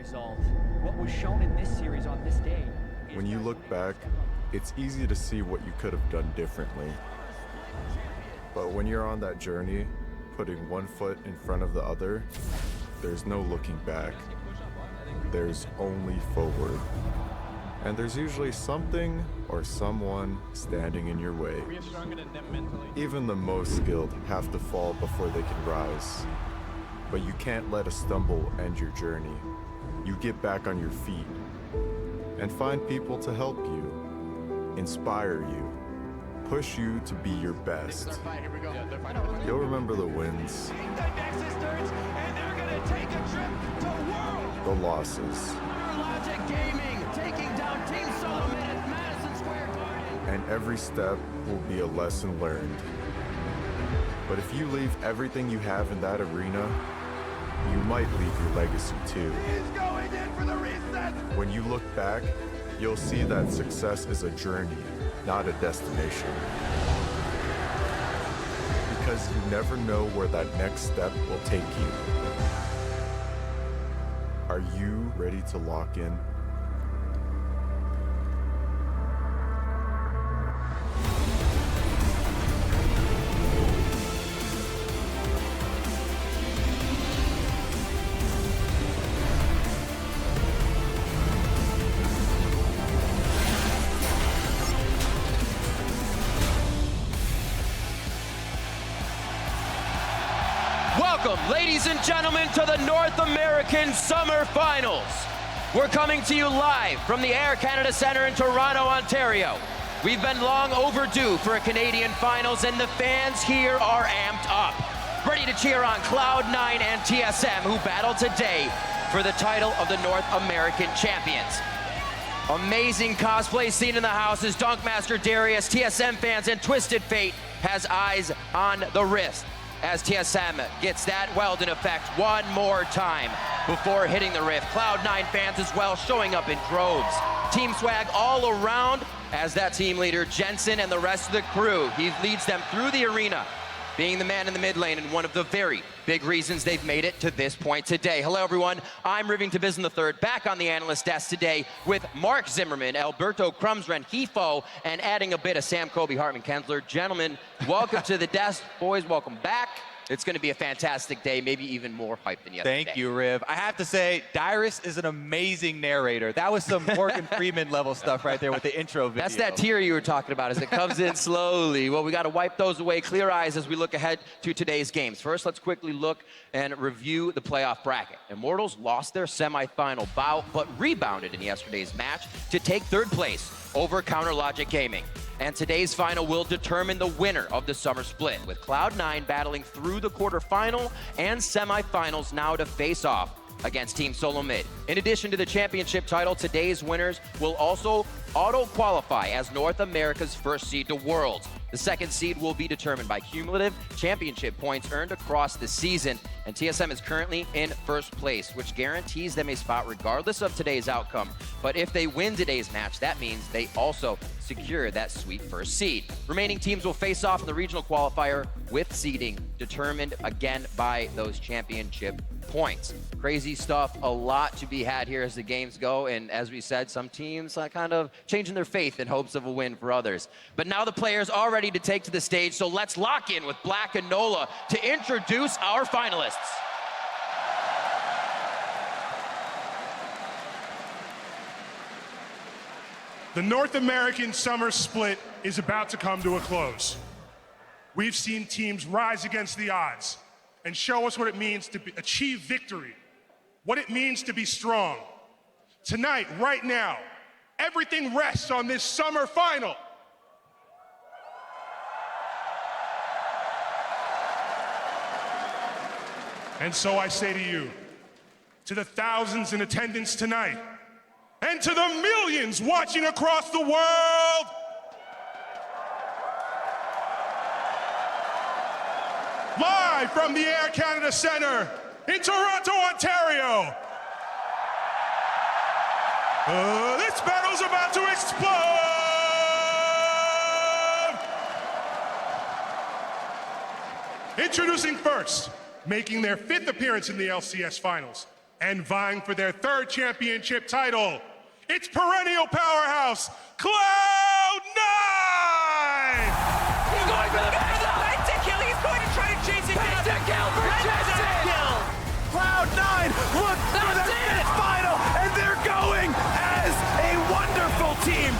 result. What was shown in this series on this day. When you look back, it's easy to see what you could have done differently. But when you're on that journey, putting one foot in front of the other, there's no looking back. There's only forward. And there's usually something or someone standing in your way. Even the most skilled have to fall before they can rise. But you can't let a stumble end your journey. You get back on your feet and find people to help you, inspire you, push you to be your best. You'll remember the wins, the losses, and every step will be a lesson learned. But if you leave everything you have in that arena, you might leave your legacy too. He's going in for the reset! When you look back, you'll see that success is a journey, not a destination. Because you never know where that next step will take you. Are you ready to lock in? Welcome, ladies and gentlemen, to the North American Summer Finals. We're coming to you live from the Air Canada Centre in Toronto, Ontario. We've been long overdue for a Canadian Finals, and the fans here are amped up, ready to cheer on Cloud9 and TSM, who battle today for the title of the North American Champions. Amazing cosplay scene in the house as Dunkmaster Darius, TSM fans, and Twisted Fate has eyes on the wrist, as TSM gets that weld in effect one more time before hitting the rift. Cloud9 fans as well showing up in droves. Team swag all around as that team leader, Jensen, and the rest of the crew, he leads them through the arena, being the man in the mid lane and one of the very big reasons they've made it to this point today. Hello, everyone. I'm Rivington Bizen III, back on the analyst desk today with Mark Zimmerman, Alberto Crumsren, Hefo, and adding a bit of Sam Kobe Hartman Kensler. Gentlemen, welcome to the desk. Boys, welcome back. It's going to be a fantastic day, maybe even more hype than yesterday. Thank you, Riv. I have to say, Dyrus is an amazing narrator. That was some Morgan Freeman level stuff right there with the intro video. That's that tear you were talking about as it comes in slowly. Well, we got to wipe those away, clear eyes as we look ahead to today's games. First, let's quickly look and review the playoff bracket. Immortals lost their semifinal bout, but rebounded in yesterday's match to take third place over Counter Logic Gaming. And today's final will determine the winner of the summer split, with Cloud9 battling through the quarterfinal and semifinals now to face off against Team Solomid. In addition to the championship title, today's winners will also auto-qualify as North America's first seed to Worlds. The second seed will be determined by cumulative championship points earned across the season, and TSM is currently in first place, which guarantees them a spot regardless of today's outcome. But if they win today's match, that means they also secure that sweet first seed. Remaining teams will face off in the regional qualifier with seeding determined again by those championship points. Crazy stuff, a lot to be had here as the games go, and as we said, some teams are kind of changing their faith in hopes of a win for others. But now the players are ready to take to the stage, so let's lock in with Black and Nola to introduce our finalists. The North American Summer Split is about to come to a close. We've seen teams rise against the odds and show us what it means to achieve victory, what it means to be strong. Tonight, right now, everything rests on this summer final. And so I say to you, to the thousands in attendance tonight, and to the millions watching across the world, live from the Air Canada Centre in Toronto, Ontario, this battle's about to explode! Introducing first, making their 5th appearance in the LCS Finals, And vying for their third championship title, it's perennial powerhouse, Cloud9! He's going for the pentakill. He's going to try to chase it down. Pentakill for Jensen. Cloud9 look for their fifth final, and they're going as a wonderful team.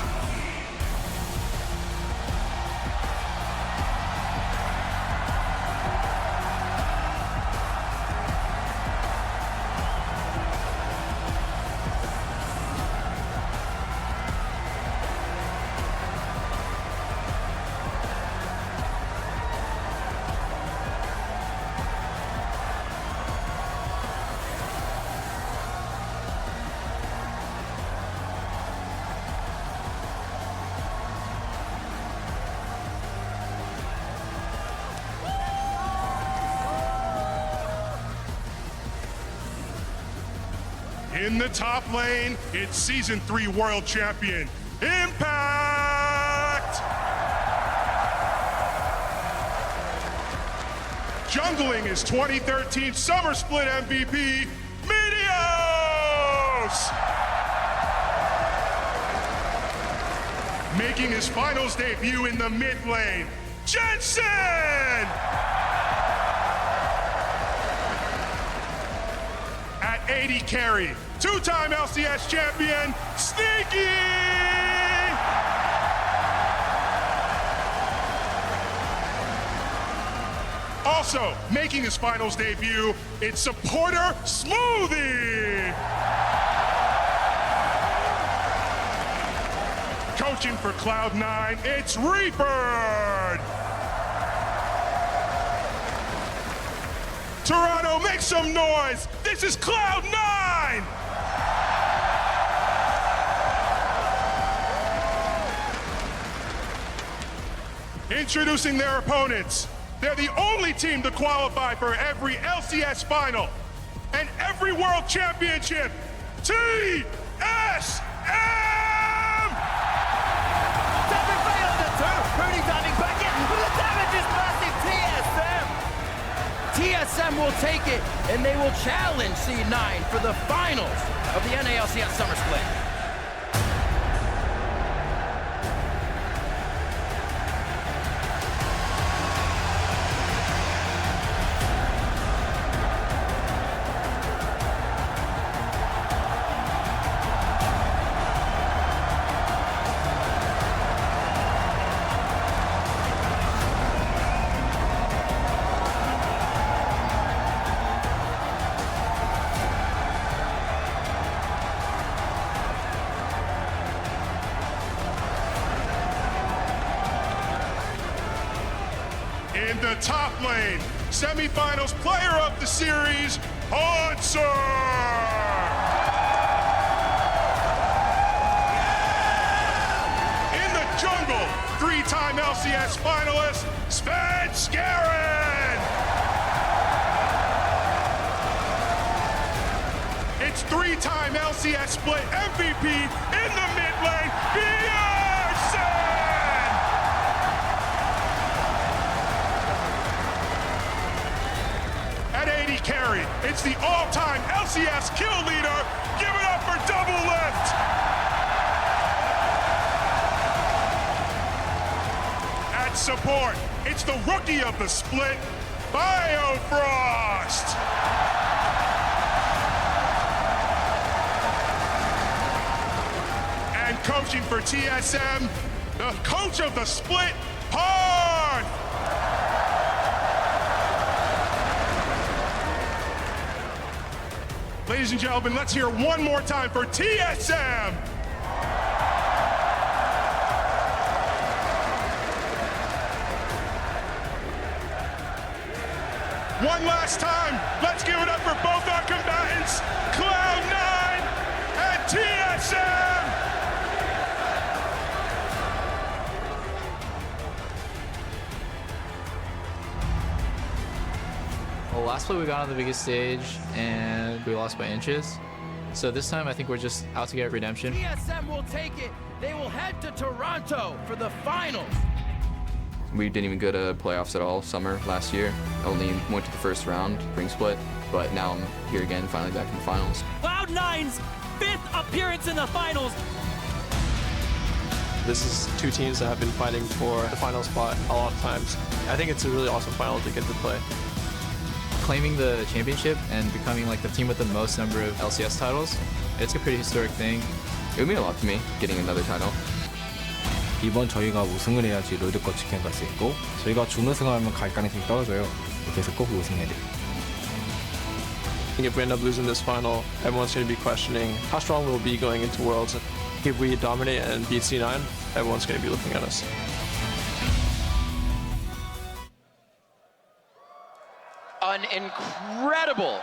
In the top lane, it's Season 3 World Champion, Impact! Jungling is 2013 Summer Split MVP, Meteos! Making his finals debut in the mid lane, Jensen! At 80 carry, two-time LCS champion, Sneaky! Also, making his finals debut, it's supporter Smoothie! Coaching for Cloud9, it's Reaper! Toronto, make some noise! This is Cloud9! Introducing their opponents. They're the only team to qualify for every LCS final and every World Championship. TSM! Phreak diving back in, but the damage is massive. TSM will take it, and they will challenge C9 for the finals of the NA LCS Summer Split. In the top lane, semifinals player of the series, Hauntzer! In the jungle, three-time LCS finalist, Svenskeren! It's three-time LCS split MVP in the mid lane, Bjergsen! At 80 carry, it's the all-time LCS kill leader. Give it up for DoubleLift. At support, it's the rookie of the split, Biofrost. And coaching for TSM, the coach of the split, Hauntzer. Ladies and gentlemen, let's hear one more time for TSM. One last time, let's give it up for both our combatants, Cloud9 and TSM. Well, last play we got on the biggest stage and we lost by inches. So this time I think we're just out to get redemption. TSM will take it. They will head to Toronto for the finals. We didn't even go to playoffs at all summer last year. Only went to the first round, ring split, but now I'm here again, finally back in the finals. Cloud9's 5th appearance in the finals. This is two teams that have been fighting for the final spot a lot of times. I think it's a really awesome final to get to play. Claiming the championship and becoming like the team with the most number of LCS titles, it's a pretty historic thing. It would mean a lot to me, getting another title. 이번 저희가 우승을 해야지 롤드컵 직행 갈 수 있고 저희가 준우승을 하면 갈 가능성이 떨어져요. 그래서 꼭 우승해야 돼요. If we end up losing this final, everyone's going to be questioning how strong we'll be going into Worlds. If we dominate and beat C9, everyone's going to be looking at us. An incredible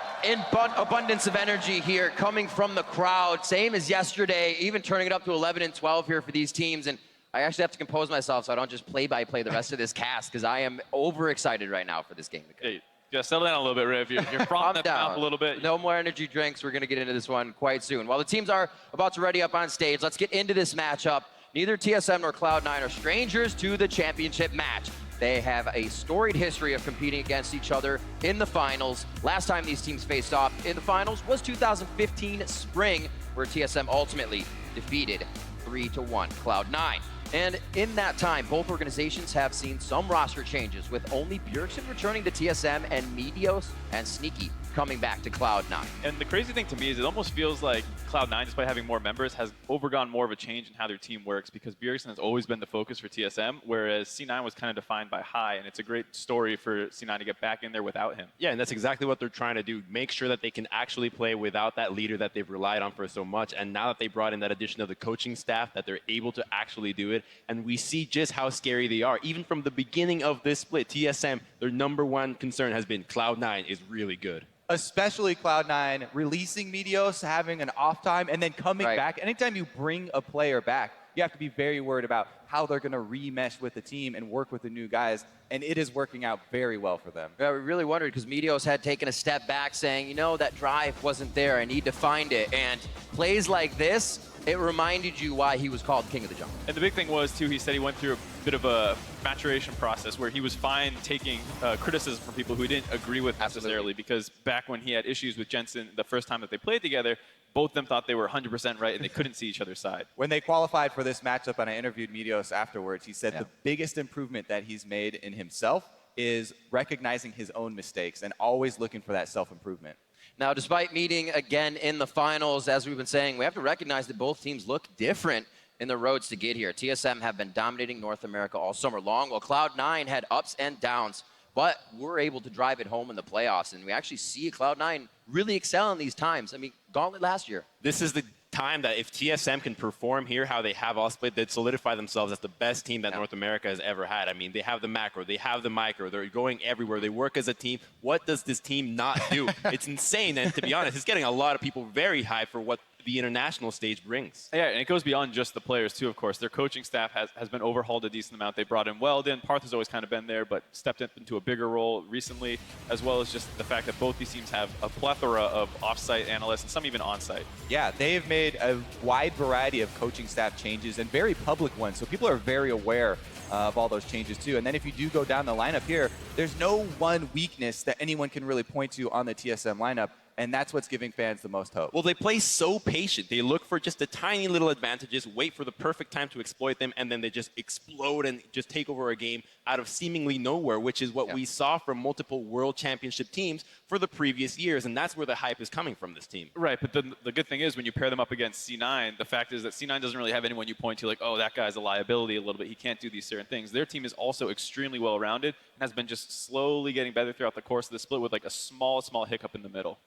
abundance of energy here coming from the crowd. Same as yesterday, even turning it up to 11 and 12 here for these teams. And I actually have to compose myself so I don't just play-by-play the rest of this cast because I am overexcited right now for this game. Hey, just settle down a little bit, Riv. You're frothing them up a little bit. No more energy drinks. We're going to get into this one quite soon. While the teams are about to ready up on stage, let's get into this matchup. Neither TSM nor Cloud9 are strangers to the championship match. They have a storied history of competing against each other in the finals. Last time these teams faced off in the finals was 2015 spring, where TSM ultimately defeated 3-1 Cloud9. And in that time, both organizations have seen some roster changes, with only Bjergsen returning to TSM and Meteos and Sneaky coming back to Cloud9. And the crazy thing to me is it almost feels like Cloud9, despite having more members, has overgone more of a change in how their team works, because Bjergsen has always been the focus for TSM, whereas C9 was kind of defined by High, and it's a great story for C9 to get back in there without him. Yeah, and that's exactly what they're trying to do. Make sure that they can actually play without that leader that they've relied on for so much, and now that they brought in that addition of the coaching staff, that they're able to actually do it, and we see just how scary they are. Even from the beginning of this split, TSM, their #1 concern has been Cloud9 is really good. Especially Cloud9 releasing Meteos, having an off time, and then coming back. Anytime you bring a player back, you have to be very worried about how they're going to remesh with the team and work with the new guys, and it is working out very well for them. Yeah, we really wondered, because Meteos had taken a step back saying, you know, that drive wasn't there, I need to find it. And plays like this, it reminded you why he was called King of the Jungle. And the big thing was, too, he said he went through a bit of a maturation process where he was fine taking criticism from people who he didn't agree with necessarily, because back when he had issues with Jensen the first time that they played together, both of them thought they were 100% right and they couldn't see each other's side. When they qualified for this matchup and I interviewed Meteos afterwards, he said the biggest improvement that he's made in himself is recognizing his own mistakes and always looking for that self-improvement. Now, despite meeting again in the finals, as we've been saying, we have to recognize that both teams look different in the roads to get here. TSM have been dominating North America all summer long, while Cloud9 had ups and downs, but were able to drive it home in the playoffs. And we actually see Cloud9 really excel in these times. I mean, Gauntlet last year. This is the time that if TSM can perform here how they have all split, they'd solidify themselves as the best team that North America has ever had. I mean, they have the macro, they have the micro, they're going everywhere, they work as a team. What does this team not do? It's insane, and to be honest, it's getting a lot of people very high for what the international stage brings. Yeah, and it goes beyond just the players, too, of course. Their coaching staff has been overhauled a decent amount. They brought in Weldon. Parth has always kind of been there, but stepped up into a bigger role recently, as well as just the fact that both these teams have a plethora of off-site analysts and some even on-site. Yeah, they've made a wide variety of coaching staff changes and very public ones, so people are very aware of all those changes too. And then if you do go down the lineup here, there's no one weakness that anyone can really point to on the TSM lineup. And that's what's giving fans the most hope. Well, they play so patient. They look for just the tiny little advantages, wait for the perfect time to exploit them, and then they just explode and just take over a game out of seemingly nowhere, which is what we saw from multiple World Championship teams for the previous years, and that's where the hype is coming from this team. Right, but the good thing is when you pair them up against C9, the fact is that C9 doesn't really have anyone you point to like, oh, that guy's a liability a little bit. He can't do these certain things. Their team is also extremely well-rounded and has been just slowly getting better throughout the course of the split with like a small hiccup in the middle.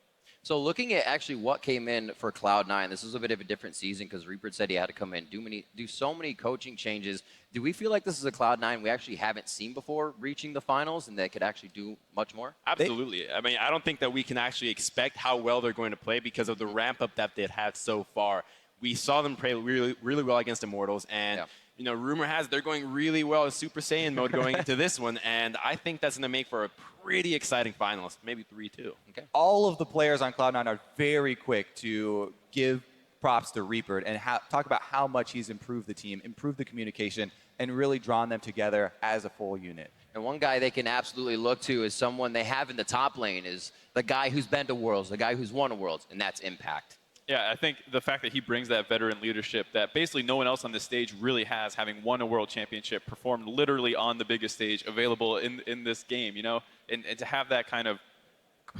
So looking at actually what came in for Cloud9, this was a bit of a different season because Rupert said he had to come in, do so many coaching changes. Do we feel like this is a Cloud9 we actually haven't seen before reaching the finals and they could actually do much more? Absolutely. I mean, I don't think that we can actually expect how well they're going to play because of the ramp-up that they've had so far. We saw them play really, really well against Immortals, and you know, rumor has they're going really well in Super Saiyan mode going into this one, and I think that's going to make for a pretty exciting finalist, maybe 3-2. Okay. All of the players on Cloud9 are very quick to give props to Reaper and talk about how much he's improved the team, improved the communication, and really drawn them together as a full unit. And one guy they can absolutely look to is someone they have in the top lane is the guy who's been to Worlds, the guy who's won a Worlds, and that's Impact. Yeah, I think the fact that he brings that veteran leadership that basically no one else on this stage really has, having won a world championship, performed literally on the biggest stage available in this game, you know? And to have that kind of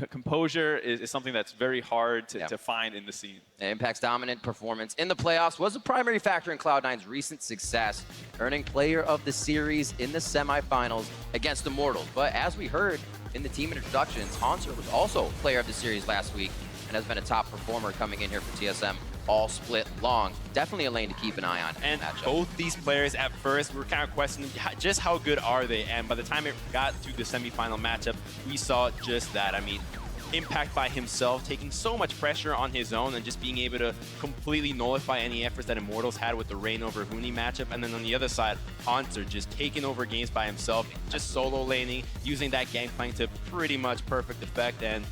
composure is something that's very hard to find in the scene. And Impact's dominant performance in the playoffs was a primary factor in Cloud9's recent success, earning Player of the Series in the semifinals against Immortals. But as we heard in the team introductions, Hauntzer was also Player of the Series last week and has been a top performer coming in here for TSM all split long. Definitely a lane to keep an eye on. And both these players at first were kind of questioning just how good are they, and by the time it got to the semifinal matchup, we saw just that. I mean, Impact by himself, taking so much pressure on his own and just being able to completely nullify any efforts that Immortals had with the Rain over Huni matchup. And then on the other side, Hauntzer just taking over games by himself, just solo laning, using that gangplank to pretty much perfect effect. And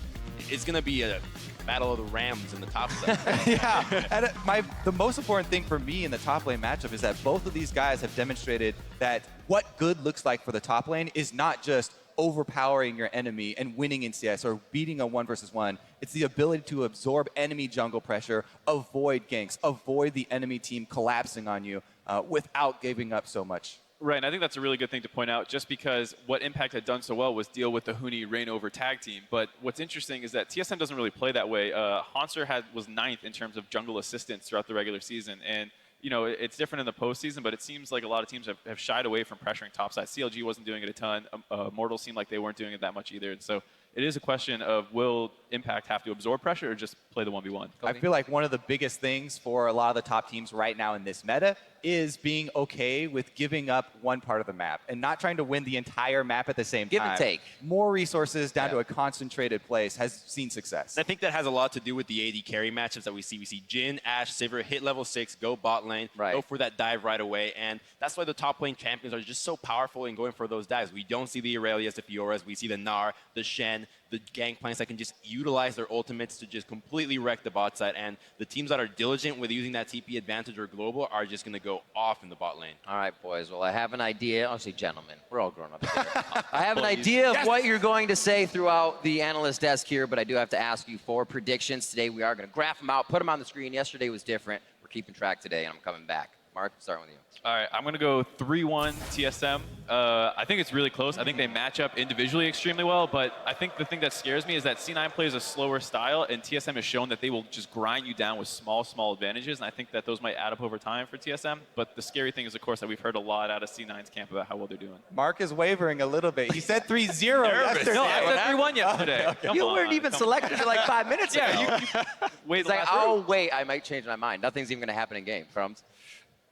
it's going to be a battle of the Rams in the top lane. Yeah, and the most important thing for me in the top lane matchup is that both of these guys have demonstrated that what good looks like for the top lane is not just overpowering your enemy and winning in CS or beating a 1 versus 1. It's the ability to absorb enemy jungle pressure, avoid ganks, avoid the enemy team collapsing on you without giving up so much. Right, and I think that's a really good thing to point out, just because what Impact had done so well was deal with the Huni Reign over tag team. But what's interesting is that TSM doesn't really play that way. Hauntzer was 9th in terms of jungle assistance throughout the regular season. And you know, it's different in the postseason, but it seems like a lot of teams have shied away from pressuring topside. CLG wasn't doing it a ton. Mortals seemed like they weren't doing it that much either. And so it is a question of, will Impact have to absorb pressure or just play the 1v1? I feel like one of the biggest things for a lot of the top teams right now in this meta is being okay with giving up one part of the map and not trying to win the entire map at the same time. Give and take. More resources down to a concentrated place has seen success. I think that has a lot to do with the AD carry matchups that we see. We see Jhin, Ashe, Sivir hit level 6, go bot lane, go for that dive right away. And that's why the top lane champions are just so powerful in going for those dives. We don't see the Aurelias, the Fioras. We see the Gnar, the Shen, the Gangplanks that can just utilize their ultimates to just completely wreck the bot side. And the teams that are diligent with using that TP advantage or global are just going to go off in the bot lane. All right, boys. Well, I have an idea. I'll say gentlemen. We're all grown up here. I have an idea of what you're going to say throughout the analyst desk here, but I do have to ask you for predictions. Today we are going to graph them out, put them on the screen. Yesterday was different. We're keeping track today, and I'm coming back. Mark, starting with you. All right, I'm going to go 3-1 TSM. I think it's really close. I think they match up individually extremely well, but I think the thing that scares me is that C9 plays a slower style, and TSM has shown that they will just grind you down with small advantages, and I think that those might add up over time for TSM. But the scary thing is, of course, that we've heard a lot out of C9's camp about how well they're doing. Mark is wavering a little bit. He said 3-0 yesterday. No, I said 3-1 yesterday. You weren't even selected for like 5 minutes ago. Yeah, wait. It's like, oh, wait, I might change my mind. Nothing's even going to happen in game. Crumbs.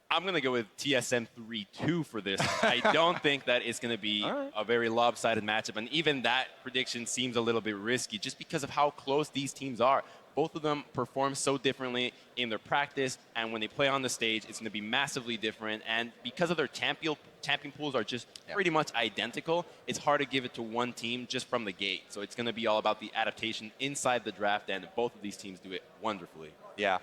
I'm going to go with TSM 3-2 for this. I don't think that it's going to be a very lopsided matchup. And even that prediction seems a little bit risky just because of how close these teams are. Both of them perform so differently in their practice, and when they play on the stage, it's going to be massively different. And because of their champion pools are just pretty much identical, it's hard to give it to one team just from the gate. So it's going to be all about the adaptation inside the draft, and both of these teams do it wonderfully. Yeah.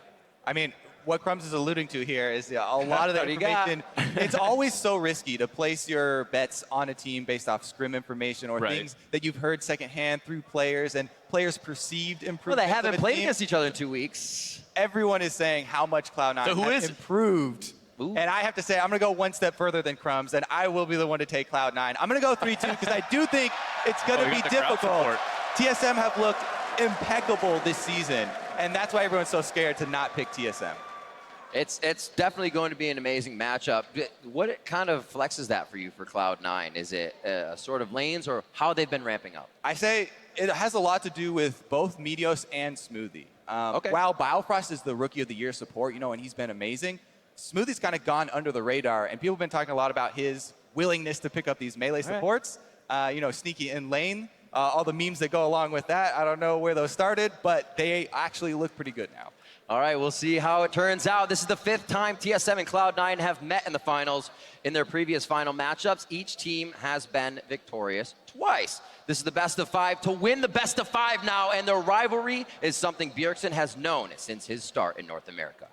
I mean, what Crumbs is alluding to here is a lot of the information. It's always so risky to place your bets on a team based off scrim information or things that you've heard secondhand through players and players' perceived improvement. Well, they haven't played against each other in 2 weeks. Everyone is saying how much Cloud9 has improved. And I have to say, I'm going to go one step further than Crumbs, and I will be the one to take Cloud9. I'm going to go 3-2 because I do think it's going to be difficult. TSM have looked impeccable this season, and that's why everyone's so scared to not pick TSM. It's definitely going to be an amazing matchup. What kind of flexes that for you for Cloud9? Is it sort of lanes or how they've been ramping up? I say it has a lot to do with both Meteos and Smoothie. While Biofrost is the Rookie of the Year support, and he's been amazing, Smoothie's kind of gone under the radar, and people have been talking a lot about his willingness to pick up these melee supports, sneaky in lane. All the memes that go along with that, I don't know where those started, but they actually look pretty good now. All right, we'll see how it turns out. This is the 5th time TSM and Cloud9 have met in the finals. In their previous final matchups, each team has been victorious twice. This is the best of 5 to win the best of 5 now, and their rivalry is something Bjergsen has known since his start in North America.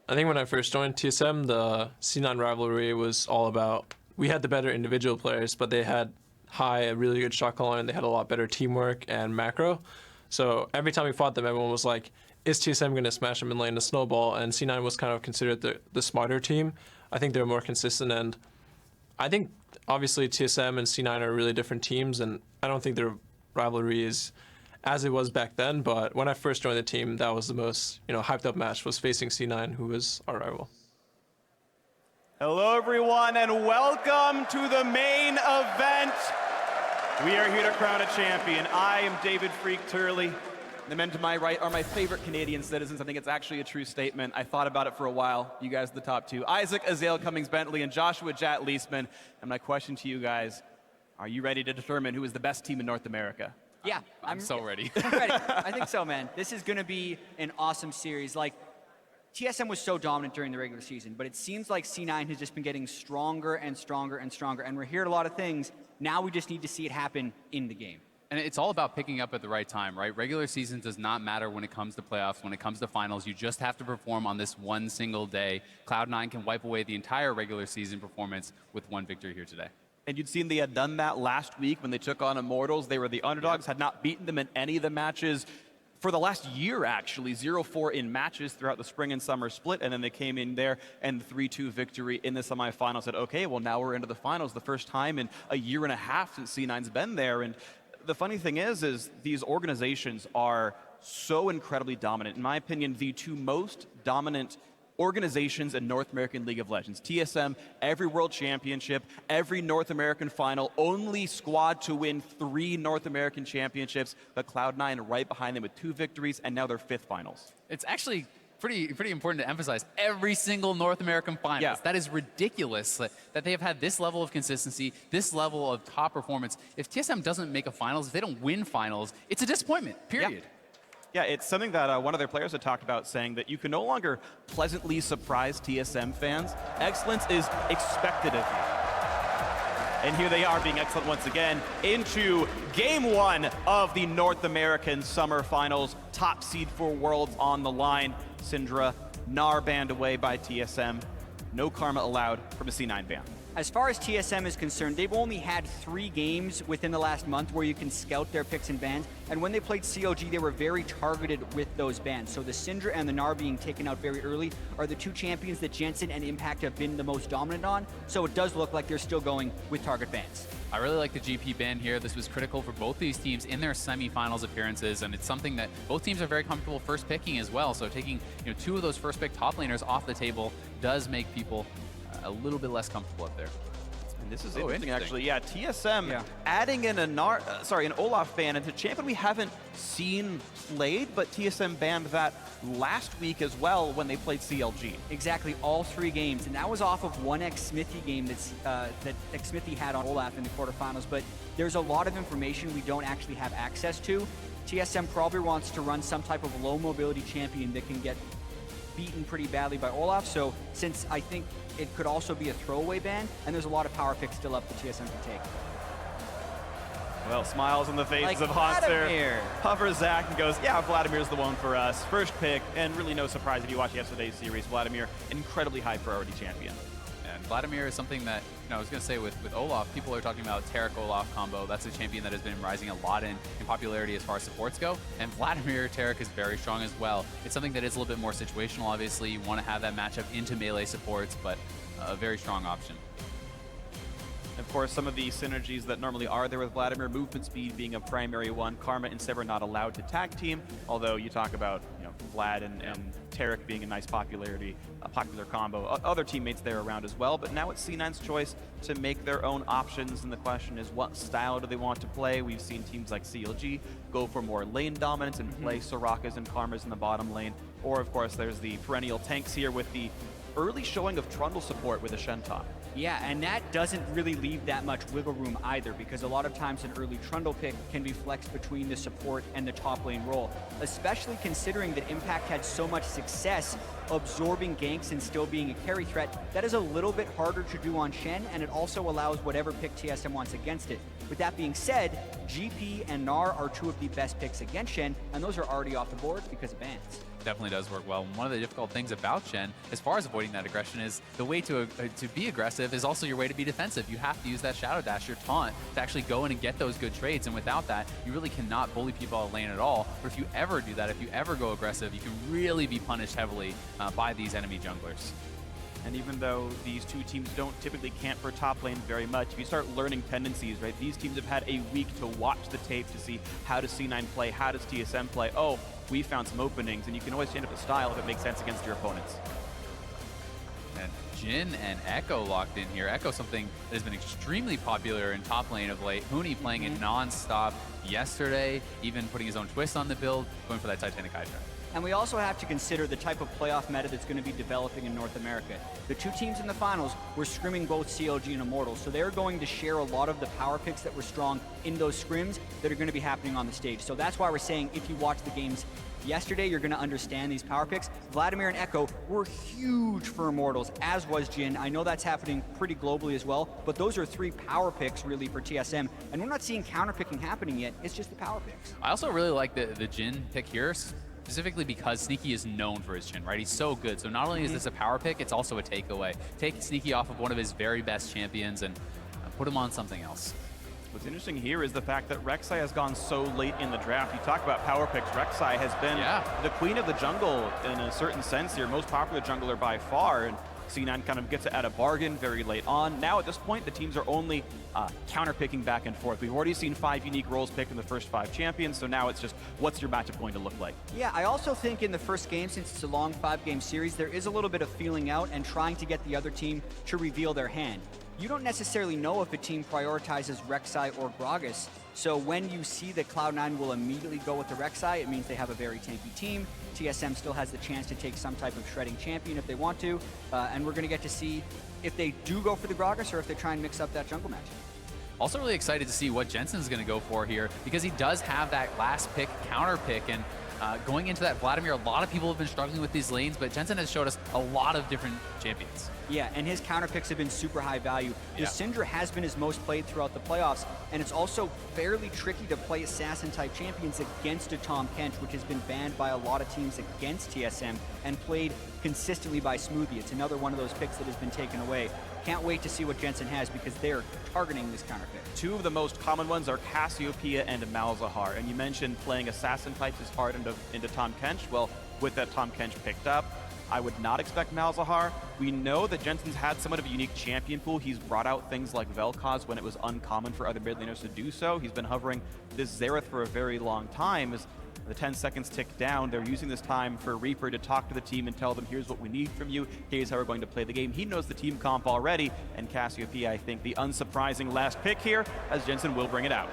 I think when I first joined TSM, the C9 rivalry was all about, we had the better individual players, but they had a really good shot calling, and they had a lot better teamwork and macro. So every time we fought them, everyone was like, is TSM going to smash them in lane to snowball? And C9 was kind of considered the smarter team. I think they're more consistent, and I think obviously TSM and C9 are really different teams, and I don't think their rivalry is as it was back then, but when I first joined the team, that was the most hyped up match, was facing C9, who was our rival. Hello everyone, and welcome to the main event. We are here to crown a champion. I am David Phreak Turley. The men to my right are my favorite Canadian citizens. I think it's actually a true statement. I thought about it for a while. You guys are the top 2. Isaac, Azael, Cummings, Bentley, and Joshua Jatt Leisman. And my question to you guys, are you ready to determine who is the best team in North America? Yeah, I'm so ready. I'm ready. I think so, man. This is going to be an awesome series. Like, TSM was so dominant during the regular season, but it seems like C9 has just been getting stronger and stronger and stronger, and we're hearing a lot of things. Now we just need to see it happen in the game. And it's all about picking up at the right time, right? Regular season does not matter when it comes to playoffs, when it comes to finals. You just have to perform on this one single day. Cloud9 can wipe away the entire regular season performance with one victory here today. And you'd seen they had done that last week when they took on Immortals. They were the underdogs, had not beaten them in any of the matches for the last year, actually. 0-4 in matches throughout the spring and summer split, and then they came in there and the 3-2 victory in the semifinals. Said, okay, well, now we're into the finals, the first time in a year and a half since C9's been there. And the funny thing is these organizations are so incredibly dominant. In my opinion, the 2 most dominant organizations in North American League of Legends. TSM, every World Championship, every North American final, only squad to win 3 North American championships, but Cloud9 right behind them with 2 victories, and now their 5th finals. It's actually pretty important to emphasize every single North American finals. Yeah. That is ridiculous that they have had this level of consistency, this level of top performance. If TSM doesn't make a finals, if they don't win finals, it's a disappointment, period. Yeah, it's something that one of their players had talked about, saying that you can no longer pleasantly surprise TSM fans. Excellence is expected of you. And here they are being excellent once again into Game 1 of the North American Summer Finals. Top seed for Worlds on the line. Syndra, Gnar banned away by TSM. No karma allowed from a C9 ban. As far as TSM is concerned, they've only had 3 games within the last month where you can scout their picks and bans. And when they played COG, they were very targeted with those bans. So the Syndra and the Gnar being taken out very early are the 2 champions that Jensen and Impact have been the most dominant on. So it does look like they're still going with target bans. I really like the GP ban here. This was critical for both these teams in their semifinals appearances, and it's something that both teams are very comfortable first picking as well. So taking 2 of those first pick top laners off the table does make people a little bit less comfortable up there. And this is interesting, actually. Yeah, TSM adding in an Olaf ban into champion we haven't seen played, but TSM banned that last week as well when they played CLG. Exactly, all 3 games, and that was off of one Xmithy game that Xmithy had on Olaf in the quarterfinals. But there's a lot of information we don't actually have access to. TSM probably wants to run some type of low mobility champion that can get beaten pretty badly by Olaf. So since I think it could also be a throwaway ban, and there's a lot of power picks still up for TSM to take. Well, smiles on the faces of Hauntzer. Hovers Zach and goes, yeah, Vladimir's the one for us. First pick, and really no surprise if you watch yesterday's series. Vladimir, incredibly high priority champion. And Vladimir is something that, I was going to say with Olaf, people are talking about Taric-Olaf combo. That's a champion that has been rising a lot in popularity as far as supports go. And Vladimir Taric is very strong as well. It's something that is a little bit more situational, obviously. You want to have that matchup into melee supports, but a very strong option. Of course, some of the synergies that normally are there with Vladimir, movement speed being a primary one, Karma and Sever not allowed to tag team, although you talk about Vlad and Taric being a nice popular combo. Other teammates there around as well, but now it's C9's choice to make their own options, and the question is what style do they want to play? We've seen teams like CLG go for more lane dominance and play Sorakas and Karmas in the bottom lane, or of course there's the perennial tanks here with the early showing of Trundle support with a Shen top. Yeah, and that doesn't really leave that much wiggle room either, because a lot of times an early Trundle pick can be flexed between the support and the top lane role, especially considering that Impact had so much success absorbing ganks and still being a carry threat. That is a little bit harder to do on Shen, and it also allows whatever pick TSM wants against it. With that being said, GP and Gnar are two of the best picks against Shen, and those are already off the board because of bans. Definitely does work well. One of the difficult things about Shen, as far as avoiding that aggression, is the way to be aggressive is also your way to be defensive. You have to use that Shadow Dash, your taunt, to actually go in and get those good trades, and without that, you really cannot bully people out of lane at all. But if you ever do that, if you ever go aggressive, you can really be punished heavily by these enemy junglers. And even though these two teams don't typically camp for top lane very much, if you start learning tendencies, right, these teams have had a week to watch the tape to see how does C9 play, how does TSM play. Oh, we found some openings, and you can always change up the style if it makes sense against your opponents. And Jhin and Echo locked in here. Echo, something that has been extremely popular in top lane of late. Huni playing it non-stop yesterday, even putting his own twist on the build, going for that Titanic Hydra. And we also have to consider the type of playoff meta that's going to be developing in North America. The two teams in the finals were scrimming both CLG and Immortals, so they're going to share a lot of the power picks that were strong in those scrims that are going to be happening on the stage. So that's why we're saying if you watch the games yesterday, you're going to understand these power picks. Vladimir and Echo were huge for Immortals, as was Jhin. I know that's happening pretty globally as well, but those are three power picks really for TSM, and we're not seeing counter picking happening yet. It's just the power picks. I also really like the Jhin pick here, specifically because Sneaky is known for his Jhin, right? He's so good. So not only is this a power pick, it's also a takeaway. Take Sneaky off of one of his very best champions and put him on something else. What's interesting here is the fact that Rek'Sai has gone so late in the draft. You talk about power picks, Rek'Sai has been the queen of the jungle in a certain sense here, most popular jungler by far, and C9 kind of gets it at a bargain very late on. Now at this point, the teams are only counter-picking back and forth. We've already seen 5 unique roles picked in the first 5 champions, so now it's just, what's your matchup going to look like? Yeah, I also think in the first game, since it's a long 5-game series, there is a little bit of feeling out and trying to get the other team to reveal their hand. You don't necessarily know if a team prioritizes Rek'Sai or Gragas, so when you see that Cloud9 will immediately go with the Rek'Sai, it means they have a very tanky team. TSM still has the chance to take some type of shredding champion if they want to, and we're going to get to see if they do go for the Gragas or if they try and mix up that jungle match. Also really excited to see what Jensen's going to go for here, because he does have that last pick, counter pick, and going into that Vladimir, a lot of people have been struggling with these lanes, but Jensen has showed us a lot of different champions. Yeah, and his counter picks have been super high value. The Syndra has been his most played throughout the playoffs, and it's also fairly tricky to play assassin-type champions against a Tahm Kench, which has been banned by a lot of teams against TSM and played consistently by Smoothie. It's another one of those picks that has been taken away. Can't wait to see what Jensen has because they're targeting this counter pick. Two of the most common ones are Cassiopeia and Malzahar, and you mentioned playing assassin types is hard into Tahm Kench. Well, with that Tahm Kench picked up, I would not expect Malzahar. We know that Jensen's had somewhat of a unique champion pool. He's brought out things like Vel'Koz when it was uncommon for other mid laners to do so. He's been hovering this Xerath for a very long time. As the 10 seconds tick down, they're using this time for Reaper to talk to the team and tell them, here's what we need from you, here's how we're going to play the game. He knows the team comp already, and Cassiopeia, I think, the unsurprising last pick here, as Jensen will bring it out.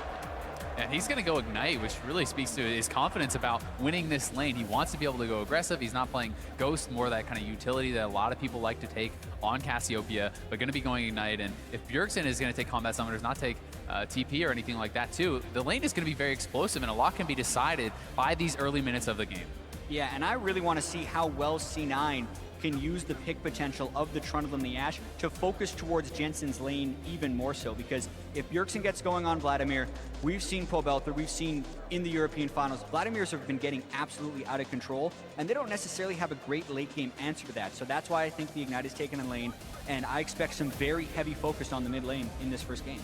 And he's going to go Ignite, which really speaks to his confidence about winning this lane. He wants to be able to go aggressive. He's not playing Ghost, more that kind of utility that a lot of people like to take on Cassiopeia, but going to be going Ignite. And if Bjergsen is going to take Combat Summoners, not take TP or anything like that too, the lane is going to be very explosive, and a lot can be decided by these early minutes of the game. Yeah, and I really want to see how well C9 can use the pick potential of the Trundle and the Ashe to focus towards Jensen's lane even more so, because if Bjergsen gets going on Vladimir, we've seen Pobelther, we've seen in the European finals, Vladimir's have been getting absolutely out of control, and they don't necessarily have a great late game answer to that. So that's why I think the Ignite is taken in lane, and I expect some very heavy focus on the mid lane in this first game.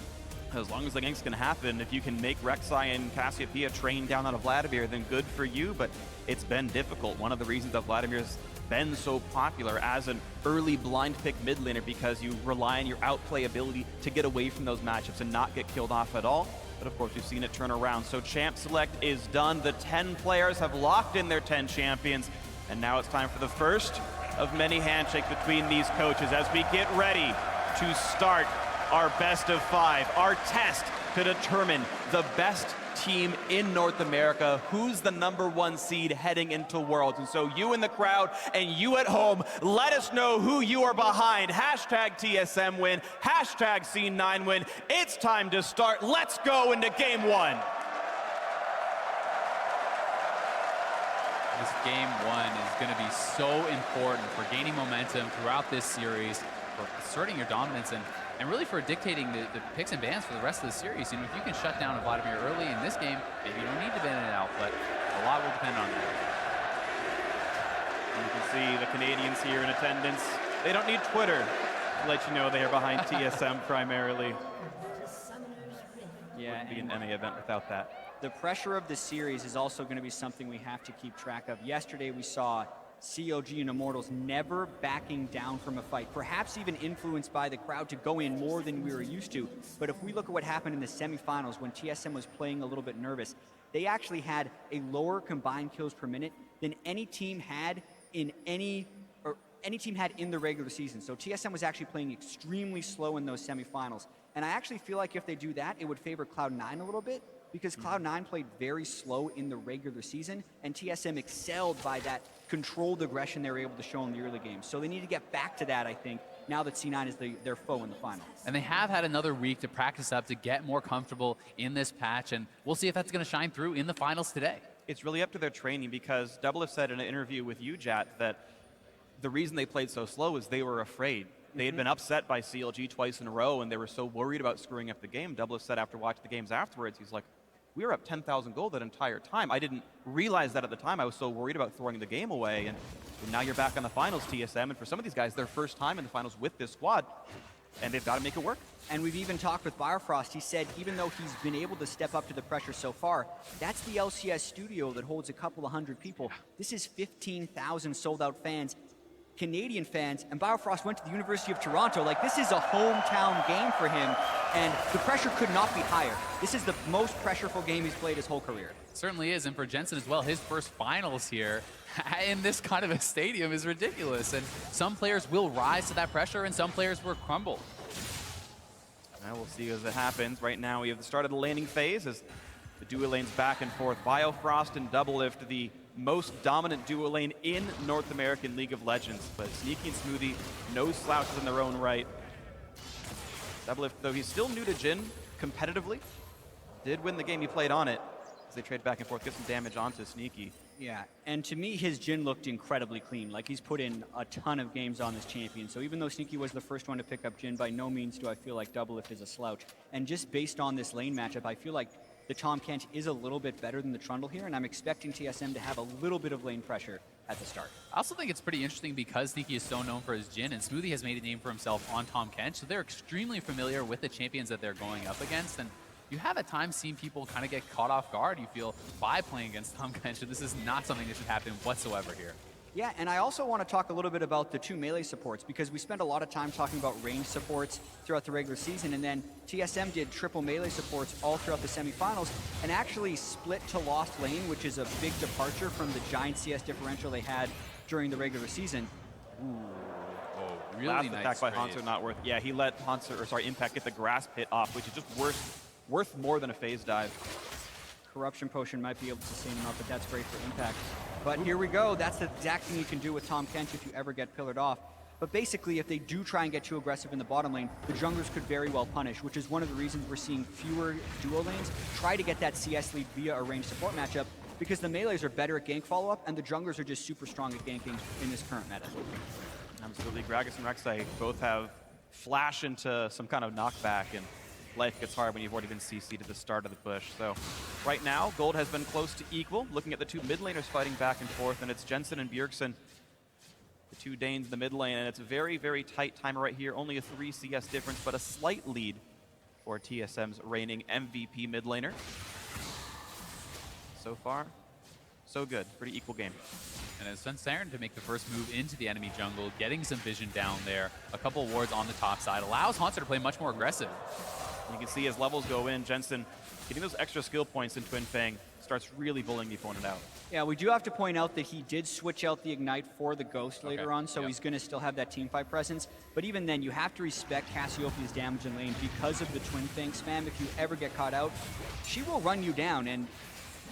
As long as the gank's can happen, if you can make Rek'Sai and Cassiopeia train down on a Vladimir, then good for you, but it's been difficult. One of the reasons that Vladimir's been so popular as an early blind pick mid laner, because you rely on your outplay ability to get away from those matchups and not get killed off at all. But of course, we've seen it turn around. So champ select is done. The 10 players have locked in their 10 champions, and now it's time for the first of many handshakes between these coaches as we get ready to start our best of 5, our test to determine the best team in North America, who's the #1 seed heading into Worlds. And so you in the crowd and you at home, let us know who you are behind. Hashtag TSM win, hashtag C9 win. It's time to start. Let's go into game 1. This game 1 is going to be so important for gaining momentum throughout this series, for asserting your dominance, and really for dictating the picks and bans for the rest of the series. You know, if you can shut down a Vladimir early in this game, maybe you don't need to ban it out, but a lot will depend on that. And you can see the Canadians here in attendance. They don't need Twitter to let you know they are behind TSM primarily. Yeah, wouldn't be an NA event without that. The pressure of the series is also going to be something we have to keep track of. Yesterday we saw COG and Immortals never backing down from a fight, perhaps even influenced by the crowd to go in more than we were used to. But if we look at what happened in the semifinals when TSM was playing a little bit nervous, they actually had a lower combined kills per minute than any team had in the regular season. So TSM was actually playing extremely slow in those semifinals. And I actually feel like if they do that, it would favor Cloud9 a little bit, because Cloud9 played very slow in the regular season, and TSM excelled by that controlled aggression they were able to show in the early games. So they need to get back to that, I think, now that C9 is their foe in the final. And they have had another week to practice up, to get more comfortable in this patch, and we'll see if that's going to shine through in the finals today. It's really up to their training, because DoubleLift said in an interview with you, Jatt, that the reason they played so slow is they were afraid. They had been upset by CLG twice in a row, and they were so worried about screwing up the game. DoubleLift said after watching the games afterwards, he's like, we were up 10,000 gold that entire time. I didn't realize that at the time. I was so worried about throwing the game away. And now you're back on the finals, TSM. And for some of these guys, their first time in the finals with this squad. And they've got to make it work. And we've even talked with Biofrost. He said even though he's been able to step up to the pressure so far, that's the LCS studio that holds a couple of hundred people. This is 15,000 sold-out fans, Canadian fans, and Biofrost went to the University of Toronto. Like, this is a hometown game for him, and the pressure could not be higher. This is the most pressureful game he's played his whole career. It certainly is, and for Jensen as well, his first finals here in this kind of a stadium is ridiculous, and some players will rise to that pressure, and some players will crumble. Now we'll see as it happens. Right now we have the start of the laning phase as the duo lanes back and forth. Biofrost and DoubleLift, the most dominant duo lane in North American League of Legends. But Sneaky and Smoothie, no slouches in their own right. DoubleLift, though he's still new to Jhin competitively, did win the game he played on it as they trade back and forth, get some damage onto Sneaky. Yeah, and to me, his Jhin looked incredibly clean. Like, he's put in a ton of games on this champion. So even though Sneaky was the first one to pick up Jhin, by no means do I feel like DoubleLift is a slouch. And just based on this lane matchup, I feel like the Tahm Kench is a little bit better than the Trundle here, and I'm expecting TSM to have a little bit of lane pressure at the start. I also think it's pretty interesting because Sneaky is so known for his Jhin, and Smoothie has made a name for himself on Tahm Kench, so they're extremely familiar with the champions that they're going up against, and you have at times seen people kind of get caught off guard, you feel, by playing against Tahm Kench, and this is not something that should happen whatsoever here. Yeah, and I also want to talk a little bit about the two melee supports, because we spent a lot of time talking about range supports throughout the regular season, and then TSM did triple melee supports all throughout the semifinals, and actually split to Lost Lane, which is a big departure from the giant CS differential they had during the regular season. Ooh. Oh, really last nice attack by trade. Hauntzer not worth. Yeah, he let Impact get the grasp hit off, which is just worth more than a phase dive. Corruption Potion might be able to sustain him up, but that's great for Impact. But here we go. That's the exact thing you can do with Tahm Kench if you ever get pillared off. But basically, if they do try and get too aggressive in the bottom lane, the junglers could very well punish, which is one of the reasons we're seeing fewer duo lanes try to get that CS lead via a ranged support matchup, because the melees are better at gank follow-up, and the junglers are just super strong at ganking in this current meta. Absolutely. Gragas and Rek'Sai both have flash into some kind of knockback, and life gets hard when you've already been CC'd at the start of the push. So right now, gold has been close to equal. Looking at the two mid laners fighting back and forth, and it's Jensen and Bjergsen, the two Danes in the mid lane, and it's a very, very tight timer right here. Only a 3 CS difference, but a slight lead for TSM's reigning MVP mid laner. So far, so good. Pretty equal game. And it's Svenskeren to make the first move into the enemy jungle, getting some vision down there. A couple of wards on the top side allows Hauntzer to play much more aggressive. You can see as levels go in, Jensen getting those extra skill points in Twin Fang, starts really bullying the opponent out. Yeah, we do have to point out that he did switch out the Ignite for the Ghost later on, so he's going to still have that teamfight presence. But even then, you have to respect Cassiopeia's damage in lane because of the Twin Fang spam. If you ever get caught out, she will run you down, and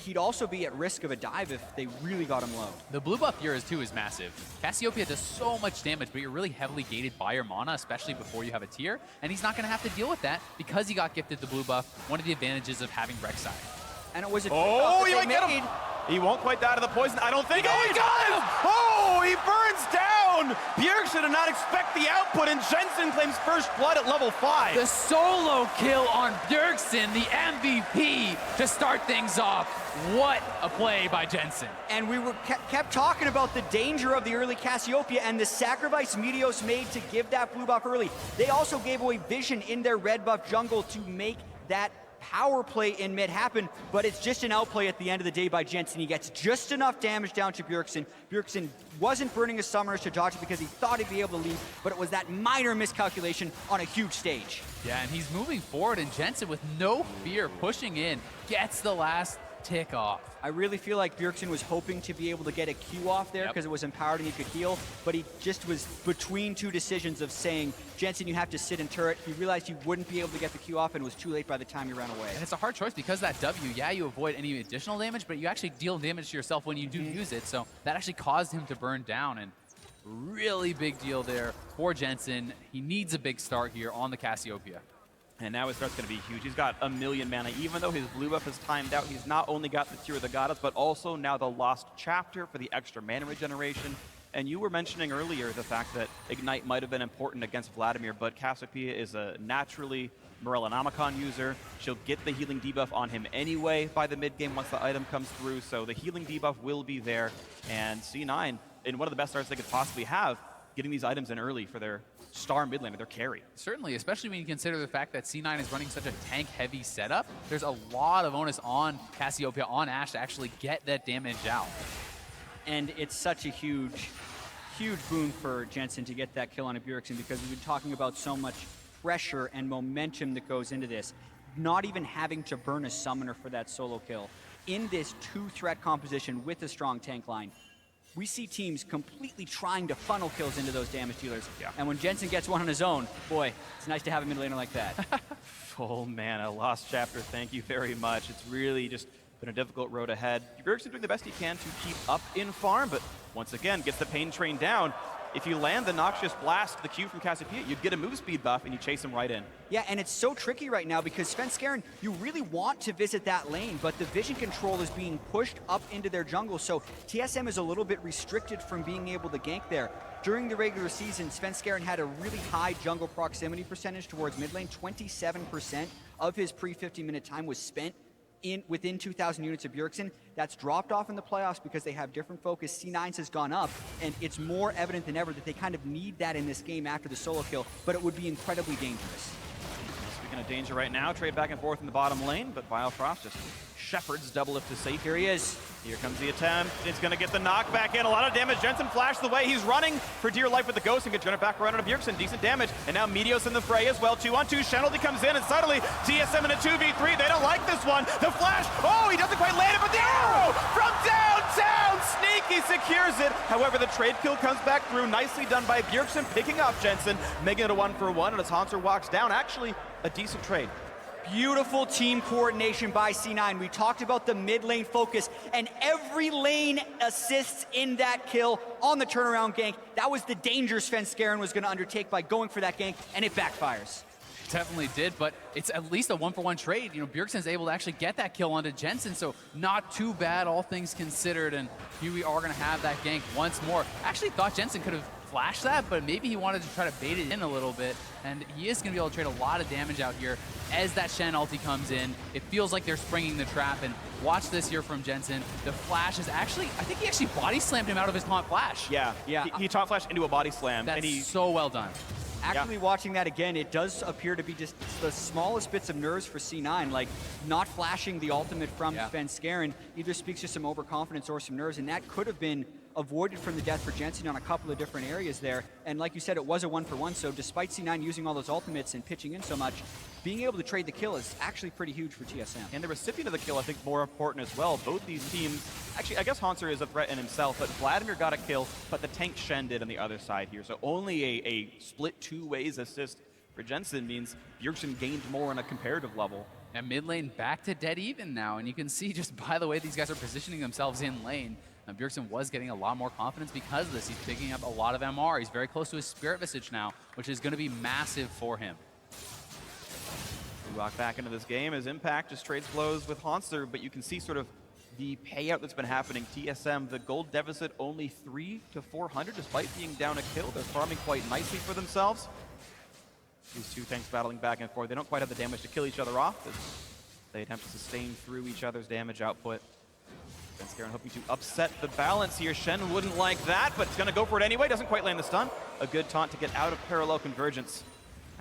he'd also be at risk of a dive if they really got him low. The blue buff here too is massive. Cassiopeia does so much damage, but you're really heavily gated by your mana, especially before you have a tier, and he's not going to have to deal with that because he got gifted the blue buff, one of the advantages of having Rek'Sai. And it was a oh, he might get him! He won't quite die to the poison, I don't think. Oh, he does! Oh, he burns down! Bjergsen did not expect the output, and Jensen claims first blood at level 5. The solo kill on Bjergsen, the MVP, to start things off. What a play by Jensen. And we were kept talking about the danger of the early Cassiopeia and the sacrifice Meteos made to give that blue buff early. They also gave away vision in their red buff jungle to make that power play in mid happen, but it's just an outplay at the end of the day by Jensen. He gets just enough damage down to Bjergsen. Bjergsen wasn't burning his summoners to dodge it because he thought he'd be able to leave, but it was that minor miscalculation on a huge stage. Yeah, and he's moving forward, and Jensen, with no fear, pushing in, gets the last tick off. I really feel like Bjergsen was hoping to be able to get a Q off there because it was empowered and he could heal, but he just was between two decisions of saying, Jensen, you have to sit in turret. He realized he wouldn't be able to get the Q off and it was too late by the time he ran away. And it's a hard choice because that W, yeah, you avoid any additional damage, but you actually deal damage to yourself when you do use it, so that actually caused him to burn down, and really big deal there for Jensen. He needs a big start here on the Cassiopeia. And now his start's going to be huge. He's got 1,000,000 mana. Even though his blue buff is timed out, he's not only got the Tear of the Goddess, but also now the Lost Chapter for the extra mana regeneration. And you were mentioning earlier the fact that Ignite might have been important against Vladimir, but Cassiopeia is a naturally Morellonomicon user. She'll get the healing debuff on him anyway by the mid-game once the item comes through, so the healing debuff will be there. And C9, in one of the best starts they could possibly have, getting these items in early for their star mid laner, their carry. Certainly, especially when you consider the fact that C9 is running such a tank-heavy setup. There's a lot of onus on Cassiopeia, on Ashe, to actually get that damage out. And it's such a huge boon for Jensen to get that kill on a Bjergsen because we've been talking about so much pressure and momentum that goes into this. Not even having to burn a summoner for that solo kill. In this two-threat composition with a strong tank line, we see teams completely trying to funnel kills into those damage dealers. Yeah. And when Jensen gets one on his own, boy, it's nice to have a mid laner like that. Full mana, Lost Chapter, thank you very much. It's really just been a difficult road ahead. Bjergsen doing the best he can to keep up in farm, but once again, gets the pain train down. If you land the Noxious Blast, the Q from Cassiopeia, you'd get a move speed buff and you chase him right in. Yeah, and it's so tricky right now because Svenskeren, you really want to visit that lane, but the vision control is being pushed up into their jungle, so TSM is a little bit restricted from being able to gank there. During the regular season, Svenskeren had a really high jungle proximity percentage towards mid lane. 27% of his pre-50-minute time was spent within 2,000 units of Bjergsen. That's dropped off in the playoffs because they have different focus. C9's has gone up, and it's more evident than ever that they kind of need that in this game after the solo kill, but it would be incredibly dangerous. Speaking of danger right now, trade back and forth in the bottom lane, but Biofrost just shepherds DoubleLift to safe. Here he is. Here comes the attempt. It's going to get the knockback in. A lot of damage. Jensen flashed the way. He's running for dear life with the Ghost and gets it back around on Bjergsen. Decent damage. And now Meteos in the fray as well. 2-on-2. Shenalty comes in, and suddenly TSM in a 2v3. They don't like this one. The flash. Oh, he doesn't quite land it, but the arrow from downtown. Sneaky secures it. However, the trade kill comes back through. Nicely done by Bjergsen, picking up Jensen, making it a 1-for-1. And as Hauntzer walks down, actually a decent trade. Beautiful team coordination by C9. We talked about the mid lane focus, and every lane assists in that kill on the turnaround gank. That was the danger Svenskeren was going to undertake by going for that gank, and it backfires. Definitely did, but it's at least a 1-for-1 trade. You know, Bjergsen's able to actually get that kill onto Jensen, so not too bad, all things considered, and here we are going to have that gank once more. Actually thought Jensen could have flashed that, but maybe he wanted to try to bait it in a little bit, and he is going to be able to trade a lot of damage out here as that Shen ulti comes in. It feels like they're springing the trap, and watch this here from Jensen. The flash is actually, I think he actually body slammed him out of his taunt flash. Yeah. He taunt flashed into a body slam. That's and he, so well done. Actually watching that again, it does appear to be just the smallest bits of nerves for C9, like not flashing the ultimate from Svenskeren either speaks to some overconfidence or some nerves, and that could have been avoided from the death for Jensen on a couple of different areas there. And like you said, it was a 1-for-1, so despite C9 using all those ultimates and pitching in so much, being able to trade the kill is actually pretty huge for TSM. And the recipient of the kill, I think, more important as well. Both these teams, actually, I guess Hauntzer is a threat in himself, but Vladimir got a kill, but the tank Shen did on the other side here. So only a split 2 ways assist for Jensen means Bjergsen gained more on a comparative level. And mid lane back to dead even now, and you can see just by the way these guys are positioning themselves in lane, Bjergsen was getting a lot more confidence because of this. He's picking up a lot of MR. He's very close to his Spirit Visage now, which is going to be massive for him. We walk back into this game as Impact just trades blows with Hauntzer, but you can see sort of the payout that's been happening. TSM, the gold deficit only 300 to 400 despite being down a kill. They're farming quite nicely for themselves. These two tanks battling back and forth. They don't quite have the damage to kill each other off, but they attempt to sustain through each other's damage output. Svenskeren hoping to upset the balance here. Shen wouldn't like that, but it's going to go for it anyway. Doesn't quite land the stun. A good taunt to get out of parallel convergence.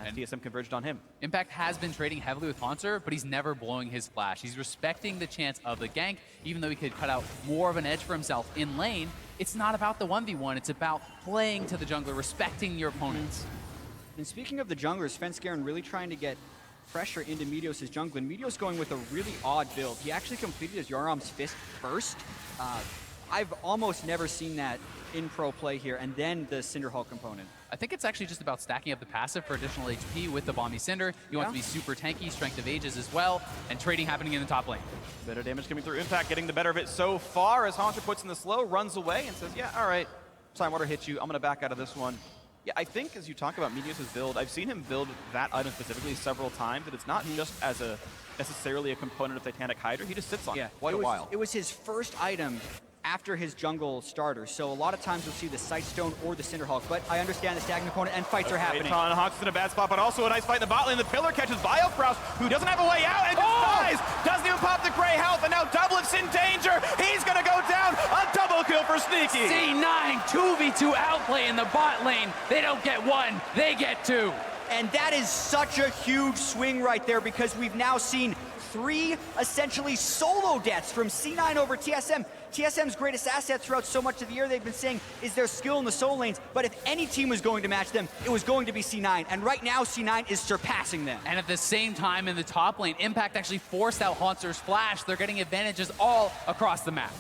And TSM converged on him. Impact has been trading heavily with Hauntzer, but he's never blowing his flash. He's respecting the chance of the gank, even though he could cut out more of an edge for himself in lane. It's not about the 1v1, it's about playing to the jungler, respecting your opponents. And speaking of the junglers, Svenskeren really trying to get pressure into Meteos' jungle, and Meteos going with a really odd build. He actually completed his Yoram's Fist first. I've almost never seen that in pro play here, and then the Cinder Hulk component. I think it's actually just about stacking up the passive for additional HP with the Bomby Cinder. You want to be super tanky, Strength of Ages as well, and trading happening in the top lane. Better damage coming through. Impact getting the better of it so far as Hauntzer puts in the slow, runs away, and says, yeah, all right, Time Water hit you. I'm going to back out of this one. Yeah, I think as you talk about Meteos' build, I've seen him build that item specifically several times, and it's not just as a necessarily a component of Titanic Hydra. He just sits on it quite a while. It was his first item after his jungle starter, so a lot of times you'll see the Sightstone or the Cinderhawk, but I understand the stagnant opponent and fights are happening. Hawk's in a bad spot, but also a nice fight in the bot lane. The pillar catches Biofrost, who doesn't have a way out and just dies. Doesn't even pop the gray health, and now DoubleLift's in danger. He's gonna go down. A double kill for Sneaky. C9 2v2 outplay in the bot lane. They don't get one, they get two. And that is such a huge swing right there, because we've now seen 3 essentially solo deaths from C9 over TSM. TSM's greatest asset throughout so much of the year, they've been saying, is their skill in the solo lanes. But if any team was going to match them, it was going to be C9. And right now, C9 is surpassing them. And at the same time in the top lane, Impact actually forced out Hauntzer's flash. They're getting advantages all across the map.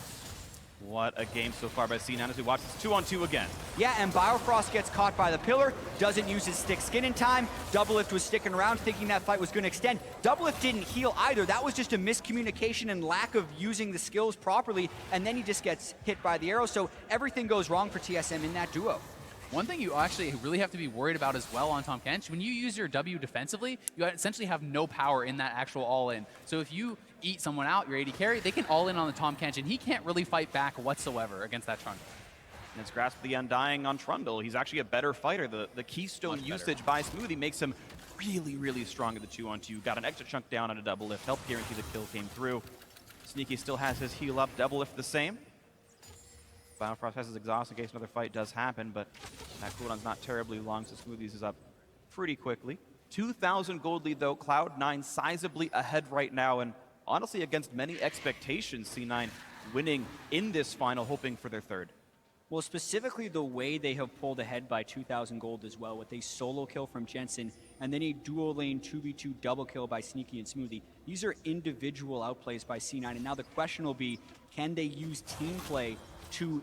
What a game so far by C9 as we watch this 2-on-2 again. Yeah, and Biofrost gets caught by the pillar, doesn't use his stick skin in time. DoubleLift was sticking around thinking that fight was going to extend. DoubleLift didn't heal either. That was just a miscommunication and lack of using the skills properly, and then he just gets hit by the arrow. So everything goes wrong for TSM in that duo. One thing you actually really have to be worried about as well on Tahm Kench, when you use your W defensively, you essentially have no power in that actual all-in. So if you eat someone out, your AD carry, they can all-in on the Tahm Kench, and he can't really fight back whatsoever against that Trundle. And it's Grasp the Undying on Trundle. He's actually a better fighter. The keystone usage by Smoothie makes him really, really strong at the 2-on-2. Got an extra chunk down on a DoubleLift. Help guarantee the kill came through. Sneaky still has his heal up. DoubleLift the same. Biofrost has his exhaust in case another fight does happen, but that cooldown's not terribly long, so Smoothies is up pretty quickly. 2,000 gold lead though, Cloud9 sizably ahead right now, and honestly against many expectations, C9 winning in this final, hoping for their third. Well, specifically the way they have pulled ahead by 2,000 gold as well, with a solo kill from Jensen, and then a dual lane 2v2 double kill by Sneaky and Smoothie. These are individual outplays by C9, and now the question will be, can they use team play to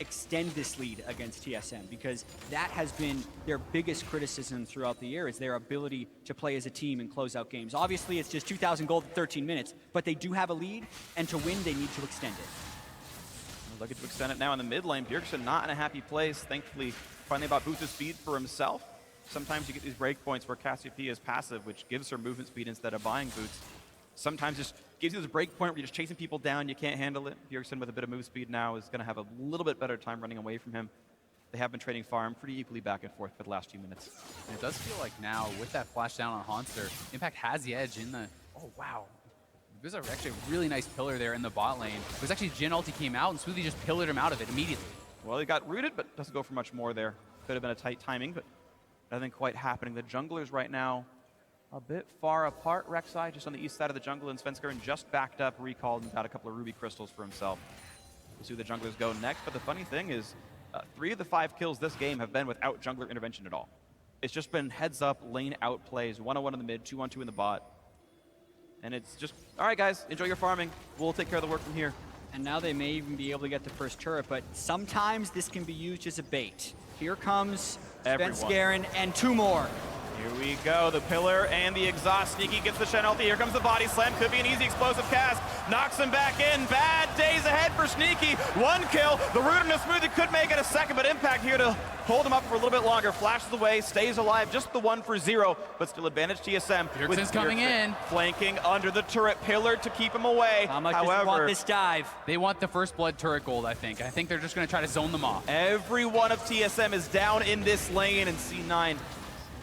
extend this lead against TSM, because that has been their biggest criticism throughout the year, is their ability to play as a team and close out games. Obviously, it's just 2,000 gold in 13 minutes, but they do have a lead, and to win, they need to extend it. Looking to extend it now in the mid lane. Bjergsen not in a happy place. Thankfully, finally about boosted speed for himself. Sometimes you get these breakpoints where Cassiopeia is passive, which gives her movement speed instead of buying boots. Sometimes just gives you this break point where you're just chasing people down, you can't handle it. Bjergsen with a bit of move speed now is going to have a little bit better time running away from him. They have been trading farm pretty equally back and forth for the last few minutes. And it does feel like now, with that flash down on Hauntzer, Impact has the edge in the... Oh, wow. There's actually a really nice pillar there in the bot lane. It was actually Jin ulti came out, and Smoothie just pillared him out of it immediately. Well, he got rooted, but doesn't go for much more there. Could have been a tight timing, but nothing quite happening. The junglers right now a bit far apart. Rek'Sai just on the east side of the jungle, and Svenskeren just backed up, recalled, and got a couple of ruby crystals for himself. We'll see who the junglers go next, but the funny thing is, 3 of the 5 kills this game have been without jungler intervention at all. It's just been heads up, lane out plays, 1-on-1 in the mid, 2-on-2 in the bot. And it's just, all right guys, enjoy your farming. We'll take care of the work from here. And now they may even be able to get the first turret, but sometimes this can be used as a bait. Here comes Svenskeren and 2 more. Here we go, the pillar and the exhaust. Sneaky gets the Shen ulti. Here comes the body slam. Could be an easy explosive cast. Knocks him back in. Bad days ahead for Sneaky. 1 kill. The root and the Smoothie could make it a second, but Impact here to hold him up for a little bit longer. Flashes away, stays alive. Just the 1 for 0, but still advantage TSM. Bjergsen's coming in. Flanking under the turret pillar to keep him away. How much does he want this dive? They want the first blood turret gold, I think. I think they're just going to try to zone them off. Every one of TSM is down in this lane, and C9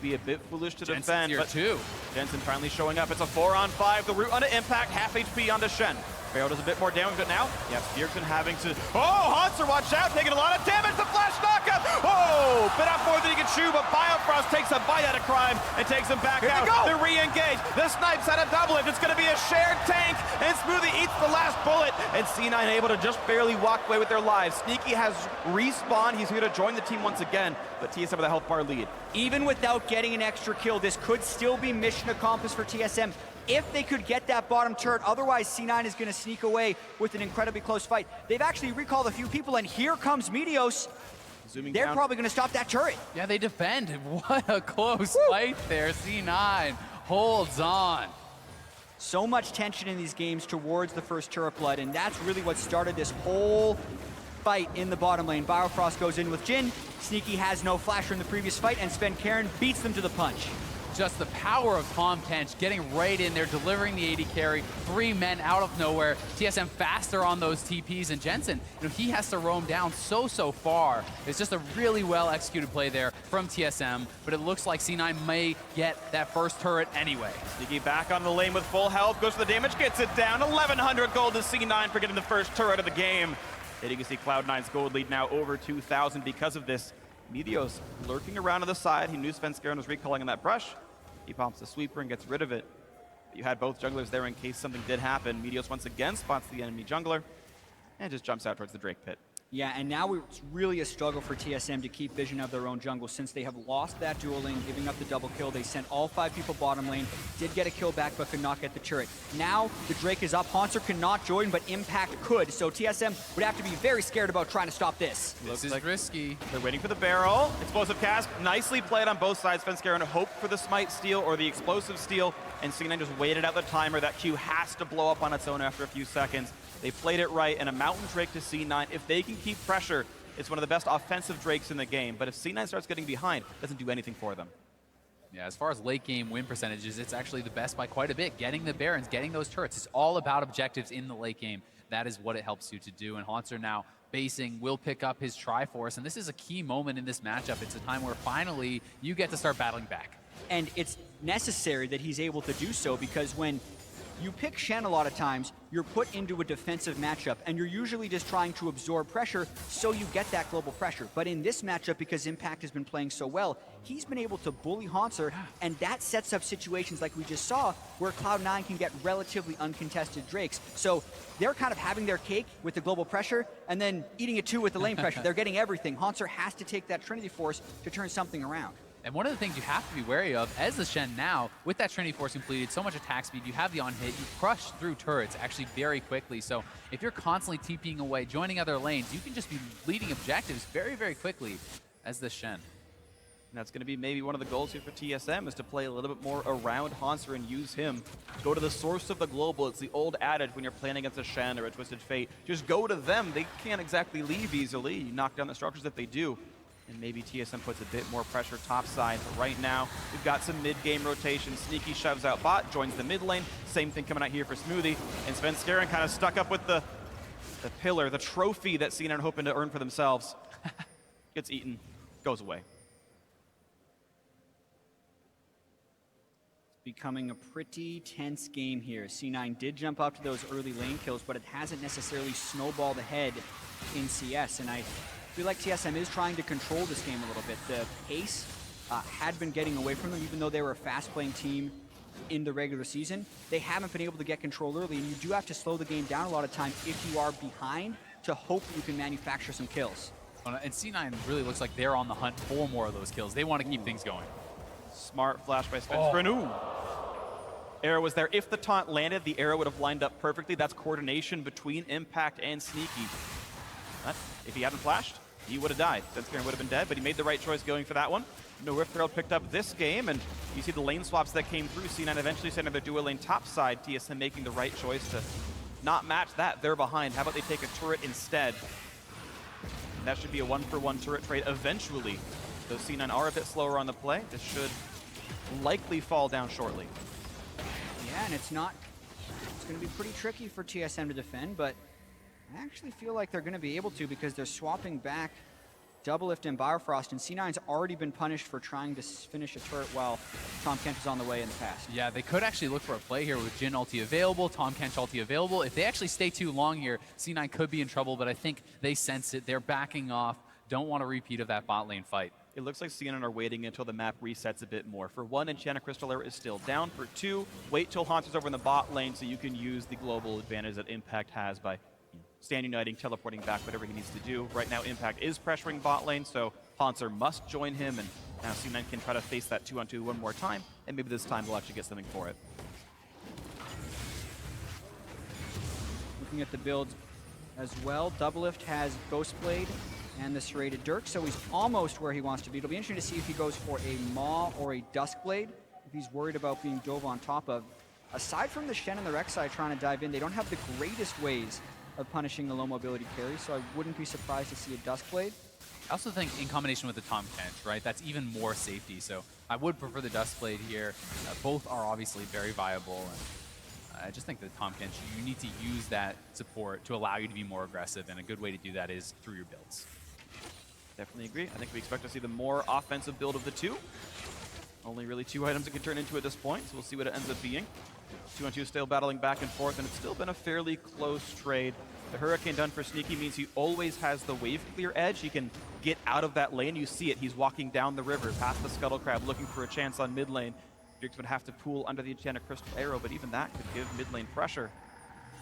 be a bit foolish to defend, here but too. Jensen finally showing up. It's a 4-on-5. The root onto Impact, half HP onto Shen. Pharaoh does a bit more damage, but now, yes, Bjergsen having to... Oh, Hauntzer, watch out, taking a lot of damage. The flash knockup. Oh, bit out more than he can chew, but Biofrost takes a bite out of Crime and takes him back out. They re-engage. The snipes out of DoubleLift. It's going to be a shared tank, and Smoothie eats the last bullet, and C9 able to just barely walk away with their lives. Sneaky has respawned. He's here to join the team once again, but TSM with a health bar lead. Even without getting an extra kill, this could still be mission accomplished for TSM. If they could get that bottom turret, otherwise C9 is going to sneak away with an incredibly close fight. They've actually recalled a few people, and here comes Meteos. They're probably going to stop that turret. Yeah, they defend. What a close fight there. C9 holds on. So much tension in these games towards the first turret blood, and that's really what started this whole fight in the bottom lane. Biofrost goes in with Jin. Sneaky has no flasher in the previous fight, and Svenskeren beats them to the punch. Just the power of Tom Tench getting right in there, delivering the 80 carry, 3 men out of nowhere. TSM faster on those TPs, and Jensen, he has to roam down so far. It's just a really well executed play there from TSM, but it looks like C9 may get that first turret anyway. Sneaky back on the lane with full health, goes for the damage, gets it down. 1,100 gold to C9 for getting the first turret of the game. And you can see Cloud9's gold lead now over 2,000 because of this. Meteos lurking around to the side. He knew Svenskeren was recalling on that brush. He pops the sweeper and gets rid of it. You had both junglers there in case something did happen. Meteos once again spots the enemy jungler and just jumps out towards the Drake pit. Yeah, and now it's really a struggle for TSM to keep vision of their own jungle since they have lost that dual lane, giving up the double kill. They sent all 5 people bottom lane, did get a kill back, but could not get the turret. Now the Drake is up. Hauntzer cannot join, but Impact could. So TSM would have to be very scared about trying to stop this. This is risky. They're waiting for the barrel. Explosive cast, nicely played on both sides. Svenskeren hoped for the smite steal or the explosive steal, and C9 just waited out the timer. That Q has to blow up on its own after a few seconds. They played it right, and a Mountain Drake to C9. If they can keep pressure, it's one of the best offensive Drakes in the game. But if C9 starts getting behind, it doesn't do anything for them. Yeah, as far as late game win percentages, it's actually the best by quite a bit. Getting the Barons, getting those turrets. It's all about objectives in the late game. That is what it helps you to do. And Hauntzer now basing will pick up his Triforce. And this is a key moment in this matchup. It's a time where finally you get to start battling back. And it's necessary that he's able to do so, because when you pick Shen a lot of times, you're put into a defensive matchup, and you're usually just trying to absorb pressure so you get that global pressure. But in this matchup, because Impact has been playing so well, he's been able to bully Hauntzer, and that sets up situations like we just saw where Cloud9 can get relatively uncontested Drakes. So they're kind of having their cake with the global pressure and then eating it too with the lane pressure. They're getting everything. Hauntzer has to take that Trinity Force to turn something around. And one of the things you have to be wary of as the Shen now, with that Trinity Force completed, so much attack speed, you have the on-hit, you crush through turrets actually very quickly. So if you're constantly TPing away, joining other lanes, you can just be leading objectives very quickly as the Shen. And that's going to be maybe one of the goals here for TSM, is to play a little bit more around Hauntzer and use him. Go to the source of the global. It's the old adage when you're playing against a Shen or a Twisted Fate. Just go to them. They can't exactly leave easily. You knock down the structures if they do. And maybe TSM puts a bit more pressure topside. But right now, we've got some mid-game rotation. Sneaky shoves out bot, joins the mid lane. Same thing coming out here for Smoothie. And Svenskeren kind of stuck up with the pillar, the trophy that C9 are hoping to earn for themselves. Gets eaten, goes away. It's becoming a pretty tense game here. C9 did jump up to those early lane kills, but it hasn't necessarily snowballed ahead in CS. And I feel like TSM is trying to control this game a little bit. The pace had been getting away from them, even though they were a fast-playing team in the regular season. They haven't been able to get control early, and you do have to slow the game down a lot of times if you are behind to hope that you can manufacture some kills. And C9 really looks like they're on the hunt for more of those kills. They want to keep things going. Smart flash by Svenskeren. Ooh. Arrow was there. If the taunt landed, the arrow would have lined up perfectly. That's coordination between Impact and Sneaky. But if he hadn't flashed, he would have died. Svenskeren would have been dead, but he made the right choice going for that one. No Rift Herald picked up this game, and you see the lane swaps that came through. C9 eventually sending their dual lane top side. TSM making the right choice to not match that. They're behind. How about they take a turret instead? That should be a 1-for-1 turret trade eventually. Though C9 are a bit slower on the play, this should likely fall down shortly. Yeah, and it's going to be pretty tricky for TSM to defend, but I actually feel like they're going to be able to because they're swapping back DoubleLift and Biofrost, and C9's already been punished for trying to finish a turret while Tahm Kench was on the way in the past. Yeah, they could actually look for a play here with Jhin ulti available, Tahm Kench ulti available. If they actually stay too long here, C9 could be in trouble, but I think they sense it. They're backing off, don't want a repeat of that bot lane fight. It looks like CNN are waiting until the map resets a bit more. For one, Enchanted Crystal Era is still down. For two, wait till Hauntzer's over in the bot lane so you can use the global advantage that Impact has by stand uniting, teleporting back, whatever he needs to do. Right now, Impact is pressuring bot lane, so Hauntzer must join him, and now C9 can try to face that 2-on-2 one more time, and maybe this time they'll actually get something for it. Looking at the build as well, DoubleLift has Ghostblade and the serrated Dirk, so he's almost where he wants to be. It'll be interesting to see if he goes for a Maw or a Duskblade, if he's worried about being dove on top of. Aside from the Shen and the Rek'Sai trying to dive in, they don't have the greatest ways of punishing the low mobility carry, so I wouldn't be surprised to see a Duskblade. I also think in combination with the Tahm Kench, right, that's even more safety, so I would prefer the Duskblade here. Both are obviously very viable, and I just think that Tahm Kench, you need to use that support to allow you to be more aggressive, and a good way to do that is through your builds. Definitely agree. I think we expect to see the more offensive build of the two. Only really two items it can turn into at this point, so we'll see what it ends up being. 2-on-2 still battling back and forth, and it's still been a fairly close trade. The Hurricane done for Sneaky means he always has the wave clear edge. He can get out of that lane. You see it. He's walking down the river past the Scuttle Crab looking for a chance on mid lane. Bjergsen would have to pool under the Enchanted Crystal Arrow, but even that could give mid lane pressure.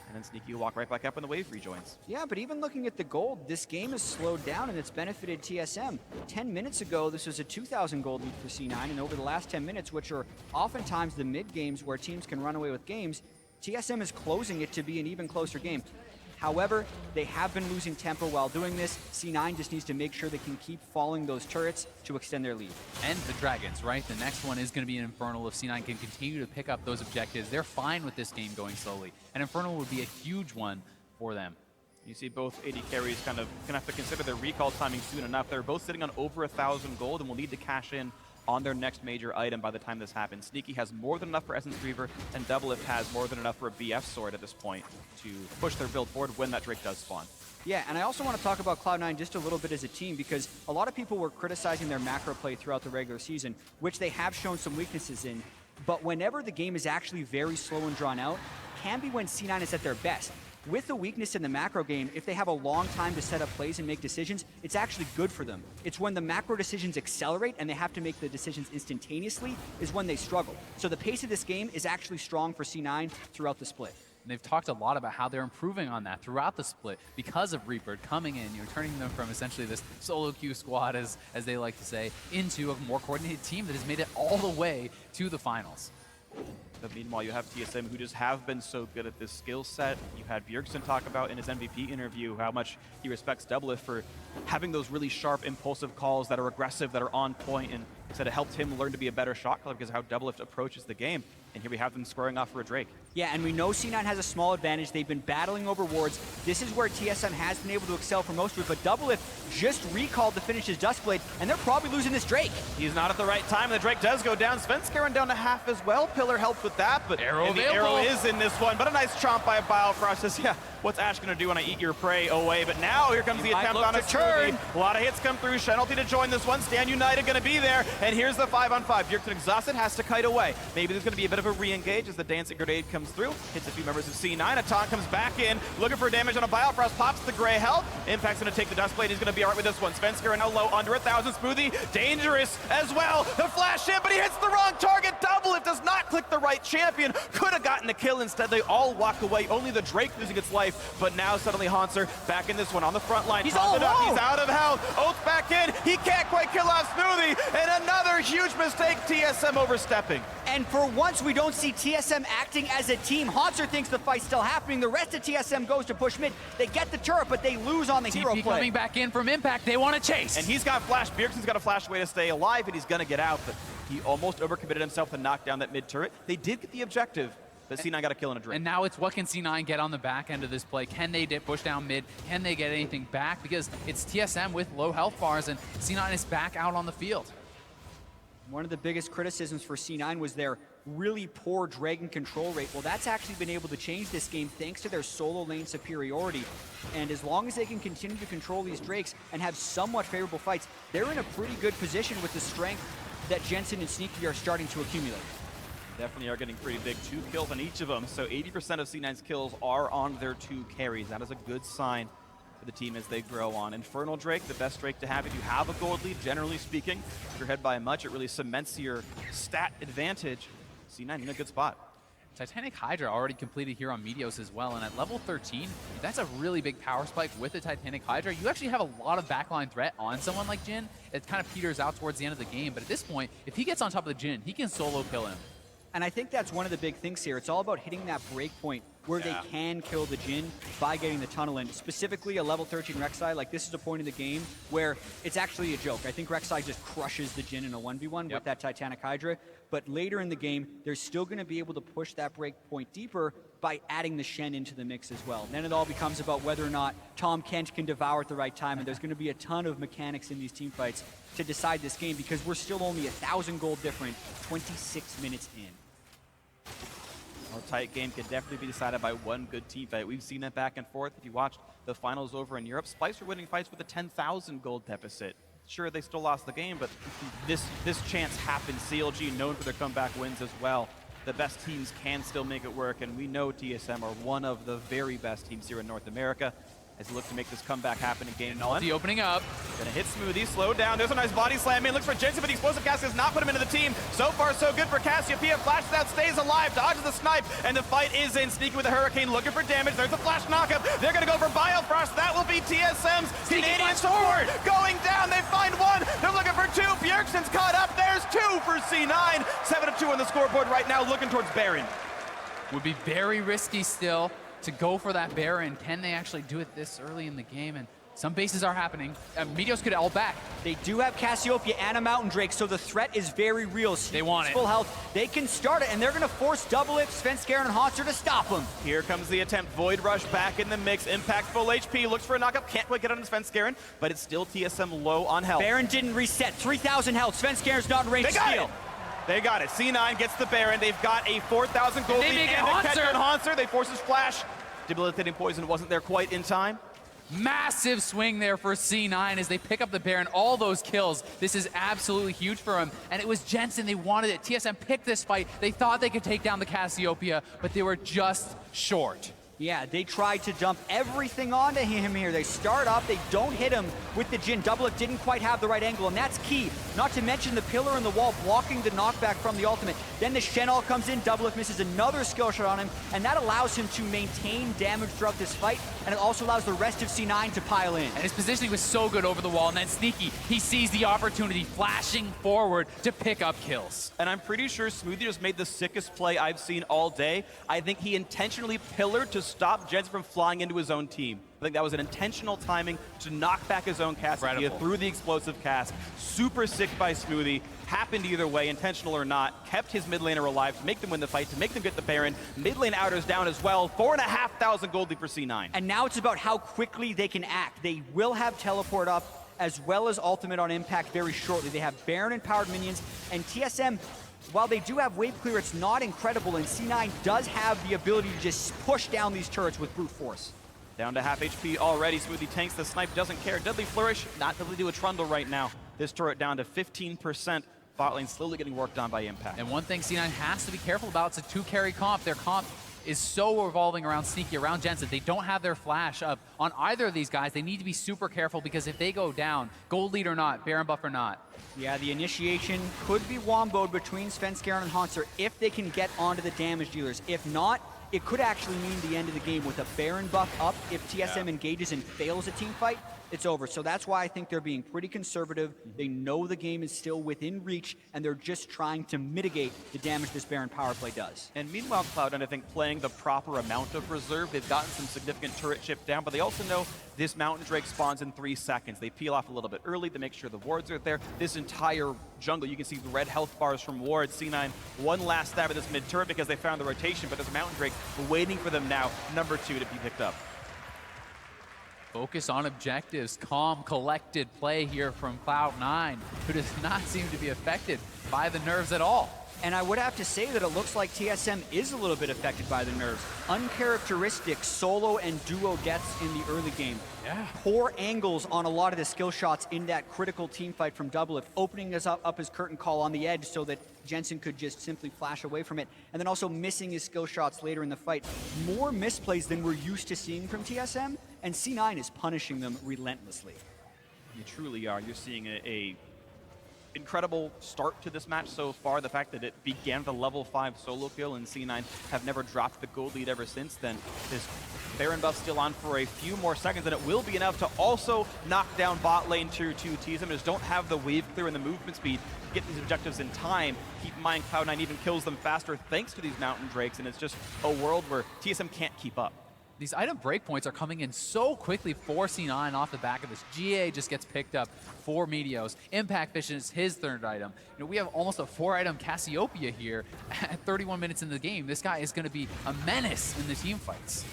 And then Sneaky will walk right back up when the wave rejoins. Yeah, but even looking at the gold, this game has slowed down and it's benefited TSM. 10 minutes ago, this was a 2,000 gold lead for C9, and over the last 10 minutes, which are oftentimes the mid games where teams can run away with games, TSM is closing it to be an even closer game. However, they have been losing tempo while doing this. C9 just needs to make sure they can keep following those turrets to extend their lead. And the Dragons, right? The next one is going to be an Infernal. If C9 can continue to pick up those objectives, they're fine with this game going slowly. And Infernal would be a huge one for them. You see both AD carries kind of going to have to consider their recall timing soon enough. They're both sitting on over 1,000 gold and will need to cash in on their next major item by the time this happens. Sneaky has more than enough for Essence Reaver, and DoubleLift has more than enough for a BF Sword at this point to push their build forward when that Drake does spawn. Yeah, and I also want to talk about Cloud9 just a little bit as a team, because a lot of people were criticizing their macro play throughout the regular season, which they have shown some weaknesses in. But whenever the game is actually very slow and drawn out, can be when C9 is at their best. With the weakness in the macro game, if they have a long time to set up plays and make decisions, it's actually good for them. It's when the macro decisions accelerate and they have to make the decisions instantaneously is when they struggle. So the pace of this game is actually strong for C9 throughout the split. And they've talked a lot about how they're improving on that throughout the split because of Reaper coming in, turning them from essentially this solo queue squad, as they like to say, into a more coordinated team that has made it all the way to the finals. But meanwhile, you have TSM, who just have been so good at this skill set. You had Bjergsen talk about in his MVP interview how much he respects DoubleLift for having those really sharp, impulsive calls that are aggressive, that are on point, and he said it helped him learn to be a better shot caller because of how DoubleLift approaches the game. And here we have them squaring off for a Drake. Yeah, and we know C9 has a small advantage. They've been battling over wards. This is where TSM has been able to excel for most of it, but DoubleLift just recalled to finish his Duskblade, and they're probably losing this Drake. He's not at the right time. The Drake does go down. Svenskeren down to half as well. Pillar helped with that, but the arrow is in this one. But a nice chomp by Biofrost. Says, yeah, what's Ash going to do when I eat your prey away? But now here comes the attempt on a turn. A lot of hits come through. Shenalty to join this one. Stand United going to be there. And here's the 5-on-5. Bjergsen exhausted, has to kite away. Maybe there's going to be a bit bit of a re-engage as the dancing grenade comes through, hits a few members of C9. A taunt comes back in, looking for damage on a Biofrost, pops the gray health. Impact's gonna take the dust blade, he's gonna be alright with this one. Svenskeren now low, under 1,000. Smoothie, dangerous as well. The flash in, but he hits the wrong target. DoubleLift does not click the right champion. Could have gotten a kill instead. They all walk away, only the Drake losing its life, but now suddenly Hauntzer back in this one on the front line. He's all alone. He's out of health. Oath back in, he can't quite kill off Smoothie, and another huge mistake, TSM overstepping. And for once, we don't see TSM acting as a team. Hauntzer thinks the fight's still happening. The rest of TSM goes to push mid. They get the turret, but they lose on the hero play. coming back in from Impact. They want to chase. And he's got flash. Bjergsen's got a flash way to stay alive, and he's going to get out, but he almost overcommitted himself to knock down that mid turret. They did get the objective, but C9 got a kill and a drink. And now it's what can C9 get on the back end of this play? Can they push down mid? Can they get anything back? Because it's TSM with low health bars, and C9 is back out on the field. One of the biggest criticisms for C9 was their really poor Dragon control rate. Well, that's actually been able to change this game thanks to their solo lane superiority. And as long as they can continue to control these Drakes and have somewhat favorable fights, they're in a pretty good position with the strength that Jensen and Sneaky are starting to accumulate. Definitely are getting pretty big. 2 kills on each of them, so 80% of C9's kills are on their 2 carries. That is a good sign for the team as they grow on. Infernal Drake, the best Drake to have if you have a gold lead, generally speaking. If you're ahead by much, it really cements your stat advantage. C9 in a good spot. Titanic Hydra already completed here on Meteos as well, and at level 13, that's a really big power spike with the Titanic Hydra. You actually have a lot of backline threat on someone like Jin. It kind of peters out towards the end of the game, but at this point, if he gets on top of the Jin, he can solo kill him. And I think that's one of the big things here. It's all about hitting that break point where they can kill the Jin by getting the tunnel in. Specifically, a level 13 Rek'Sai, like this is a point in the game where it's actually a joke. I think Rek'Sai just crushes the Jin in a 1v1 with that Titanic Hydra. But later in the game, they're still going to be able to push that break point deeper by adding the Shen into the mix as well. Then it all becomes about whether or not Tom Kent can devour at the right time, and there's going to be a ton of mechanics in these team fights to decide this game because we're still only 1,000 gold different 26 minutes in. A tight game could definitely be decided by one good team fight. We've seen that back and forth. If you watched the finals over in Europe, Spice were winning fights with a 10,000 gold deficit. Sure, they still lost the game, but this chance happened. CLG known for their comeback wins as well. The best teams can still make it work, and we know TSM are one of the very best teams here in North America as they look to make this comeback happen in game 1. Ulti opening up. Gonna hit Smoothie, slow down. There's a nice body slam in. Looks for Jensen, but the explosive cast does not put him into the team. So far, so good for Cassiopeia. Flashes out, stays alive, dodges the snipe, and the fight is in. Sneaky with the Hurricane, looking for damage. There's a flash knockup. They're gonna go for Biofrost. That will be TSM's Canadian support. Going down, they find one. They're looking for 2. Bjergsen's caught up. There's 2 for C9. 7-2 on the scoreboard right now, looking towards Baron. Would be very risky still to go for that Baron. Can they actually do it this early in the game? And some bases are happening. Meteos could ult back. They do have Cassiopeia and a Mountain Drake, so the threat is very real. They want it. Full health. They can start it, and they're going to force DoubleLift, Svenskeren, and Hauntzer to stop them. Here comes the attempt. Void Rush back in the mix. Impact full HP. Looks for a knockup. Can't quite get on Svenskeren, but it's still TSM low on health. Baron didn't reset. 3,000 health. Svenskeren's not in range to steal. They got it. C9 gets the Baron. They've got a 4,000 gold lead and a catch on Hauntzer. They force his flash. Debilitating poison wasn't there quite in time. Massive swing there for C9 as they pick up the Baron. All those kills. This is absolutely huge for him. And it was Jensen. They wanted it. TSM picked this fight. They thought they could take down the Cassiopeia, but they were just short. Yeah, they tried to dump everything onto him here. They start up, they don't hit him with the Jin. DoubleLift didn't quite have the right angle, and that's key. Not to mention the pillar in the wall blocking the knockback from the ultimate. Then the Shen all comes in, DoubleLift misses another skill shot on him, and that allows him to maintain damage throughout this fight, and it also allows the rest of C9 to pile in. And his positioning was so good over the wall, and then Sneaky, he sees the opportunity, flashing forward to pick up kills. And I'm pretty sure Smoothie just made the sickest play I've seen all day. I think he intentionally pillared to stop Jensen from flying into his own team. I think that was an intentional timing to knock back his own cast through the explosive cast. Super sick by Smoothie. Happened either way, intentional or not. Kept his mid laner alive to make them win the fight, to make them get the Baron. Mid lane outers down as well. 4,500 gold lead for C9. And now it's about how quickly they can act. They will have teleport up as well as ultimate on impact very shortly. They have Baron and powered minions, and TSM, while they do have wave clear, it's not incredible, and C9 does have the ability to just push down these turrets with brute force. Down to half HP already. Smoothie tanks the snipe, doesn't care. Deadly Flourish, not able to do a trundle right now. This turret down to 15% Bot lane slowly getting worked on by Impact. And one thing C9 has to be careful about, it's a 2-carry comp. Their comp is so revolving around Sneaky, around Jensen. They don't have their flash up on either of these guys. They need to be super careful because if they go down, gold lead or not, Baron buff or not. Yeah, the initiation could be womboed between Svenskeren and Hauntzer if they can get onto the damage dealers. If not, it could actually mean the end of the game with a Baron buff up. If TSM engages and fails a team fight, it's over. So that's why I think they're being pretty conservative. They know the game is still within reach, and they're just trying to mitigate the damage this Baron power play does. And meanwhile, Cloud9, I think, playing the proper amount of reserve. They've gotten some significant turret shift down, but they also know this Mountain Drake spawns in 3 seconds. They peel off a little bit early to make sure the wards are there. This entire jungle, you can see the red health bars from wards. C9, one last stab at this mid-turret because they found the rotation, but there's a Mountain Drake waiting for them now, number 2 to be picked up. Focus on objectives, calm, collected play here from Cloud9, who does not seem to be affected by the nerves at all. And I would have to say that it looks like TSM is a little bit affected by the nerves. Uncharacteristic solo and duo deaths in the early game. Yeah. Poor angles on a lot of the skill shots in that critical team fight from DoubleLift, opening us up his curtain call on the edge so that Jensen could just simply flash away from it, and then also missing his skill shots later in the fight. More misplays than we're used to seeing from TSM, and C9 is punishing them relentlessly. You truly are. You're seeing a incredible start to this match so far. The fact that it began with a level 5 solo kill and C9 have never dropped the gold lead ever since then. This Baron buff still on for a few more seconds, and it will be enough to also knock down bot lane tier 2. TSM just don't have the wave clear and the movement speed to get these objectives in time. Keep in mind, Cloud9 even kills them faster thanks to these Mountain Drakes, and it's just a world where TSM can't keep up. These item breakpoints are coming in so quickly for C9 off the back of this. GA just gets picked up for Meteos. Impact Vision is his 3rd item. You know, we have almost a 4-item Cassiopeia here at 31 minutes in the game. This guy is going to be a menace in the team fights.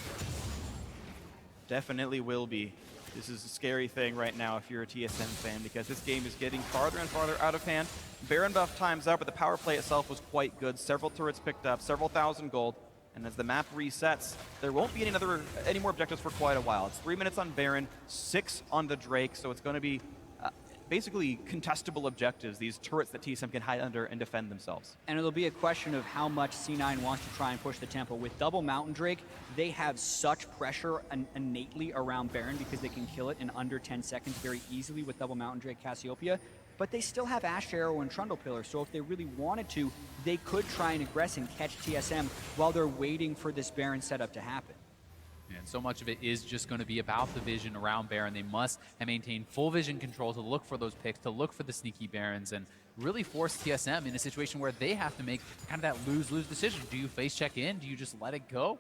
Definitely will be. This is a scary thing right now if you're a TSM fan, because this game is getting farther and farther out of hand. Baron buff time's up, but the power play itself was quite good. Several turrets picked up, several thousand gold. And as the map resets, there won't be any more objectives for quite a while. It's 3 minutes on Baron, 6 on the Drake, so it's going to be basically contestable objectives, these turrets that TSM can hide under and defend themselves. And it'll be a question of how much C9 wants to try and push the tempo. With double Mountain Drake, they have such pressure innately around Baron because they can kill it in under 10 seconds very easily with double Mountain Drake Cassiopeia. But they still have Ash Arrow and Trundle Pillar, so if they really wanted to, they could try and aggress and catch TSM while they're waiting for this Baron setup to happen. And so much of it is just going to be about the vision around Baron. They must maintain full vision control to look for those picks, to look for the sneaky Barons, and really force TSM in a situation where they have to make kind of that lose-lose decision. Do you face check in? Do you just let it go?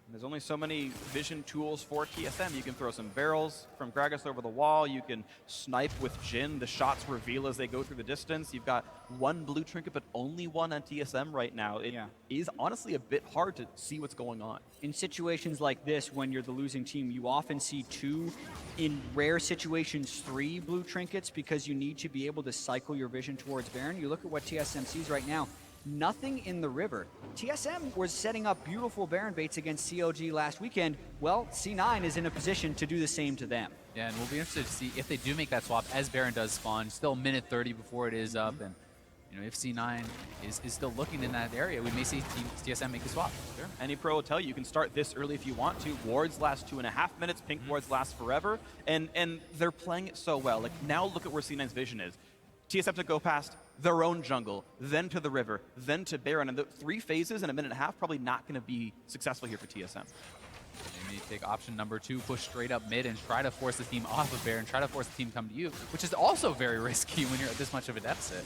There's only so many vision tools for TSM. You can throw some barrels from Gragas over the wall. You can snipe with Jhin. The shots reveal as they go through the distance. You've got 1 blue trinket, but only 1 on TSM right now. It is honestly a bit hard to see what's going on. In situations like this, when you're the losing team, you often see 2, in rare situations 3 blue trinkets because you need to be able to cycle your vision towards Baron. You look at what TSM sees right now. Nothing in the river. TSM was setting up beautiful Baron baits against COG last weekend. Well, C9 is in a position to do the same to them. Yeah, and we'll be interested to see if they do make that swap as Baron does spawn. Still a minute 30 before it is up, and you know, if C9 is still looking in that area, we may see TSM make a swap. Sure. Any pro will tell you can start this early if you want to. Wards last 2.5 minutes, pink wards last forever, and they're playing it so well. Like, now look at where C9's vision is. TSM to go past their own jungle, then to the river, then to Baron, and the 3 phases in a minute and a half probably not going to be successful here for TSM. They may take option number 2, push straight up mid and try to force the team off of Baron, try to force the team to come to you, which is also very risky when you're at this much of a deficit.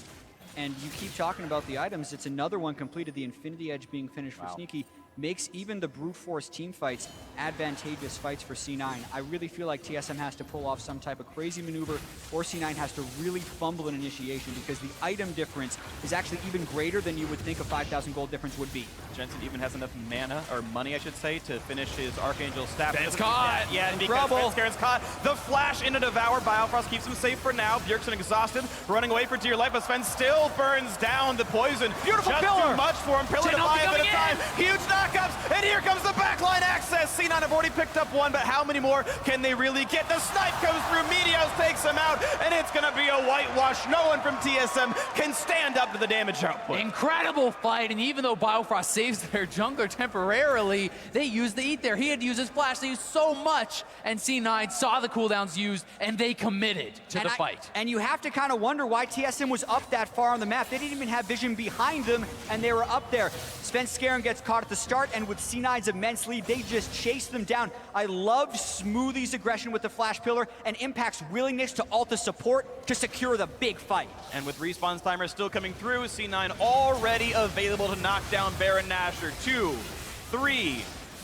And you keep talking about the items, it's another one completed, the Infinity Edge being finished for Sneaky. Makes even the brute force team fights advantageous fights for C9. I really feel like TSM has to pull off some type of crazy maneuver, or C9 has to really fumble an initiation, because the item difference is actually even greater than you would think a 5,000 gold difference would be. Jensen even has enough mana, or money I should say, to finish his Archangel staff. It's caught! Yeah, and because Svenskeren's caught, the flash into Devour. Biofrost keeps him safe for now. Bjergsen exhausted, running away for dear life, but Sven still burns down the poison. Beautiful Just pillar! too much for him. Pillar to buy a bit of time. Huge knockups, and here comes the backline access. as C9 have already picked up one, but how many more can they really get? The snipe comes through, Meteos takes him out, and it's gonna be a whitewash. No one from TSM can stand up to the damage output. Incredible fight, and even though Biofrost saves their jungler temporarily, they used the eat there. He had to use his flash, they used so much, and C9 saw the cooldowns used, and they committed to the fight. And you have to kind of wonder why TSM was up that far on the map. They didn't even have vision behind them, and they were up there. Svenskeren gets caught at the start, and with C9's immense lead, they just chased them down. I loved Smoothie's aggression with the flash pillar, and Impact's willingness to ult the support to secure the big fight. And with respawn timer still coming through, C9 already available to knock down Baron Nashor. 2, 3,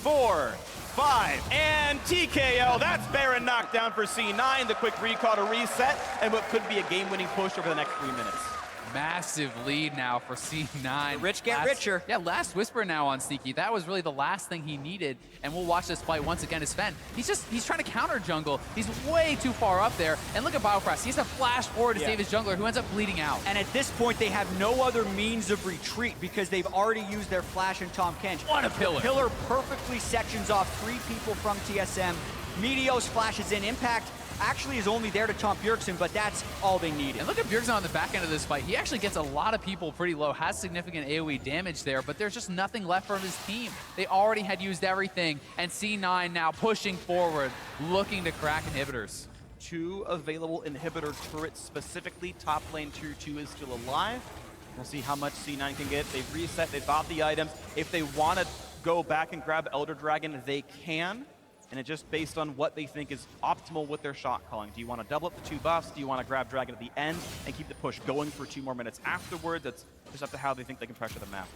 4, 5, and TKO. That's Baron knockdown for C9. The quick recall to reset, and what could be a game-winning push over the next 3 minutes. Massive lead now for C9. The rich get richer. Yeah, last Whisper now on Sneaky. That was really the last thing he needed, and we'll watch this fight once again as Sven. He's trying to counter jungle. He's way too far up there, and look at Biofrost. He has to flash forward to save his jungler, who ends up bleeding out. And at this point, they have no other means of retreat because they've already used their flash and Tom Kench. What a pillar. The pillar perfectly sections off 3 people from TSM. Meteos flashes in. Impact actually is only there to taunt Bjergsen, but that's all they needed. And look at Bjergsen on the back end of this fight. He actually gets a lot of people pretty low, has significant AoE damage there, but there's just nothing left from his team. They already had used everything, and C9 now pushing forward, looking to crack inhibitors. 2 available inhibitor turrets, specifically top lane tier 2 is still alive. We'll see how much C9 can get. They've reset, they've bought the items. If they want to go back and grab Elder Dragon, they can. And it's just based on what they think is optimal with their shot calling. Do you want to double up the 2 buffs? Do you want to grab Dragon at the end and keep the push going for 2 more minutes afterwards? That's just up to how they think they can pressure the map.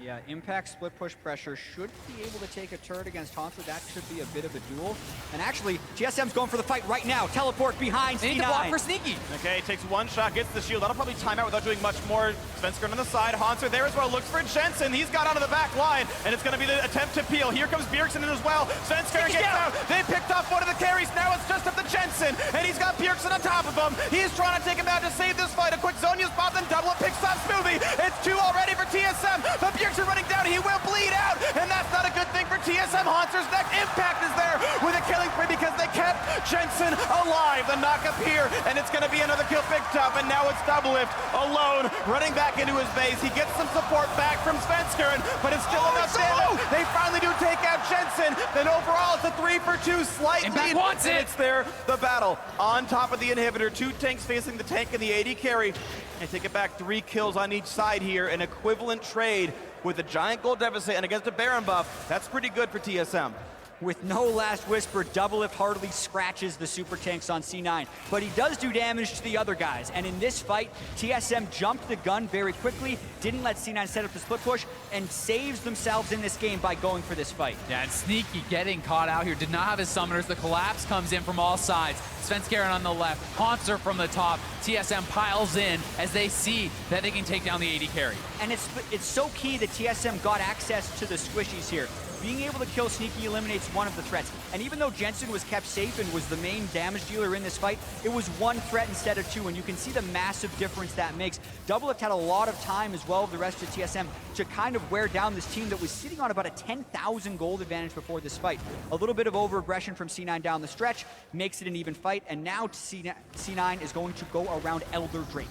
Yeah, Impact split push pressure should be able to take a turret against Hauntzer. That should be a bit of a duel. And actually, TSM's going for the fight right now. Teleport behind C9. They need to block for Sneaky. Okay, takes 1 shot, gets the shield. That'll probably time out without doing much more. Svenskeren on the side. Hauntzer there as well. Looks for Jensen. He's got onto the back line, and it's going to be the attempt to peel. Here comes Bjergsen in as well. Svenskeren gets out. They picked off one of the carries. Now it's just up to Jensen, and he's got Bjergsen on top of him. He's trying to take him out to save this fight. A quick Zonya's pop, then double it, picks up Smoothie. It's 2 already for TSM, but Bjergsen running down. He will bleed out, and that's not a good thing for TSM. Hauntzer's next. Impact is there with a killing spree because they kept Jensen alive. The knock up here, and it's going to be another kill picked up, and now it's DoubleLift alone, running back into his base. He gets some support back from Svenskeren, but it's still enough damage. They finally do take out Jensen. Then overall, it's a 3 for 2 slight lead. Wants it. It's there, the battle on top of the inhibitor. 2 tanks facing the tank and the AD carry. And take it back, 3 kills on each side here. An equivalent trade with a giant gold deficit and against a Baron buff. That's pretty good for TSM. With no last whisper, DoubleLift hardly scratches the super tanks on C9, but he does do damage to the other guys. And in this fight, TSM jumped the gun very quickly, didn't let C9 set up the split push, and saves themselves in this game by going for this fight. Yeah, and Sneaky getting caught out here. Did not have his summoners. The collapse comes in from all sides. Svenskeren on the left, Hauntzer from the top. TSM piles in as they see that they can take down the AD carry. And it's so key that TSM got access to the squishies here. Being able to kill Sneaky eliminates one of the threats. And even though Jensen was kept safe and was the main damage dealer in this fight, it was 1 threat instead of 2, and you can see the massive difference that makes. DoubleLift had a lot of time as well of the rest of TSM to kind of wear down this team that was sitting on about a 10,000 gold advantage before this fight. A little bit of over-aggression from C9 down the stretch makes it an even fight, and now C9 is going to go around Elder Drake.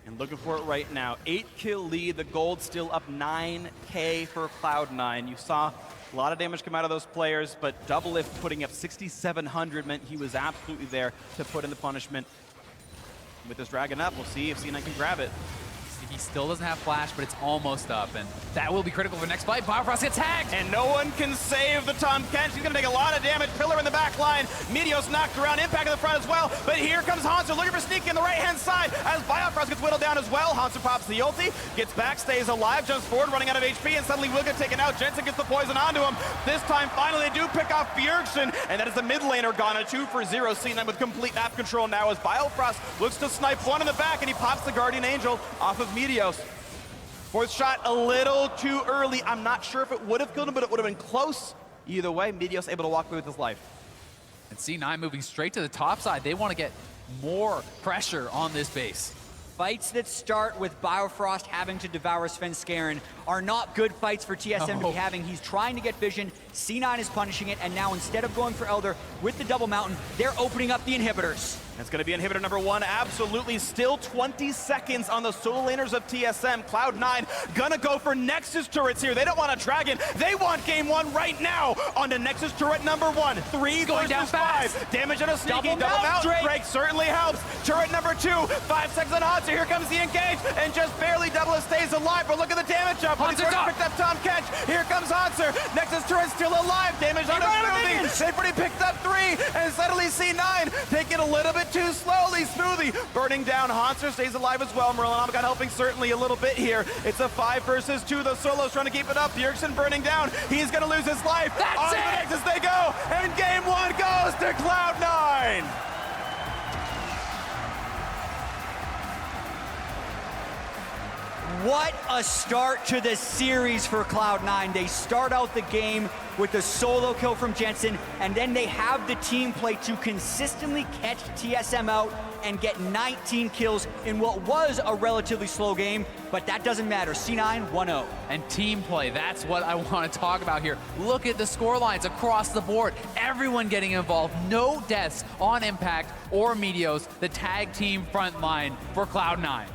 And looking for it right now. 8 kill lead, the gold still up 9K for Cloud9. You saw a lot of damage come out of those players, but DoubleLift putting up 6,700 meant he was absolutely there to put in the punishment. With this dragon up, we'll see if C9 can grab it. He still doesn't have flash, but it's almost up, and that will be critical for the next fight. Biofrost gets tagged! And no one can save the Tom Kench. He's gonna take a lot of damage. Pillar in the back line. Meteos knocked around. Impact in the front as well. But here comes Hauntzer looking for Sneaky on the right-hand side as Biofrost gets whittled down as well. Hauntzer pops the ulti, gets back, stays alive, jumps forward, running out of HP, and suddenly will get taken out. Jensen gets the poison onto him. This time, finally, they do pick off Bjergsen, and that is the mid laner gone. A 2 for 0. C9 with complete map control now as Biofrost looks to snipe one in the back, and he pops the Guardian Angel off of Meteos. 4th shot a little too early. I'm not sure if it would have killed him, but it would have been close. Either way, Meteos able to walk away with his life. And C9 moving straight to the top side. They want to get more pressure on this base. Fights that start with Biofrost having to devour Svenskeren are not good fights for TSM to be having. He's trying to get vision, C9 is punishing it, and now instead of going for Elder with the double mountain, they're opening up the inhibitors. It's going to be inhibitor number 1, absolutely. Still 20 seconds on the solo laners of TSM. Cloud9 gonna go for Nexus turrets here. They don't want a dragon. They want game 1 right now on the Nexus turret number 1. 3 going down versus fast. 5. Damage on a sneaky Double mount, Phreak certainly helps. Turret number 2, 5 seconds on Hauntzer. Here comes the engage, and just barely DoubleLift stays alive. But look at the damage up. But he's already picked up Tom Kench. Here comes Hauntzer. Nexus turret still alive. Damage on a Smoothie. They've already picked up 3, and suddenly C9 taking a little bit too slowly. Smoothie burning down. Hauntzer stays alive as well. Merlin helping certainly a little bit here. It's a 5 versus 2. The solo's trying to keep it up. Bjergsen burning down. He's going to lose his life. That's it! As they go, and game 1 goes to Cloud9. What a start to the series for Cloud9. They start out the game with a solo kill from Jensen, and then they have the team play to consistently catch TSM out and get 19 kills in what was a relatively slow game, but that doesn't matter. C9 1-0. And team play, that's what I want to talk about here. Look at the score lines across the board. Everyone getting involved. No deaths on Impact or Meteos, the tag team front line for Cloud9.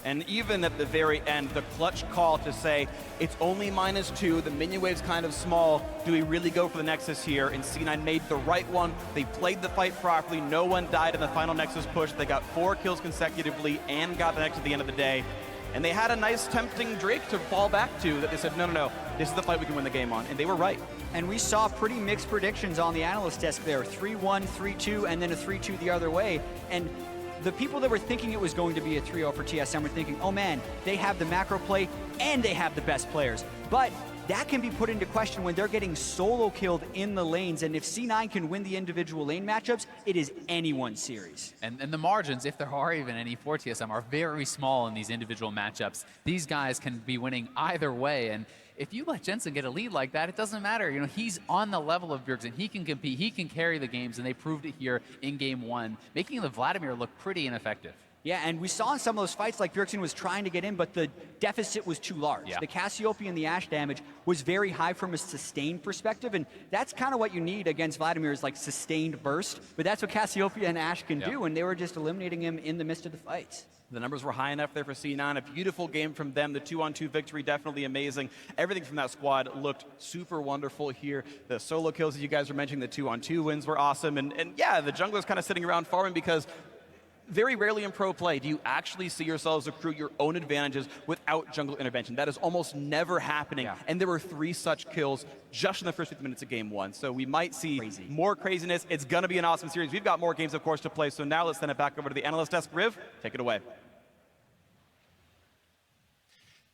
And even at the very end, the clutch call to say, it's only -2, the minion wave's kind of small, do we really go for the Nexus here? And C9 made the right one. They played the fight properly. No one died in the final Nexus push. They got 4 kills consecutively and got the Nexus at the end of the day. And they had a nice tempting Drake to fall back to that they said, no, this is the fight we can win the game on. And they were right. And we saw pretty mixed predictions on the analyst desk there. 3-1, 3-2, and then a 3-2 the other way. And the people that were thinking it was going to be a 3-0 for TSM were thinking, oh man, they have the macro play and they have the best players. But that can be put into question when they're getting solo killed in the lanes, and if C9 can win the individual lane matchups, it is anyone's series. And the margins, if there are even any for TSM, are very small in these individual matchups. These guys can be winning either way, and if you let Jensen get a lead like that, it doesn't matter. You know, he's on the level of Bjergsen. He can compete, he can carry the games, and they proved it here in game 1, making the Vladimir look pretty ineffective. Yeah, and we saw in some of those fights like Bjergsen was trying to get in, but the deficit was too large. Yeah. The Cassiopeia and the Ashe damage was very high from a sustained perspective, and that's kind of what you need against Vladimir is like sustained burst, but that's what Cassiopeia and Ashe can do, and they were just eliminating him in the midst of the fights. The numbers were high enough there for C9. A beautiful game from them. The 2-on-2 victory, definitely amazing. Everything from that squad looked super wonderful here. The solo kills that you guys were mentioning, the 2-on-2 wins were awesome. And yeah, the junglers kind of sitting around farming because very rarely in pro play do you actually see yourselves accrue your own advantages without jungle intervention. That is almost never happening. And there were 3 such kills just in the first 50 minutes of game 1. So we might see more craziness. It's going to be an awesome series. We've got more games, of course, to play. So now let's send it back over to the analyst desk. Riv, take it away.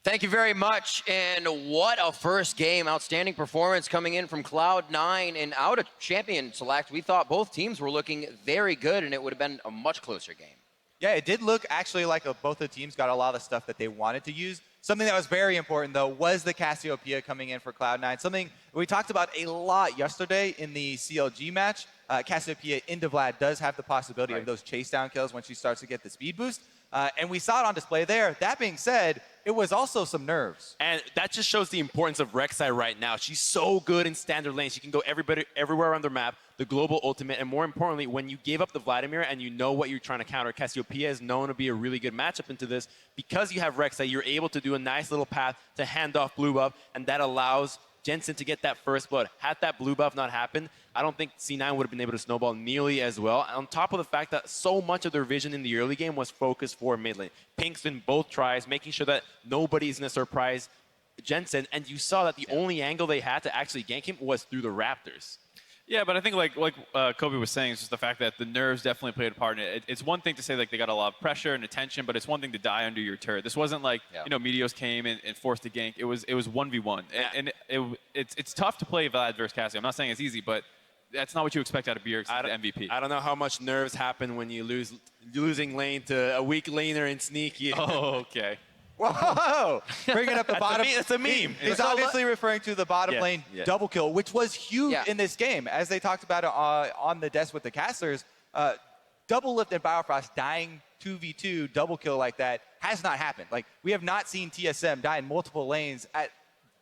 Thank you very much, and what a first game. Outstanding performance coming in from Cloud9, and out of champion select, we thought both teams were looking very good, and it would have been a much closer game. Yeah, it did look actually like both the teams got a lot of stuff that they wanted to use. Something that was very important, though, was the Cassiopeia coming in for Cloud9. Something we talked about a lot yesterday in the CLG match. Cassiopeia into Vlad does have the possibility of those chase down kills when she starts to get the speed boost. And we saw it on display there. That being said, it was also some nerves. And that just shows the importance of Rek'Sai right now. She's so good in standard lanes. She can go everywhere on the map, the global ultimate, and more importantly, when you gave up the Vladimir and you know what you're trying to counter, Cassiopeia is known to be a really good matchup into this. Because you have Rek'Sai, you're able to do a nice little path to hand off blue buff, and that allows Jensen to get that first blood. Had that blue buff not happened, I don't think C9 would have been able to snowball nearly as well. On top of the fact that so much of their vision in the early game was focused for mid lane. Pinks in both tries, making sure that nobody's going to surprise Jensen. And you saw that the only angle they had to actually gank him was through the Raptors. Yeah, but I think like Kobe was saying, it's just the fact that the nerves definitely played a part in it. It's one thing to say like they got a lot of pressure and attention, but it's one thing to die under your turret. This wasn't like you know Meteos came and forced a gank. It was 1v1, and it's tough to play Vlad versus Cassie. I'm not saying it's easy, but that's not what you expect out of Bjergsen, the MVP. I don't know how much nerves happen when you losing lane to a weak laner in Sneaky. Oh, okay. Whoa! Bringing up the bottom. It's a meme. He's obviously referring to the bottom lane double kill, which was huge in this game. As they talked about it on the desk with the casters, DoubleLift and Biofrost dying 2v2 double kill like that has not happened. Like, we have not seen TSM die in multiple lanes at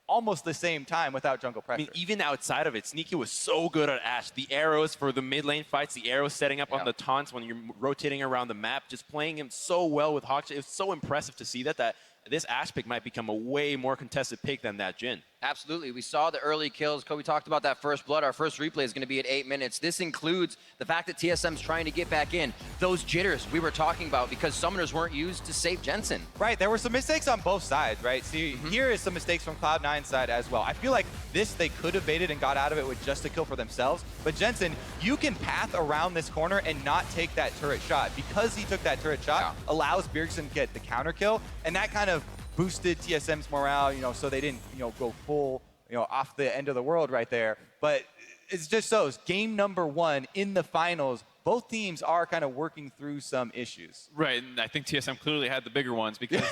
almost the same time without jungle pressure. I mean, even outside of it, Sneaky was so good at Ashe. The arrows for the mid lane fights, the arrows setting up on the taunts when you're rotating around the map, just playing him so well with Hauntzer. It was so impressive to see that this Ashe pick might become a way more contested pick than that Jhin. Absolutely. We saw the early kills. Kobe talked about that first blood. Our first replay is going to be at 8 minutes. This includes the fact that TSM's trying to get back in. Those jitters we were talking about because summoners weren't used to save Jensen. Right, there were some mistakes on both sides, right? See, here is some mistakes from Cloud9's side as well. I feel like this they could have baited and got out of it with just a kill for themselves. But Jensen, you can path around this corner and not take that turret shot. Because he took that turret shot, allows Bjergsen to get the counter kill. And that kind of boosted TSM's morale, so they didn't, go full, off the end of the world right there. But it's just shows game number 1 in the finals, both teams are kind of working through some issues. Right, and I think TSM clearly had the bigger ones because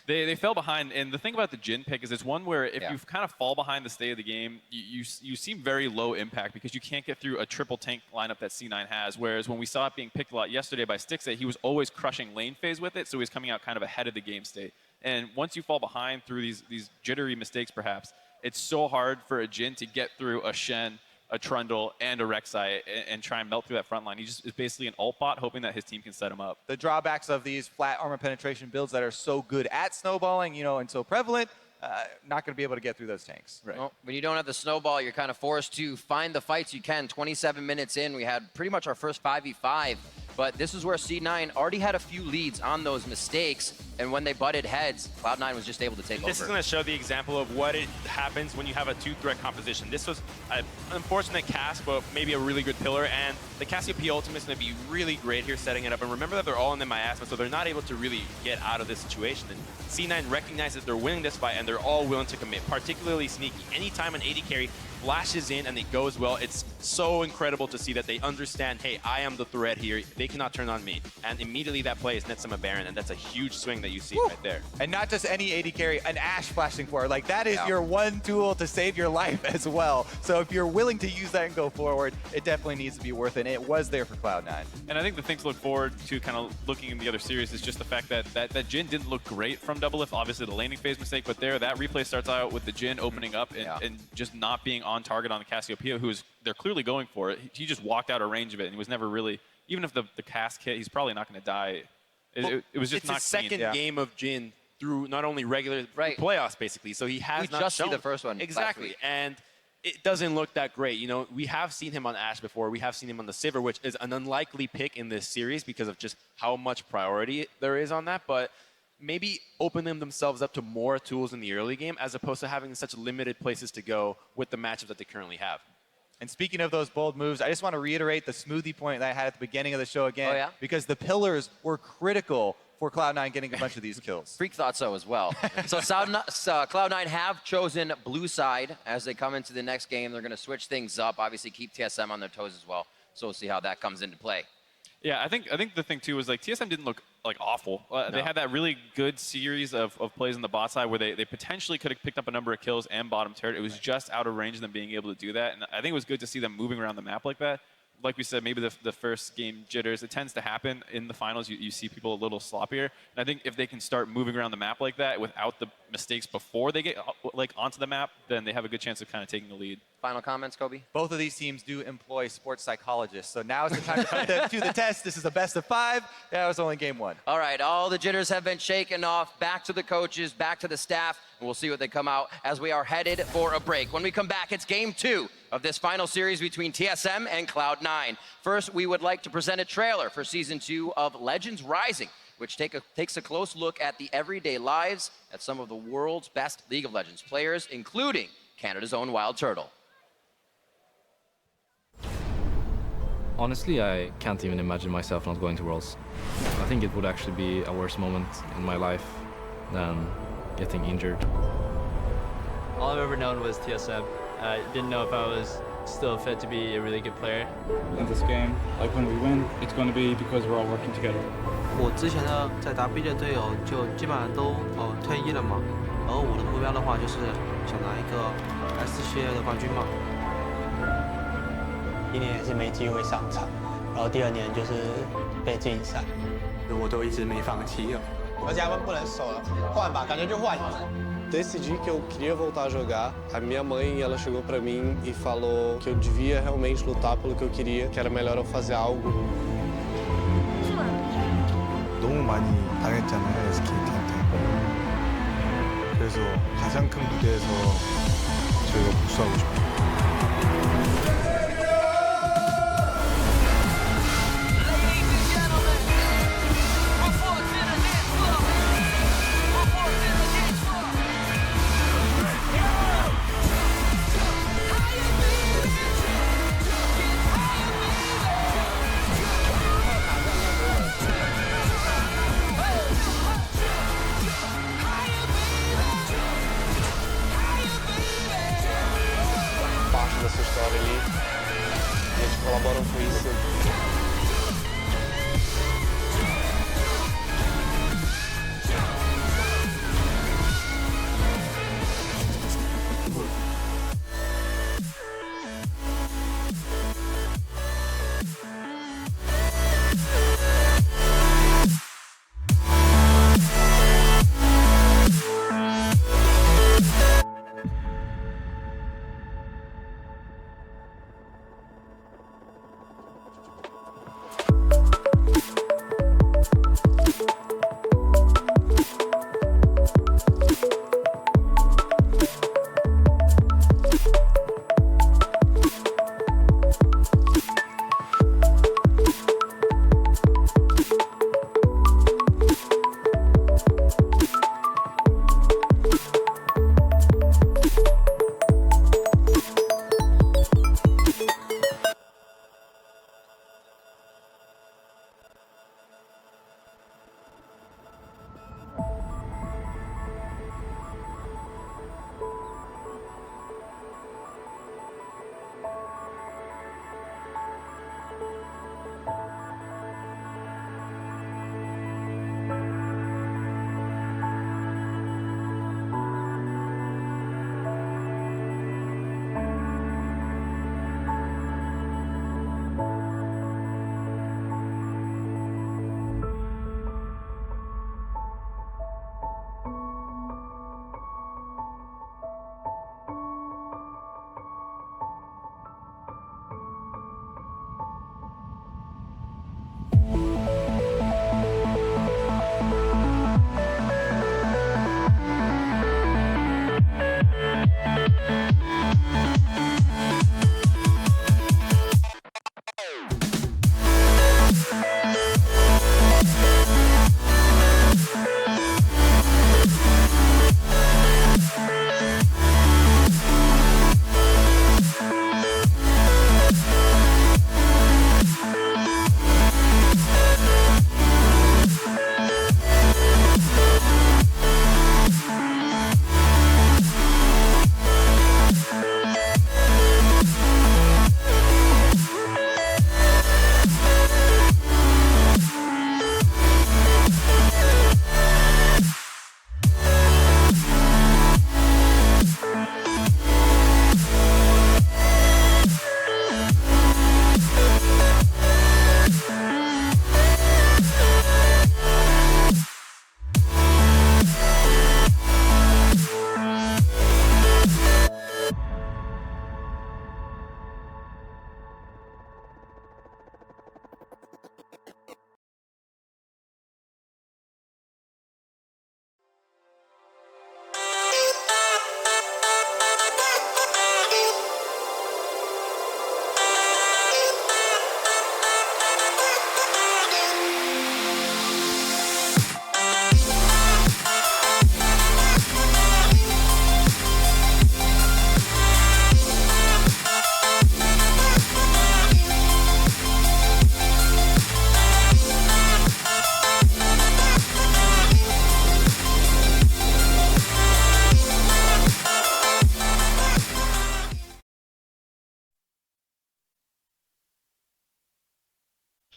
they fell behind. And the thing about the Jhin pick is it's one where if you kind of fall behind the state of the game, you seem very low impact because you can't get through a triple tank lineup that C9 has. Whereas when we saw it being picked a lot yesterday by Stixxay, he was always crushing lane phase with it, so he was coming out kind of ahead of the game state. And once you fall behind through these jittery mistakes, perhaps, it's so hard for a Jhin to get through a Shen, a Trundle, and a Rek'Sai and try and melt through that front line. He just is basically an ult bot, hoping that his team can set him up. The drawbacks of these flat armor penetration builds that are so good at snowballing, and so prevalent, not going to be able to get through those tanks. Right. Well, when you don't have the snowball, you're kind of forced to find the fights you can. 27 minutes in, we had pretty much our first 5v5. But this is where C9 already had a few leads on those mistakes, and when they butted heads, Cloud9 was just able to take over. This is going to show the example of what it happens when you have a two-threat composition. This was an unfortunate cast, but maybe a really good pillar, and the Cassiopeia ultimate is going to be really great here setting it up. And remember that they're all in the miasma, so they're not able to really get out of this situation. And C9 recognizes they're winning this fight, and they're all willing to commit, particularly Sneaky. Anytime an AD carry flashes in and it goes well, it's so incredible to see that they understand, hey, I am the threat here. They cannot turn on me. And immediately that play is Netsama Baron, and that's a huge swing that you see right there. And not just any AD carry, an Ashe flashing forward. Like, that is your one tool to save your life as well. So if you're willing to use that and go forward, it definitely needs to be worth it. And it was there for Cloud9. And I think the thing to look forward to kind of looking in the other series is just the fact that Jhin didn't look great from DoubleLift. Obviously the laning phase mistake, but there, that replay starts out with the Jhin opening up and just not being on target on the Cassiopeia, they're clearly going for it. He just walked out of range of it and he was never really, even if the cast hit, he's probably not going to die. It was just not It's the second game of Jhin through not only regular playoffs, basically. So he has not just shown see the first one. Exactly. And it doesn't look that great. We have seen him on Ashe before. We have seen him on the Sivir, which is an unlikely pick in this series because of just how much priority there is on that. But maybe open themselves up to more tools in the early game as opposed to having such limited places to go with the matchups that they currently have. And speaking of those bold moves, I just want to reiterate the Smoothie point that I had at the beginning of the show again, because the pillars were critical for Cloud9 getting a bunch of these kills. Phreak thought so as well. So Cloud9 have chosen blue side as they come into the next game. They're going to switch things up, obviously keep TSM on their toes as well. So we'll see how that comes into play. Yeah, I think the thing too was like TSM didn't look like awful. They had that really good series of plays on the bot side where they potentially could have picked up a number of kills and bottom turret. It was just out of range of them being able to do that. And I think it was good to see them moving around the map like that. Like we said, maybe the first game jitters, it tends to happen in the finals. You see people a little sloppier. And I think if they can start moving around the map like that without the mistakes before they get onto the map, then they have a good chance of kind of taking the lead. Final comments, Kobe? Both of these teams do employ sports psychologists. So now is the time to put them to the test. This is a best of 5. That was only game 1. All right, all the jitters have been shaken off. Back to the coaches, back to the staff, and we'll see what they come out as we are headed for a break. When we come back, it's game 2 of this final series between TSM and Cloud9. First, we would like to present a trailer for Season 2 of Legends Rising, which takes a close look at the everyday lives at some of the world's best League of Legends players, including Canada's own Wild Turtle. Honestly, I can't even imagine myself not going to Worlds. I think it would actually be a worse moment in my life than getting injured. All I've ever known was TSM. I didn't know if I was still fit to be a really good player. In this game, like when we win, it's going to be because we're all working together. 我之前呢，在打 B 的队友就基本上都退役了嘛，而我的目标的话就是想拿一个 S6 的冠军嘛。一年也是没机会上场，然后第2年就是被禁赛，我都一直没放弃。而且他们不能守了，换吧，感觉就换。Decidi que eu queria voltar a jogar. A minha mãe, ela chegou pra mim e falou que eu devia realmente lutar pelo que eu queria, que era melhor eu fazer algo. 너무 많이 당했잖아요, SK한테. 그래서 가장 큰 무대에서 저희가 복수하고 싶어요. Dessa história ali, eles colaboram com isso.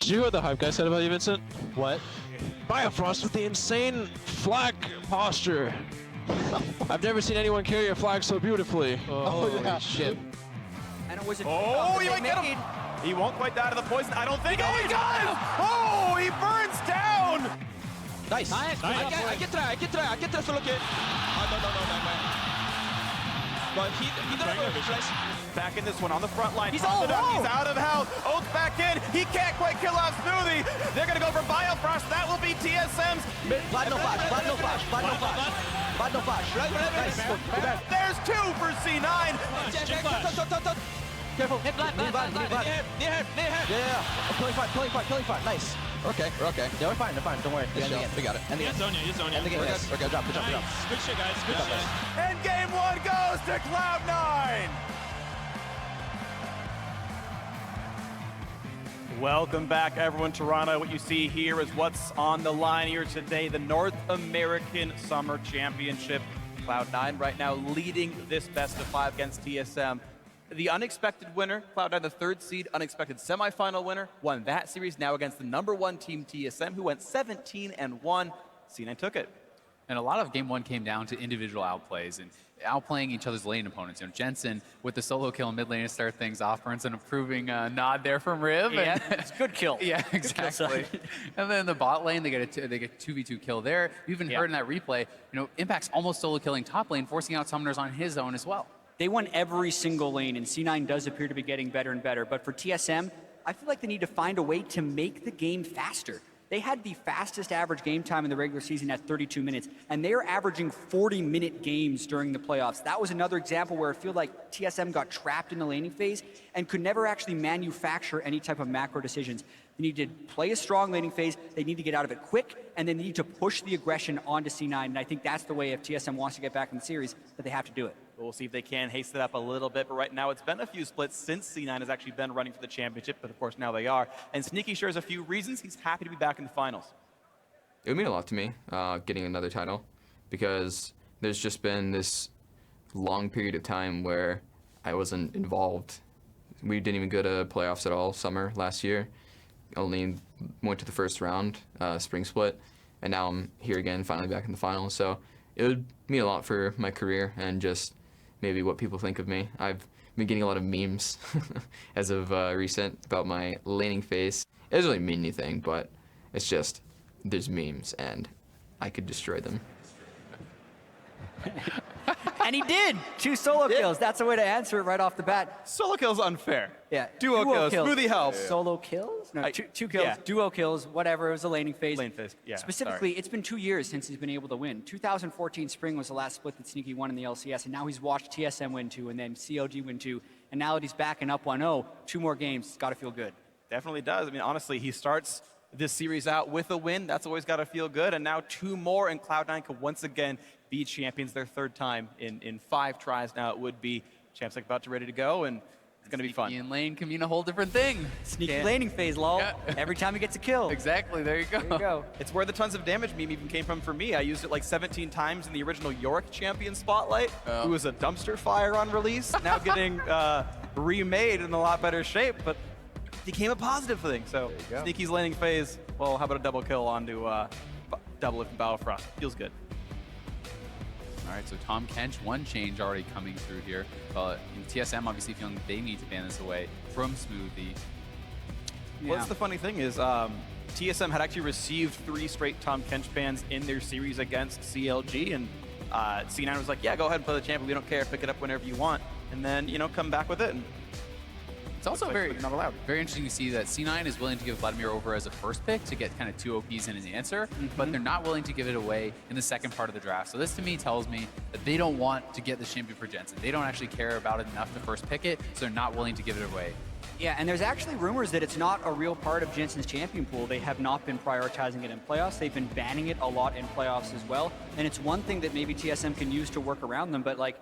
Did you hear what the hype guy said about you, Vincent? What? Biofrost with the insane flag posture. I've never seen anyone carry a flag so beautifully. Oh, yeah. Shit. And it was a Oh, you might get him. He won't quite die to the poison. I don't think. Oh, he does! Oh, he burns down! Nice. I can try solo kill. No. But he doesn't go refresh. Back in this one on the front line. He's all He's out of health. Oath back in. He can't quite kill off Smoothie. They're going to go for Biofrost. That will be TSM's. Bad no flash. Nice. There's two for C9. Careful. Hit blind. Near head. Yeah. Killing fine. Nice. Okay. Yeah, we're fine. Don't worry. We got it. End the game. End the game. Okay, good job. Nice. Good shit, guys. Good shit. And game one goes to Cloud9. Welcome back, everyone. Toronto, what you see here is what's on the line here today. The North American Summer Championship. Cloud9 right now leading this best of 5 against TSM. The unexpected winner, Cloud9, the 3rd seed, unexpected semifinal winner, won that series now against the #1 team TSM, who went 17-1. C9 took it. And a lot of game one came down to individual outplays and outplaying each other's lane opponents. You know, Jensen with the solo kill in mid lane to start things off, earns an improving nod there from Riv. Yeah, it's a good kill. Yeah, exactly. And then the bot lane, they get 2v2 kill there. You even heard in that replay, you know, Impact's almost solo killing top lane, forcing out summoners on his own as well. They won every single lane, and C9 does appear to be getting better and better. But for TSM, I feel like they need to find a way to make the game faster. They had the fastest average game time in the regular season at 32 minutes, and they are averaging 40-minute games during the playoffs. That was another example where I feel like TSM got trapped in the laning phase and could never actually manufacture any type of macro decisions. They need to play a strong laning phase, they need to get out of it quick, and they need to push the aggression onto C9, and I think that's the way if TSM wants to get back in the series, that they have to do it. We'll see if they can haste it up a little bit, but right now it's been a few splits since C9 has actually been running for the championship, but of course now they are. And Sneaky shares a few reasons he's happy to be back in the finals. It would mean a lot to me, getting another title, because there's just been this long period of time where I wasn't involved. We didn't even go to playoffs at all summer last year. Only went to the first round, spring split, and now I'm here again, finally back in the finals. So it would mean a lot for my career and just maybe what people think of me. I've been getting a lot of memes as of recent about my laning phase. It doesn't really mean anything, but it's just there's memes and I could destroy them. And he did! 2 solo kills. That's a way to answer it right off the bat. Solo kills unfair. Yeah. Duo kills. Smoothie helps. Solo kills? No, two kills. Yeah. Duo kills, whatever. It was a laning phase. Lane phase, yeah. Specifically, it's been 2 years since he's been able to win. 2014 spring was the last split that Sneaky won in the LCS, and now he's watched TSM win 2, and then CLG win 2, and now that he's backing up 1-0, 2 more games, it's got to feel good. Definitely does. I mean, honestly, he starts this series out with a win. That's always got to feel good. And now 2 more, and Cloud9 could once again be champions their 3rd time in 5 tries. Now it would be champs like about to ready to go, and it's going to be fun. Sneaky in lane can mean a whole different thing. Sneaky laning phase, lol. Yeah. Every time he gets a kill. Exactly, there you go. It's where the tons of damage meme even came from for me. I used it like 17 times in the original York champion spotlight, who was a dumpster fire on release, now getting remade in a lot better shape, but became a positive thing. So Sneaky's laning phase, well, how about a double kill onto DoubleLift and Biofrost? Feels good. All right, so Tom Kench, one change already coming through here. TSM obviously feeling they need to ban this away from Smoothie. What's the funny thing is, TSM had actually received 3 straight Tom Kench bans in their series against CLG, and C9 was like, yeah, go ahead and play the champion. We don't care. Pick it up whenever you want. And then, you know, come back with it. And it's also very interesting to see that C9 is willing to give Vladimir over as a first pick to get kind of 2 OPs in an answer, but they're not willing to give it away in the second part of the draft. So this to me tells me that they don't want to get the champion for Jensen. They don't actually care about it enough to first pick it, so they're not willing to give it away. Yeah, and there's actually rumors that it's not a real part of Jensen's champion pool. They have not been prioritizing it in playoffs. They've been banning it a lot in playoffs as well. And it's one thing that maybe TSM can use to work around them, but like,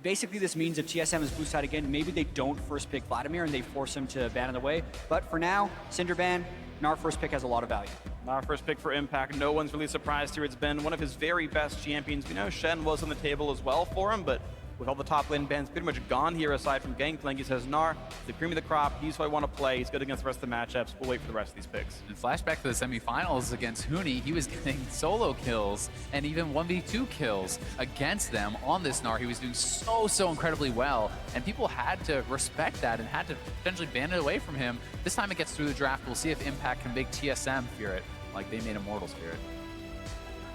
basically this means if TSM is blue side again, maybe they don't first pick Vladimir and they force him to ban it away. But for now, Cinder ban, and our first pick has a lot of value. Our first pick for Impact, no one's really surprised here. It's been one of his very best champions. We know Shen was on the table as well for him, but with all the top lane bans pretty much gone here aside from Gangplank, he says, Gnar, the cream of the crop, he's who I want to play, he's good against the rest of the matchups, we'll wait for the rest of these picks. And flashback to the semifinals against Huni, he was getting solo kills and even 1v2 kills against them on this Gnar. He was doing so incredibly well, and people had to respect that and had to potentially ban it away from him. This time it gets through the draft. We'll see if Impact can make TSM fear it, like they made Immortals fear it.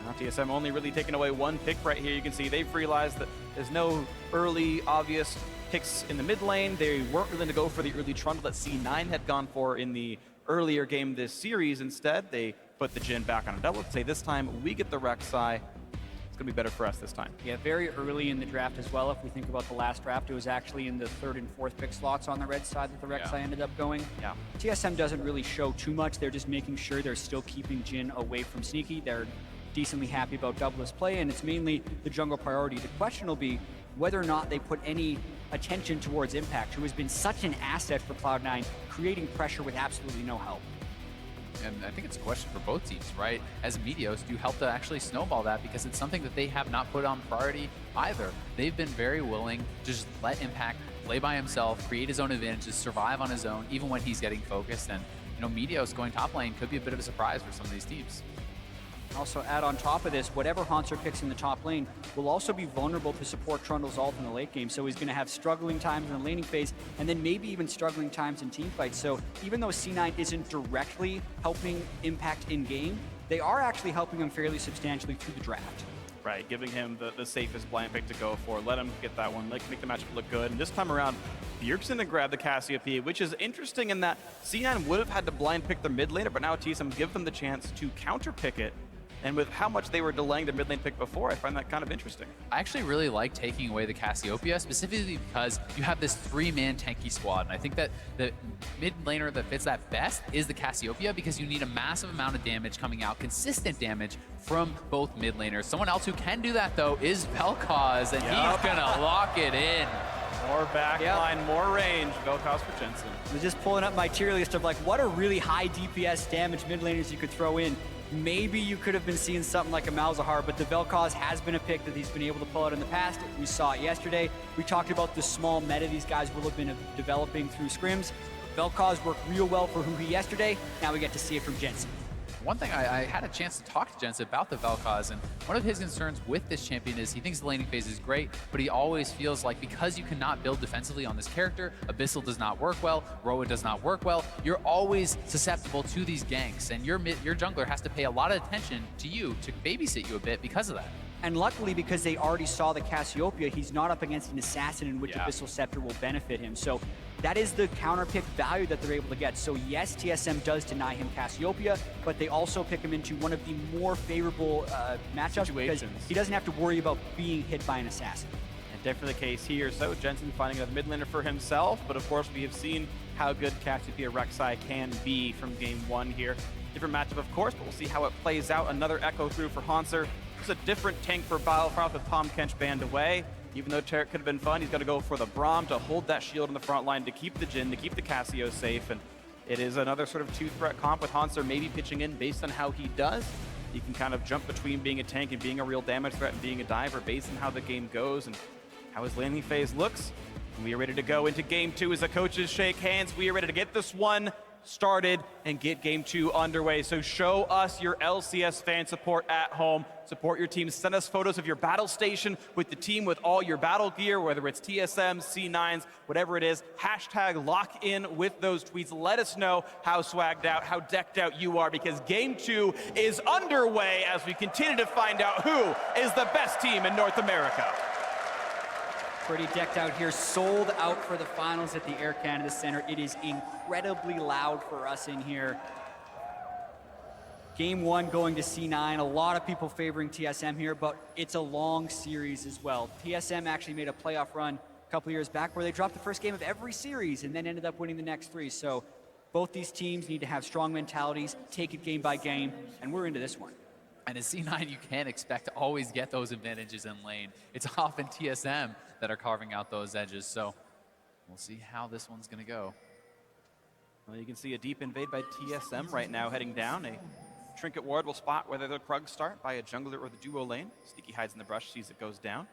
Now TSM only really taking away one pick right here. You can see they've realized that there's no early obvious picks in the mid lane. They weren't willing to go for the early trundle that C9 had gone for in the earlier game this series. Instead, they put the Jhin back on a double to say this time we get the Rek'Sai. It's going to be better for us this time. Yeah, very early in the draft as well. If we think about the last draft, it was actually in the 3rd and 4th pick slots on the red side that the Rek'Sai ended up going. Yeah. TSM doesn't really show too much. They're just making sure they're still keeping Jhin away from Sneaky. They're decently happy about DoubleLift's play, and it's mainly the jungle priority. The question will be whether or not they put any attention towards Impact, who has been such an asset for Cloud9, creating pressure with absolutely no help. And I think it's a question for both teams, right? As Meteos, do you help to actually snowball that? Because it's something that they have not put on priority either. They've been very willing to just let Impact play by himself, create his own advantages, survive on his own, even when he's getting focused. And, you know, Meteos going top lane could be a bit of a surprise for some of these teams. Also add on top of this, whatever Hauntzer picks in the top lane will also be vulnerable to support Trundle's ult in the late game. So he's going to have struggling times in the laning phase, and then maybe even struggling times in team fights. So even though C9 isn't directly helping Impact in game, they are actually helping him fairly substantially through the draft. Right, giving him the safest blind pick to go for. Let him get that one, make the matchup look good. And this time around, Bjergsen to grab the Cassiopeia, which is interesting in that C9 would have had to blind pick their mid laner, but now TSM give them the chance to counter pick it. And with how much they were delaying the mid lane pick before, I find that kind of interesting. I actually really like taking away the Cassiopeia, specifically because you have this 3-man tanky squad. And I think that the mid laner that fits that best is the Cassiopeia, because you need a massive amount of damage coming out, consistent damage from both mid laners. Someone else who can do that, though, is Vel'Koz, and he's going to lock it in. More backline, more range. Vel'Koz for Jensen. I'm just pulling up my tier list of like what are really high DPS damage mid laners you could throw in. Maybe you could have been seeing something like a Malzahar, but the Vel'Koz has been a pick that he's been able to pull out in the past. We saw it yesterday. We talked about the small meta these guys will have been developing through scrims. Vel'Koz worked real well for Huhi yesterday. Now we get to see it from Jensen. One thing, I had a chance to talk to Jensen about the Vel'Koz, and one of his concerns with this champion is he thinks the laning phase is great, but he always feels like because you cannot build defensively on this character, Abyssal does not work well, Roa does not work well, you're always susceptible to these ganks, and your jungler has to pay a lot of attention to you, to babysit you a bit because of that. And luckily, because they already saw the Cassiopeia, he's not up against an assassin in which Abyssal Scepter will benefit him. So that is the counter pick value that they're able to get. So yes, TSM does deny him Cassiopeia, but they also pick him into one of the more favorable matchups because he doesn't have to worry about being hit by an assassin. And definitely the case here. So Jensen finding another mid laner for himself, but of course we have seen how good Cassiopeia Rek'Sai can be from game 1 here. Different matchup, of course, but we'll see how it plays out. Another echo through for Hauntzer. There's a different tank for Biofrost with Palm Kench banned away. Even though Tarek could have been fun, he's got to go for the Braum to hold that shield in the front line, to keep the Jhin, to keep the Cassio safe. And it is another sort of 2-threat comp with Hauntzer maybe pitching in based on how he does. He can kind of jump between being a tank and being a real damage threat and being a diver based on how the game goes and how his laning phase looks. And we are ready to go into game 2 as the coaches shake hands. We are ready to get this one started and get game 2 underway. So show us your LCS fan support at home. Support your team. Send us photos of your battle station with the team, with all your battle gear, whether it's TSM, C9s, whatever it is. Hashtag lock in with those tweets. Let us know how swagged out, how decked out you are, because game 2 is underway as we continue to find out who is the best team in North America. Pretty decked out here, sold out for the finals at the Air Canada Center. It is incredibly loud for us in here. Game 1 going to C9. A lot of people favoring TSM here, but it's a long series as well. TSM actually made a playoff run a couple years back where they dropped the first game of every series and then ended up winning the next 3. So both these teams need to have strong mentalities, take it game by game, and we're into this one. And in C9, you can't expect to always get those advantages in lane. It's often TSM that are carving out those edges. So we'll see how this one's going to go. Well, you can see a deep invade by TSM right now heading down. A trinket ward will spot whether the Krugs start by a jungler or the duo lane. Sneaky hides in the brush, sees it goes down.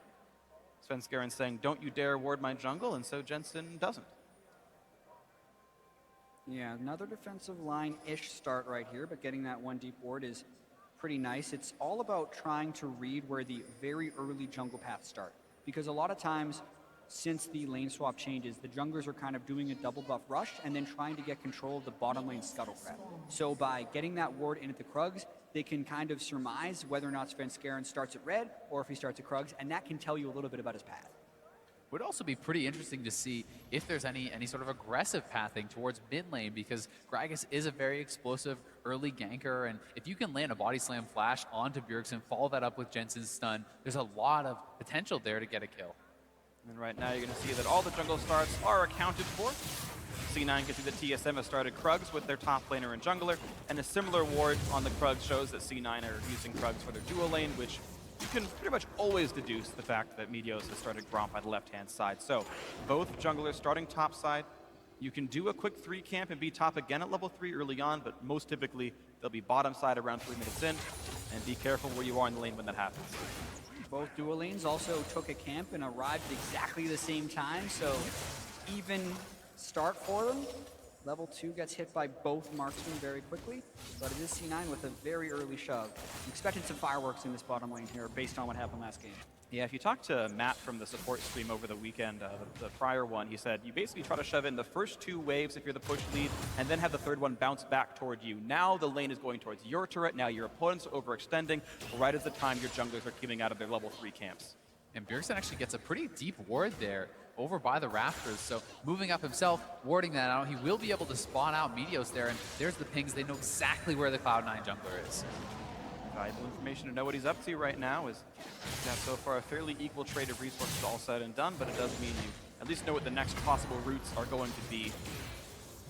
Svenskeren saying, don't you dare ward my jungle, and so Jensen doesn't. Yeah, another defensive line-ish start right here, but getting that one deep ward is pretty nice. It's all about trying to read where the very early jungle paths start. Because a lot of times, since the lane swap changes, the junglers are kind of doing a double buff rush and then trying to get control of the bottom lane scuttlecraft. So by getting that ward in at the Krugs, they can kind of surmise whether or not Svenskeren starts at red or if he starts at Krugs, and that can tell you a little bit about his path. Would also be pretty interesting to see if there's any sort of aggressive pathing towards mid lane, because Gragas is a very explosive early ganker, and if you can land a body slam flash onto Bjergsen, follow that up with Jensen's stun, there's a lot of potential there to get a kill. And right now you're going to see that all the jungle starts are accounted for. C9 can see that TSM has started Krugs with their top laner and jungler, and a similar ward on the Krugs shows that C9 are using Krugs for their dual lane, which you can pretty much always deduce the fact that Meteos has started Gromp by the left-hand side. So both junglers starting top side. You can do a quick 3 camp and be top again at level 3 early on, but most typically they'll be bottom side around 3 minutes in, and be careful where you are in the lane when that happens. Both dual lanes also took a camp and arrived at exactly the same time, so even start for them. Level 2 gets hit by both marksmen very quickly, but it is C9 with a very early shove. I'm expecting some fireworks in this bottom lane here based on what happened last game. Yeah, if you talk to Matt from the support stream over the weekend, the prior one, he said you basically try to shove in the first 2 waves if you're the push lead, and then have the third one bounce back toward you. Now the lane is going towards your turret, now your opponents are overextending, right as the time your junglers are coming out of their level 3 camps. And Bjergsen actually gets a pretty deep ward there over by the rafters, so moving up himself, warding that out, he will be able to spawn out Meteos there, and there's the pings. They know exactly where the Cloud9 jungler is. Valuable information to know what he's up to right now is he's got so far a fairly equal trade of resources all said and done, but it does mean you at least know what the next possible routes are going to be.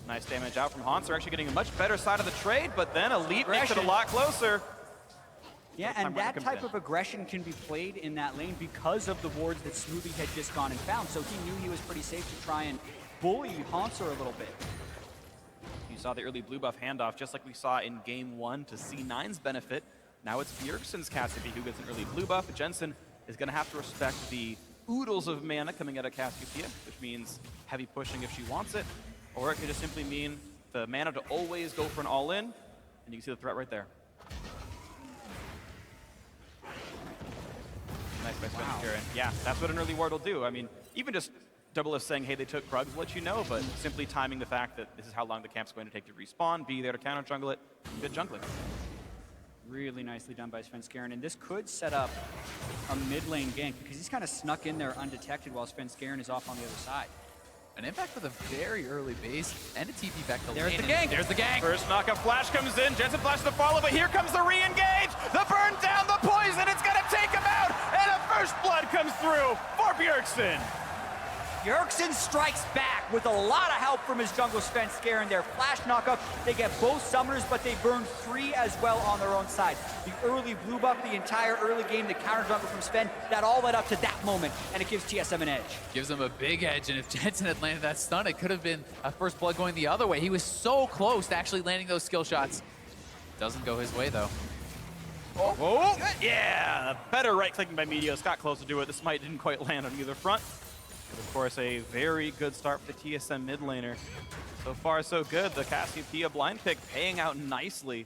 Nice damage out from Hauntzer, actually getting a much better side of the trade, but then Elite makes it a lot closer. Yeah, and that type of aggression can be played in that lane because of the wards that Smoothie had just gone and found, so he knew he was pretty safe to try and bully Hauntzer a little bit. You saw the early blue buff handoff, just like we saw in game 1 to C9's benefit. Now it's Bjergsen's Cassiopeia who gets an early blue buff. Jensen is going to have to respect the oodles of mana coming out of Cassiopeia, which means heavy pushing if she wants it, or it could just simply mean the mana to always go for an all-in, and you can see the threat right there. Nice by Svenskeren. Yeah, that's what an early ward will do. I mean, even just DoubleLift saying, hey, they took Krugs, will let you know, but simply timing the fact that this is how long the camp's going to take to respawn, be there to counter jungle it, good jungling. Really nicely done by Svenskeren, and this could set up a mid lane gank because he's kind of snuck in there undetected while Svenskeren is off on the other side. An impact with a very early base and a TP back to There's lane. the gank. There's the gank. First knockup flash comes in. Jensen flashes the follow, but here comes the re-engage. The burn down, the poison. It's going to take him out. And a first blood comes through for Bjergsen. Bjergsen strikes back with a lot of help from his jungle Svenskeren there. Flash knockup. They get both summoners, but they burn 3 as well on their own side. The early blue buff, the entire early game, the counter jungle from Sven, that all led up to that moment, and it gives TSM an edge. Gives them a big edge, and if Jensen had landed that stun, it could have been a first blood going the other way. He was so close to actually landing those skill shots. Doesn't go his way, though. Oh, yeah. Better right-clicking by Meteos. Got close to do it. The smite didn't quite land on either front. But of course, a very good start for the TSM mid laner. So far, so good. The Cassiopeia blind pick paying out nicely.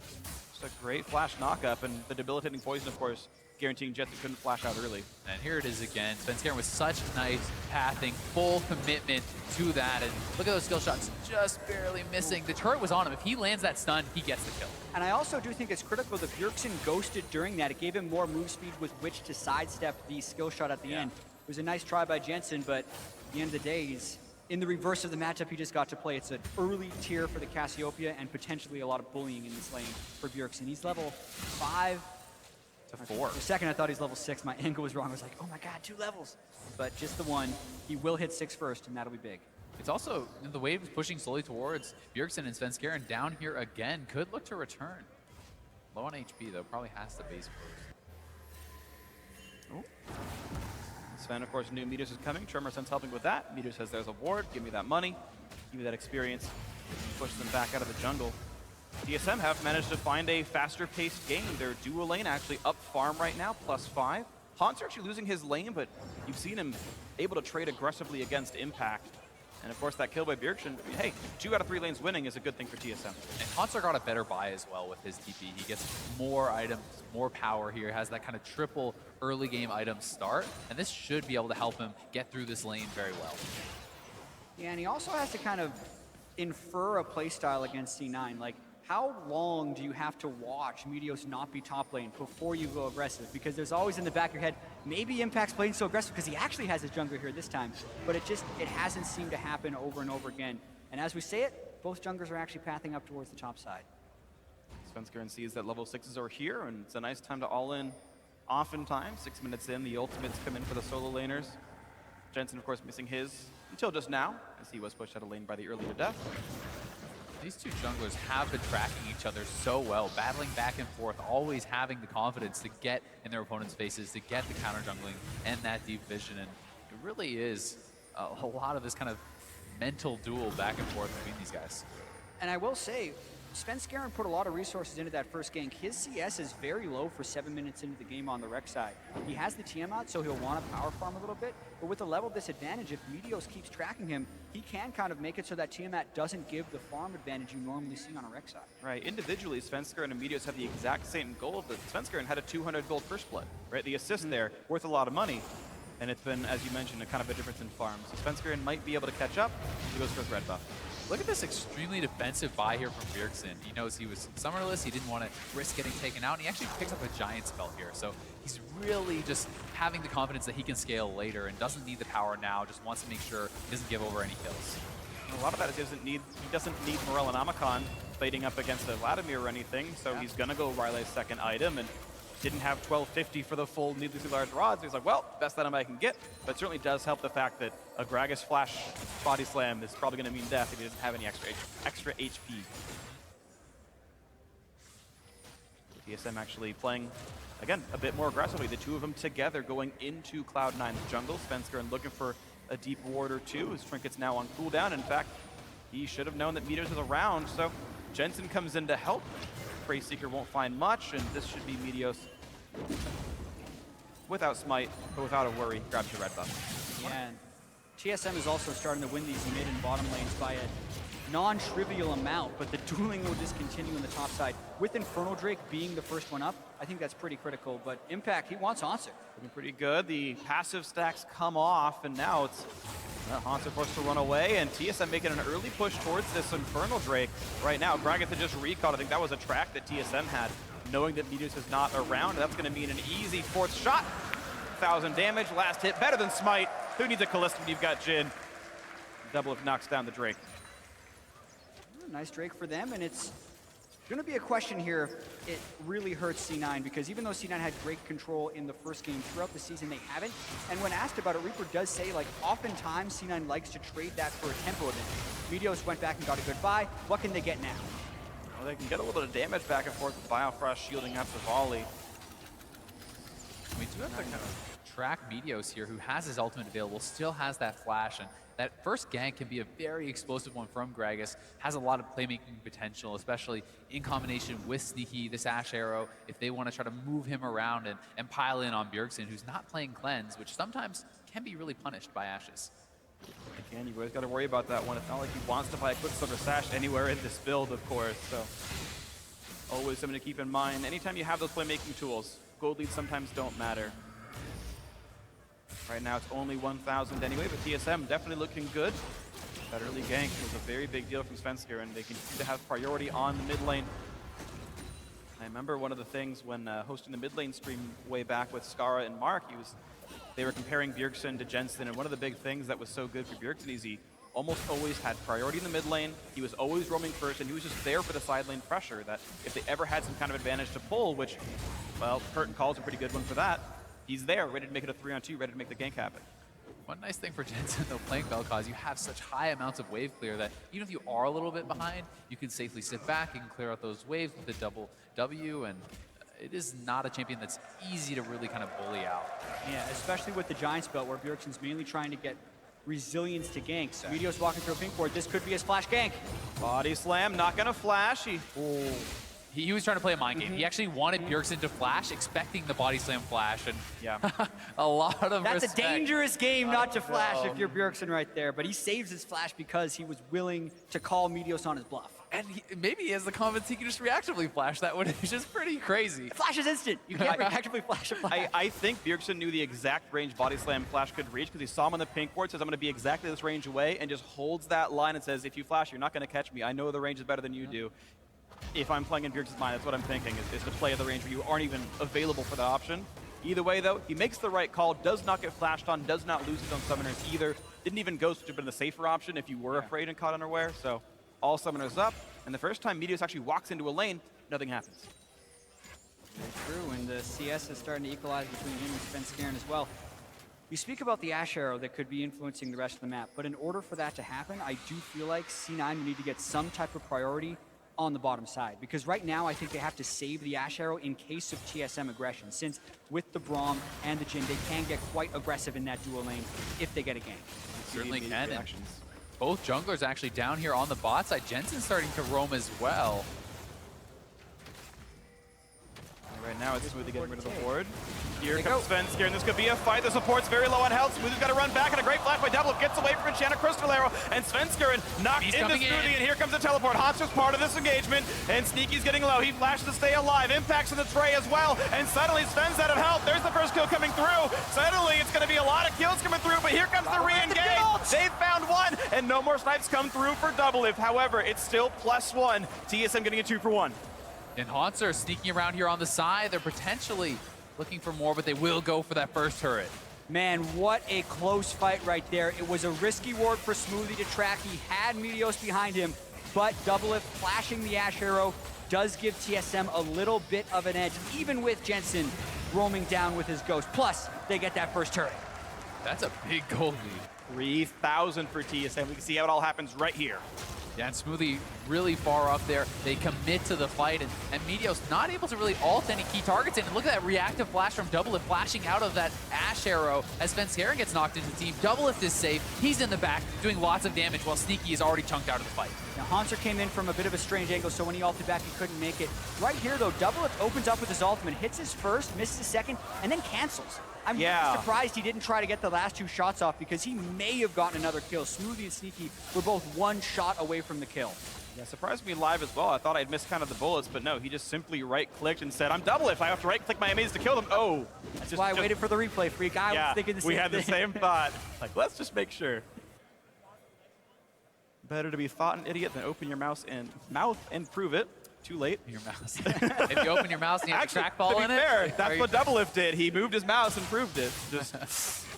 Just a great flash knockup, and the debilitating poison, of course, guaranteeing Jatt couldn't flash out early. And here it is again. Svenskeren with such nice pathing, full commitment to that. And look at those skill shots, just barely missing. The turret was on him. If he lands that stun, he gets the kill. And I also do think it's critical that Bjergsen ghosted during that. It gave him more move speed with which to sidestep the skill shot at the end. It was a nice try by Jensen, but at the end of the day, he's in the reverse of the matchup he just got to play. It's an early tier for the Cassiopeia and potentially a lot of bullying in this lane for Bjergsen. He's level 5 to 4. For a second, I thought he's level 6. My angle was wrong. I was like, oh my god, 2 levels. But just the 1. He will hit 6 first, and that'll be big. It's also, the wave is pushing slowly towards Bjergsen, and Svenskeren down here again. Could look to return. Low on HP, though. Probably has to base first. Oh. Sven, of course, knew Meteos is coming. Tremorsense helping with that. Meteos says there's a ward. Give me that money. Give me that experience. Push them back out of the jungle. TSM have managed to find a faster-paced game. Their dual lane actually up farm right now, +5. Hauntzer actually losing his lane, but you've seen him able to trade aggressively against Impact. And of course, that kill by Bjergsen, I mean, hey, 2 out of 3 lanes winning is a good thing for TSM. And Hauntzer got a better buy as well with his TP. He gets more items, more power here, has that kind of triple early game item start, and this should be able to help him get through this lane very well. Yeah, and he also has to kind of infer a playstyle against C9. Like, how long do you have to watch Meteos not be top lane before you go aggressive? Because there's always in the back of your head, maybe Impact's playing so aggressive because he actually has his jungler here this time. But it hasn't seemed to happen over and over again. And as we say it, both junglers are actually pathing up towards the top side. Svenskeren sees that level 6s are here, and it's a nice time to all in. Oftentimes, 6 minutes in, the ultimates come in for the solo laners. Jensen, of course, missing his until just now, as he was pushed out of lane by the earlier death. These two junglers have been tracking each other so well, battling back and forth, always having the confidence to get in their opponent's faces, to get the counter jungling and that deep vision. And it really is a lot of this kind of mental duel back and forth between these guys. And I will say, Svenskeren put a lot of resources into that first gank. His CS is very low for 7 minutes into the game on the rec side. He has the TM out, so he'll want to power farm a little bit. But with the level disadvantage, if Meteos keeps tracking him, he can kind of make it so that Tiamat doesn't give the farm advantage you normally see on a rec side. Right, individually, Svenskeren and Meteos have the exact same gold, but Svenskeren had a 200 gold first blood, right? The assist there, worth a lot of money. And it's been, as you mentioned, a kind of a difference in farms. So Svenskeren might be able to catch up. He goes for his red buff. Look at this extremely defensive buy here from Bjergsen. He knows he was summerless, he didn't want to risk getting taken out, and he actually picks up a giant spell here. So he's really just having the confidence that he can scale later and doesn't need the power now, just wants to make sure he doesn't give over any kills. And a lot of that is he doesn't need Morel and Amacon fighting up against a Vladimir or anything, so he's gonna go Riley's second item, and didn't have 1250 for the full needlessly large rods. He's like, well, best item I can get. But it certainly does help the fact that a Gragas flash body slam is probably going to mean death if he doesn't have any extra HP. TSM actually playing, again, a bit more aggressively. The two of them together going into Cloud9's jungle. Svenskeren looking for a deep ward or two. His Trinket's now on cooldown. In fact, he should have known that Meteos was around, so Jensen comes in to help. Phreak Seeker won't find much, and this should be Meteos without smite, but without a worry, grabs the red buff. Yeah, and TSM is also starting to win these mid and bottom lanes by a non-trivial amount, but the dueling will just continue on the top side. With Infernal Drake being the first one up, I think that's pretty critical, but Impact, he wants Hauntzer. Looking pretty good. The passive stacks come off, and now it's Hauntzer forced to run away, and TSM making an early push towards this Infernal Drake right now. Gragas had just recalled. I think that was a track that TSM had, knowing that Meteos is not around. That's going to mean an easy fourth shot. 1,000 damage, last hit, better than Smite. Who needs a Callista when you've got Jhin? DoubleLift knocks down the Drake. Nice Drake for them, and it's going to be a question here if it really hurts C9, because even though C9 had great control in the first game, throughout the season they haven't. And when asked about it, Reaper does say, like, oftentimes C9 likes to trade that for a tempo event. Meteos went back and got a good buy. What can they get now? Well, they can get a little bit of damage back and forth with Biofrost shielding up the volley. We do have to kind of track Meteos here, who has his ultimate available, still has that flash, and that first gank can be a very explosive one from Gragas, has a lot of playmaking potential, especially in combination with Sneaky, this Ash Arrow, if they want to try to move him around and pile in on Bjergsen, who's not playing Cleanse, which sometimes can be really punished by Ashes. Again, you guys got to worry about that one. It's not like he wants to buy a Quicksilver Sash anywhere in this build, of course, so always something to keep in mind. Anytime you have those playmaking tools, gold leads sometimes don't matter. Right now it's only 1,000 anyway, but TSM definitely looking good. That early gank was a very big deal from Svenskeren, and they continue to have priority on the mid lane. I remember one of the things when hosting the mid lane stream way back with Skara and Mark, they were comparing Bjergsen to Jensen, and one of the big things that was so good for Bjergsen is he almost always had priority in the mid lane. He was always roaming first, and he was just there for the side lane pressure, that if they ever had some kind of advantage to pull, which, well, Curtain Call's a pretty good one for that, he's there, ready to make it a 3-on-2, ready to make the gank happen. One nice thing for Jensen, though, playing Vel'Koz, you have such high amounts of wave clear that even if you are a little bit behind, you can safely sit back, you can clear out those waves with the double W, and it is not a champion that's easy to really kind of bully out. Yeah, especially with the Giants belt, where Bjergsen's mainly trying to get resilience to ganks. Meteos walking through a pink board, this could be his flash gank. Body slam, not gonna flash. He was trying to play a mind game. He actually wanted Bjergsen to flash, expecting the body slam flash, and yeah, a lot of That's respect. a dangerous game not to flash if you're Bjergsen right there, but he saves his flash because he was willing to call Meteos on his bluff. And maybe he has the confidence he can just reactively flash that one. It's just pretty crazy. Flash is instant. You can't reactively flash a flash. I think Bjergsen knew the exact range body slam flash could reach because he saw him on the pink board, says I'm going to be exactly this range away, and just holds that line and says, if you flash, you're not going to catch me. I know the range is better than you do. If I'm playing in Bjergsen's mind, that's what I'm thinking, is to play at the range where you aren't even available for that option. Either way, though, he makes the right call, does not get flashed on, does not lose his own summoners either. Didn't even go to the safer option if you were afraid and caught unaware. So all summoners up, and the first time Meteos actually walks into a lane, nothing happens. Very true, and the CS is starting to equalize between him and Svenskeren as well. You speak about the Ash Arrow that could be influencing the rest of the map, but in order for that to happen, I do feel like C9 would need to get some type of priority on the bottom side, because right now I think they have to save the Ash Arrow in case of TSM aggression, since with the Braum and the Jhin, they can get quite aggressive in that dual lane if they get a gank. Certainly can. Both junglers actually down here on the bot side. Jensen starting to roam as well. Right now it's Smoothie getting rid of the ward. Here comes Svenskeren. This could be a fight. The support's very low on health. Smoothie's got to run back, and a great flash by DoubleLift gets away from Enchanted Crystal Arrow, and Svenskeren knocked into Smoothie, and here comes the teleport. Hauntzer's part of this engagement, and Sneaky's getting low. He flashes to stay alive. Impacts in the tray as well, and suddenly Sven's out of health. There's the first kill coming through. Suddenly it's going to be a lot of kills coming through, but here comes the re-engage. They've found one, and no more snipes come through for DoubleLift. However, it's still +1. TSM getting a 2 for 1. And Hauntzer sneaking around here on the side. They're potentially looking for more, but they will go for that first turret. Man, what a close fight right there. It was a risky ward for Smoothie to track. He had Meteos behind him, but DoubleLift flashing the Ash Arrow does give TSM a little bit of an edge, even with Jensen roaming down with his Ghost. Plus, they get that first turret. That's a big gold lead. 3,000 for TSM. We can see how it all happens right here. Yeah, and Smoothie really far up there. They commit to the fight, and Meteos not able to really ult any key targets in. And look at that reactive flash from DoubleLift flashing out of that Ash Arrow as Svenskeren gets knocked into the team. DoubleLift is safe. He's in the back doing lots of damage while Sneaky is already chunked out of the fight. Now, Hauntzer came in from a bit of a strange angle, so when he ulted back, he couldn't make it. Right here, though, DoubleLift opens up with his ultimate, hits his first, misses his second, and then cancels. I'm really surprised he didn't try to get the last 2 shots off because he may have gotten another kill. Smoothie and Sneaky were both 1 shot away from the kill. Yeah, surprised me live as well. I thought I'd missed kind of the bullets, but no, he just simply right-clicked and said, I'm DoubleLift. I have to right-click my enemies to kill them. Oh. That's why I waited for the replay, Phreak. I was thinking the same thing. We had the same thought. Like, let's just make sure. Better to be thought an idiot than open your mouth and prove it. Too late. Your mouse. If you open your mouse and you have a trackball in it. Fair, that's what DoubleLift did. He moved his mouse and proved it. Just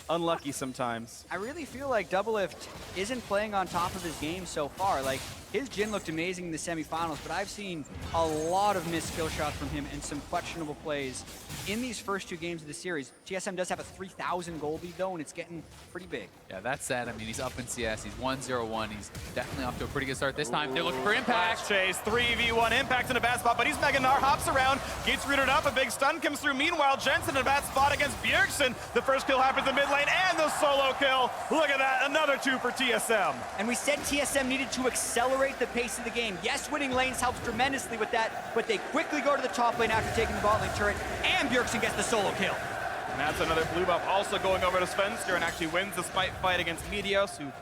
unlucky sometimes. I really feel like DoubleLift isn't playing on top of his game so far. Like, his Jhin looked amazing in the semifinals, but I've seen a lot of missed skill shots from him and some questionable plays in these first 2 games of the series. TSM does have a 3,000 gold lead, though, and it's getting pretty big. Yeah, that said, I mean, he's up in CS. He's 1-0-1. He's definitely off to a pretty good start this time. They're looking for impact. Flash chase, 3v1 impact in a bad spot, but he's Mega Gnar, hops around, gets rooted up, a big stun comes through. Meanwhile, Jensen in a bad spot against Bjergsen. The first kill happens in mid lane, and the solo kill. Look at that, another 2 for TSM. And we said TSM needed to accelerate the pace of the game. Yes, winning lanes helps tremendously with that, but they quickly go to the top lane after taking the bot lane turret, and Bjergsen gets the solo kill. And that's another blue buff also going over to Svenskeren and actually wins the smite fight against Meteos, who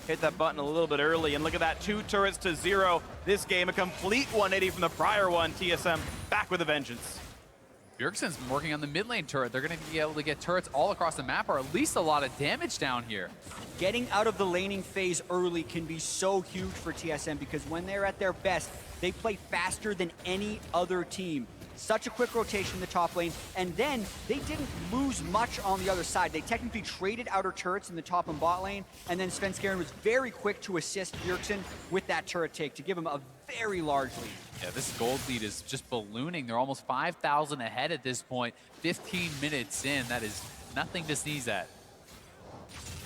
hit that button a little bit early. And look at that, 2 turrets to 0. This game, a complete 180 from the prior one. TSM back with a vengeance. Bjergsen's working on the mid lane turret. They're going to be able to get turrets all across the map, or at least a lot of damage down here. Getting out of the laning phase early can be so huge for TSM because when they're at their best, they play faster than any other team. Such a quick rotation in the top lane, and then they didn't lose much on the other side. They technically traded outer turrets in the top and bot lane, and then Svenskeren was very quick to assist Bjergsen with that turret take to give him a very large lead. Yeah, this gold lead is just ballooning. They're almost 5,000 ahead at this point. 15 minutes in, that is nothing to sneeze at.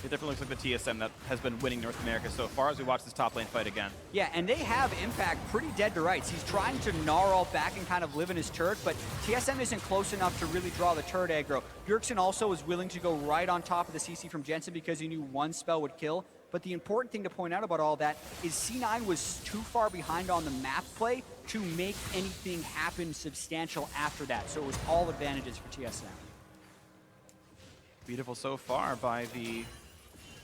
It definitely looks like the TSM that has been winning North America so far as we watch this top lane fight again. Yeah, and they have Impact pretty dead to rights. He's trying to gnar all back and kind of live in his turret, but TSM isn't close enough to really draw the turret aggro. Bjergsen also was willing to go right on top of the CC from Jensen because he knew 1 spell would kill. But the important thing to point out about all that is C9 was too far behind on the map play to make anything happen substantial after that. So it was all advantages for TSM. Beautiful so far by the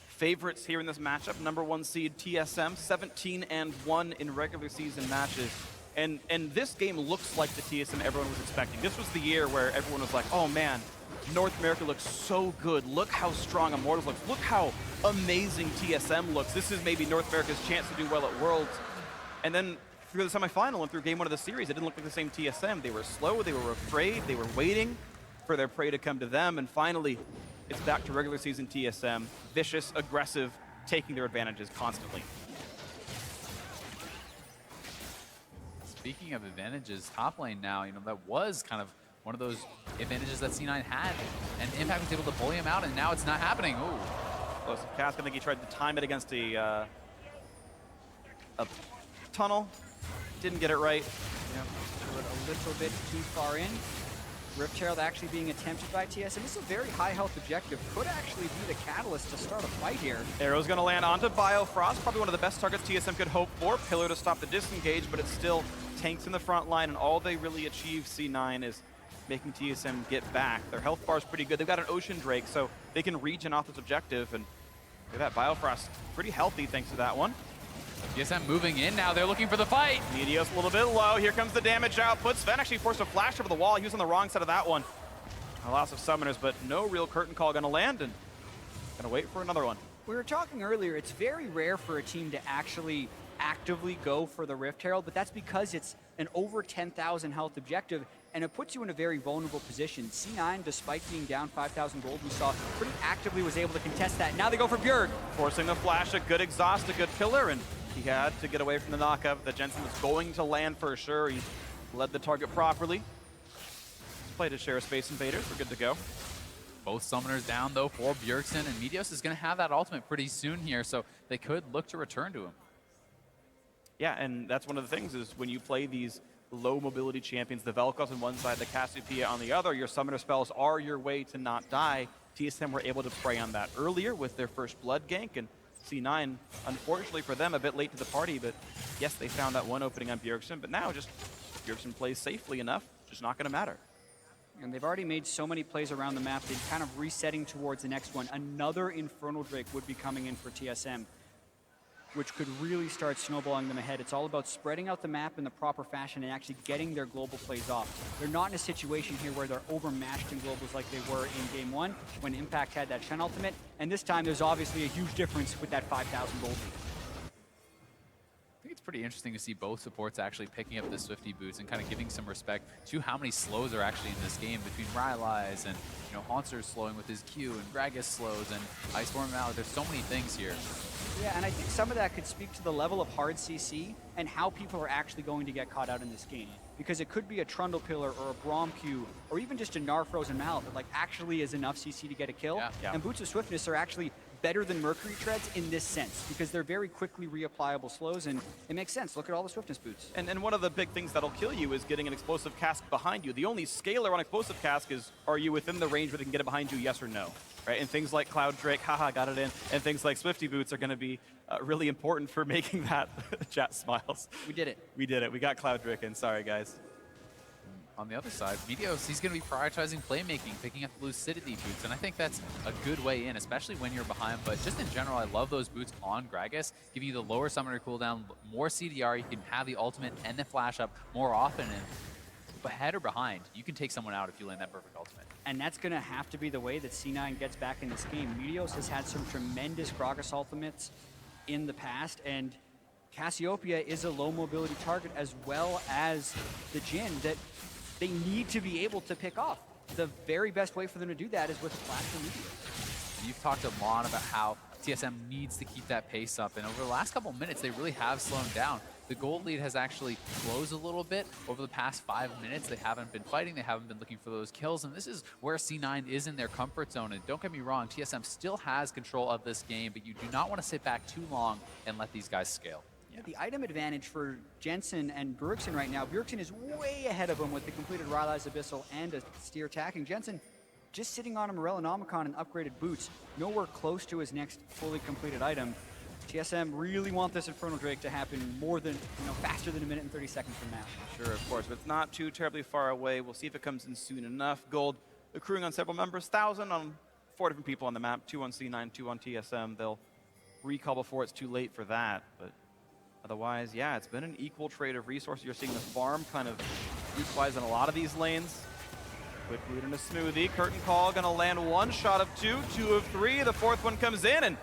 favorites here in this matchup. #1 seed TSM, 17-1 in regular season matches. And this game looks like the TSM everyone was expecting. This was the year where everyone was like, oh man, North America looks so good. Look how strong Immortals looks. Look how amazing TSM looks. This is maybe North America's chance to do well at Worlds. And then through the semifinal and through game 1 of the series, it didn't look like the same TSM. They were slow, they were afraid, they were waiting for their prey to come to them. And finally, it's back to regular season TSM. Vicious, aggressive, taking their advantages constantly. Speaking of advantages, top lane now, that was kind of one of those advantages that C9 had, and Impact was able to bully him out, and now it's not happening. Ooh. Close cast. I think he tried to time it against a tunnel. Didn't get it right. Yeah, a little bit too far in. Rift Herald actually being attempted by TSM. This is a very high health objective. Could actually be the catalyst to start a fight here. Arrow's gonna land onto Biofrost. Probably one of the best targets TSM could hope for. Pillar to stop the disengage, but it's still tanks in the front line, and all they really achieve, C9, is making TSM get back. Their health bar is pretty good. They've got an Ocean Drake, so they can regen off this objective, and look at that, Biofrost pretty healthy thanks to that one. TSM moving in now, they're looking for the fight. Meteos a little bit low, here comes the damage output. Sven actually forced a flash over the wall. He was on the wrong side of that one. A loss of summoners, but no real curtain call gonna land, and gonna wait for another one. We were talking earlier, it's very rare for a team to actually actively go for the Rift Herald, but that's because it's an over 10,000 health objective, and it puts you in a very vulnerable position. C9, despite being down 5,000 gold, we saw pretty actively was able to contest that. Now they go for Bjerg. Forcing the flash, a good exhaust, a good pillar, and he had to get away from the knockup that Jensen was going to land for sure. He led the target properly. Played a share of Space Invaders, we're good to go. Both summoners down though for Bjergsen, and Meteos is gonna have that ultimate pretty soon here, so they could look to return to him. Yeah, and that's one of the things is when you play these low mobility champions, the Vel'Koz on one side, the Cassiopeia on the other, your summoner spells are your way to not die. TSM were able to prey on that earlier with their first blood gank, and C9, unfortunately for them, a bit late to the party, but yes, they found that one opening on Bjergsen, but now just Bjergsen plays safely enough, just not gonna matter. And they've already made so many plays around the map, they're kind of resetting towards the next one. Another Infernal Drake would be coming in for TSM, which could really start snowballing them ahead. It's all about spreading out the map in the proper fashion and actually getting their global plays off. They're not in a situation here where they're overmatched in globals like they were in game 1 when Impact had that Shen ultimate, and this time there's obviously a huge difference with that 5,000 gold lead. I think it's pretty interesting to see both supports actually picking up the Swifty boots and kind of giving some respect to how many slows are actually in this game between Rylai's and Hauntzer slowing with his Q and Gragas slows and Iceborne Mallet. There's so many things here. Yeah, and I think some of that could speak to the level of hard CC and how people are actually going to get caught out in this game. Because it could be a Trundle Pillar or a Braum Q or even just a Gnar Frozen Mallet that actually is enough CC to get a kill. Yeah. And Boots of Swiftness are actually better than Mercury Treads in this sense because they're very quickly reapplicable slows, and it makes sense. Look at all the Swiftness boots. And one of the big things that'll kill you is getting an Explosive Cask behind you. The only scaler on Explosive Cask is, are you within the range where they can get it behind you, yes or no? Right? And things like Cloud Drake, haha, got it in, and things like Swifty boots are gonna be really important for making that. Jatt smiles. We did it. We did it. We got Cloud Drake in, sorry guys. On the other side, Meteos, he's going to be prioritizing playmaking, picking up the Lucidity boots, and I think that's a good way in, especially when you're behind. But just in general, I love those boots on Gragas, giving you the lower summoner cooldown, more CDR, you can have the ultimate and the flash up more often, and ahead or behind, you can take someone out if you land that perfect ultimate. And that's going to have to be the way that C9 gets back in this game. Meteos has had some tremendous Gragas ultimates in the past, and Cassiopeia is a low mobility target as well as the Jhin that they need to be able to pick off. The very best way for them to do that is with a flash from Meteos. You've talked a lot about how TSM needs to keep that pace up, and over the last couple minutes, they really have slowed down. The gold lead has actually closed a little bit over the past 5 minutes. They haven't been fighting, they haven't been looking for those kills, and this is where C9 is in their comfort zone. And don't get me wrong, TSM still has control of this game, but you do not want to sit back too long and let these guys scale. Yeah, the item advantage for Jensen and Bjergsen right now, Bjergsen is way ahead of him with the completed Rylai's Abyssal and a Steer attacking. Jensen just sitting on a Morellonomicon and upgraded boots, nowhere close to his next fully completed item. TSM really want this Infernal Drake to happen more than, faster than 1 minute and 30 seconds from now. Sure, of course, but it's not too terribly far away. We'll see if it comes in soon enough. Gold accruing on several members, 1,000 on 4 different people on the map, 2 on C9, 2 on TSM. They'll recall before it's too late for that, but otherwise, yeah, it's been an equal trade of resources. You're seeing the farm kind of equalize in a lot of these lanes. Quick root into Smoothie. Curtain call, gonna land 1 shot of 2, 2 of 3. The 4th one comes in and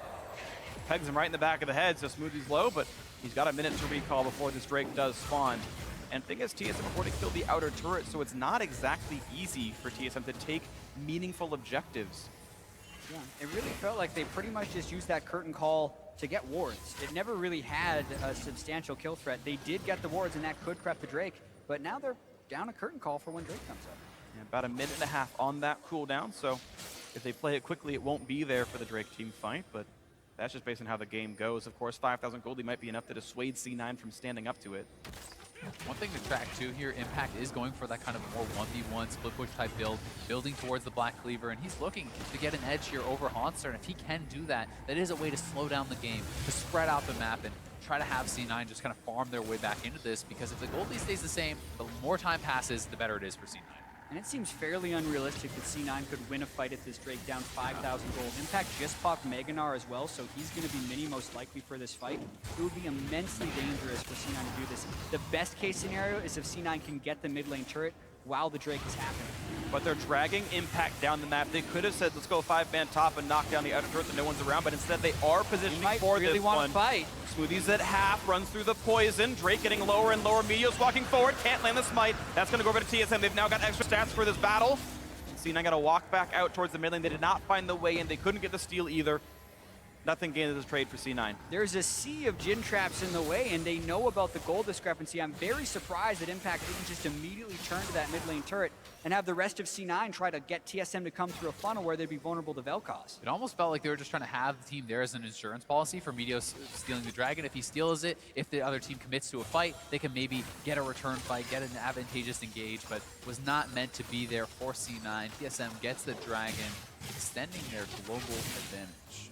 pegs him right in the back of the head, so Smoothie's low, but he's got a minute to recall before this Drake does spawn. And the thing is, TSM before to kill the outer turret, so it's not exactly easy for TSM to take meaningful objectives. Yeah, it really felt like they pretty much just used that curtain call to get wards. It never really had a substantial kill threat. They did get the wards, and that could prep the Drake, but now they're down a curtain call for when Drake comes up. Yeah, about 1.5 minutes on that cooldown, so if they play it quickly, it won't be there for the Drake team fight, but that's just based on how the game goes. Of course, 5,000 gold might be enough to dissuade C9 from standing up to it. One thing to track too here, Impact is going for that kind of more 1v1 split push type build, building towards the Black Cleaver, and he's looking to get an edge here over Hauntzer, and if he can do that, that is a way to slow down the game, to spread out the map and try to have C9 just kind of farm their way back into this, because if the gold lead stays the same, the more time passes, the better it is for C9. And it seems fairly unrealistic that C9 could win a fight if this Drake down 5,000 gold. Impact just popped Meganar as well, so he's going to be mini most likely for this fight. It would be immensely dangerous for C9 to do this. The best case scenario is if C9 can get the mid lane turret while the Drake is happening. But they're dragging Impact down the map. They could have said, let's go 5-man top and knock down the outer turret that no one's around, but instead they are positioning for really this want one. to fight. Smoothie's at half, runs through the poison. Drake getting lower and lower. Meteos walking forward, can't land the smite. That's going to go over to TSM. They've now got extra stats for this battle. C9 got to walk back out towards the mid lane. They did not find the way in. They couldn't get the steal either. Nothing gained in this trade for C9. There's a sea of Jin traps in the way, and they know about the gold discrepancy. I'm very surprised that Impact didn't just immediately turn to that mid lane turret and have the rest of C9 try to get TSM to come through a funnel where they'd be vulnerable to Vel'Koz. It almost felt like they were just trying to have the team there as an insurance policy for Meteos stealing the dragon. If he steals it, if the other team commits to a fight, they can maybe get a return fight, get an advantageous engage, but was not meant to be there for C9. TSM gets the dragon, extending their global advantage.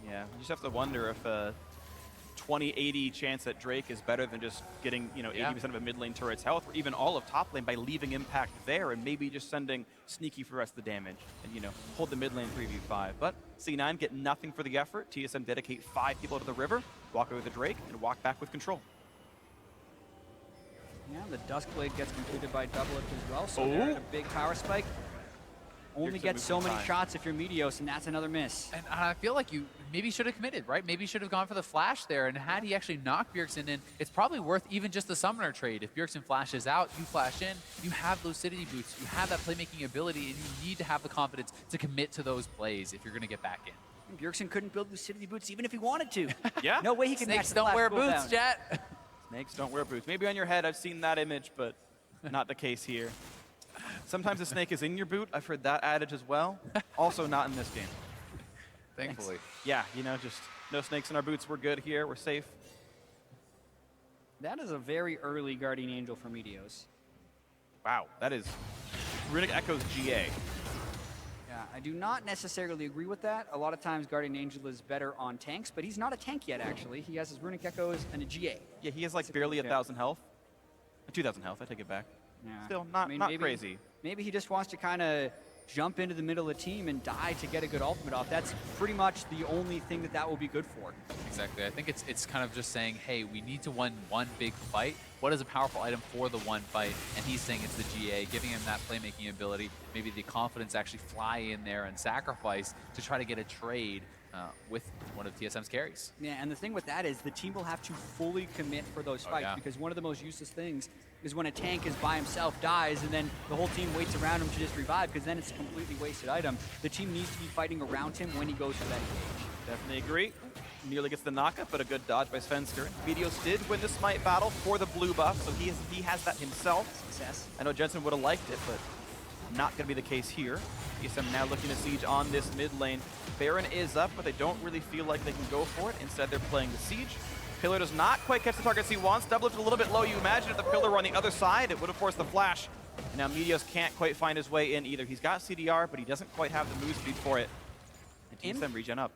Yeah, you just have to wonder if a 20-80 chance that Drake is better than just getting, 80% of a mid lane turret's health, or even all of top lane by leaving Impact there and maybe just sending Sneaky for the rest of the damage and, hold the mid lane 3v5. But C9 get nothing for the effort. TSM dedicate 5 people to the river, walk away with the Drake, and walk back with control. Yeah, the Duskblade gets completed by DoubleLift as well, so they're at a big power spike. Only get so many shots if you're Meteos, and that's another miss. And I feel like you maybe should have committed, right? Maybe should have gone for the flash there, and had he actually knocked Bjergsen in, it's probably worth even just the summoner trade. If Bjergsen flashes out, you flash in, you have lucidity boots, you have that playmaking ability, and you need to have the confidence to commit to those plays if you're going to get back in. And Bjergsen couldn't build lucidity boots even if he wanted to. Yeah. No way he can Snakes don't wear boots, Jatt. Snakes don't wear boots. Maybe on your head, I've seen that image, but not the case here. Sometimes a snake is in your boot. I've heard that adage as well. Also not in this game. Thankfully. Yeah, just no snakes in our boots. We're good here. We're safe. That is a very early Guardian Angel for Meteos. Wow, that is Runic Echo's GA. Yeah, I do not necessarily agree with that. A lot of times Guardian Angel is better on tanks, but he's not a tank yet, actually. He has his Runic Echoes and a GA. Yeah, he has like barely 1,000 health. 2,000 health, I take it back. Yeah. Still not crazy. Maybe he just wants to kind of jump into the middle of the team and die to get a good ultimate off. That's pretty much the only thing that will be good for. Exactly. I think it's kind of just saying, hey, we need to win one big fight. What is a powerful item for the one fight? And he's saying it's the GA, giving him that playmaking ability, maybe the confidence to actually fly in there and sacrifice to try to get a trade with one of TSM's carries. Yeah, and the thing with that is the team will have to fully commit for those fights because one of the most useless things is when a tank is by himself, dies, and then the whole team waits around him to just revive because then it's a completely wasted item. The team needs to be fighting around him when he goes for that engage. Definitely agree. Nearly gets the knockup, but a good dodge by Svenskeren. Meteos did win the smite battle for the blue buff, so he has that himself. Success. I know Jensen would have liked it, but not going to be the case here. TSM now looking to siege on this mid lane. Baron is up, but they don't really feel like they can go for it. Instead, they're playing the siege. Pillar does not quite catch the targets he wants. DoubleLift a little bit low. You imagine if the Pillar were on the other side, it would have forced the flash. And now Meteos can't quite find his way in either. He's got CDR, but he doesn't quite have the move speed for it. And TSM regen up.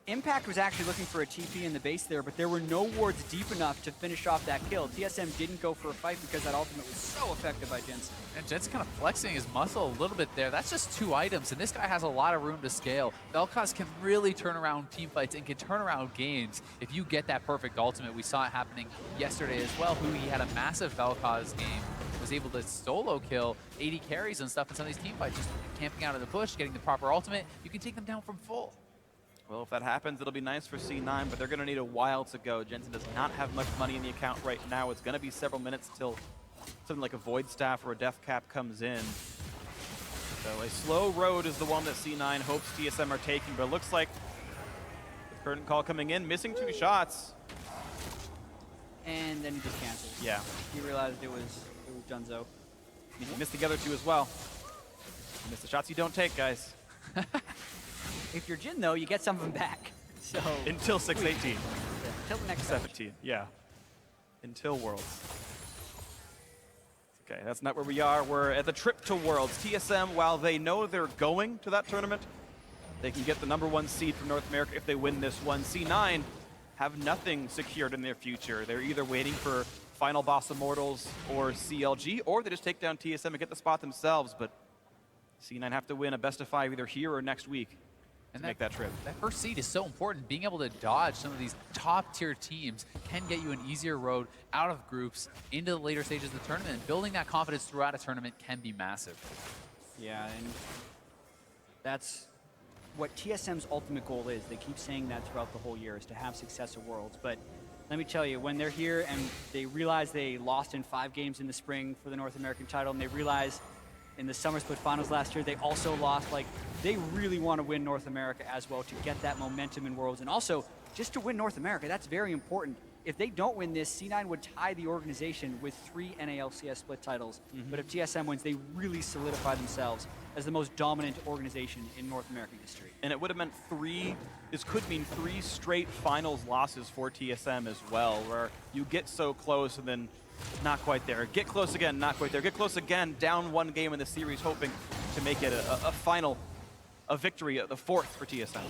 Impact was actually looking for a TP in the base there, but there were no wards deep enough to finish off that kill. TSM didn't go for a fight because that ultimate was so effective by Jensen. And Jensen kind of flexing his muscle a little bit there. That's just 2 items, and this guy has a lot of room to scale. Vel'Koz can really turn around team fights and can turn around games if you get that perfect ultimate. We saw it happening yesterday as well. He had a massive Vel'Koz game, was able to solo kill 80 carries and stuff in some of these team fights, just camping out of the bush, getting the proper ultimate. You can take them down from full. Well, if that happens, it'll be nice for C9, but they're going to need a while to go. Jensen does not have much money in the account right now. It's going to be several minutes till something like a Void Staff or a Death Cap comes in. So a slow road is the one that C9 hopes TSM are taking, but it looks like the curtain call coming in, missing 2 shots. And then he just canceled. Yeah. He realized it was Dunzo. He missed the other 2 as well. You miss the shots you don't take, guys. If you're Jin, though, you get some of them back. So until 6-18. Yeah, until the next 17, yeah. Until Worlds. Okay, that's not where we are. We're at the trip to Worlds. TSM, while they know they're going to that tournament, they can get the #1 seed from North America if they win this one. C9 have nothing secured in their future. They're either waiting for Final Boss Immortals or CLG, or they just take down TSM and get the spot themselves. But C9 have to win a best-of-5 either here or next week to make that trip. That first seed is so important. Being able to dodge some of these top-tier teams can get you an easier road out of groups into the later stages of the tournament. Building that confidence throughout a tournament can be massive. Yeah, and that's what TSM's ultimate goal is. They keep saying that throughout the whole year, is to have success at Worlds. But let me tell you, when they're here and they realize they lost in 5 games in the spring for the North American title, and they realize in the Summer Split Finals last year, they also lost. Like, they really want to win North America as well to get that momentum in Worlds. And also, just to win North America, that's very important. If they don't win this, C9 would tie the organization with 3 NA LCS split titles. But if TSM wins, they really solidify themselves as the most dominant organization in North American history. And it would have meant this could mean 3 straight finals losses for TSM as well, where you get so close and then not quite there. Get close again, not quite there. Get close again, down 1 game in the series, hoping to make it a final, a victory, the 4th for TSM.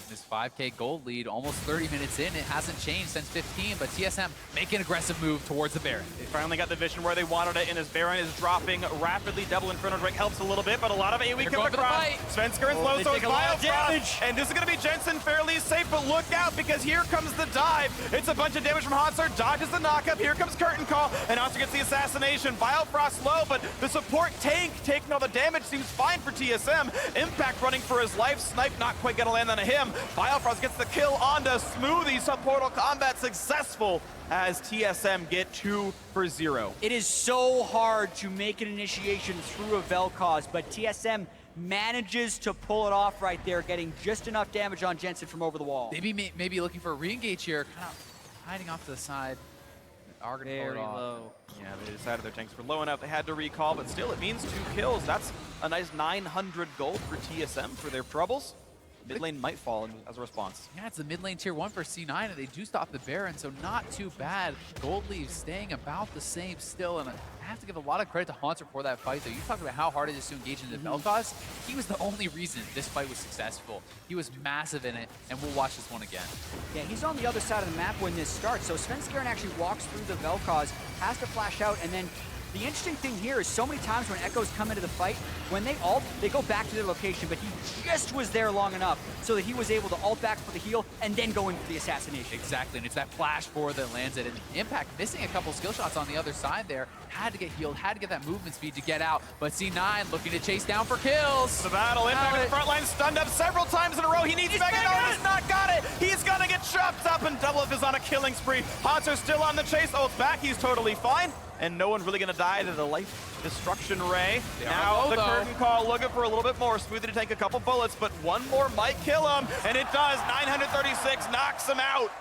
This 5K gold lead, almost 30 minutes in. It hasn't changed since 15, but TSM make an aggressive move towards the Baron. They finally got the vision where they wanted it, and as Baron is dropping rapidly, double Inferno Drink helps a little bit, but a lot of AoE coming across. Svenskeren slows, so it's Biofrost, and this is going to be Jensen fairly safe, but look out, because here comes the dive. It's a bunch of damage from Hauntzer, dodges the knockup, here comes Curtain Call, and Hauntzer gets the assassination. Biofrost low, but the support tank taking all the damage seems fine for TSM. Impact running for his life, Snipe not quite going to land on him. Biofrost gets the kill onto Smoothie, sub-portal combat successful as TSM get 2 for 0. It is so hard to make an initiation through a Vel'Koz, but TSM manages to pull it off right there, getting just enough damage on Jensen from over the wall. Maybe looking for a re-engage here, kind of hiding off to the side. Very low. Yeah, they decided their tanks were low enough. They had to recall, but still it means 2 kills. That's a nice 900 gold for TSM for their troubles. Mid lane might fall as a response. Yeah, it's the mid lane tier 1 for C9, and they do stop the Baron, so not too bad. Gold leaves staying about the same still, and I have to give a lot of credit to Hauntzer for that fight, though. You talked about how hard it is to engage into Vel'Koz. He was the only reason this fight was successful. He was massive in it, and we'll watch this one again. Yeah, he's on the other side of the map when this starts, so Svenskeren actually walks through the Vel'Koz, has to flash out, and then the interesting thing here is so many times when Echoes come into the fight, when they ult, they go back to their location, but he just was there long enough so that he was able to ult back for the heal and then go in for the assassination. Exactly, and it's that flash forward that lands it. And Impact missing a couple skill shots on the other side there. Had to get healed, had to get that movement speed to get out, but C9 looking to chase down for kills. The battle, Impact in the front line, stunned up several times in a row. He needs Mega Node, he's not got it. He's gonna get chopped up, and DoubleLift is on a killing spree. Hauntzer's still on the chase, ult's back, he's totally fine. And no one's really gonna die to the life destruction ray. Now the curtain call looking for a little bit more. Smoothie to take a couple bullets, but one more might kill him, and it does. 936 knocks him out.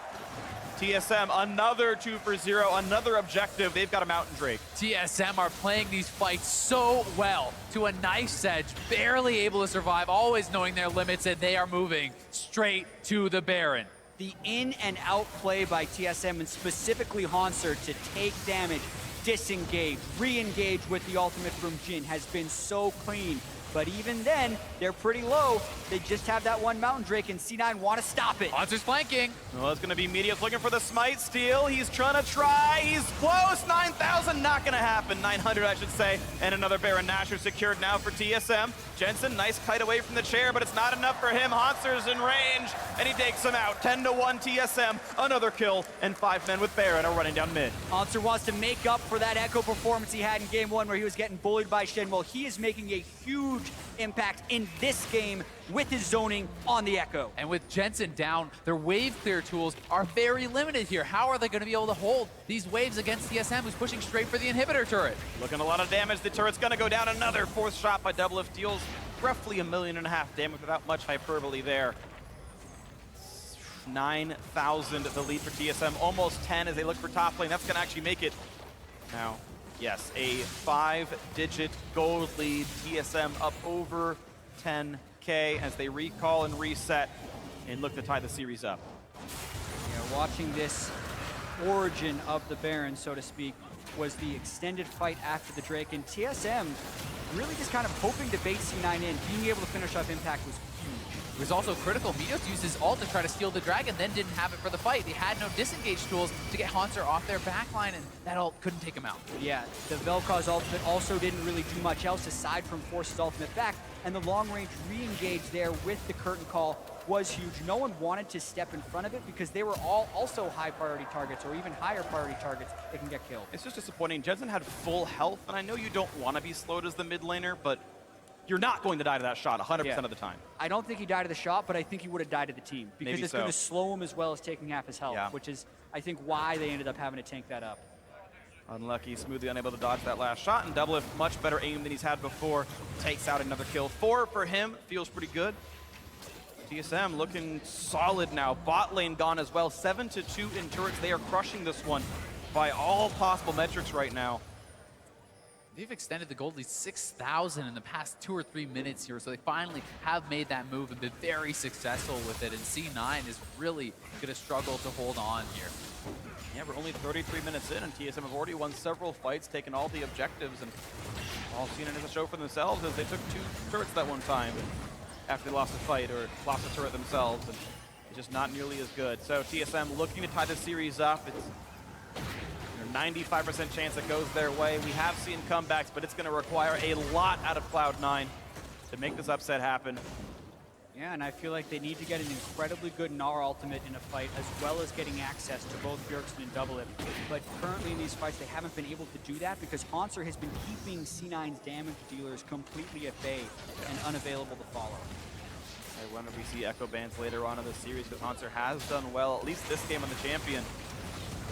TSM, another 2 for 0, another objective. They've got a Mountain Drake. TSM are playing these fights so well to a nice edge, barely able to survive, always knowing their limits, and they are moving straight to the Baron. The in and out play by TSM, and specifically Hauntzer, to take damage, disengage, re-engage with the ultimate from Jin has been so clean But even then, they're pretty low. They just have that one Mountain Drake, and C9 want to stop it. Hauntzer's flanking. Well, it's going to be Meteos looking for the smite steal. He's trying to try. He's close. 9,000, not going to happen. 900, I should say. And another Baron Nashor secured now for TSM. Jensen, nice kite away from the chair, but it's not enough for him. Hauntzer's in range, and he takes him out. 10-1 TSM, another kill, and 5 men with Baron are running down mid. Hauntzer wants to make up for that Echo performance he had in game 1 where he was getting bullied by Shen. Well, he is making a huge impact in this game with his zoning on the Echo. And with Jensen down, their wave clear tools are very limited here. How are they going to be able to hold these waves against TSM, who's pushing straight for the inhibitor turret? Looking a lot of damage. The turret's going to go down. Another 4th shot by DoubleLift deals roughly 1.5 million damage without much hyperbole there. 9,000 the lead for TSM, almost 10 as they look for top lane. That's going to actually make it now. Yes, a 5-digit gold lead. TSM up over 10K as they recall and reset and look to tie the series up. Yeah, watching this origin of the Baron, so to speak, was the extended fight after the Drake, and TSM really just kind of hoping to bait C9 in. Being able to finish off Impact was huge. It was also critical. Meteos used his ult to try to steal the dragon, then didn't have it for the fight. They had no disengage tools to get Hauntzer off their backline, and that ult couldn't take him out. Yeah, the Vel'Koz ultimate also didn't really do much else aside from force his ultimate back, and the long-range re-engage there with the curtain call was huge. No one wanted to step in front of it because they were all also high-priority targets or even higher priority targets that can get killed. It's just disappointing. Jensen had full health, and I know you don't want to be slowed as the mid laner, but you're not going to die to that shot 100% of the time. I don't think he died to the shot, but I think he would have died to the team because Maybe it's going to slow him as well as taking half his health, which is, I think, why they ended up having to tank that up. Unlucky, Smoothie unable to dodge that last shot, and DoubleLift much better aim than he's had before. Takes out another kill. 4 for him, feels pretty good. TSM looking solid now. Bot lane gone as well. 7-2 in turrets. They are crushing this one by all possible metrics right now. They've extended the gold lead 6,000 in the past 2 or 3 minutes here, so they finally have made that move and been very successful with it, and C9 is really going to struggle to hold on here. Yeah, we're only 33 minutes in, and TSM have already won several fights, taken all the objectives, and all seen it as a show for themselves as they took 2 turrets that one time after they lost a fight or lost a turret themselves, and it's just not nearly as good. So TSM looking to tie the series up. It's 95% chance it goes their way. We have seen comebacks, but it's going to require a lot out of Cloud9 to make this upset happen. Yeah, and I feel like they need to get an incredibly good Gnar ultimate in a fight, as well as getting access to both Bjergsen and DoubleLift. But currently in these fights, they haven't been able to do that because Hauntzer has been keeping C9's damage dealers completely at bay and unavailable to follow. I wonder if we see Echo bans later on in the series, because Hauntzer has done well, at least this game on the champion.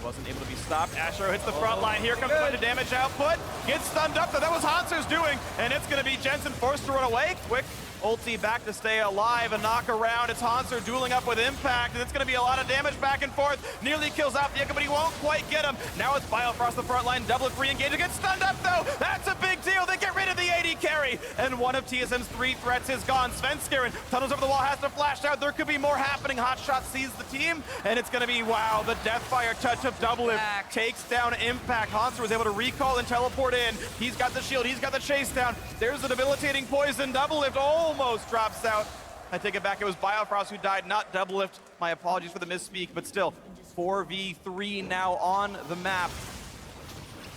Wasn't able to be stopped. Astro hits the front line. Here comes a bunch of damage output. Gets stunned up, though. That was Hauntzer's doing. And it's going to be Jensen forced to run away. Quick ulti back to stay alive. A knock around. It's Hauntzer dueling up with Impact. And it's going to be a lot of damage back and forth. Nearly kills out the Echo, but he won't quite get him. Now it's Biofrost the front line. DoubleLift re-engaging. Gets stunned up, though. That's a big deal. They get rid of the AD carry. And one of TSM's 3 threats is gone. Svenskeren tunnels over the wall, has to flash out. There could be more happening. Hotshot sees the team. And it's going to be, wow, the Deathfire touch of DoubleLift takes down Impact. Hauntzer was able to recall and teleport in. He's got the shield. He's got the chase down. There's the debilitating poison. DoubleLift almost drops out. I take it back. It was Biofrost who died, not DoubleLift. My apologies for the misspeak, but still, 4v3 now on the map.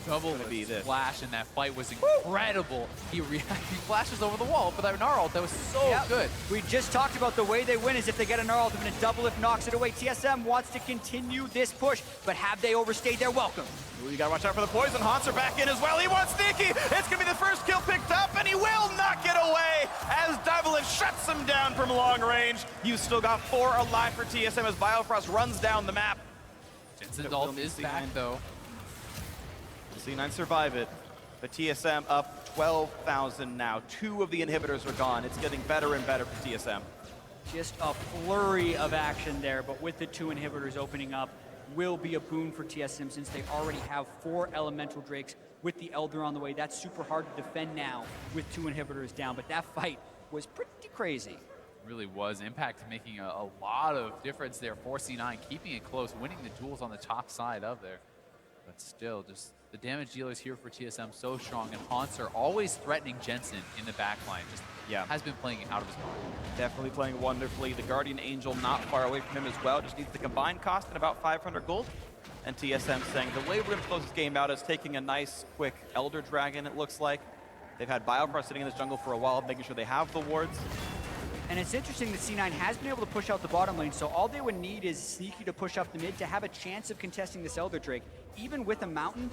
DoubleLift's flash in that fight was incredible. He flashes over the wall for that Gnar ult. That was so good. We just talked about the way they win is if they get a Gnar ultimate and DoubleLift knocks it away. TSM wants to continue this push, but have they overstayed their welcome? Ooh, you gotta watch out for the poison. Hauntzer back in as well. He wants Sneaky. It's gonna be the first kill picked up, and he will knock it away as DoubleLift shuts him down from long range. You've still got 4 alive for TSM as Biofrost runs down the map. Jensen's ult is back, though. C9 survive it, but TSM up 12,000 now. 2 of the inhibitors are gone. It's getting better and better for TSM. Just a flurry of action there, but with the 2 inhibitors opening up, will be a boon for TSM since they already have 4 elemental drakes with the Elder on the way. That's super hard to defend now with 2 inhibitors down, but that fight was pretty crazy. Really was. Impact making a lot of difference there for C9, keeping it close, winning the duels on the top side of there. But still, just the damage dealers here for TSM so strong, and Hauntzer always threatening Jensen in the backline. Just has been playing out of his mind. Definitely playing wonderfully. The Guardian Angel not far away from him as well. Just needs the combined cost at about 500 gold. And TSM saying the way we're going to close this game out is taking a nice, quick Elder Dragon, it looks like. They've had Biofrost sitting in this jungle for a while, making sure they have the wards. And it's interesting that C9 has been able to push out the bottom lane, so all they would need is Sneaky to push up the mid to have a chance of contesting this Elder Drake. Even with a Mountain,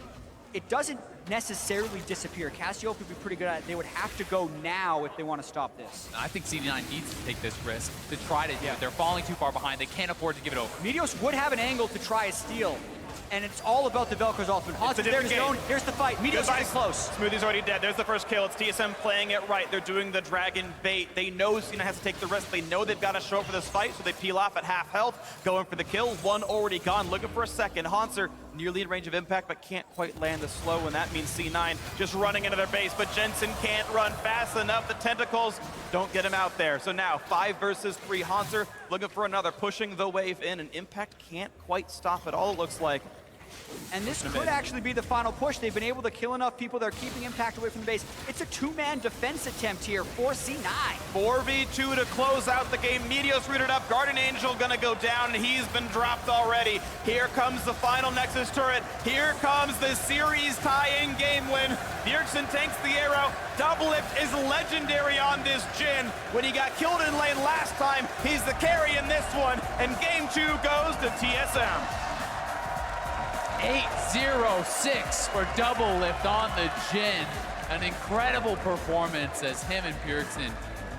it doesn't necessarily disappear. Cassiope would be pretty good at it. They would have to go now if they want to stop this. I think C9 needs to take this risk to try to do it. They're falling too far behind. They can't afford to give it over. Meteos would have an angle to try a steal, and it's all about the Velcro's ultimate. Hauntzer there in zone. Here's the fight. Meteos is close. Smoothie's already dead. There's the first kill. It's TSM playing it right. They're doing the dragon bait. They know Cena has to take the risk. They know they've got to show up for this fight, so they peel off at half health, going for the kill. One already gone, looking for a second. Hauntzer nearly in range of impact, but can't quite land the slow, and that means C9 just running into their base, but Jensen can't run fast enough. The tentacles don't get him out there. So now 5 versus 3. Hauntzer looking for another, pushing the wave in, and impact can't quite stop it all, it looks like. And this could actually be the final push. They've been able to kill enough people. They're keeping impact away from the base. It's a 2-man defense attempt here for C9. 4v2 to close out the game. Meteos rooted up. Guardian Angel gonna go down, and he's been dropped already. Here comes the final Nexus turret. Here comes the series tie-in game win. Bjergsen tanks the arrow. DoubleLift is legendary on this Jhin. When he got killed in lane last time, he's the carry in this one, and game 2 goes to TSM. 8-0-6 for DoubleLift on the Jhin. An incredible performance as him and Bjergsen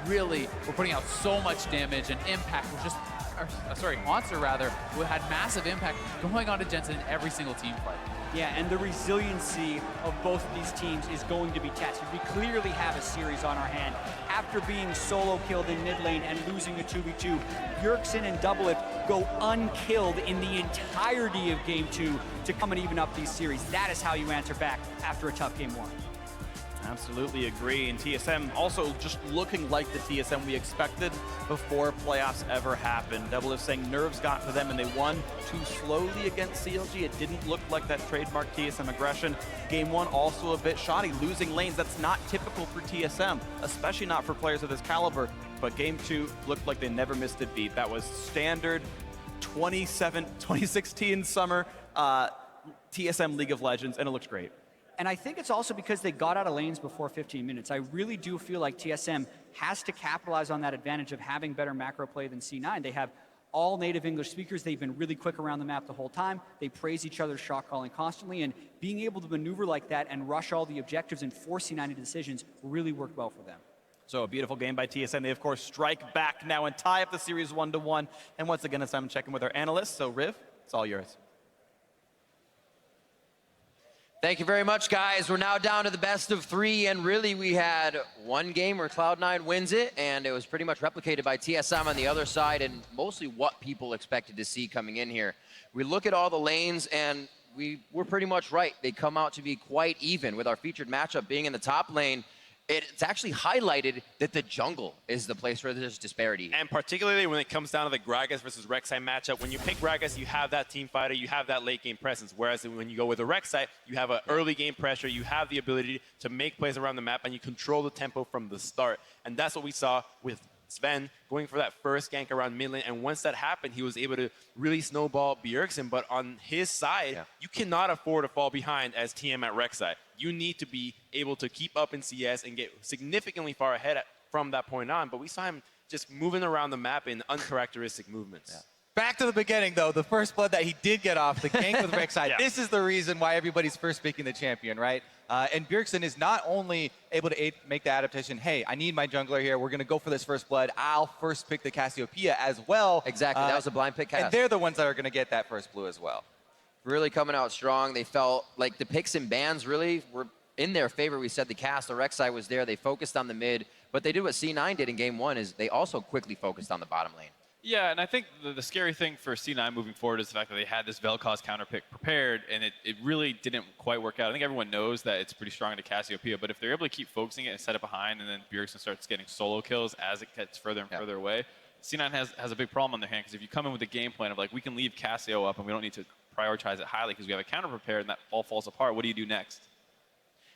really were putting out so much damage, and impact was just, Hauntzer rather, who had massive impact going on to Jensen in every single team fight. Yeah, and the resiliency of both of these teams is going to be tested. We clearly have a series on our hand. After being solo killed in mid lane and losing a 2v2, Bjergsen and DoubleLift go unkilled in the entirety of game 2 to come and even up these series. That is how you answer back after a tough game 1. Absolutely agree, and TSM also just looking like the TSM we expected before playoffs ever happened. DoubleLift saying nerves got to them and they won too slowly against CLG. It didn't look like that trademark TSM aggression. Game 1 also a bit shoddy, losing lanes. That's not typical for TSM, especially not for players of this caliber. But game 2 looked like they never missed a beat. That was standard 2016 Summer TSM League of Legends, and it looks great. And I think it's also because they got out of lanes before 15 minutes. I really do feel like TSM has to capitalize on that advantage of having better macro play than C9. They have all native English speakers. They've been really quick around the map the whole time. They praise each other's shot calling constantly, and being able to maneuver like that and rush all the objectives and force C9 into decisions really worked well for them. So a beautiful game by TSM. They, of course, strike back now and tie up the series 1-1. And once again, it's time to check in with our analysts. So, Riv, it's all yours. Thank you very much, guys. We're now down to the best of 3, and really we had one game where Cloud9 wins it, and it was pretty much replicated by TSM on the other side, and mostly what people expected to see coming in here. We look at all the lanes, and we were pretty much right. They come out to be quite even, with our featured matchup being in the top lane. It's actually highlighted that the jungle is the place where there's disparity. And particularly when it comes down to the Gragas versus Rek'Sai matchup, when you pick Gragas, you have that team fighter, you have that late game presence. Whereas when you go with the Rek'Sai, you have an early game pressure, you have the ability to make plays around the map, and you control the tempo from the start. And that's what we saw with Sven going for that first gank around mid lane, and once that happened, he was able to really snowball Bjergsen. But on his side, you cannot afford to fall behind as TM at Rek'Sai. You need to be able to keep up in CS and get significantly far ahead from that point on. But we saw him just moving around the map in uncharacteristic movements. Back to the beginning, though, the first blood that he did get off, the gank with Rek'Sai. This is the reason why everybody's first picking the champion, right? And Bjergsen is not only able to make the adaptation, hey, I need my jungler here, we're going to go for this first blood, I'll first pick the Cassiopeia as well. Exactly, that was a blind pick cast. And they're the ones that are going to get that first blue as well. Really coming out strong. They felt like the picks and bans really were in their favor. We said the cast, the Rek'Sai was there, they focused on the mid, but they did what C9 did in game 1, is they also quickly focused on the bottom lane. Yeah, and I think the scary thing for C9 moving forward is the fact that they had this Vel'Koz counter pick prepared, and it really didn't quite work out. I think everyone knows that it's pretty strong into Cassiopeia, but if they're able to keep focusing it and set it behind, and then Bjergsen starts getting solo kills as it gets further and further away, C9 has a big problem on their hand, because if you come in with a game plan of like, we can leave Cassio up and we don't need to prioritize it highly because we have a counter prepared and that all falls apart. What do you do next?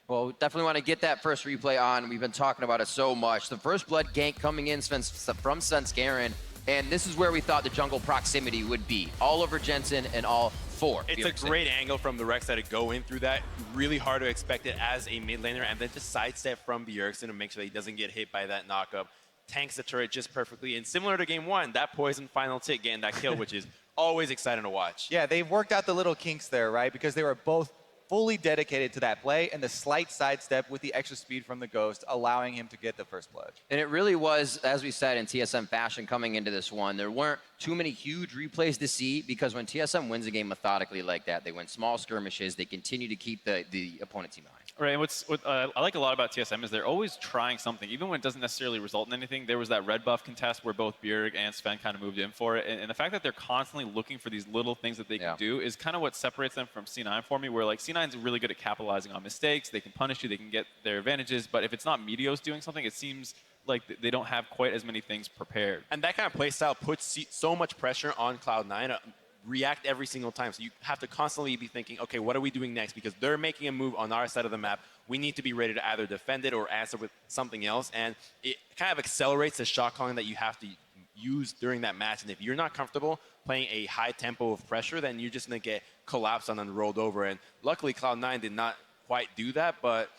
Well, definitely want to get that first replay on. We've been talking about it so much. The first blood gank coming in from Svenskeren, and this is where we thought the jungle proximity would be. All over Jensen and all for It's Bjergsen. a great angle from the Rek'Sai to go in through that. Really hard to expect it as a mid laner, and then just sidestep from Bjergsen to make sure that he doesn't get hit by that knockup. Tanks the turret just perfectly, and similar to game one, that poison final tick getting that kill, which is always exciting to watch. Yeah, they've worked out the little kinks there, right? Because they were both fully dedicated to that play, and the slight sidestep with the extra speed from the Ghost, allowing him to get the first blood. And it really was, as we said, in TSM fashion coming into this one. There weren't too many huge replays to see because when TSM wins a game methodically like that, they win small skirmishes, they continue to keep the opponent team behind. Right, and what I like a lot about TSM is they're always trying something, even when it doesn't necessarily result in anything. There was that red buff contest where both Bjerg and Sven kind of moved in for it, and the fact that they're constantly looking for these little things that they can do is kind of what separates them from C9 for me, where like C9's really good at capitalizing on mistakes, they can punish you, they can get their advantages, but if it's not Meteos doing something, it seems like they don't have quite as many things prepared. And that kind of playstyle puts so much pressure on Cloud9 to react every single time. So you have to constantly be thinking, okay, what are we doing next? Because they're making a move on our side of the map. We need to be ready to either defend it or answer with something else. And it kind of accelerates the shot calling that you have to use during that match. And if you're not comfortable playing a high tempo of pressure, then you're just going to get collapsed on and rolled over. And luckily, Cloud9 did not quite do that, but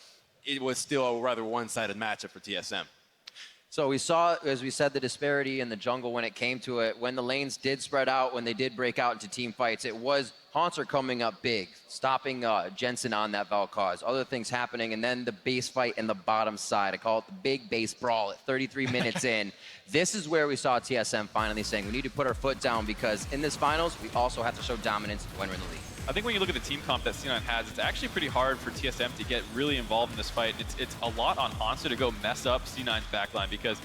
it was still a rather one-sided matchup for TSM. So we saw, as we said, the disparity in the jungle when it came to it. When the lanes did spread out, when they did break out into team fights, it was Hauntzer coming up big, stopping Jensen on that Valkaz. Other things happening, and then the base fight in the bottom side. I call it the big base brawl at 33 minutes in. This is where we saw TSM finally saying, we need to put our foot down because in this finals, we also have to show dominance when we're in the league. I think when you look at the team comp that C9 has, it's actually pretty hard for TSM to get really involved in this fight. It's a lot on Hauntzer to go mess up C9's backline because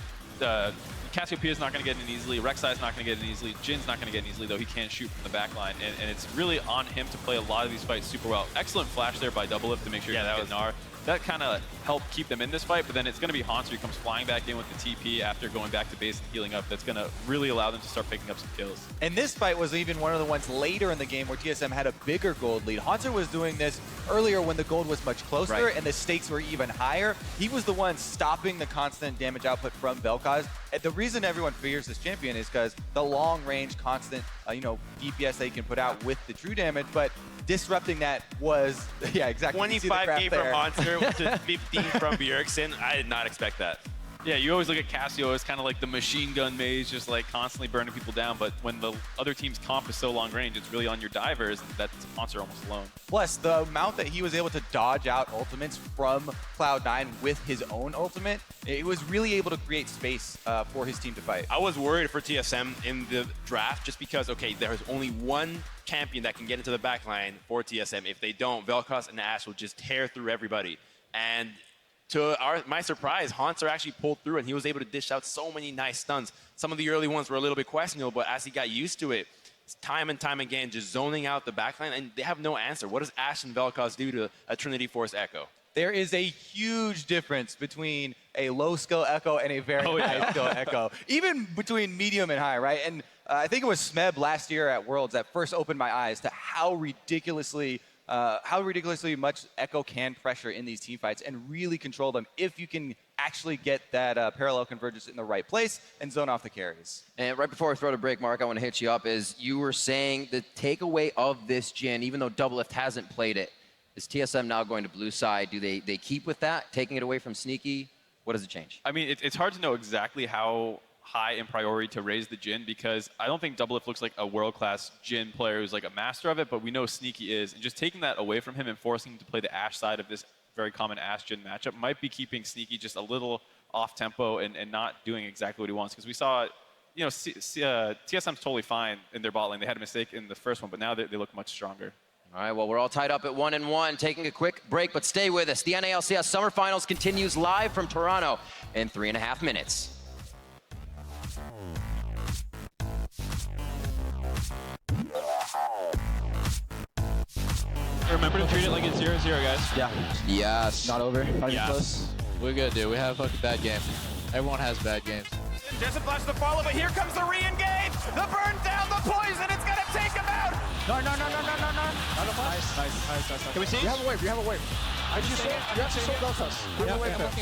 Cassiopeia is not going to get in easily, Rek'Sai is not going to get in easily, Jin's not going to get in easily, though he can shoot from the backline, and it's really on him to play a lot of these fights super well. Excellent flash there by DoubleLift to make sure that was Gnar. That kind of helped keep them in this fight, but then it's going to be Hauntzer who comes flying back in with the TP after going back to base and healing up. That's going to really allow them to start picking up some kills. And this fight was even one of the ones later in the game where TSM had a bigger gold lead. Hauntzer was doing this earlier when the gold was much closer and the stakes were even higher. He was the one stopping the constant damage output from Valkaz. And the reason everyone fears this champion is because the long-range, constant, DPS they can put out with the true damage, but disrupting that was, yeah, exactly. 25k from Hauntzer to 15 from Bjergsen. I did not expect that. Yeah, you always look at Cassio as kind of like the machine gun maze, just like constantly burning people down. But when the other team's comp is so long range, it's really on your divers. That's Hauntzer almost alone. Plus, the amount that he was able to dodge out ultimates from Cloud9 with his own ultimate, it was really able to create space for his team to fight. I was worried for TSM in the draft just because, okay, there's only one champion that can get into the backline for TSM. If they don't, Valkaz and Ashe will just tear through everybody. And to my surprise, Hauntzer actually pulled through and he was able to dish out so many nice stuns. Some of the early ones were a little bit questionable, but as he got used to it, time and time again, just zoning out the backline, and they have no answer. What does Ashe and Valkaz do to a Trinity Force Echo? There is a huge difference between a low-skill Echo and a very high-skill Echo. Even between medium and high, right? And I think it was Smeb last year at Worlds that first opened my eyes to how ridiculously much Echo can pressure in these team fights and really control them if you can actually get that parallel convergence in the right place and zone off the carries. And right before I throw to break, Mark, I want to hit you up, is you were saying the takeaway of this Jhin, even though DoubleLift hasn't played it, is TSM now going to blue side? Do they keep with that, taking it away from Sneaky? What does it change? I mean, it's hard to know exactly how high in priority to raise the Jhin because I don't think DoubleLift looks like a world-class Jhin player who's like a master of it, but we know Sneaky is. And just taking that away from him and forcing him to play the Ashe side of this very common Ashe Jhin matchup might be keeping Sneaky just a little off-tempo and not doing exactly what he wants. Because we saw, TSM's totally fine in their bot lane. They had a mistake in the first one, but now they look much stronger. All right, well, we're all tied up at 1-1, taking a quick break, but stay with us. The NA LCS Summer Finals continues live from Toronto in 3.5 minutes. Remember to treat it like it's 0-0, guys. Yeah. Yes. Not over. Not even close. We're good, dude. We have a fucking bad game. Everyone has bad games. Jensen flashes the follow, but here comes the re-engage! The burn down, the poison, it's gonna take him out! No. Nice. Can we see? You have a wave, you have a wave. You have to soul dust us.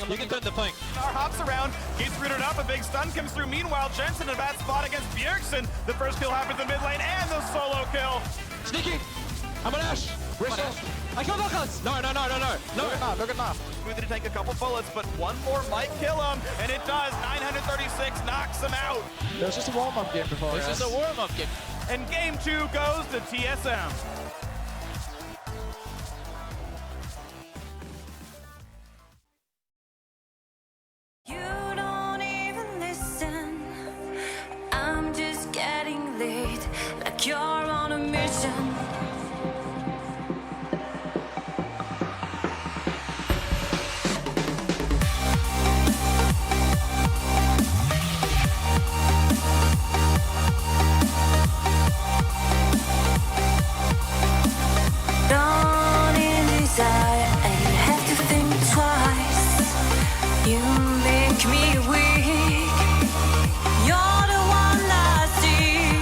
You can turn the flank. Hops around, gets rooted up, a big stun comes through. Meanwhile, Jensen in a bad spot against Bjergsen. The first kill happens in mid lane and the solo kill. Sneaky! I'm an Ash! I killed Alcaz! No. Look at that. Smoothie to take a couple bullets, but one more might kill him, and it does. 936 knocks him out. It was just a warm-up game before. It's just a warm-up game. And game 2 goes to TSM. You're on a mission. Dawn in desire, and you have to think twice. You make me weak. You're the one I see.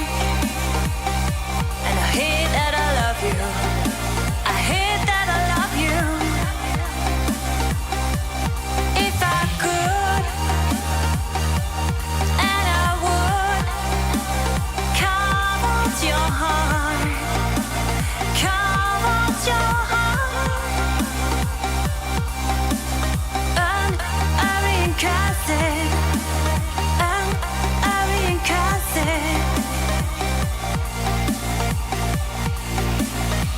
And I hate that I love you. I hate that I love you. If I could, and I would, count your heart, count your heart. And I reincarnate it, and I reincarnate it.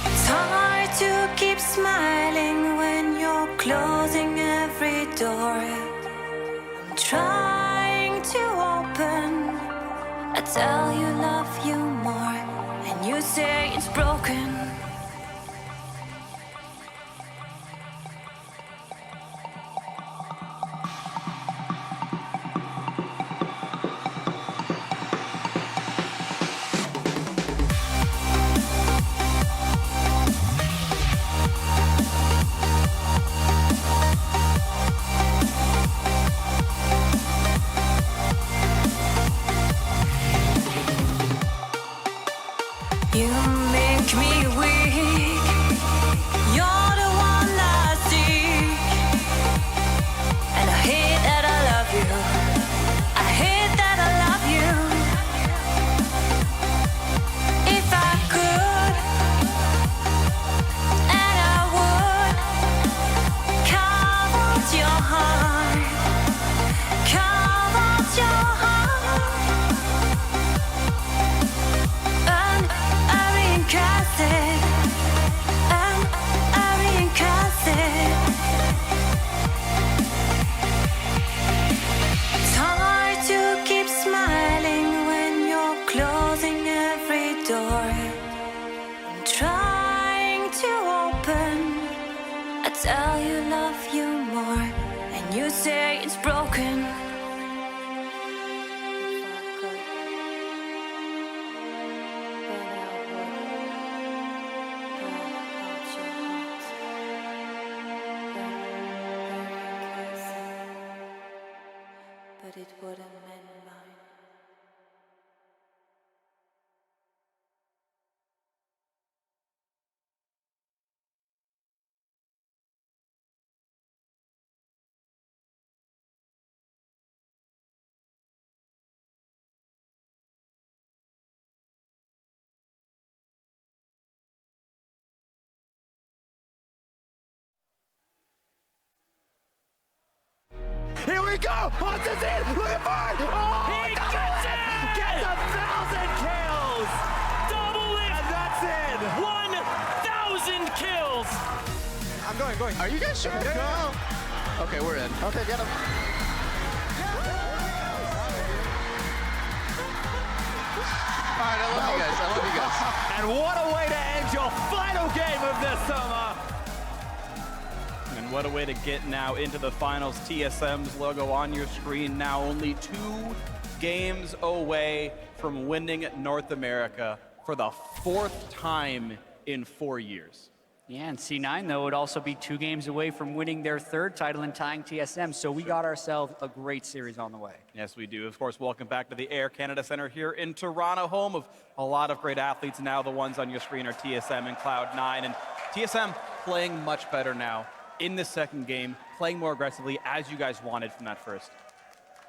It's hard to keep smiling when you're closing every door. I'm trying to open. I tell you love you more, and you say it's broken. You make me weak. You're the one I seek. And I hate that I love you. I hate that I love you. If I could, and I would, count your heart, count your heart. And I reincarnate it, and I reincarnate it. It's hard to keep smiling when you're closing every door. I'm trying to open. I tell you love you more, and you say it's broken. But it wouldn't mend mine. Here we go! Hauntzer's in! Looking for it! Oh, he gets 1,000 kills! DoubleLift! And that's it! 1,000 kills! I'm going. Are you guys sure? Go. Okay, we're in. Okay, get him. Alright, I love you guys. And what a way to end your final game of this summer! And what a way to get now into the finals. TSM's logo on your screen now, only 2 games away from winning North America for the 4th time in 4 years. Yeah, and C9, though, would also be 2 games away from winning their 3rd title and tying TSM, so we got ourselves a great series on the way. Yes, we do. Of course, welcome back to the Air Canada Centre here in Toronto, home of a lot of great athletes. Now the ones on your screen are TSM and Cloud9, and TSM playing much better now in the 2nd game, playing more aggressively as you guys wanted from that first.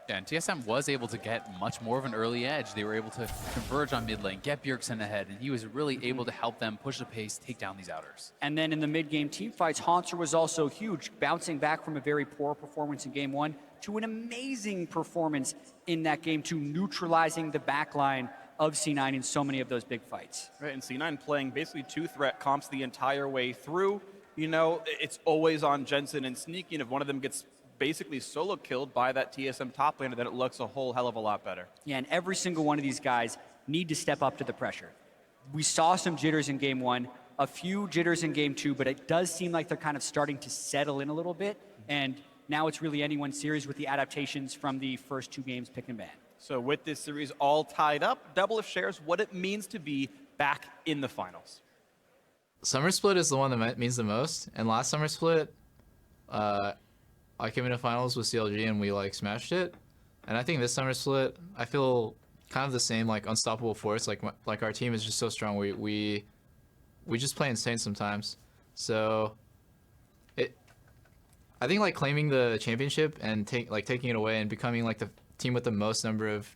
Yeah, and TSM was able to get much more of an early edge. They were able to converge on mid lane, get Bjergsen ahead, and he was really able to help them push the pace, take down these outers. And then in the mid-game team fights, Hauntzer was also huge, bouncing back from a very poor performance in Game 1 to an amazing performance in that Game 2, neutralizing the backline of C9 in so many of those big fights. Right, and C9 playing basically 2-threat comps the entire way through. You know, it's always on Jensen and Sneaky, and if one of them gets basically solo killed by that TSM top laner, then it looks a whole hell of a lot better. Yeah, and every single one of these guys need to step up to the pressure. We saw some jitters in Game 1, a few jitters in Game 2, but it does seem like they're kind of starting to settle in a little bit, and now it's really anyone's series with the adaptations from the first 2 games pick and ban. So with this series all tied up, DoubleLift shares what it means to be back in the finals. Summer Split is the one that means the most, and last Summer Split, I came into finals with CLG and we like smashed it. And I think this Summer Split, I feel kind of the same, like unstoppable force. Like our team is just so strong. We just play insane sometimes. So I think like claiming the championship and taking it away and becoming like the team with the most number of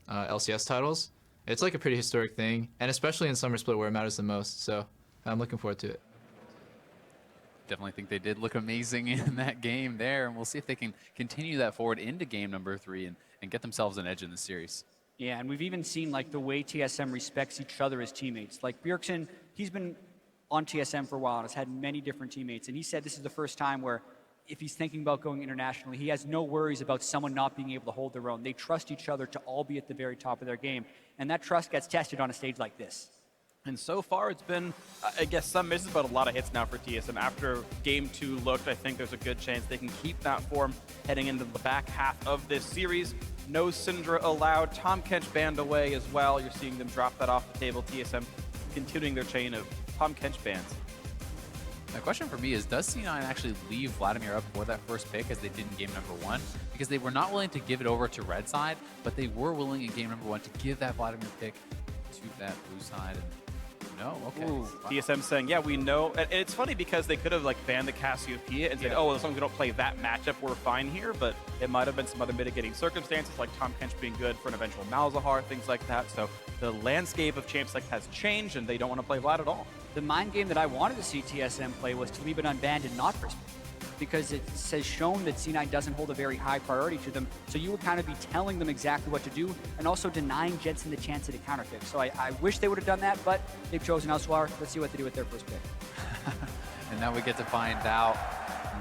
LCS titles, it's like a pretty historic thing. And especially in Summer Split where it matters the most. So I'm looking forward to it. Definitely think they did look amazing in that game there, and we'll see if they can continue that forward into game number 3 and get themselves an edge in the series. Yeah, and we've even seen like the way TSM respects each other as teammates. Like Bjergsen, he's been on TSM for a while and has had many different teammates, and he said this is the first time where if he's thinking about going internationally, he has no worries about someone not being able to hold their own. They trust each other to all be at the very top of their game, and that trust gets tested on a stage like this. And so far, it's been, I guess, some misses, but a lot of hits now for TSM. After Game 2 looked, I think there's a good chance they can keep that form heading into the back half of this series. No Syndra allowed. Tom Kench banned away as well. You're seeing them drop that off the table. TSM continuing their chain of Tom Kench bans. The question for me is, does C9 actually leave Vladimir up for that first pick as they did in game number 1? Because they were not willing to give it over to red side, but they were willing in game number 1 to give that Vladimir pick to that blue side. No, okay. Ooh, TSM saying, yeah, we know. And it's funny because they could have like banned the Cassiopeia and said, oh, well, as long as we don't play that matchup, we're fine here. But it might have been some other mitigating circumstances, like Tom Kench being good for an eventual Malzahar, things like that. So the landscape of Champ Select has changed, and they don't want to play Vlad at all. The mind game that I wanted to see TSM play was to leave it unbanned and not first pick, because it has shown that C9 doesn't hold a very high priority to them. So you would kind of be telling them exactly what to do and also denying Jensen the chance at a counter pick. So I wish they would have done that, but they've chosen elsewhere. Let's see what they do with their first pick. And now we get to find out,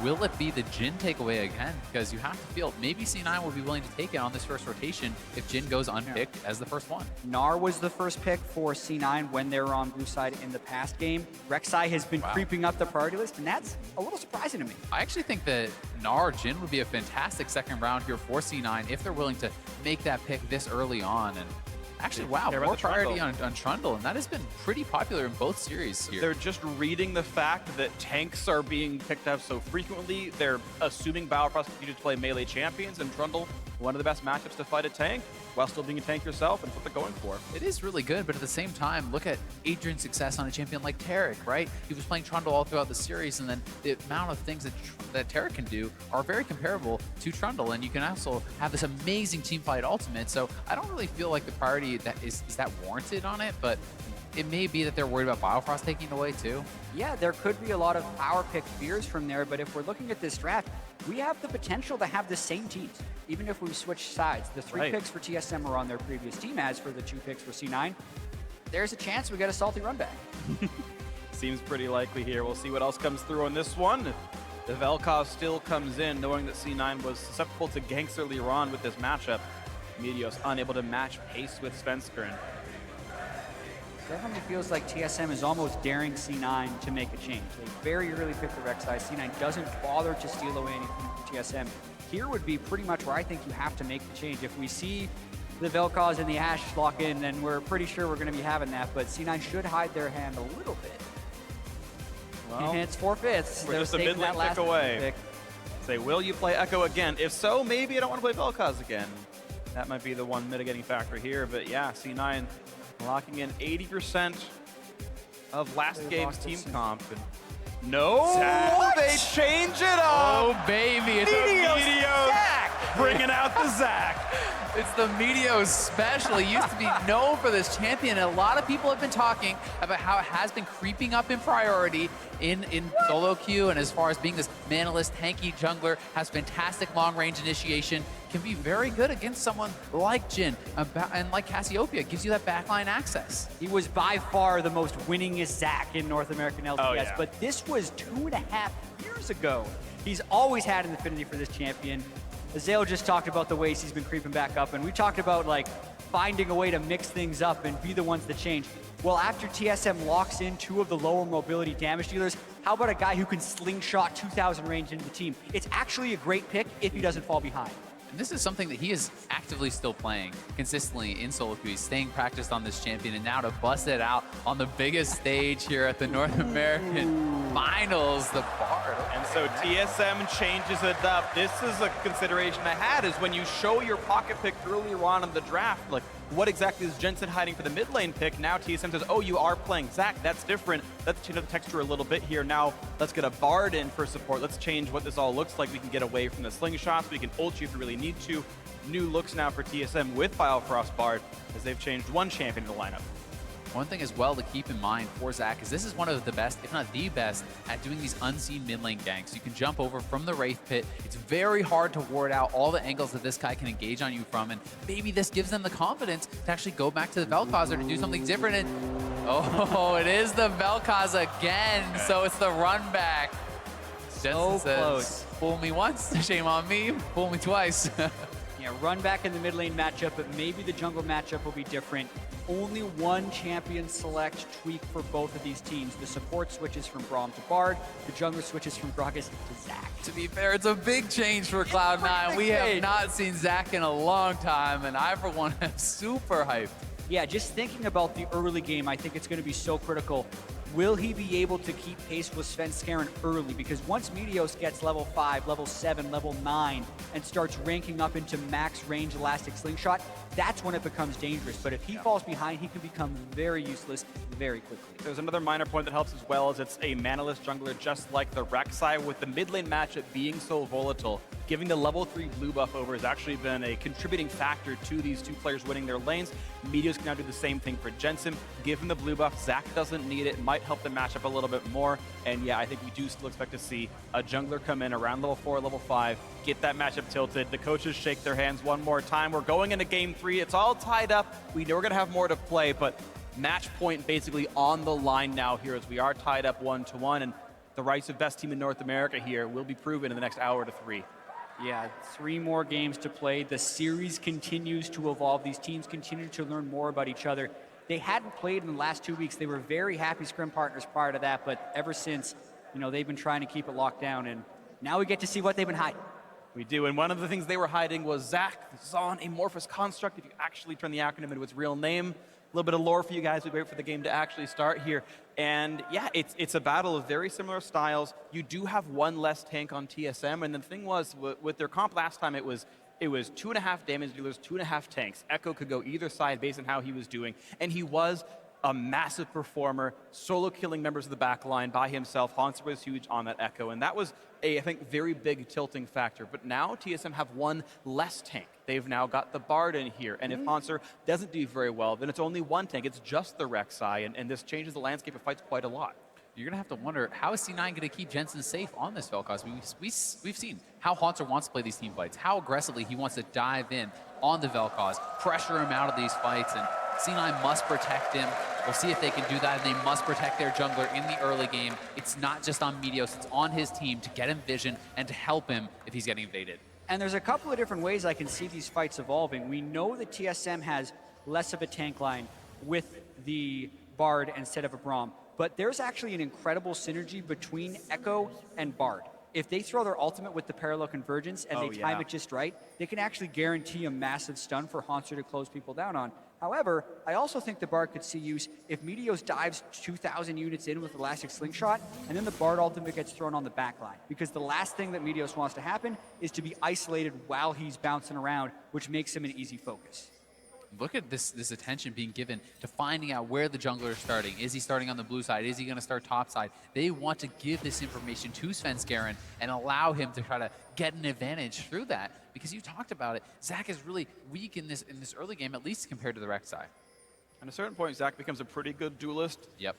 will it be the Jhin takeaway again? Because you have to feel maybe C9 will be willing to take it on this first rotation if Jhin goes unpicked as the first one. Gnar was the first pick for C9 when they were on blue side in the past game. Rek'Sai has been creeping up the priority list, and that's a little surprising to me. I actually think that Gnar Jhin would be a fantastic second round here for C9 if they're willing to make that pick this early on. And actually, wow, more priority on Trundle, and that has been pretty popular in both series here. They're just reading the fact that tanks are being picked up so frequently. They're assuming Biofrost continue to play melee champions, and Trundle, one of the best matchups to fight a tank while still being a tank yourself, and what they're going for. It is really good, but at the same time, look at Adrian's success on a champion like Taric, right? He was playing Trundle all throughout the series, and then the amount of things that Taric can do are very comparable to Trundle, and you can also have this amazing teamfight ultimate, so I don't really feel like the priority that is that warranted on it, but it may be that they're worried about Biofrost taking it away too. Yeah, there could be a lot of power pick fears from there, but if we're looking at this draft, we have the potential to have the same teams, even if we switch sides. The 3 picks for TSM are on their previous team, as for the 2 picks for C9. There's a chance we get a salty run back. Seems pretty likely here. We'll see what else comes through on this one. The Vel'Koz still comes in, knowing that C9 was susceptible to Gangster Liran with this matchup. Meteos unable to match pace with Svenskeren. Definitely feels like TSM is almost daring C9 to make a change. They very early pick the Rek'Sai. C9 doesn't bother to steal away anything from TSM. Here would be pretty much where I think you have to make the change. If we see the Vel'Koz and the Ashe lock in, then we're pretty sure we're going to be having that, but C9 should hide their hand a little bit. chance forfeits. We're just a mid lane pick away. Say, will you play Echo again? If so, maybe I don't want to play Vel'Koz again. That might be the one mitigating factor here. But yeah, C9 locking in 80% of last game's team comp. And no, they change it up. Oh, baby. It's Meteos Zach. Bringing out the Zach. It's the Meteos special. He used to be known for this champion, and a lot of people have been talking about how it has been creeping up in priority in solo queue, and as far as being this Analyst, tanky jungler, has fantastic long-range initiation, can be very good against someone like Jhin and like Cassiopeia. Gives you that backline access. He was by far the most winningest Zach in North American LCS, but this was 2.5 years ago. He's always had an affinity for this champion. Azael just talked about the ways he's been creeping back up, and we talked about like finding a way to mix things up and be the ones that change. Well, after TSM locks in 2 of the lower mobility damage dealers, how about a guy who can slingshot 2,000 range into the team? It's actually a great pick if he doesn't fall behind. And this is something that he is actively still playing consistently in solo queue. He's staying practiced on this champion, and now to bust it out on the biggest stage here at the North American Finals, the Bard. And so TSM changes it up. This is a consideration I had, is when you show your pocket pick earlier on in the draft, like what exactly is Jensen hiding for the mid lane pick? Now TSM says, oh, you are playing Zach. That's different. Let's change the texture a little bit here. Now let's get a Bard in for support. Let's change what this all looks like. We can get away from the slingshots. We can ult you if we really need to. New looks now for TSM with Biofrost Bard, as they've changed one champion in the lineup. One thing as well to keep in mind for Zach is this is one of the best, if not the best, at doing these unseen mid lane ganks. You can jump over from the Wraith Pit. It's very hard to ward out all the angles that this guy can engage on you from, and maybe this gives them the confidence to actually go back to the Vel'Koz or to do something different. And oh, it is the Vel'Koz again, so it's the run back. Jensen says, fool me once, shame on me, fool me twice. Yeah, run back in the mid lane matchup, but maybe the jungle matchup will be different. Only one champion select tweak for both of these teams. The support switches from Braum to Bard. The jungler switches from Gragas to Zach. To be fair, it's a big change for Cloud9. We have not seen Zach in a long time, and I, for one, am super hyped. Yeah, just thinking about the early game, I think it's going to be so critical. Will he be able to keep pace with Svenskeren early? Because once Meteos gets level 5, level 7, level 9, and starts ranking up into max range elastic slingshot, that's when it becomes dangerous. But if he falls behind, he can become very useless very quickly. There's another minor point that helps as well, as it's a Manalist jungler just like the Rek'Sai, with the mid lane matchup being so volatile. Giving the level 3 blue buff over has actually been a contributing factor to these two players winning their lanes. Meteos can now do the same thing for Jensen. Give him the blue buff. Zach doesn't need it. Might help the matchup a little bit more. And yeah, I think we do still expect to see a jungler come in around level 4, level 5, get that matchup tilted. The coaches shake their hands one more time. We're going into game 3. It's all tied up. We know we're going to have more to play, but match point basically on the line now here, as we are tied up 1-1. And the rights of best team in North America here will be proven in the next hour to 3. Yeah, 3 more games to play. The series continues to evolve. These teams continue to learn more about each other. They hadn't played in the last 2 weeks. They were very happy scrim partners prior to that, but ever since, you know, they've been trying to keep it locked down, and now we get to see what they've been hiding. We do, and one of the things they were hiding was Zach, the Zon Amorphous Construct. If you actually turn the acronym into its real name, a little bit of lore for you guys. We wait for the game to actually start here. And yeah, it's a battle of very similar styles. You do have one less tank on TSM, and the thing was, with their comp last time, it was 2.5 damage dealers, 2.5 tanks. Echo could go either side based on how he was doing, and he was a massive performer, solo killing members of the back line by himself. Hauntzer was huge on that Echo, and that was a, I think, very big tilting factor. But now TSM have one less tank. They've now got the Bard in here, and if Hauntzer doesn't do very well, then it's only one tank. It's just the Rek'Sai, and this changes the landscape of fights quite a lot. You're going to have to wonder, how is C9 going to keep Jensen safe on this Vel'Koz? We've seen how Hauntzer wants to play these team fights, how aggressively he wants to dive in on the Vel'Koz, pressure him out of these fights, and C9 must protect him. We'll see if they can do that, and they must protect their jungler in the early game. It's not just on Meteos, it's on his team to get him vision and to help him if he's getting invaded. And there's a couple of different ways I can see these fights evolving. We know that TSM has less of a tank line with the Bard instead of a Braum, but there's actually an incredible synergy between Echo and Bard. If they throw their ultimate with the parallel convergence and they time it just right, they can actually guarantee a massive stun for Hauntzer to close people down on. However, I also think the Bard could see use if Meteos dives 2,000 units in with Elastic Slingshot, and then the Bard ultimate gets thrown on the backline. Because the last thing that Meteos wants to happen is to be isolated while he's bouncing around, which makes him an easy focus. Look at this attention being given to finding out where the jungler is starting. Is he starting on the blue side? Is he going to start top side? They want to give this information to Svenskeren and allow him to try to get an advantage through that. Because you talked about it, Zach is really weak in this early game, at least compared to the rec side. At a certain point, Zach becomes a pretty good duelist. Yep.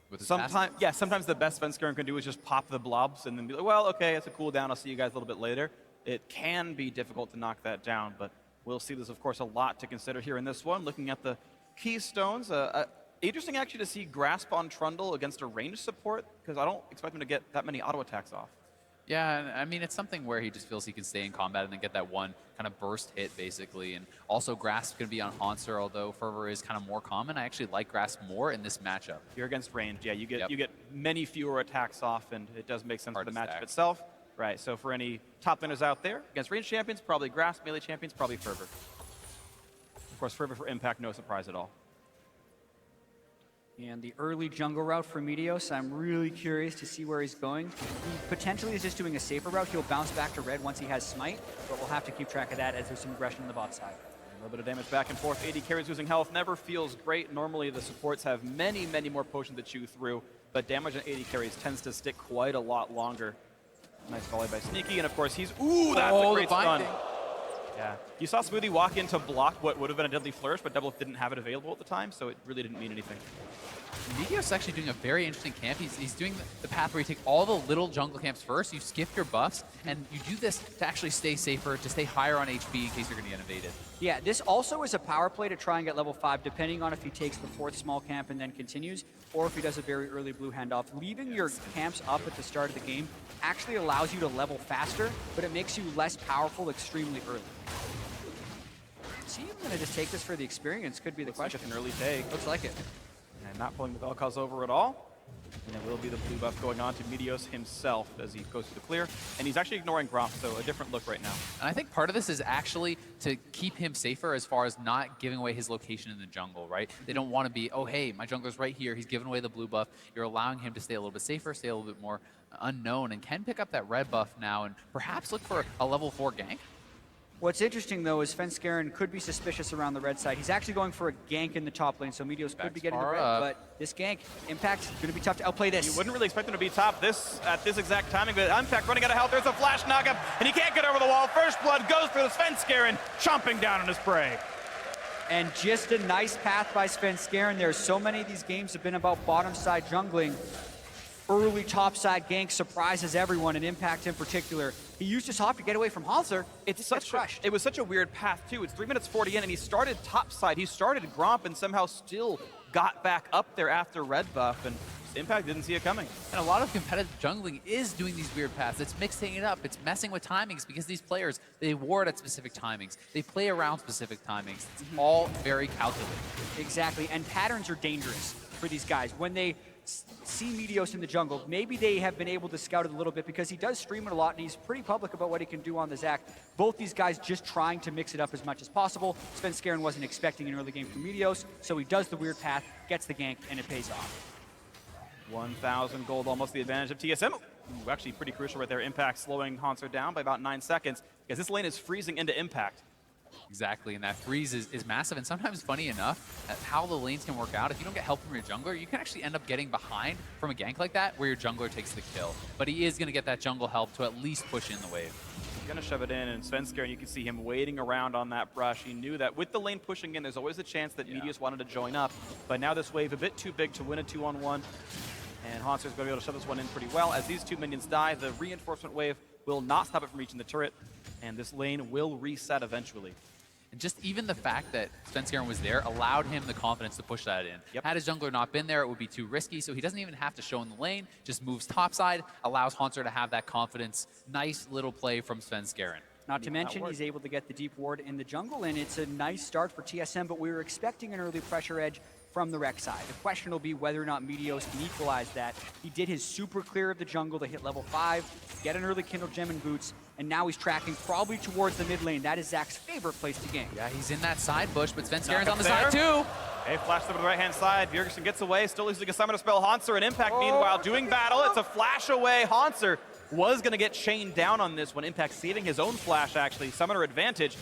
With his sometimes the best Svenskeren can do is just pop the blobs and then be like, well, okay, it's a cooldown. I'll see you guys a little bit later. It can be difficult to knock that down, but we'll see. There's, of course, a lot to consider here in this one. Looking at the keystones, interesting actually to see Grasp on Trundle against a ranged support, because I don't expect him to get that many auto attacks off. Yeah, I mean, it's something where he just feels he can stay in combat and then get that one kind of burst hit, basically. And also, Grasp going to be on Hauntzer, although Fervor is kind of more common. I actually like Grasp more in this matchup. You're against ranged, yeah. You get many fewer attacks off, and it does make sense for the matchup itself. Right, so for any top laners out there, against ranged champions, probably Grasp, melee champions, probably Fervor. Of course, Fervor for Impact, no surprise at all. And the early jungle route for Meteos, I'm really curious to see where he's going. He potentially is just doing a safer route. He'll bounce back to red once he has Smite, but we'll have to keep track of that as there's some aggression on the bot side. A little bit of damage back and forth. AD carries losing health never feels great. Normally the supports have many, many more potions to chew through, but damage on AD carries tends to stick quite a lot longer. Nice volley by Sneaky, and of course he's, ooh, that's a great stun. Yeah, you saw Smoothie walk in to block what would have been a deadly flourish, but DoubleLift didn't have it available at the time, so it really didn't mean anything. Meteos is actually doing a very interesting camp. He's doing the path where you take all the little jungle camps first, you skip your buffs, and you do this to actually stay safer, to stay higher on HP in case you're going to get invaded. Yeah, this also is a power play to try and get level 5, depending on if he takes the 4th small camp and then continues, or if he does a very early blue handoff. Leaving your camps up at the start of the game actually allows you to level faster, but it makes you less powerful extremely early. Is he even going to just take this for the experience? Could be the question. Like an early take. Looks like it. And not pulling the Vel'Koz over at all. And it will be the blue buff going on to Meteos himself as he goes through the clear. And he's actually ignoring Gromp, so a different look right now. And I think part of this is actually to keep him safer as far as not giving away his location in the jungle, right? They don't want to be, oh, hey, my jungler's right here. He's giving away the blue buff. You're allowing him to stay a little bit safer, stay a little bit more unknown, and can pick up that red buff now and perhaps look for a level 4 gank. What's interesting, though, is Svenskeren could be suspicious around the red side. He's actually going for a gank in the top lane, so Meteos could be getting the red, but this gank, Impact, going to be tough to outplay this. You wouldn't really expect him to be top at this exact timing, but Impact running out of health. There's a flash knockup, and he can't get over the wall. First blood goes for the Svenskeren, chomping down on his prey. And just a nice path by Svenskeren. There's so many of these games have been about bottom side jungling. Early top side gank surprises everyone, and Impact in particular. He used his hop to get away from Hauntzer. It was such a weird path, too. It's 3 minutes 40 in, and he started top side. He started Gromp and somehow still got back up there after red buff, and Impact didn't see it coming. And a lot of competitive jungling is doing these weird paths. It's mixing it up. It's messing with timings because these players, they ward at specific timings. They play around specific timings. It's all very calculated. Exactly, and patterns are dangerous for these guys. When they see Meteos in the jungle, maybe they have been able to scout it a little bit because he does stream it a lot and he's pretty public about what he can do on the Zac. Both these guys just trying to mix it up as much as possible. Svenskeren wasn't expecting an early game from Meteos, so he does the weird path, gets the gank, and it pays off. 1,000 gold, almost the advantage of TSM. Ooh, actually pretty crucial right there. Impact slowing Hauntzer down by about 9 seconds because this lane is freezing into Impact. Exactly, and that freeze is massive, and sometimes funny enough, how the lanes can work out. If you don't get help from your jungler, you can actually end up getting behind from a gank like that where your jungler takes the kill. But he is going to get that jungle help to at least push in the wave. He's going to shove it in, and Svenskeren, you can see him waiting around on that brush. He knew that with the lane pushing in, there's always a chance that Meteos wanted to join up. But now this wave a bit too big to win a 2-on-1, and Hauntzer's going to be able to shove this one in pretty well. As these 2 minions die, the reinforcement wave will not stop it from reaching the turret, and this lane will reset eventually. And just even the fact that Svenskeren was there allowed him the confidence to push that in. Had his jungler not been there, it would be too risky, so he doesn't even have to show in the lane, just moves topside, allows Hauntzer to have that confidence. Nice little play from Svenskeren. Not to mention, he's able to get the deep ward in the jungle, and it's a nice start for TSM, but we were expecting an early pressure edge from the rec side. The question will be whether or not Meteos can equalize that. He did his super clear of the jungle to hit level 5, get an early Kindle Gem and boots, and now he's tracking probably towards the mid lane. That is Zach's favorite place to gank. Yeah, he's in that side bush, but Svenskeren's on the there. side too. A flash over to the right-hand side. Bjergsen gets away, still using a summoner spell. Hauntzer and Impact, meanwhile, doing battle. It's a flash away. Hauntzer was going to get chained down on this one. Impact saving his own flash, actually. Summoner advantage.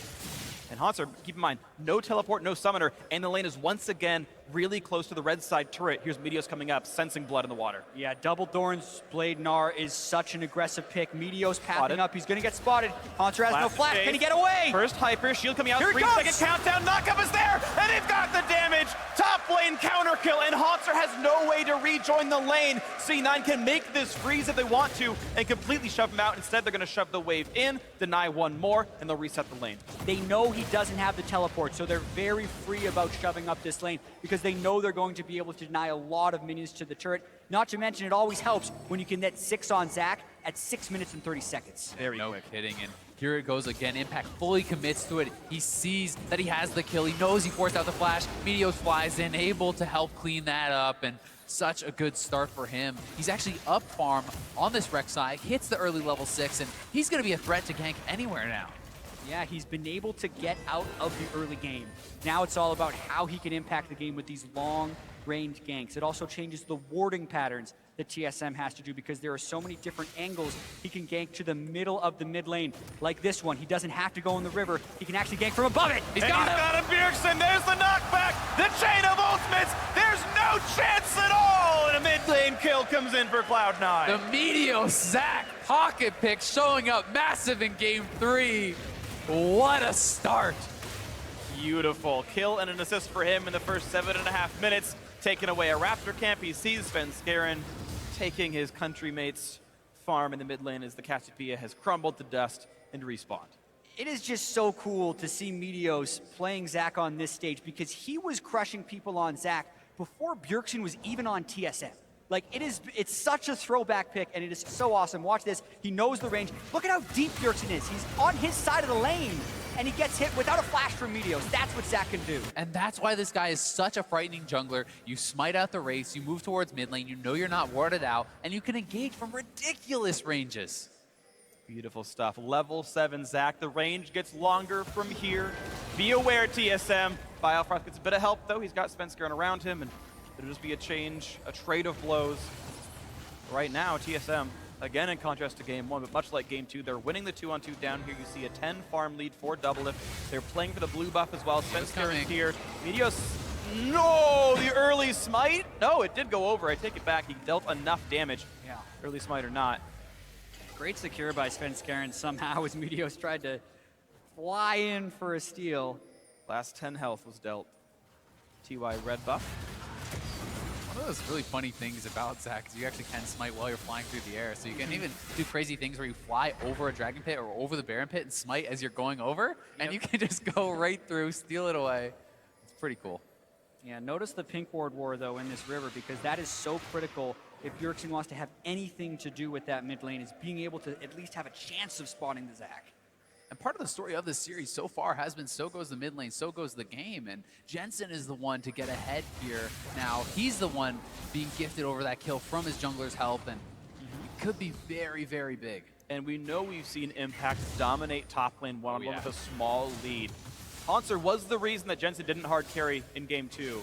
And Hauntzer, keep in mind, no teleport, no summoner, and the lane is once again really close to the red side turret. Here's Meteos coming up, sensing blood in the water. Yeah, Double Thorns Blade Gnar is such an aggressive pick. Meteos pathing up, he's gonna get spotted. Hauntzer has no flash, can he get away? First hyper, shield coming out, Here 3-second countdown, knockup is there, and they've got the damage! Top lane counter kill, and Hauntzer has no way to rejoin the lane. C9 can make this freeze if they want to, and completely shove him out. Instead, they're gonna shove the wave in, deny one more, and they'll reset the lane. They know he doesn't have the teleport, so they're very free about shoving up this lane because they know they're going to be able to deny a lot of minions to the turret. Not to mention, it always helps when you can net 6 on Zach at 6 minutes and 30 seconds. Very no quick. kidding, and here it goes again. Impact fully commits to it. He sees that he has the kill. He knows he forced out the flash. Meteos flies in, able to help clean that up, and such a good start for him. He's actually up farm on this Rek'Sai, hits the early level 6, and he's going to be a threat to gank anywhere now. Yeah, he's been able to get out of the early game. Now it's all about how he can impact the game with these long-range ganks. It also changes the warding patterns that TSM has to do because there are so many different angles he can gank to the middle of the mid lane. Like this one, he doesn't have to go in the river. He can actually gank from above it. He's got him, Bjergsen. There's the knockback. The chain of ultimates. There's no chance at all. And a mid lane kill comes in for Cloud9. The Meteos Zach pocket pick showing up massive in game 3. What a start. Beautiful. Kill and an assist for him in the first 7.5 minutes. Taking away a Raptor camp. He sees Svenskeren taking his countrymate's farm in the mid lane as the Cassiopeia has crumbled to dust and respawned. It is just so cool to see Meteos playing Zach on this stage because he was crushing people on Zach before Bjergsen was even on TSM. Like, it's such a throwback pick, and it is so awesome. Watch this. He knows the range. Look at how deep Bjergsen is. He's on his side of the lane, and he gets hit without a flash from Meteos. That's what Zach can do. And that's why this guy is such a frightening jungler. You smite out the race, you move towards mid lane, you know you're not warded out, and you can engage from ridiculous ranges. Beautiful stuff. Level 7 Zach. The range gets longer from here. Be aware, TSM. Biofrost gets a bit of help, though. He's got Svenskeren around him, and it'll just be a change, a trade of blows. Right now, TSM, again in contrast to game 1, but much like game 2, they're winning the 2-on-2 down here. You see a 10 farm lead for DoubleLift. They're playing for the blue buff as well. Svenskeren here. Meteos, no, the early smite. No, it did go over. I take it back. He dealt enough damage. Yeah. Early smite or not. Great secure by Svenskeren somehow as Meteos tried to fly in for a steal. Last 10 health was dealt. TY red buff. One of those really funny things about Zach is you actually can smite while you're flying through the air. So you can even do crazy things where you fly over a dragon pit or over the Baron pit and smite as you're going over, and you can just go right through, steal it away. It's pretty cool. Yeah, notice the pink ward war, though, in this river, because that is so critical if Bjergsen wants to have anything to do with that mid lane, is being able to at least have a chance of spawning the Zach. And part of the story of this series so far has been so goes the mid lane, so goes the game. And Jensen is the one to get ahead here. Now, he's the one being gifted over that kill from his jungler's help, and it could be very, very big. And we know we've seen Impact dominate top lane one-on-one with a small lead. Hauntzer was the reason that Jensen didn't hard carry in game 2.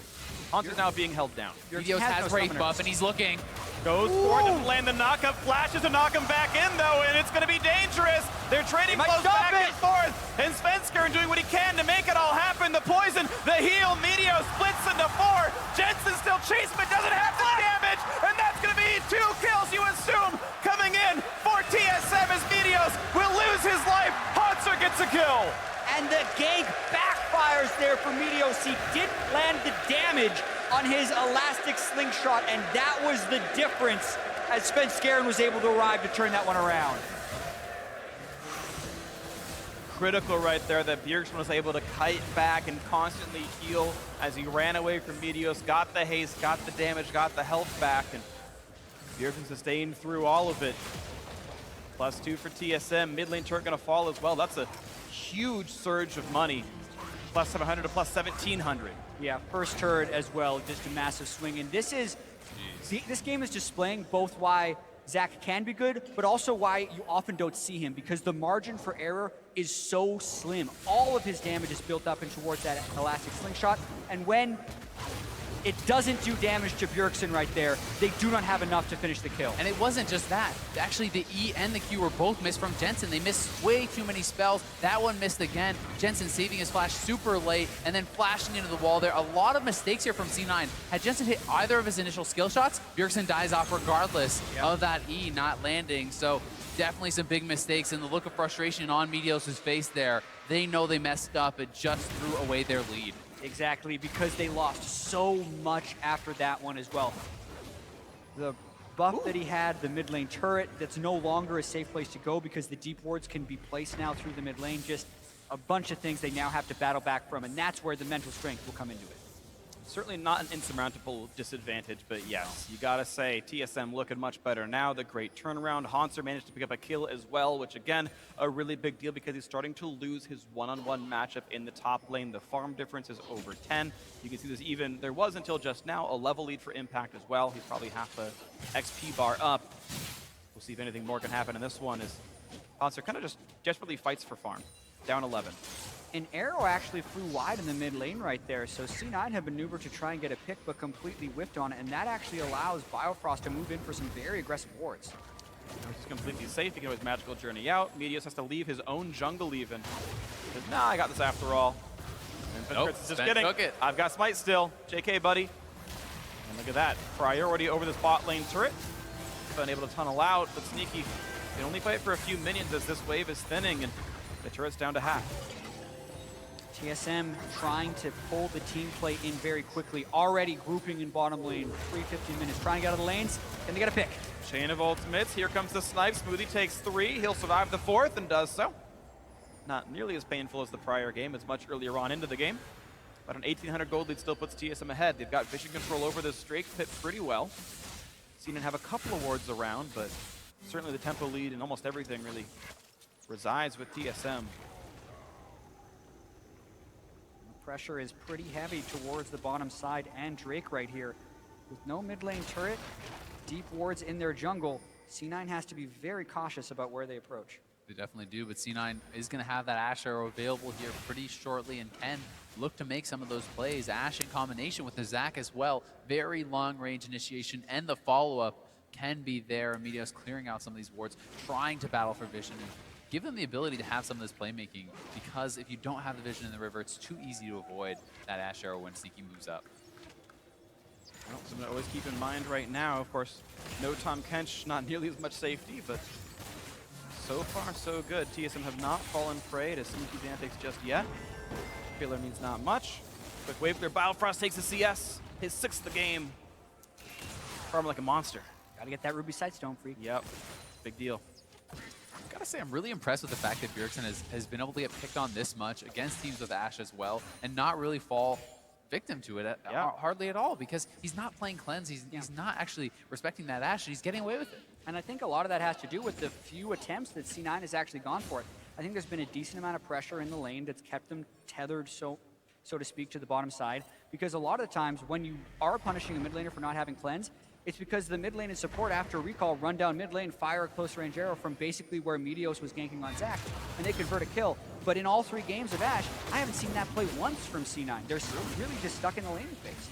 Hauntzer's now being held down. Meteos has Wraith buff, and he's looking. Goes for it to land the knockup, flashes to knock him back in, though, and it's going to be dangerous. They're trading blows back and forth, and Svenskeren doing what he can to make it all happen. The poison, the heal, Meteos splits into 4. Jensen still chasing, but doesn't have the damage, and that's going to be 2 kills, you assume, coming in for TSM as Meteos will lose his life. Hauntzer gets a kill. And the gank backfires there for Meteos. He didn't land the damage on his elastic slingshot, and that was the difference as Svenskeren was able to arrive to turn that one around. Critical right there that Bjergsen was able to kite back and constantly heal as he ran away from Meteos, got the haste, got the damage, got the health back, and Bjergsen sustained through all of it. +2 for TSM. Mid lane turret gonna fall as well. That's a huge surge of money. +700 to +1700. Yeah, first turret as well, just a massive swing. And this game is displaying both why Zach can be good, but also why you often don't see him, because the margin for error is so slim. All of his damage is built up and towards that elastic slingshot, and when it doesn't do damage to Bjergsen right there, they do not have enough to finish the kill. And it wasn't just that. Actually, the E and the Q were both missed from Jensen. They missed way too many spells. That one missed again. Jensen saving his flash super late and then flashing into the wall there. A lot of mistakes here from C9. Had Jensen hit either of his initial skill shots, Bjergsen dies off regardless of that E not landing. So definitely some big mistakes, and the look of frustration on Meteos' face there. They know they messed up. It just threw away their lead. Exactly, because they lost so much after that one as well. The buff that he had, the mid lane turret, that's no longer a safe place to go because the deep wards can be placed now through the mid lane. Just a bunch of things they now have to battle back from, and that's where the mental strength will come into it. Certainly not an insurmountable disadvantage, but yes, you gotta say, TSM looking much better now. The great turnaround. Hauntzer managed to pick up a kill as well, which again, a really big deal because he's starting to lose his one-on-one matchup in the top lane. The farm difference is over 10. You can see this even, there was until just now, a level lead for Impact as well. He's probably half a XP bar up. We'll see if anything more can happen in this one as Hauntzer kind of just desperately fights for farm. Down 11. An arrow actually flew wide in the mid lane right there, so C9 had maneuvered to try and get a pick, but completely whiffed on it, and that actually allows Biofrost to move in for some very aggressive wards. Now he's completely safe. He can his magical journey out. Meteos has to leave his own jungle even. He says, nah, I got this after all. And Nope, just Sven kidding. took it. I've got smite still. JK, buddy. And look at that. Priority over this bot lane turret. Unable to tunnel out, but Sneaky can only fight for a few minions as this wave is thinning, and the turret's down to half. TSM trying to pull the team play in very quickly, already grouping in bottom lane, 3:15 minutes, trying to get out of the lanes, and they get a pick. Chain of ultimates, here comes the snipe. Smoothie takes 3, he'll survive the 4th and does so. Not nearly as painful as the prior game, it's much earlier on into the game. But an 1,800 gold lead still puts TSM ahead. They've got vision control over this Drake pit pretty well. Seen it have a couple of wards around, but certainly the tempo lead and almost everything really resides with TSM. Pressure is pretty heavy towards the bottom side and Drake right here. With no mid lane turret, deep wards in their jungle, C9 has to be very cautious about where they approach. They definitely do, but C9 is going to have that Ashe arrow available here pretty shortly and can look to make some of those plays. Ashe in combination with the Zac as well. Very long range initiation, and the follow-up can be there. Meteos clearing out some of these wards, trying to battle for vision and give them the ability to have some of this playmaking, because if you don't have the vision in the river, it's too easy to avoid that Ashe arrow when Sneaky moves up. Well, something to always keep in mind right now, of course, no Tom Kench, not nearly as much safety, but so far so good. TSM have not fallen prey to Sneaky's antics just yet. Killer means not much. Quick wave there, Biofrost takes a CS, his 6th of the game. Farm like a monster. Gotta get that Ruby Sightstone, Phreak. Yep, big deal. Gotta say, I'm really impressed with the fact that Bjergsen has been able to get picked on this much against teams with Ashe as well, and not really fall victim to it hardly at all, because he's not playing cleanse, he's not actually respecting that Ashe, he's getting away with it. And I think a lot of that has to do with the few attempts that C9 has actually gone for it. I think there's been a decent amount of pressure in the lane that's kept them tethered, so to speak, to the bottom side, because a lot of the times when you are punishing a mid laner for not having cleanse, it's because the mid lane and support after recall run down mid lane, fire a close range arrow from basically where Meteos was ganking on Zac, and they convert a kill. But in all 3 games of Ashe, I haven't seen that play once from C9. They're still really just stuck in the laning phase.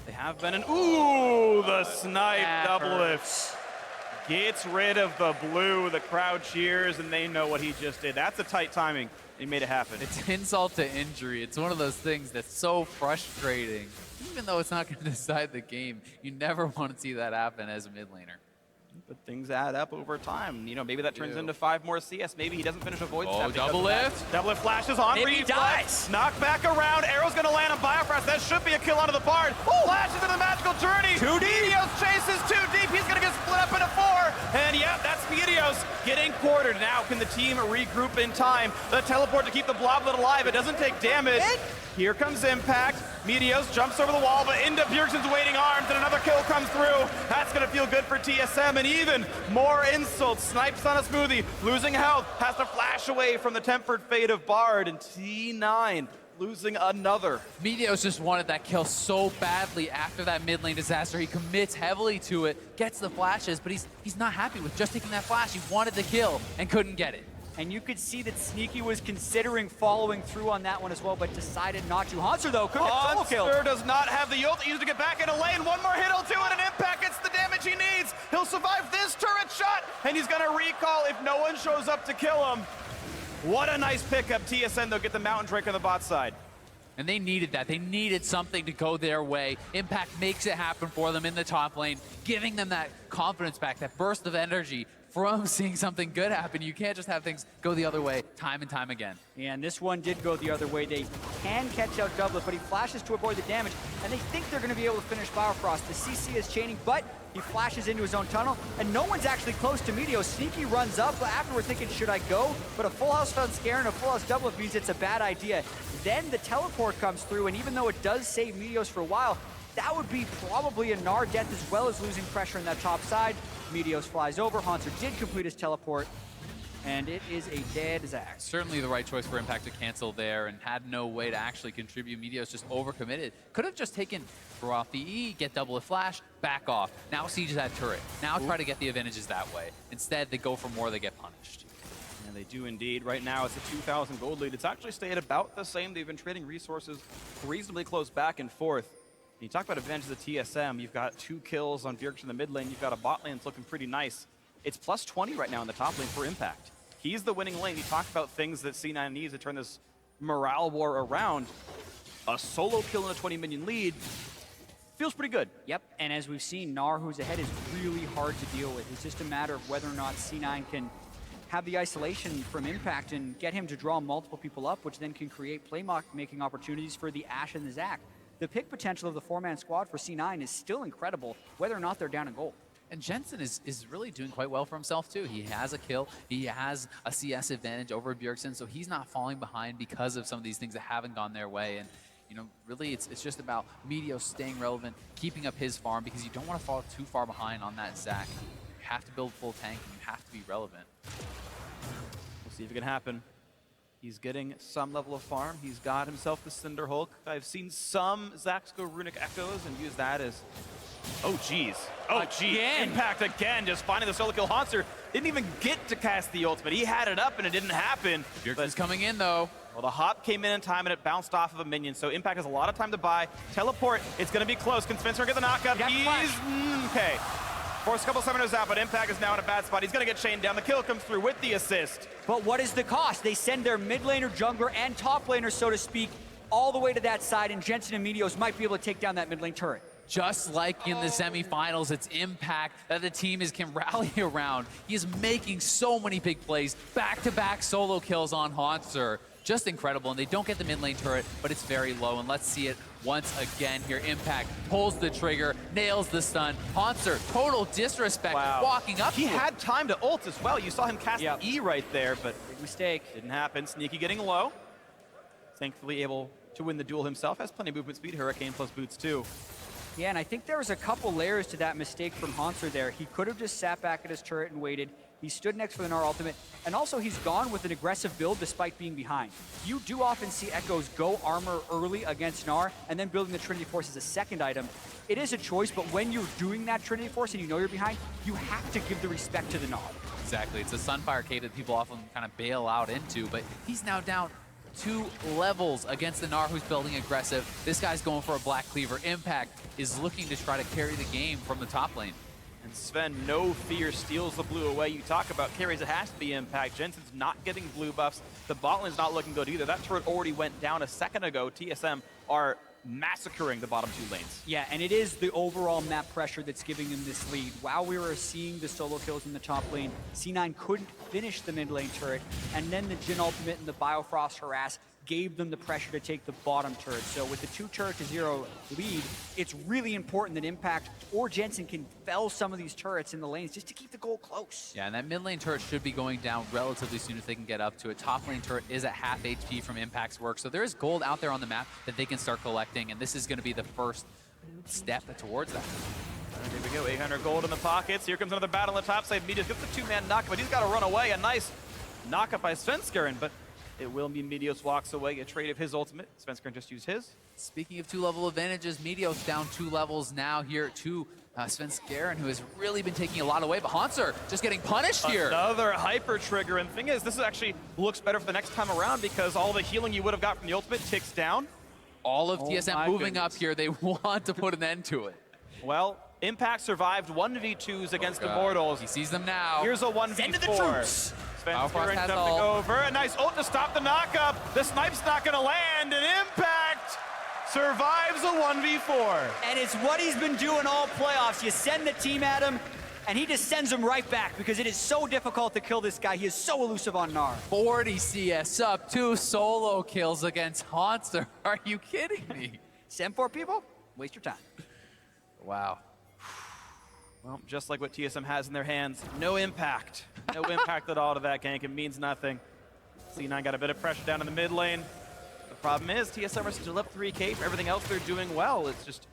They have been an ooh, the snipe DoubleLift. Gets rid of the blue, the crowd cheers, and they know what he just did. That's a tight timing. He made it happen. It's insult to injury. It's one of those things that's so frustrating. Even though it's not going to decide the game, you never want to see that happen as a mid laner. But things add up over time. You know, maybe that turns into 5 more CS. Maybe he doesn't finish a void step. DoubleLift. DoubleLift flashes on. Maybe he dies. Knock back around. Arrow's going to land on Biofrost. That should be a kill onto the Bard. Flashes into the magical journey. Meteos chases too deep. He's going to get split up into 4. And yeah, that's Meteos getting quartered. Now can the team regroup in time? The teleport to keep the Bloblet alive. It doesn't take damage. Here comes Impact. Meteos jumps over the wall, but into Bjergsen's waiting arms, and another kill comes through. That's going to feel good for TSM, and even more insults. Snipes on a Smoothie, losing health, has to flash away from the tempered fate of Bard, and T9 losing another. Meteos just wanted that kill so badly after that mid lane disaster. He commits heavily to it, gets the flashes, but he's not happy with just taking that flash. He wanted the kill and couldn't get it. And you could see that Sneaky was considering following through on that one as well, but decided not to. Hauntzer, though, could get solo kill. Hauntzer does not have the ult. He needs to get back in a lane. One more hit, he'll do it, and Impact gets the damage he needs. He'll survive this turret shot, and he's going to recall if no one shows up to kill him. What a nice pickup. TSM, they'll get the Mountain Drake on the bot side. And they needed that. They needed something to go their way. Impact makes it happen for them in the top lane, giving them that confidence back, that burst of energy from seeing something good happen. You can't just have things go the other way time and time again. Yeah, and this one did go the other way. They can catch out DoubleLift, but he flashes to avoid the damage, and they think they're going to be able to finish Biofrost. The CC is chaining, but he flashes into his own tunnel, and no one's actually close to Meteos. Sneaky runs up, but afterwards thinking, should I go? But a full house Svenskeren, a full house DoubleLift means it's a bad idea. Then the teleport comes through, and even though it does save Meteos for a while, that would be probably a Gnar death as well as losing pressure on that top side. Meteos flies over. Hauntzer did complete his teleport, and it is a dead Zac. Certainly the right choice for Impact to cancel there and had no way to actually contribute. Meteos just overcommitted. Could have just taken, throw off the E, get double a flash, back off. Now siege that turret. Now try to get the advantages that way. Instead, they go for more, they get punished. And they do indeed. Right now, it's a 2,000 gold lead. It's actually stayed about the same. They've been trading resources reasonably close back and forth. You talk about advantages of TSM. You've got 2 kills on Bjergsen in the mid lane. You've got a bot lane that's looking pretty nice. It's plus 20 right now in the top lane for Impact. He's the winning lane. You talk about things that C9 needs to turn this morale war around. A solo kill in a 20-minion lead feels pretty good. Yep, and as we've seen, Gnar, who's ahead, is really hard to deal with. It's just a matter of whether or not C9 can have the isolation from Impact and get him to draw multiple people up, which then can create play-making opportunities for the Ashe and the Zac. The pick potential of the 4-man squad for C9 is still incredible, whether or not they're down in gold. And Jensen is really doing quite well for himself too. He has a kill, he has a CS advantage over Bjergsen, so he's not falling behind because of some of these things that haven't gone their way. And you know, really it's just about Meteos staying relevant, keeping up his farm, because you don't want to fall too far behind on that Zac. You have to build full tank and you have to be relevant. We'll see if it can happen. He's getting some level of farm. He's got himself the Cinder Hulk. I've seen some Zacs go Runic Echoes and use that as... Oh, geez. Oh, geez. Impact again, just finding the solo kill. Hauntzer didn't even get to cast the ultimate. He had it up and it didn't happen. Bjergsen's coming in, though. Well, the hop came in time and it bounced off of a minion, so Impact has a lot of time to buy. Teleport, it's going to be close. Can Svenskeren get the knockup? He's... okay. Forced a couple summoners out, but Impact is now in a bad spot. He's going to get chained down. The kill comes through with the assist. But what is the cost? They send their mid laner, jungler, and top laner, so to speak, all the way to that side, and Jensen and Meteos might be able to take down that mid lane turret. Just like in the semifinals, it's Impact that the team can rally around. He is making so many big plays, back-to-back solo kills on Hauntzer. Just incredible, and they don't get the mid lane turret, but it's very low, and let's see it once again here. Impact pulls the trigger, nails the stun. Hauntzer, total disrespect, walking up. He had time to ult as well. You saw him cast the E right there, but big mistake. Didn't happen. Sneaky getting low. Thankfully able to win the duel himself. Has plenty of movement speed. Hurricane plus boots too. Yeah, and I think there was a couple layers to that mistake from Hauntzer there. He could have just sat back at his turret and waited. He stood next for the Gnar ultimate, and also he's gone with an aggressive build despite being behind. You do often see Echoes go armor early against Gnar, and then building the Trinity Force as a second item. It is a choice, but when you're doing that Trinity Force and you know you're behind, you have to give the respect to the Gnar. Exactly, it's a Sunfire arcade that people often kind of bail out into, but he's now down 2 levels against the Gnar who's building aggressive. This guy's going for a Black Cleaver. Impact is looking to try to carry the game from the top lane. And Sven, no fear, steals the blue away. You talk about carries, it has to be Impact. Jensen's not getting blue buffs. The bot lane's not looking good either. That turret already went down a second ago. TSM are massacring the bottom 2 lanes. Yeah, and it is the overall map pressure that's giving them this lead. While we were seeing the solo kills in the top lane, C9 couldn't finish the mid lane turret, and then the Jhin ultimate and the Biofrost harass gave them the pressure to take the bottom turret. So with the 2-turret-to-0 lead, it's really important that Impact or Jensen can fell some of these turrets in the lanes just to keep the goal close. Yeah, and that mid lane turret should be going down relatively soon if they can get up to it. Top lane turret is at half HP from Impact's work, so there is gold out there on the map that they can start collecting, and this is going to be the first step towards that. There we go, 800 gold in the pockets. Here comes another battle on the top side. Meteos gets the 2-man knock, but he's got to run away. A nice knock up by Svenskeren, but It will be Meteos walks away, a trade of his ultimate. Svenskeren just used his. Speaking of 2-level advantages, Meteos down 2 levels now here to Svenskeren, who has really been taking a lot away, but Hauntzer just getting punished here. Another hyper trigger, and the thing is, this actually looks better for the next time around because all the healing you would have got from the ultimate ticks down. All of TSM moving up here, they want to put an end to it. Well, Impact survived 1v2s against Immortals. He sees them now. Here's a 1v4. Send to the troops. Svenskeren jumping over. A nice ult to stop the knockup. The snipe's not going to land, and Impact survives a 1v4. And it's what he's been doing all playoffs. You send the team at him, and he just sends them right back because it is so difficult to kill this guy. He is so elusive on Gnar. 40 CS up, 2 solo kills against Hauntzer. Are you kidding me? Send 4 people, waste your time. Wow. Well, just like what TSM has in their hands, no impact. No impact at all to that gank. It means nothing. C9 got a bit of pressure down in the mid lane. The problem is TSM are still up 3K for everything else they're doing well. It's just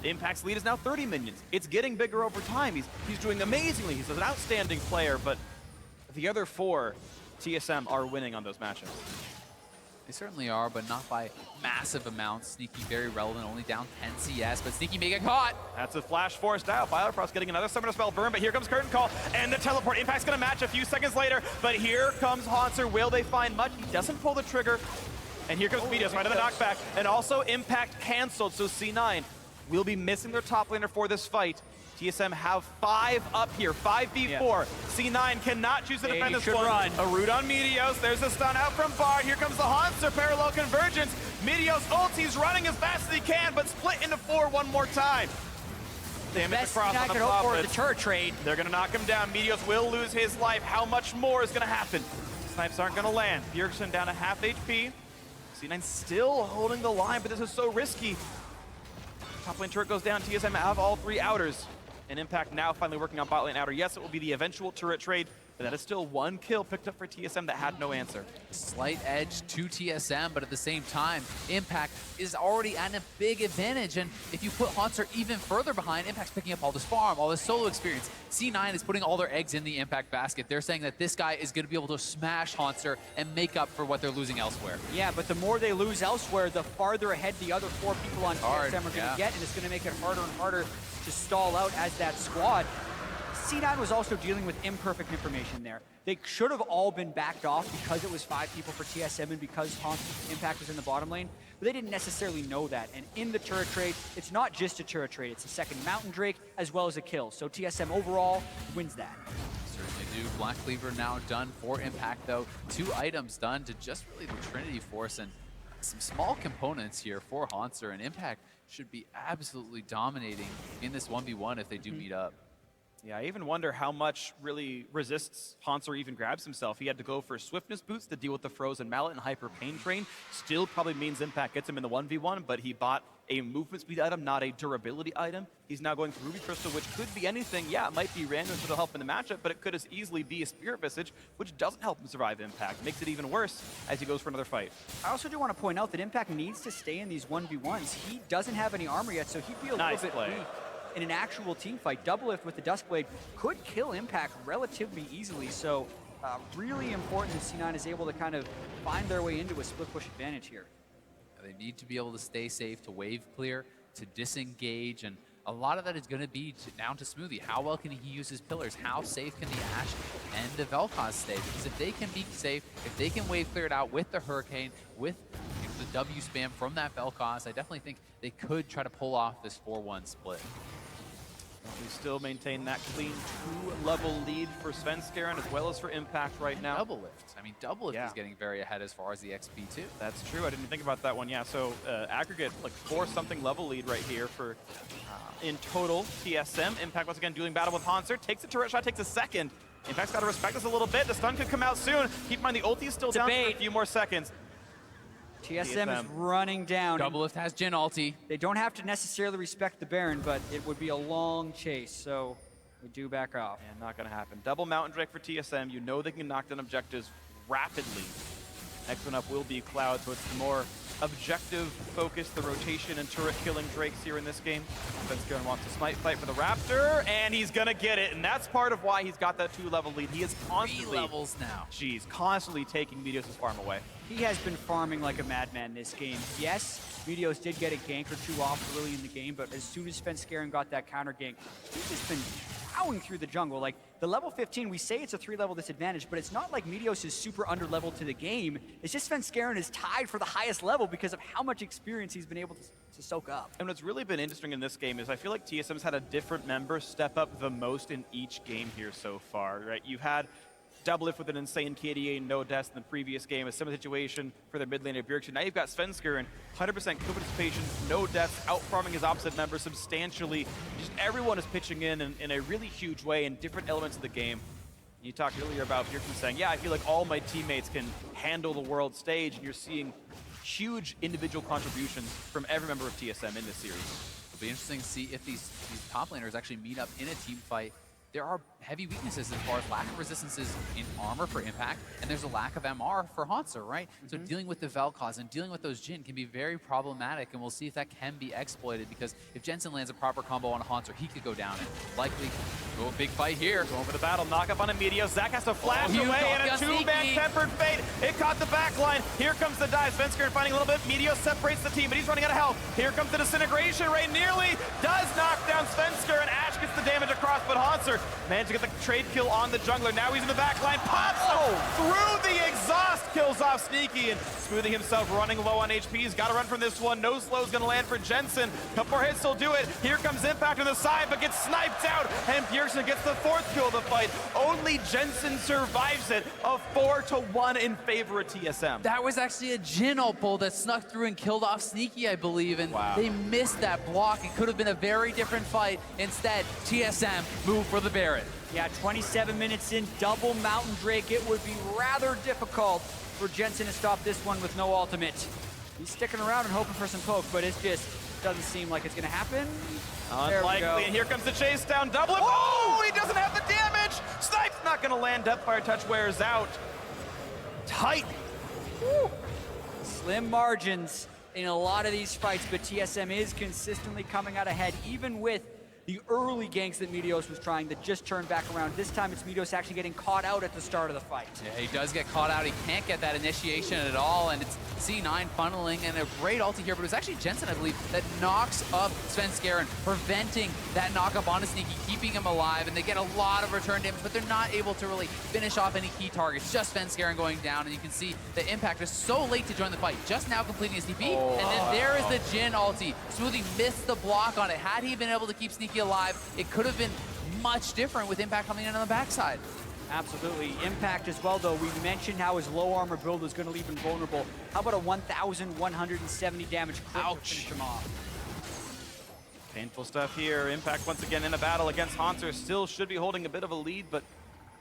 Impact's lead is now 30 minions. It's getting bigger over time. He's doing amazingly. He's an outstanding player, but the other 4 TSM are winning on those matchups. They certainly are, but not by massive amounts. Sneaky very relevant, only down 10 CS, but Sneaky may get caught. That's a flash forced out. Biofrost getting another summoner spell burn, but here comes Curtain Call, and the teleport. Impact's gonna match a few seconds later, but here comes Hauntzer. Will they find much? He doesn't pull the trigger, and here comes Meteos right to the knockback, and also Impact canceled, so C9 will be missing their top laner for this fight. TSM have 5 up here, 5v4. Yeah. C9 cannot choose to defend this one. Run. A root on Meteos. There's a stun out from Bard. Here comes the Hauntzer parallel convergence. Meteos ult. He's running as fast as he can, but split into 4 one more time. Damage across on the hope for the turret trade. They're gonna knock him down. Meteos will lose his life. How much more is gonna happen? Snipes aren't gonna land. Bjergsen down to half HP. C9 still holding the line, but this is so risky. Top lane turret goes down. TSM have all 3 outers. And Impact now finally working on bot lane outer. Yes, it will be the eventual turret trade, but that is still 1 kill picked up for TSM that had no answer. Slight edge to TSM, but at the same time, Impact is already at a big advantage. And if you put Hauntzer even further behind, Impact's picking up all this farm, all this solo experience. C9 is putting all their eggs in the Impact basket. They're saying that this guy is going to be able to smash Hauntzer and make up for what they're losing elsewhere. Yeah, but the more they lose elsewhere, the farther ahead the other 4 people on TSM are going to get, and it's going to make it harder and harder to stall out as that squad. C9 was also dealing with imperfect information there. They should have all been backed off because it was 5 people for TSM and because Impact was in the bottom lane, but they didn't necessarily know that. And in the turret trade, it's not just a turret trade, it's a second Mountain Drake as well as a kill. So TSM overall wins that. Certainly do. Black Cleaver now done for Impact though. 2 items done to just really the Trinity Force and some small components here for Hauntzer, and Impact should be absolutely dominating in this 1v1 if they do meet up. Yeah, I even wonder how much really resists Hauntzer even grabs himself. He had to go for swiftness boots to deal with the frozen mallet and hyper pain train. Still probably means Impact gets him in the 1v1, but he bought a movement speed item, not a durability item. He's now going for Ruby Crystal, which could be anything. Yeah, it might be random, so it'll help in the matchup, but it could as easily be a Spirit Visage, which doesn't help him survive Impact. Makes it even worse as he goes for another fight. I also do want to point out that Impact needs to stay in these 1v1s. He doesn't have any armor yet, so he'd be a little bit weak in an actual team fight. DoubleLift with the Duskblade could kill Impact relatively easily, so really important that C9 is able to kind of find their way into a split push advantage here. They need to be able to stay safe, to wave clear, to disengage, and a lot of that is going to be down to Smoothie. How well can he use his pillars? How safe can the Ashe and the Vel'Koz stay? Because if they can be safe, if they can wave clear it out with the Hurricane, with the W spam from that Vel'Koz, I definitely think they could try to pull off this 4-1 split. We still maintain that clean 2-level lead for Svenskeren as well as for Impact right now. DoubleLift. I mean, DoubleLift is getting very ahead as far as the XP too. That's true. I didn't think about that one. Yeah, so aggregate like 4-something level lead right here for in total TSM. Impact once again doing battle with Hauntzer. Takes a turret shot, takes a second. Impact's got to respect this a little bit. The stun could come out soon. Keep in mind the ulti is still down for a few more seconds. TSM is running down. DoubleLift has Jhin ulti. They don't have to necessarily respect the Baron, but it would be a long chase, so we do back off. And not going to happen. Double Mountain Drake for TSM. You know they can knock down objectives rapidly. Next one up will be Cloud, so it's more objective focus, the rotation and turret killing Drakes here in this game. Svenskeren wants to smite fight for the Raptor, and he's gonna get it, and that's part of why he's got that 2-level lead. He is constantly— 3 levels now. Jeez, constantly taking Meteos' farm away. He has been farming like a madman this game. Yes, Meteos did get a gank or 2 off early in the game, but as soon as Svenskeren got that counter gank, he's just been plowing through the jungle. Like, the level 15, we say it's a 3-level disadvantage, but it's not like Meteos is super under-leveled to the game. It's just Svenskeren is tied for the highest level because of how much experience he's been able to soak up. And what's really been interesting in this game is I feel like TSM's had a different member step up the most in each game here so far, right? You've had DoubleLift with an insane KDA, no deaths in the previous game, a similar situation for their mid laner Bjergsen. Now you've got Svenskeren, 100% kill participation, no deaths, out-farming his opposite member substantially. Just everyone is pitching in a really huge way in different elements of the game. You talked earlier about Bjergsen saying, yeah, I feel like all my teammates can handle the world stage, and you're seeing huge individual contributions from every member of TSM in this series. It'll be interesting to see if these top laners actually meet up in a team fight. There are heavy weaknesses as far as lack of resistances in armor for Impact, and there's a lack of MR for Hauntzer, right? So dealing with the Vel'Koz and dealing with those Jhin can be very problematic, and we'll see if that can be exploited, because if Jensen lands a proper combo on Hauntzer, he could go down and likely go a big fight here. Going for the battle, knock up on a Meteos. Zach has to flash away, and a 2-man tempered fate. It caught the back line. Here comes the dive. Svenskeren finding a little bit. Meteos separates the team, but he's running out of health. Here comes the disintegration ray. Nearly does knock down Svenskeren. Ash gets the damage across, but Hauntzer managed to get the trade kill on the jungler. Now he's in the back line. Pops through the exhaust. Kills off Sneaky, and Smoothie himself running low on HP. He's got to run from this one. No slow's going to land for Jensen. Couple more hits will do it. Here comes Impact on the side, but gets sniped out. And Bjergsen gets the 4th kill of the fight. Only Jensen survives it. A 4-1 in favor of TSM. That was actually a Jhin ult pull that snuck through and killed off Sneaky, I believe, and they missed that block. It could have been a very different fight. Instead, TSM moved for the Baron. Yeah, 27 minutes in, double Mountain Drake. It would be rather difficult for Jensen to stop this one with no ultimate. He's sticking around and hoping for some poke, but it just doesn't seem like it's going to happen. Unlikely, and here comes the chase down. DoubleLift. Oh, he doesn't have the damage. Snipe's not going to land. Deathfire touch wears out. Tight. Woo. Slim margins in a lot of these fights, but TSM is consistently coming out ahead, even with the early ganks that Meteos was trying that just turned back around. This time it's Meteos actually getting caught out at the start of the fight. Yeah, he does get caught out. He can't get that initiation at all, and it's C9 funneling, and a great ulti here, but it was actually Jensen, I believe, that knocks up Svenskeren, preventing that knock-up on a Sneaky, keeping him alive, and they get a lot of return damage, but they're not able to really finish off any key targets. Just Svenskeren going down, and you can see the Impact is so late to join the fight, just now completing his DP, and then there is the Jhin ulti. Smoothie missed the block on it. Had he been able to keep Sneaky alive, it could have been much different with Impact coming in on the backside. Absolutely. Impact as well, though. We mentioned how his low armor build is going to leave him vulnerable. How about a 1,170 damage crit to finish him off? Painful stuff here. Impact once again in a battle against Hauntzer. Still should be holding a bit of a lead, but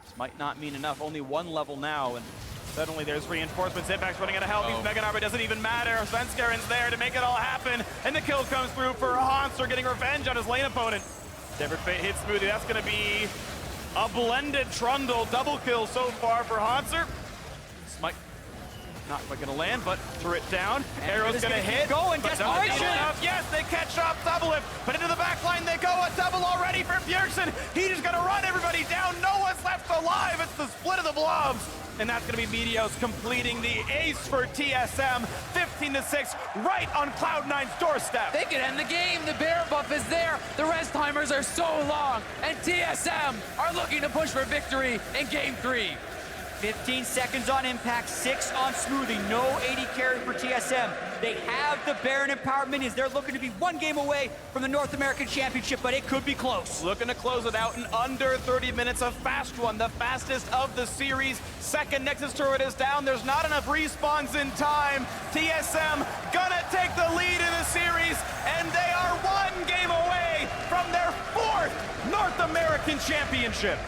this might not mean enough. Only 1 level now, and suddenly there's reinforcements. Impact's running out of health. He's Mega Armor. Doesn't even matter. Svenskeren's there to make it all happen, and the kill comes through for Hauntzer, getting revenge on his lane opponent. Tempered Fate hits Smoothie. That's going to be a blended Trundle. Double kill so far for Hauntzer. Smite not quite going to land, but turret down. Arrow's going to hit. Going, desperation! Yes, they catch up DoubleLift, but into the back line they go. A double already for Bjergsen. He's just going to run everybody down. No one's left alive. It's the split of the blobs. And that's going to be Meteos completing the ace for TSM. 15-6, right on Cloud9's doorstep. They could end the game. The bear buff is there. The rest timers are so long. And TSM are looking to push for victory in Game 3. 15 seconds on Impact, 6 on Smoothie. No 80 carry for TSM. They have the Baron empowerment as they're looking to be 1 game away from the North American Championship, but it could be close. Looking to close it out in under 30 minutes. A fast one, the fastest of the series. Second Nexus turret is down. There's not enough respawns in time. TSM gonna take the lead in the series, and they are 1 game away from their 4th North American Championship.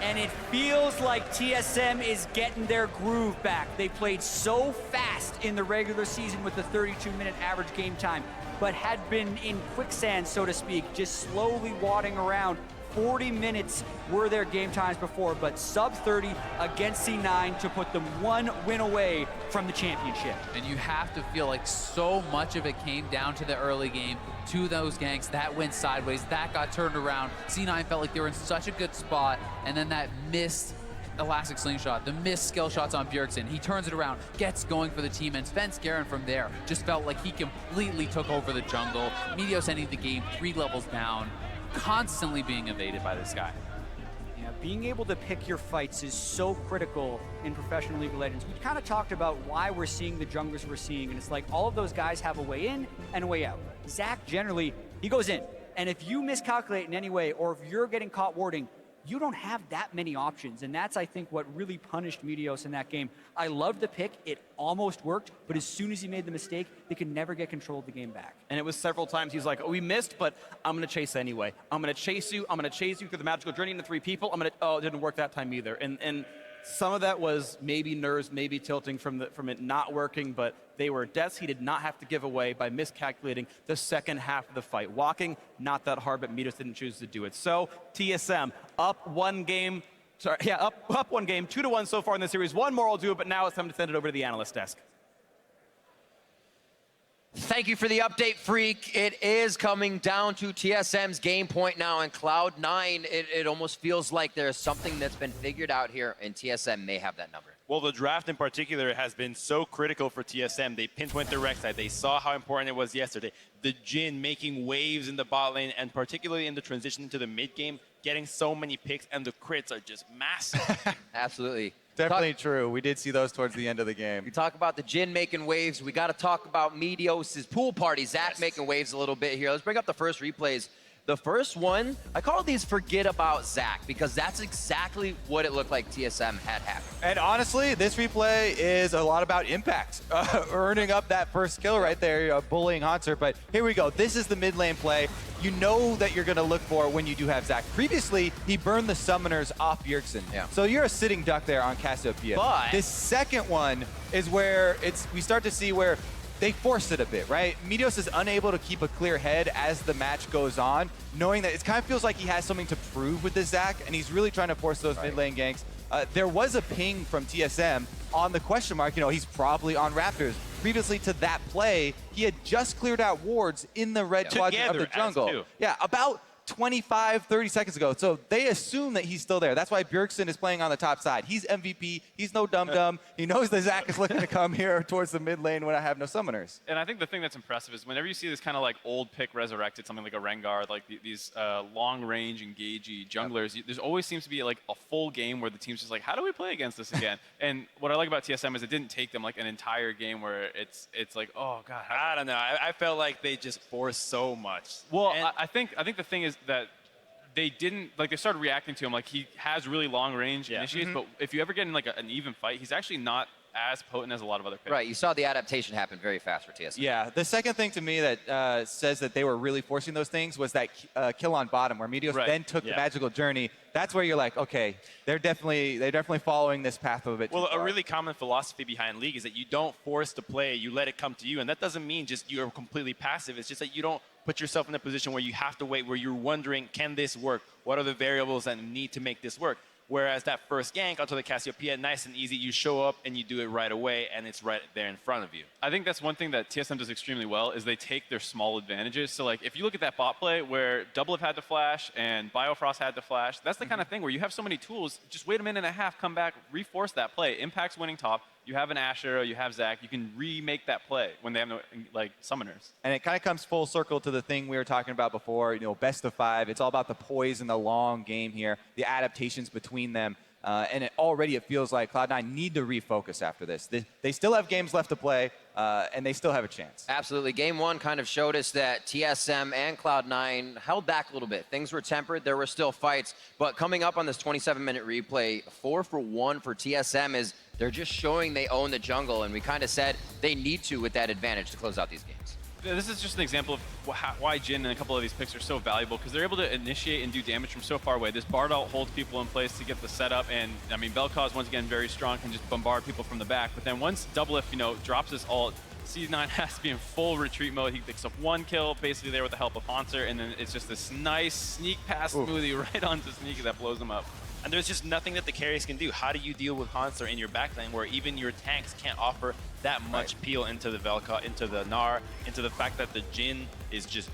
And it feels like TSM is getting their groove back. They played so fast in the regular season with the 32-minute average game time, but had been in quicksand, so to speak, just slowly wadding around. 40 minutes were their game times before, but sub 30 against C9 to put them 1 win away from the championship. And you have to feel like so much of it came down to the early game, to those ganks. That went sideways, that got turned around. C9 felt like they were in such a good spot, and then that missed elastic slingshot, the missed skill shots on Bjergsen. He turns it around, gets going for the team, and Svenskeren from there just felt like he completely took over the jungle. Meteos ending the game 3 levels down, constantly being evaded by this guy. Yeah, being able to pick your fights is so critical in professional League of Legends. We kind of talked about why we're seeing the junglers we're seeing, and it's like all of those guys have a way in and a way out. Zach generally, he goes in, and if you miscalculate in any way, or if you're getting caught warding, you don't have that many options, and that's, I think, what really punished Meteos in that game. I loved the pick. It almost worked, but as soon as he made the mistake, they could never get control of the game back. And it was several times he's like, oh, we missed, but I'm going to chase anyway. I'm going to chase you. I'm going to chase you through the magical journey into 3 people. Oh, it didn't work that time either. And some of that was maybe nerves, maybe tilting from it not working, but they were deaths he did not have to give away by miscalculating the second half of the fight. Walking, not that hard, but Meteos didn't choose to do it. So TSM up 1 game, up 1 game, 2-1 so far in the series. 1 more will do it, but now it's time to send it over to the analyst desk. Thank you for the update, Phreak. It is coming down to TSM's game point now, and Cloud9, it almost feels like there's something that's been figured out here, and TSM may have that number. Well, the draft in particular has been so critical for TSM. They pinpoint the rec side. They saw how important it was yesterday. The Jhin making waves in the bot lane, and particularly in the transition to the mid game, getting so many picks, and the crits are just massive. Absolutely. Definitely true. We did see those towards the end of the game. We talk about the Jhin making waves. We got to talk about Meteos' pool party. Zach making waves a little bit here. Let's bring up the first replays. The first one, I call these forget about Zach, because that's exactly what it looked like TSM had happened. And honestly, this replay is a lot about impact. Earning up that first kill right there, bullying Hauntzer. But here we go. This is the mid lane play. You know that you're going to look for when you do have Zach. Previously, he burned the summoners off Bjergsen. Yeah. So you're a sitting duck there on Cassiopeia. But this second one is where we start to see where they forced it a bit, right? Meteos is unable to keep a clear head as the match goes on, knowing that it kind of feels like he has something to prove with this Zach, and he's really trying to force those mid lane ganks. There was a ping from TSM on the question mark. You know, he's probably on Raptors. Previously to that play, he had just cleared out wards in the red quadrant of the jungle. Yeah, about 25, 30 seconds ago. So they assume that he's still there. That's why Bjergsen is playing on the top side. He's MVP. He's no dum-dum. He knows that Zach is looking to come here towards the mid lane when I have no summoners. And I think the thing that's impressive is whenever you see this kind of like old pick resurrected, something like a Rengar, like these long-range, engagey junglers, there always seems to be like a full game where the team's just like, how do we play against this again? And what I like about TSM is it didn't take them like an entire game where it's like, oh god. I don't know. I felt like they just forced so much. Well, I think the thing is that they didn't, like, they started reacting to him like he has really long range initiates, but if you ever get in like an even fight, he's actually not as potent as a lot of other picks. Right, you saw the adaptation happen very fast for TSM. Yeah, the second thing to me that says that they were really forcing those things was that kill on bottom, where Meteos then took the magical journey. That's where you're like, okay, they're definitely following this path a bit. Well, a really common philosophy behind League is that you don't force the play, you let it come to you, and that doesn't mean just you're completely passive. It's just that you don't put yourself in a position where you have to wait, where you're wondering, can this work? What are the variables that need to make this work? Whereas that first gank onto the Cassiopeia, nice and easy, you show up and you do it right away, and it's right there in front of you. I think that's one thing that TSM does extremely well is they take their small advantages. So like if you look at that bot play where DoubleLift had to flash and Biofrost had to flash, that's the kind of thing where you have so many tools, just wait a minute and a half, come back, reforce that play. Impact's winning top. You have an Asher, you have Zach, you can remake that play when they have no like summoners. And it kind of comes full circle to the thing we were talking about before, you know, best of 5. It's all about the poise and the long game here, the adaptations between them. And it feels like Cloud9 need to refocus after this. They still have games left to play, and they still have a chance. Absolutely. Game 1 kind of showed us that TSM and Cloud9 held back a little bit. Things were tempered. There were still fights. But coming up on this 27-minute replay, 4 for 1 for TSM is they're just showing they own the jungle, and we kind of said they need to with that advantage to close out these games. This is just an example of why Jhin and a couple of these picks are so valuable, because they're able to initiate and do damage from so far away. This Bard ult holds people in place to get the setup, and I mean, Vel'Koz, once again, very strong, can just bombard people from the back. But then once DoubleLift, drops this ult, C9 has to be in full retreat mode. He picks up 1 kill, basically there with the help of Hauntzer, and then it's just this nice sneak past Smoothie right onto Sneaky that blows him up. And there's just nothing that the carries can do. How do you deal with Hauntzer in your backline where even your tanks can't offer that much peel into the Velka, into the Gnar, into the fact that the Jhin is just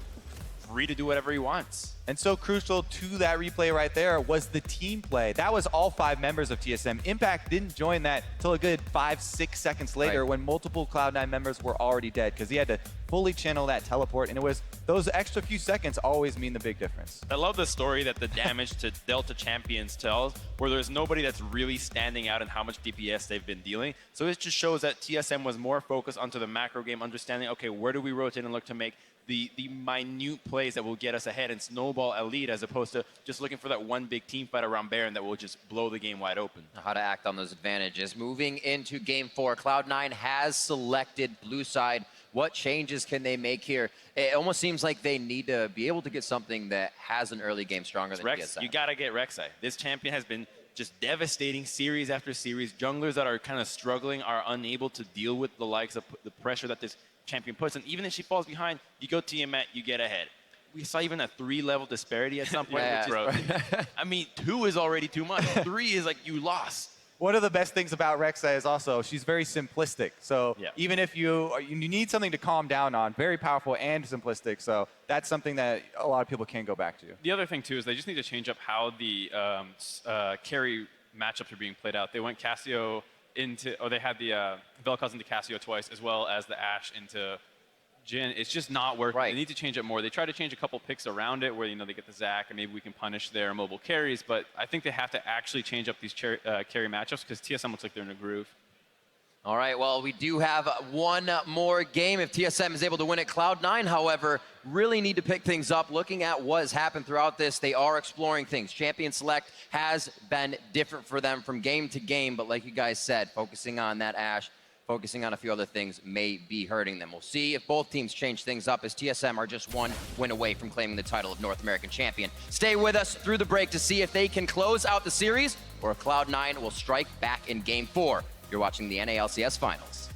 free to do whatever he wants? And so crucial to that replay right there was the team play. That was all 5 members of TSM. Impact didn't join that till a good 5-6 seconds later when multiple Cloud9 members were already dead because he had to fully channel that teleport, and it was those extra few seconds always mean the big difference. I love the story that the damage to Delta champions tells, where there's nobody that's really standing out in how much DPS they've been dealing. So it just shows that TSM was more focused onto the macro game, understanding, okay, where do we rotate and look to make the minute plays that will get us ahead and snowball a lead, as opposed to just looking for that one big team fight around Baron that will just blow the game wide open. How to act on those advantages. Moving into game 4, Cloud9 has selected blue side. What changes can they make here? It almost seems like they need to be able to get something that has an early game stronger than Rex. TSM. You gotta get Rek'Sai. This champion has been just devastating series after series. Junglers that are kind of struggling are unable to deal with the likes of the pressure that this champion puts, and even if she falls behind, you go Tiamat, you get ahead. We saw even a 3-level disparity at some point. I mean, 2 is already too much. 3 is like you lost. One of the best things about Rek'Sai is also she's very simplistic. So even if you need something to calm down on, very powerful and simplistic. So that's something that a lot of people can go back to. The other thing too is they just need to change up how the carry matchups are being played out. They went Cassio into, or they had the Vel'Koz into Cassio twice, as well as the Ashe into Jhin. It's just not working. They need to change it more. They try to change a couple picks around it where, you know, they get the Zac and maybe we can punish their mobile carries, but I think they have to actually change up these carry matchups because TSM looks like they're in a groove. All right, well, we do have one more game. If TSM is able to win it, Cloud9, however, really need to pick things up. Looking at what has happened throughout this, they are exploring things. Champion select has been different for them from game to game, but like you guys said, focusing on that Ashe, focusing on a few other things may be hurting them. We'll see if both teams change things up, as TSM are just 1 win away from claiming the title of North American champion. Stay with us through the break to see if they can close out the series or if Cloud9 will strike back in game 4. You're watching the NA LCS Finals.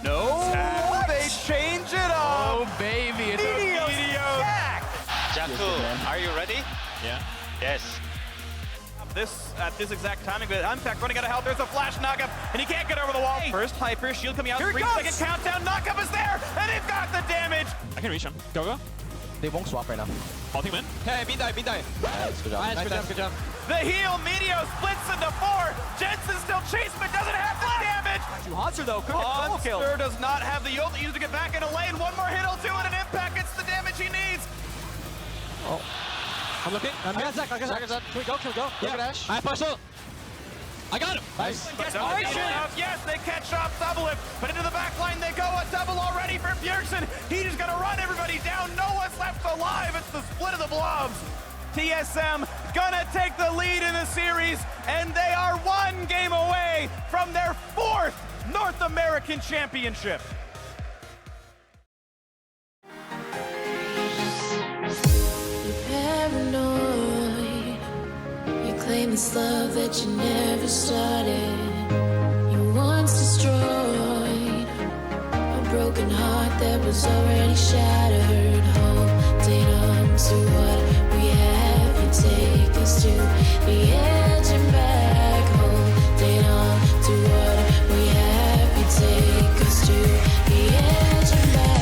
No, they change it up. Oh, baby, it's Meteos back. Jakku, are you ready? Yeah. Yes. At this exact timing, but Impact running out of health. There's a flash knockup, and he can't get over the wall. First Hyper, shield coming out. 3-second countdown, knockup is there, and they've got the damage. I can reach him. Go. They won't swap right now. Ulting him in. Hey, B die. Nice, good job. Good job. The heal, Meteos splits into 4. Jensen still chasing, but doesn't have the damage. Hauntzer though, could get double kill. Hauntzer does not have the ult used to get back in a lane. One more hit will do it, and Impact gets the damage he needs. Oh. I'm looking. I got Zac. Can we go? Yeah. Look at Ashe. I partial. I got him. Nice. Yes, they catch up DoubleLift, but into the back line they go. A double already for Bjergsen. He just gonna run everybody down. No one's left alive. It's the split of the blobs. TSM gonna take the lead in the series, and they are 1 game away from their 4th North American Championship. Paranoid, you claim this love that you never started. You once destroyed a broken heart that was already shattered. Holding on to what we have, you take us to the edge and back. Holding on to what we have, you take us to the edge and back.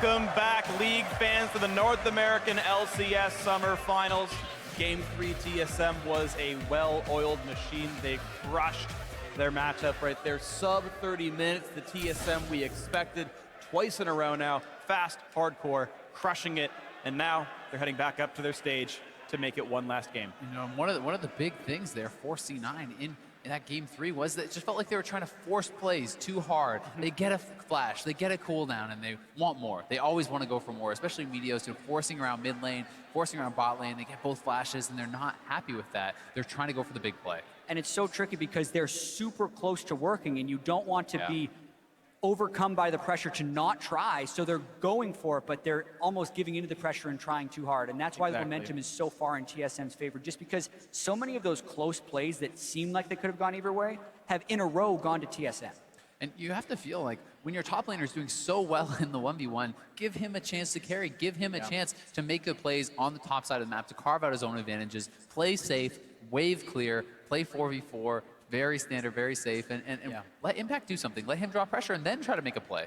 Welcome back, League fans, to the North American LCS Summer Finals. Game 3 TSM was a well-oiled machine. They crushed their matchup right there. Sub 30 minutes, the TSM we expected twice in a row now. Fast, hardcore, crushing it, and now they're heading back up to their stage to make it one last game. You know, one of the big things there for C9 in that game 3 was that it just felt like they were trying to force plays too hard. They get a flash, they get a cooldown, and they want more. They always want to go for more, especially Meteos, forcing around mid lane, forcing around bot lane. They get both flashes, and they're not happy with that. They're trying to go for the big play. And it's so tricky because they're super close to working, and you don't want to be overcome by the pressure to not try, so they're going for it, but they're almost giving into the pressure and trying too hard. And that's why the momentum is so far in TSM's favor, just because so many of those close plays that seem like they could have gone either way have in a row gone to TSM. And you have to feel like when your top laner is doing so well in the 1v1, give him a chance to carry, give him a chance to make good plays on the top side of the map, to carve out his own advantages, play safe, wave clear, play 4v4, very standard, very safe, and let Impact do something. Let him draw pressure and then try to make a play.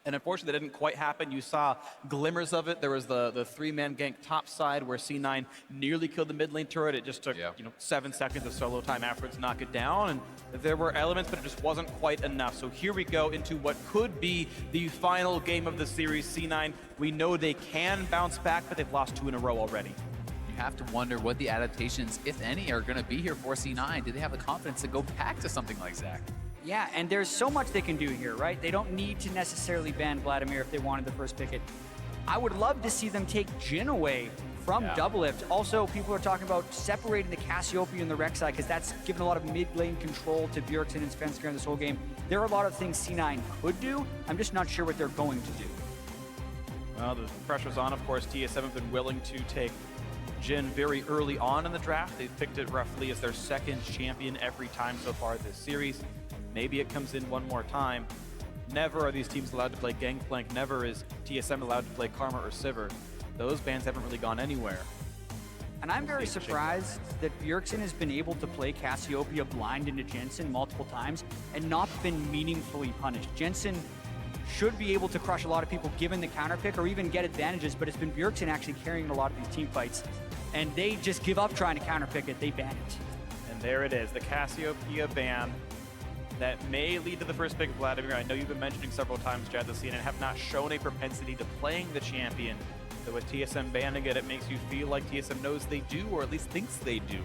And unfortunately, that didn't quite happen. You saw glimmers of it. There was the three-man gank top side where C9 nearly killed the mid lane turret. It just took 7 seconds of solo time afterwards to knock it down. And there were elements, but it just wasn't quite enough. So here we go into what could be the final game of the series. C9, we know they can bounce back, but they've lost 2 in a row already. You have to wonder what the adaptations, if any, are going to be here for C9. Do they have the confidence to go back to something like Zach? Yeah, and there's so much they can do here, right? They don't need to necessarily ban Vladimir if they wanted the first picket. I would love to see them take Jin away from DoubleLift. Also, people are talking about separating the Cassiopeia and the Rek'Sai because that's given a lot of mid-lane control to Bjergsen and Svenskeren this whole game. There are a lot of things C9 could do. I'm just not sure what they're going to do. Well, the pressure's on, of course. TSM have been willing to take Jin very early on in the draft. They've picked it roughly as their second champion every time so far this series. Maybe it comes in one more time. Never are these teams allowed to play Gangplank. Never is TSM allowed to play Karma or Sivir. Those bans haven't really gone anywhere. And I'm very surprised that Bjergsen has been able to play Cassiopeia blind into Jensen multiple times and not been meaningfully punished. Jensen should be able to crush a lot of people given the counter pick or even get advantages, but it's been Bjergsen actually carrying a lot of these team fights. And they just give up trying to counter pick it. They ban it. And there it is, the Cassiopeia ban that may lead to the first pick of Vladimir. I know you've been mentioning several times, Jatt, this season, and have not shown a propensity to playing the champion. So with TSM banning it, it makes you feel like TSM knows they do, or at least thinks they do.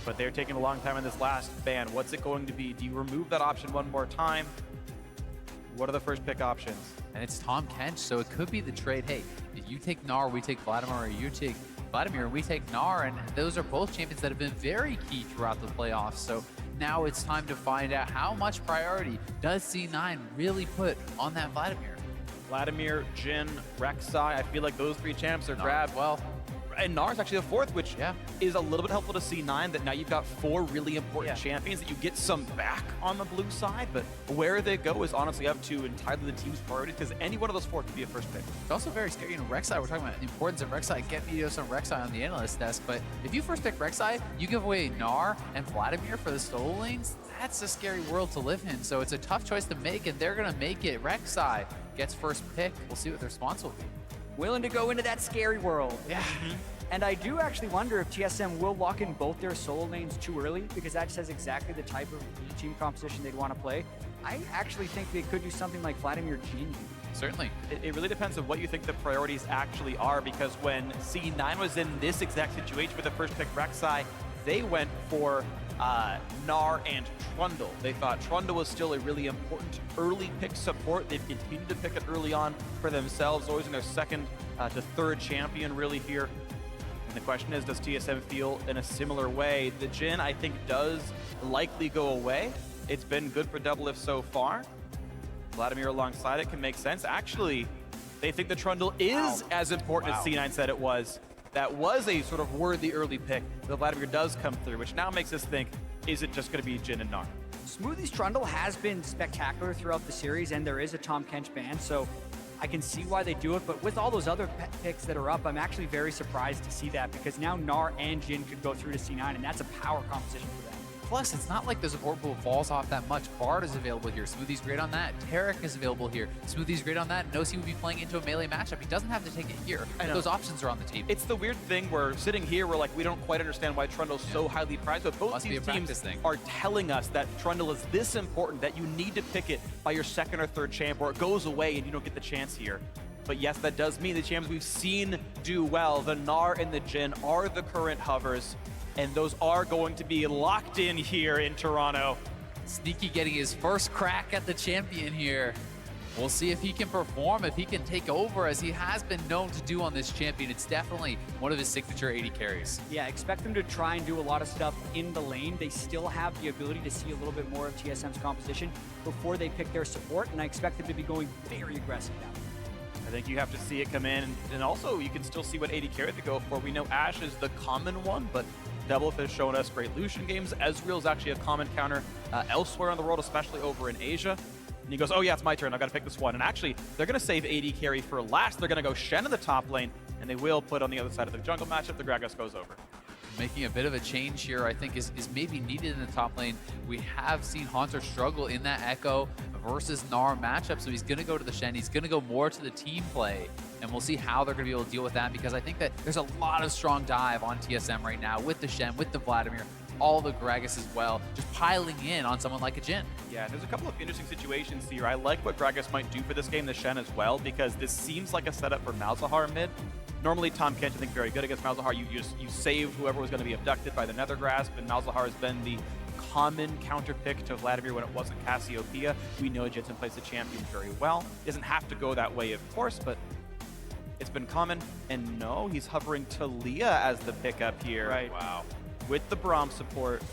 But they're taking a long time in this last ban. What's it going to be? Do you remove that option one more time? What are the first pick options? And it's Tahm Kench, so it could be the trade. Hey, if you take Gnar, we take Vladimir, or you take Vladimir, we take Gnar, and those are both champions that have been very key throughout the playoffs. So now it's time to find out how much priority does C9 really put on that Vladimir. Vladimir, Jin, Rek'Sai, I feel like those 3 champs are grabbed. Well, and Gnar's actually the 4th, which is a little bit helpful to C9, that now you've got 4 really important champions that you get some back on the blue side, but where they go is honestly up to entirely the team's priorities, because any one of those 4 could be a first pick. It's also very scary. You know, Rek'Sai, we're talking about the importance of Rek'Sai. Get Meteos on Rek'Sai on the analyst desk, but if you first pick Rek'Sai, you give away Gnar and Vladimir for the solo lanes, that's a scary world to live in. So it's a tough choice to make, and they're going to make it. Rek'Sai gets first pick. We'll see what their response will be. Willing to go into that scary world. Yeah. And I do actually wonder if TSM will lock in both their solo lanes too early, because that says exactly the type of team composition they'd want to play. I actually think they could do something like Vladimir Jin. Certainly. It really depends on what you think the priorities actually are, because when C9 was in this exact situation with the first pick Rek'Sai, they went for Gnar and Trundle. They thought Trundle was still a really important early pick support. They've continued to pick it early on for themselves, always in their second to third champion really here. And the question is, does TSM feel in a similar way? The Jin, I think, does likely go away. It's been good for DoubleLift so far. Vladimir alongside it can make sense. Actually, they think the Trundle is as important as C9 said it was. That was a sort of worthy early pick. The Vladimir does come through, which now makes us think, is it just going to be Jin and Gnar? Smoothie's Trundle has been spectacular throughout the series, and there is a Tahm Kench ban, so I can see why they do it, but with all those other picks that are up, I'm actually very surprised to see that, because now Gnar and Jin could go through to C9, and that's a power composition for them. Plus, it's not like the support pool falls off that much. Bard is available here. Smoothie's great on that. Tarek is available here. Smoothie's great on that. Knows he would be playing into a melee matchup. He doesn't have to take it here. Those options are on the table. It's the weird thing where sitting here, we're like, we don't quite understand why Trundle's so highly prized, but both these teams are telling us that Trundle is this important that you need to pick it by your second or third champ, or it goes away and you don't get the chance here. But yes, that does mean the champs we've seen do well, the Gnar and the Jhin, are the current hovers, and those are going to be locked in here in Toronto. Sneaky getting his first crack at the champion here. We'll see if he can perform, if he can take over, as he has been known to do on this champion. It's definitely one of his signature 80 carries. Yeah, expect them to try and do a lot of stuff in the lane. They still have the ability to see a little bit more of TSM's composition before they pick their support, and I expect them to be going very aggressive now. I think you have to see it come in, and also you can still see what 80 carry they go for. We know Ashe is the common one, but DoubleLift has shown us great Lucian games. Ezreal is actually a common counter elsewhere in the world, especially over in Asia. And he goes, oh yeah, it's my turn, I've got to pick this one. And actually, they're going to save 80 carry for last. They're going to go Shen in the top lane, and they will put on the other side of the jungle matchup, the Gragas goes over. Making a bit of a change here, I think, is maybe needed in the top lane. We have seen Hauntzer struggle in that Echo versus Gnar matchup, so he's going to go to the Shen. He's going to go more to the team play, and we'll see how they're going to be able to deal with that, because I think that there's a lot of strong dive on TSM right now with the Shen, with the Vladimir, all the Gragas as well, just piling in on someone like a Jhin. Yeah, there's a couple of interesting situations here. I like what Gragas might do for this game, the Shen as well, because this seems like a setup for Malzahar mid. Normally, Tahm Kench, I think, very good against Malzahar. You save whoever was going to be abducted by the Nether Grasp, and Malzahar has been the common counter pick to Vladimir when it wasn't Cassiopeia. We know Jensen plays the champion very well. Doesn't have to go that way, of course, but it's been common. And no, he's hovering Talia as the pickup here. Right. Wow. With the Braum support.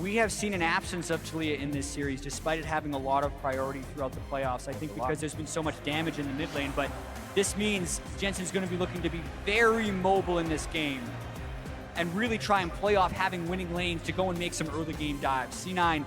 We have seen an absence of Talia in this series, despite it having a lot of priority throughout the playoffs. I think because there's been so much damage in the mid lane, but this means Jensen's going to be looking to be very mobile in this game and really try and play off having winning lanes to go and make some early game dives. C9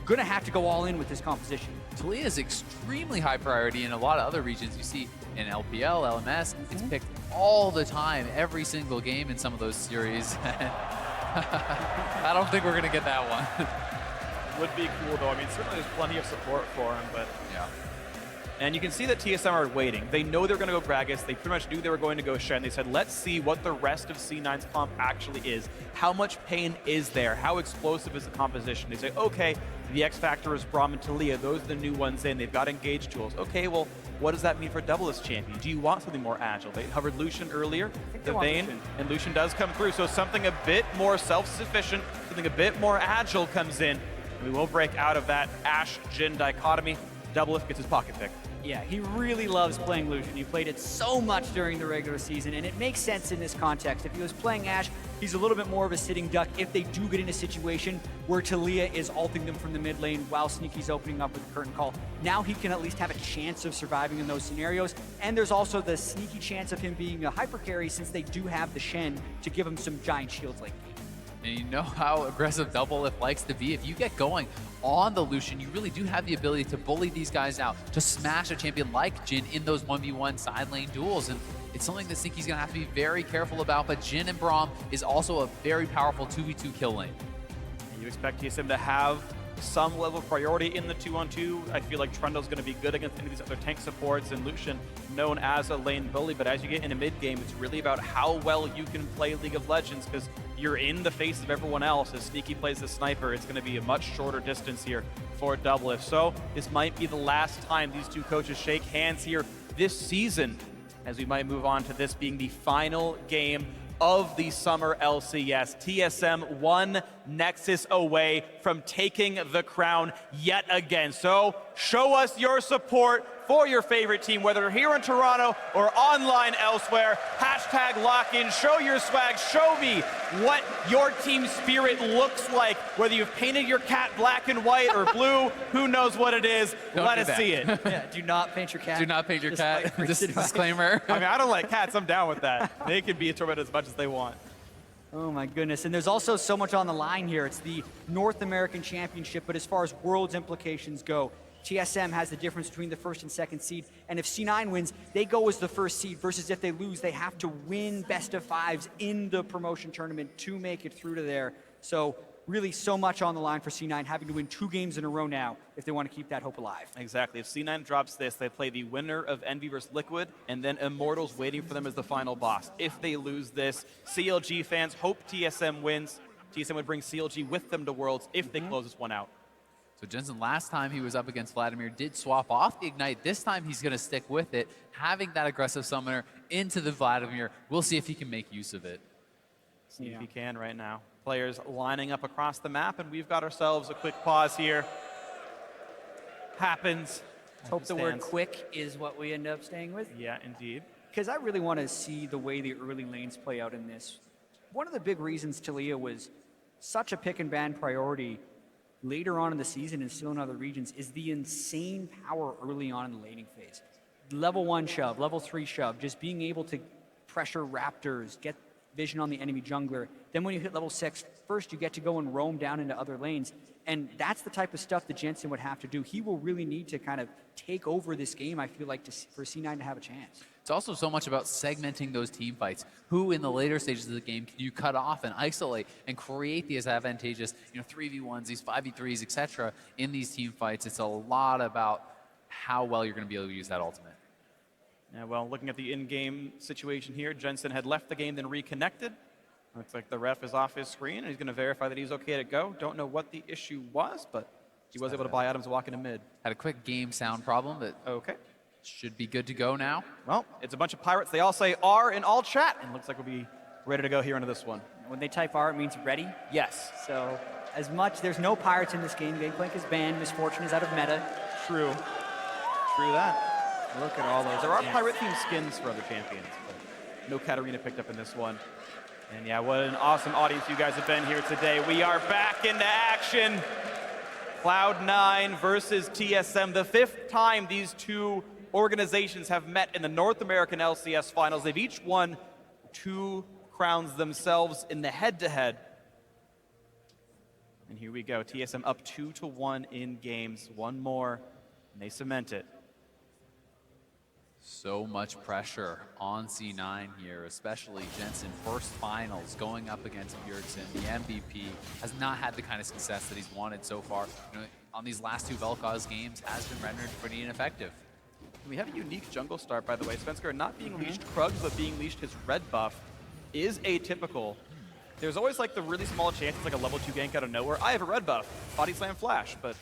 going to have to go all in with this composition. Talia is extremely high priority in a lot of other regions. You see in LPL, LMS, it's picked all the time, every single game in some of those series. I don't think we're going to get that one. Would be cool, though. I mean, certainly there's plenty of support for him, but yeah. And you can see that TSM are waiting. They know they're going to go Gragas. They pretty much knew they were going to go Shen. They said, let's see what the rest of C9's comp actually is. How much pain is there? How explosive is the composition? They say, okay, the X Factor is Braum and Talia. Those are the new ones in. They've got engaged tools. Okay, well, what does that mean for DoubleLift champion? Do you want something more agile? They hovered Lucian earlier, the Vayne, and Lucian does come through. So something a bit more self-sufficient, something a bit more agile comes in. And we will break out of that Ashe-Jhin dichotomy. DoubleLift gets his pocket pick. Yeah, he really loves playing Lucian. He played it so much during the regular season, and it makes sense in this context. If he was playing Ashe, he's a little bit more of a sitting duck if they do get in a situation where Talia is ulting them from the mid lane while Sneaky's opening up with a curtain call. Now he can at least have a chance of surviving in those scenarios, and there's also the sneaky chance of him being a hyper carry since they do have the Shen to give him some giant shields late game. And you know how aggressive DoubleLift likes to be. If you get going on the Lucian, you really do have the ability to bully these guys out, to smash a champion like Jhin in those 1v1 side lane duels. And it's something that Sneaky's going to have to be very careful about. But Jhin and Braum is also a very powerful 2v2 kill lane. And you expect TSM to have some level of priority in the 2-on-2. I feel like Trundle's going to be good against any of these other tank supports, and Lucian known as a lane bully. But as you get into mid game, it's really about how well you can play League of Legends, because you're in the face of everyone else. As Sneaky plays the sniper, it's going to be a much shorter distance here for DoubleLift. So this might be the last time these two coaches shake hands here this season, as we might move on to this being the final game of the Summer LCS. TSM one Nexus away from taking the crown yet again. So show us your support for your favorite team, whether here in Toronto or online elsewhere. Hashtag lock in, show your swag, show me what your team spirit looks like, whether you've painted your cat black and white or blue, who knows what it is. Let us see it. Yeah, do not paint your cat. Do not paint your cat. Disclaimer. I mean, I don't like cats, I'm down with that. They can be tormented as much as they want. Oh my goodness, and there's also so much on the line here. It's the North American Championship, but as far as Worlds implications go, TSM has the difference between the first and second seed, and if C9 wins, they go as the first seed, versus if they lose, they have to win best of fives in the promotion tournament to make it through to there. So really so much on the line for C9, having to win 2 games in a row now if they want to keep that hope alive. Exactly. If C9 drops this, they play the winner of Envy vs. Liquid, and then Immortals waiting for them as the final boss. If they lose this, CLG fans hope TSM wins. TSM would bring CLG with them to Worlds if they close this one out. So Jensen, last time he was up against Vladimir, did swap off the Ignite. This time he's going to stick with it, having that aggressive summoner into the Vladimir. We'll see if he can make use of it. See if he can right now. Players lining up across the map, and we've got ourselves a quick pause here. Happens. Hope the word quick is what we end up staying with. Yeah, indeed. Because I really want to see the way the early lanes play out in this. One of the big reasons Taliyah was such a pick and ban priority later on in the season and still in other regions is the insane power early on in the laning phase. Level 1 shove, level 3 shove, just being able to pressure Raptors, get vision on the enemy jungler. Then when you hit level 6, first you get to go and roam down into other lanes. And that's the type of stuff that Jensen would have to do. He will really need to kind of take over this game, I feel like, for C9 to have a chance. It's also so much about segmenting those team fights. Who in the later stages of the game can you cut off and isolate and create these advantageous, 3v1s, these 5v3s, etc. in these team fights? It's a lot about how well you're going to be able to use that ultimate. Yeah, well, looking at the in-game situation here, Jensen had left the game, then reconnected. Looks like the ref is off his screen, and he's going to verify that he's okay to go. Don't know what the issue was, but he was able to buy items walking to mid. Had a quick game sound problem, but okay. Should be good to go now. Well, it's a bunch of pirates. They all say R in all chat, and looks like we'll be ready to go here into this one. When they type R, it means ready? Yes. So, as much, there's no pirates in this game. Gangplank is banned. Misfortune is out of meta. True. True that. Look at all those. There are pirate-themed skins for other champions, but no Katarina picked up in this one. And yeah, what an awesome audience you guys have been here today. We are back into action. Cloud9 versus TSM. The 5th time these two organizations have met in the North American LCS finals. They've each won 2 crowns themselves in the head-to-head. And here we go. TSM up 2-1 in games. One more, and they cement it. So much pressure on C9 here, especially Jensen. First finals going up against Bjergsen. The MVP has not had the kind of success that he's wanted so far. On these last 2 Vel'Koz games has been rendered pretty ineffective. We have a unique jungle start, by the way. Svenskeren not being leashed Krugs, but being leashed his red buff is atypical. There's always like the really small chance it's like a level 2 gank out of nowhere. I have a red buff, body slam flash, but...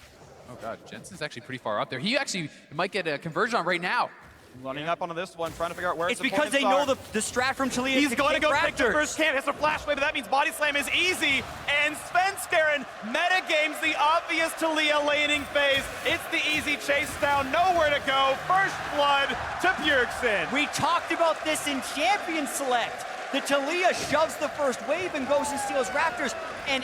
Oh god, Jensen's actually pretty far up there. He actually might get a conversion on right now. Running up onto this one, trying to figure out where it's because they know the strat from Taliyah. He's going to go take the first camp. He has to flash away, but that means body slam is easy. And Svenskeren metagames the obvious Taliyah laning phase. It's the easy chase down, nowhere to go. First blood to Bjergsen. We talked about this in Champion Select. The Taliyah shoves the first wave and goes and steals Raptors. And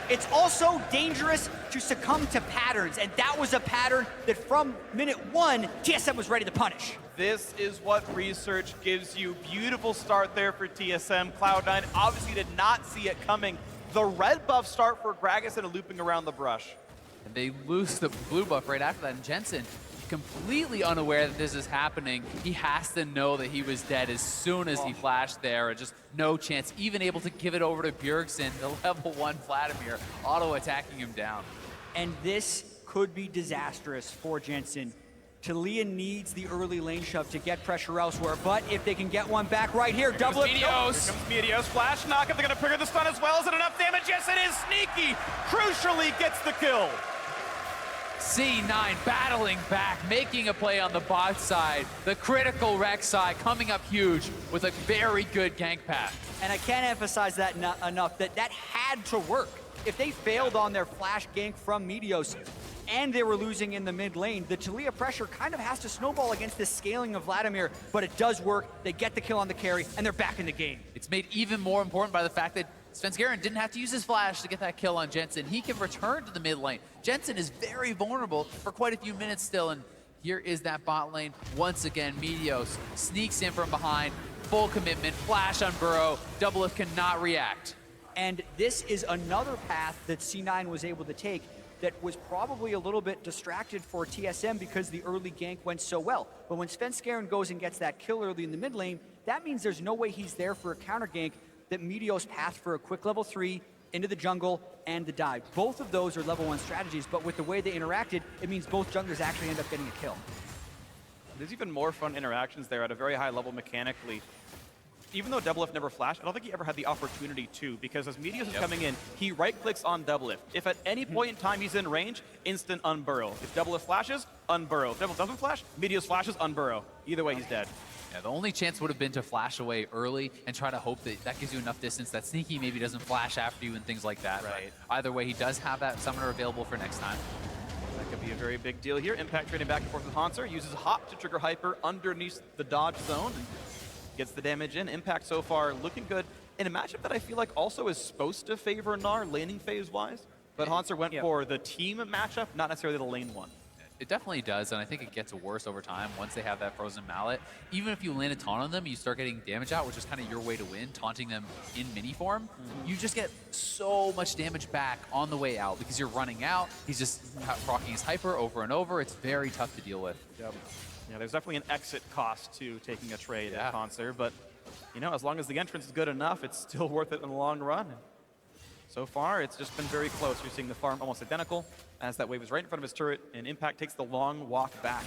it's also dangerous to succumb to patterns, and that was a pattern that from minute 1, TSM was ready to punish. This is what research gives you. Beautiful start there for TSM. Cloud9 obviously did not see it coming. The red buff start for Gragas and looping around the brush. And they lose the blue buff right after that, and Jensen, completely unaware that this is happening. He has to know that he was dead as soon as he flashed there. Just no chance, even able to give it over to Bjergsen, the level 1 Vladimir, auto-attacking him down. And this could be disastrous for Jensen. Taliyah needs the early lane shove to get pressure elsewhere, but if they can get one back right here, double it. Meteos. Here comes Meteos, flash knock, if they're gonna trigger the stun as well. Is it enough damage? Yes, it is. Sneaky, crucially gets the kill. C9 battling back, making a play on the bot side. The critical Rex side coming up huge with a very good gank path. And I can't emphasize that enough, that had to work. If they failed on their flash gank from Meteos and they were losing in the mid lane, the Taliyah pressure kind of has to snowball against this scaling of Vladimir, but it does work. They get the kill on the carry, and they're back in the game. It's made even more important by the fact that Svenskeren didn't have to use his flash to get that kill on Jensen. He can return to the mid lane. Jensen is very vulnerable for quite a few minutes still, and here is that bot lane. Once again, Meteos sneaks in from behind, full commitment, flash on Burrow. DoubleLift cannot react. And this is another path that C9 was able to take that was probably a little bit distracted for TSM because the early gank went so well. But when Svenskeren goes and gets that kill early in the mid lane, that means there's no way he's there for a counter gank, that Meteos passed for a quick level 3, into the jungle and the dive. Both of those are level 1 strategies, but with the way they interacted, it means both junglers actually end up getting a kill. There's even more fun interactions there at a very high level mechanically. Even though DoubleLift never flashed, I don't think he ever had the opportunity to, because as Meteos is coming in, he right-clicks on DoubleLift. If at any point in time he's in range, instant unburrow. If DoubleLift flashes, unburrow. If DoubleLift doesn't flash, Meteos flashes, unburrow. Either way, he's dead. Yeah, the only chance would have been to flash away early and try to hope that that gives you enough distance that Sneaky maybe doesn't flash after you and things like that. Right. But either way, he does have that summoner available for next time. That could be a very big deal here. Impact trading back and forth with Hauntzer. Uses Hop to trigger Hyper underneath the dodge zone. And gets the damage in. Impact so far looking good in a matchup that I feel like also is supposed to favor Gnar laning phase-wise. But Hauntzer went for the team matchup, not necessarily the lane one. It definitely does, and I think it gets worse over time once they have that frozen mallet. Even if you land a taunt on them, you start getting damage out, which is kind of your way to win, taunting them in mini form. You just get so much damage back on the way out because you're running out. He's just rocking his hyper over and over. It's very tough to deal with. Yep. Yeah, there's definitely an exit cost to taking a trade at Hauntzer, but you know, as long as the entrance is good enough, it's still worth it in the long run. So far, it's just been very close. You're seeing the farm almost identical as that wave is right in front of his turret, and Impact takes the long walk back.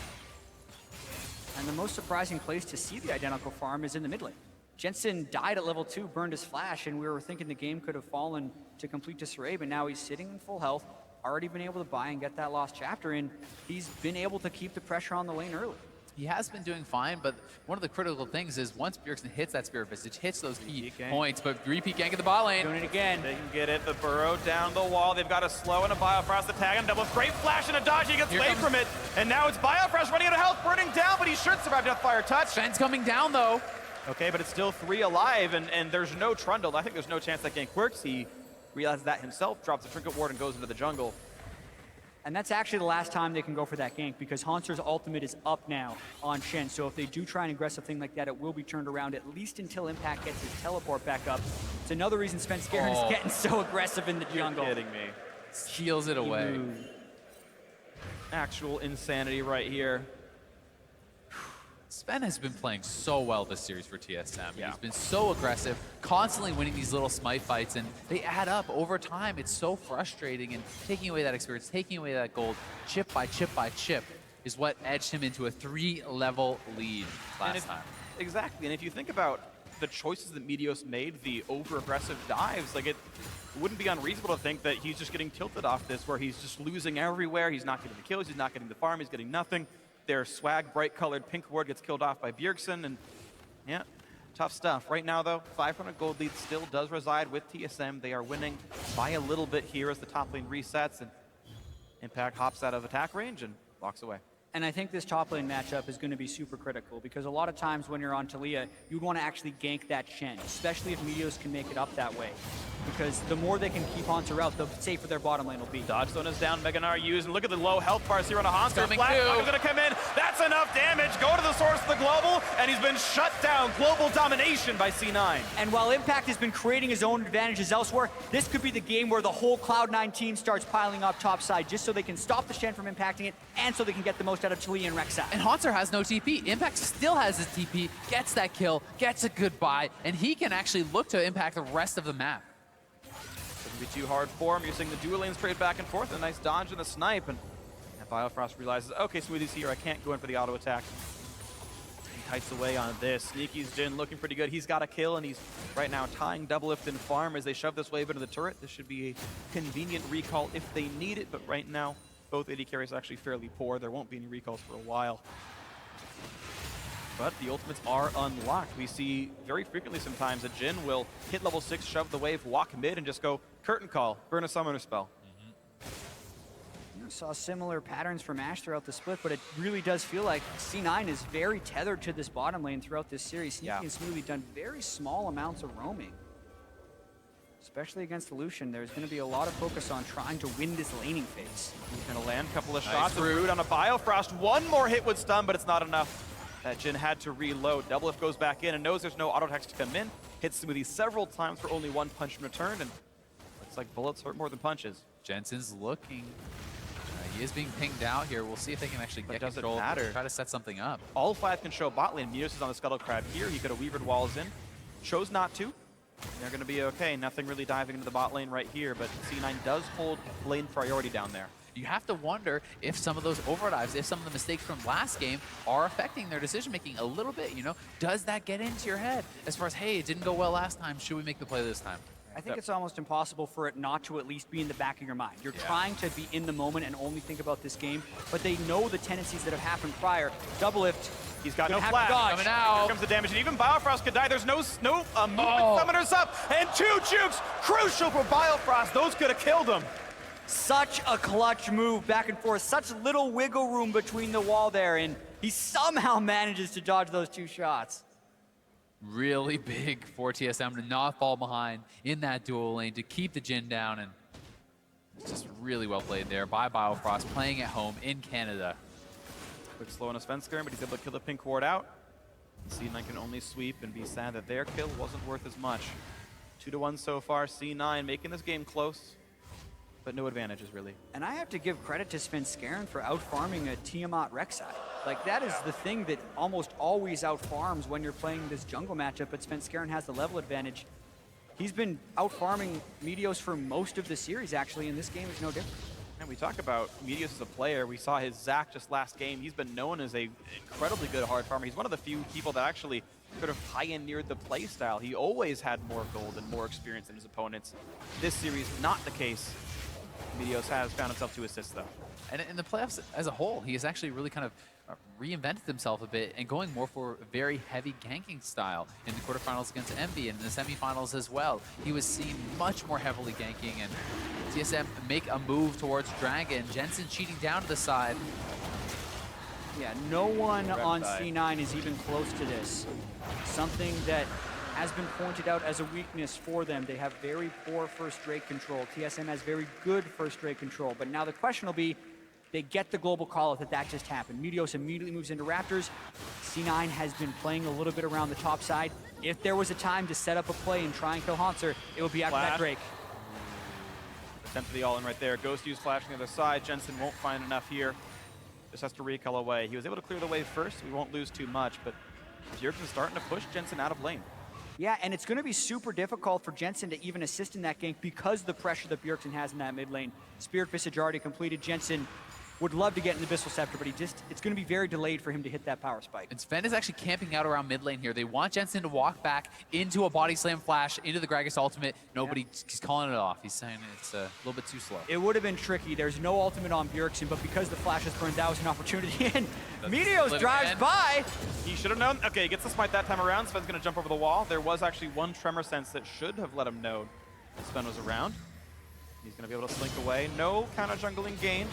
And the most surprising place to see the identical farm is in the mid lane. Jensen died at level 2, burned his flash, and we were thinking the game could have fallen to complete disarray, but now he's sitting in full health, already been able to buy and get that lost chapter, and he's been able to keep the pressure on the lane early. He has been doing fine, but one of the critical things is once Bjergsen hits that Spirit Visage, hits those key points, but repeat gank at the bot lane. Doing it again. They can get it, the burrow down the wall. They've got a slow and a Biofrost to tag him. Double great flash and a dodge. He gets away from it. And now it's Biofrost running out of health, burning down, but he should survive Deathfire Touch. Sven's coming down though. Okay, but it's still 3 alive, and there's no Trundle. I think there's no chance that gank works. He realizes that himself, drops the Trinket Ward, and goes into the jungle. And that's actually the last time they can go for that gank because Hauntzer's ultimate is up now on Shen. So if they do try an aggressive thing like that, it will be turned around at least until Impact gets his teleport back up. It's another reason Svenskeren is getting so aggressive in the jungle. You're kidding me. Heals it away. Actual insanity right here. Sven has been playing so well this series for TSM. He's been so aggressive, constantly winning these little smite fights, and they add up over time. It's so frustrating, and taking away that experience, taking away that gold, chip by chip by chip, is what edged him into a 3-level lead last time. Exactly, and if you think about the choices that Meteos made, the over-aggressive dives, like it wouldn't be unreasonable to think that he's just getting tilted off this, where he's just losing everywhere. He's not getting the kills, he's not getting the farm, he's getting nothing. Their swag, bright-colored pink ward gets killed off by Bjergsen, and yeah, tough stuff. Right now, though, 500 gold lead still does reside with TSM. They are winning by a little bit here as the top lane resets, and Impact hops out of attack range and walks away. And I think this top lane matchup is going to be super critical because a lot of times when you're on Taliyah, you'd want to actually gank that Shen, especially if Meteos can make it up that way. Because the more they can keep Hauntzer out, the safer their bottom lane will be. Dodge zone is down, Mega Gnar used, and look at the low health bars here on a Hauntzer. Flash is going to come in, that's enough damage, go to the source of the global, and he's been shut down. Global domination by C9. And while Impact has been creating his own advantages elsewhere, this could be the game where the whole Cloud9 team starts piling up topside just so they can stop the Shen from impacting it, and so they can get the most out of Taliyah and Rek'Sai. And Hauntzer has no TP. Impact still has his TP, gets that kill, gets a good buy, and he can actually look to impact the rest of the map. Doesn't be too hard for him. You're seeing the dual lanes trade back and forth, a nice dodge and a snipe, and Biofrost realizes, okay, Smoothie's here, I can't go in for the auto attack. He kites away on this. Sneaky's Jin looking pretty good. He's got a kill, and he's right now tying DoubleLift and farm as they shove this wave into the turret. This should be a convenient recall if they need it, but right now, both AD carries are actually fairly poor. There won't be any recalls for a while. But the ultimates are unlocked. We see very frequently sometimes that Jin will hit level 6, shove the wave, walk mid, and just go curtain call, burn a summoner spell. You saw similar patterns from Ash throughout the split, but it really does feel like C9 is very tethered to this bottom lane throughout this series. Sneaky and Smoothie done very small amounts of roaming. Especially against the Lucian, there's going to be a lot of focus on trying to win this laning phase. He's going to land a couple of shots. Rude on a Biofrost. One more hit would stun, but it's not enough. That Jin had to reload. DoubleLift goes back in and knows there's no auto attacks to come in. Hits Smoothie several times for only one punch in return, and looks like bullets hurt more than punches. Jensen's looking. He is being pinged out here. We'll see if they can actually get control and try to set something up. All 5 can show bot lane. Meteos is on the Scuttle Crab here. He could have weavered walls in. Chose not to. They're going to be okay. Nothing really diving into the bot lane right here, but C9 does hold lane priority down there. You have to wonder if some of those overdives, if some of the mistakes from last game are affecting their decision-making a little bit, you know? Does that get into your head as far as, hey, it didn't go well last time, should we make the play this time? I think it's almost impossible for it not to at least be in the back of your mind. You're trying to be in the moment and only think about this game, but they know the tendencies that have happened prior. DoubleLift, he's got no flash. Coming out. Here comes the damage, and even Biofrost could die. There's no movement. Summoners up, and 2 jukes, crucial for Biofrost. Those could have killed him. Such a clutch move back and forth, such little wiggle room between the wall there, and he somehow manages to dodge those 2 shots. Really big for TSM to not fall behind in that dual lane, to keep the Jhin down, and it's just really well played there by Biofrost, playing at home in Canada. Quick slow on a Svenskeren, but he's able to kill the pink ward out. C9 can only sweep and be sad that their kill wasn't worth as much. 2-1 so far, C9 making this game close, but no advantages really. And I have to give credit to Svenskeren for out-farming a Tiamat Rek'Sai. Like, that is the thing that almost always out-farms when you're playing this jungle matchup, but Svenskeren has the level advantage. He's been out-farming Meteos for most of the series, actually, and this game is no different. And we talk about Meteos as a player. We saw his Zac just last game. He's been known as a incredibly good hard farmer. He's one of the few people that actually sort of pioneered the play style. He always had more gold and more experience than his opponents. This series, not the case. Meteos has found himself 2 assists, though. And in the playoffs as a whole, he has actually really kind of reinvented himself a bit and going more for a very heavy ganking style in the quarterfinals against Envy and in the semifinals as well. He was seen much more heavily ganking, and TSM make a move towards Dragon. Jensen cheating down to the side. Yeah, no one on C9 is even close to this. Something that has been pointed out as a weakness for them. They have very poor first rate control. TSM has very good first rate control, but now the question will be, they get the global call-out that just happened. Meteos immediately moves into Raptors. C9 has been playing a little bit around the top side. If there was a time to set up a play and try and kill Hauntzer, it would be after that Drake. Attempt to the all-in right there. Ghost use flash on the other side. Jensen won't find enough here. Just has to recall away. He was able to clear the wave first. We won't lose too much, but Bjergsen's starting to push Jensen out of lane. Yeah, and it's going to be super difficult for Jensen to even assist in that gank because of the pressure that Bjergsen has in that mid lane. Spirit Visage already completed. Jensen would love to get an Abyssal Scepter, but it's going to be very delayed for him to hit that power spike. And Sven is actually camping out around mid lane here. They want Jensen to walk back into a body slam flash, into the Gragas ultimate. He's calling it off. He's saying it's a little bit too slow. It would have been tricky. There's no ultimate on Bjergsen, but because the flash has burned, that was an opportunity. And Meteos drives by. He should have known. Okay, he gets the smite that time around. Sven's going to jump over the wall. There was actually one Tremor Sense that should have let him know Sven was around. He's going to be able to slink away. No counter jungling gained.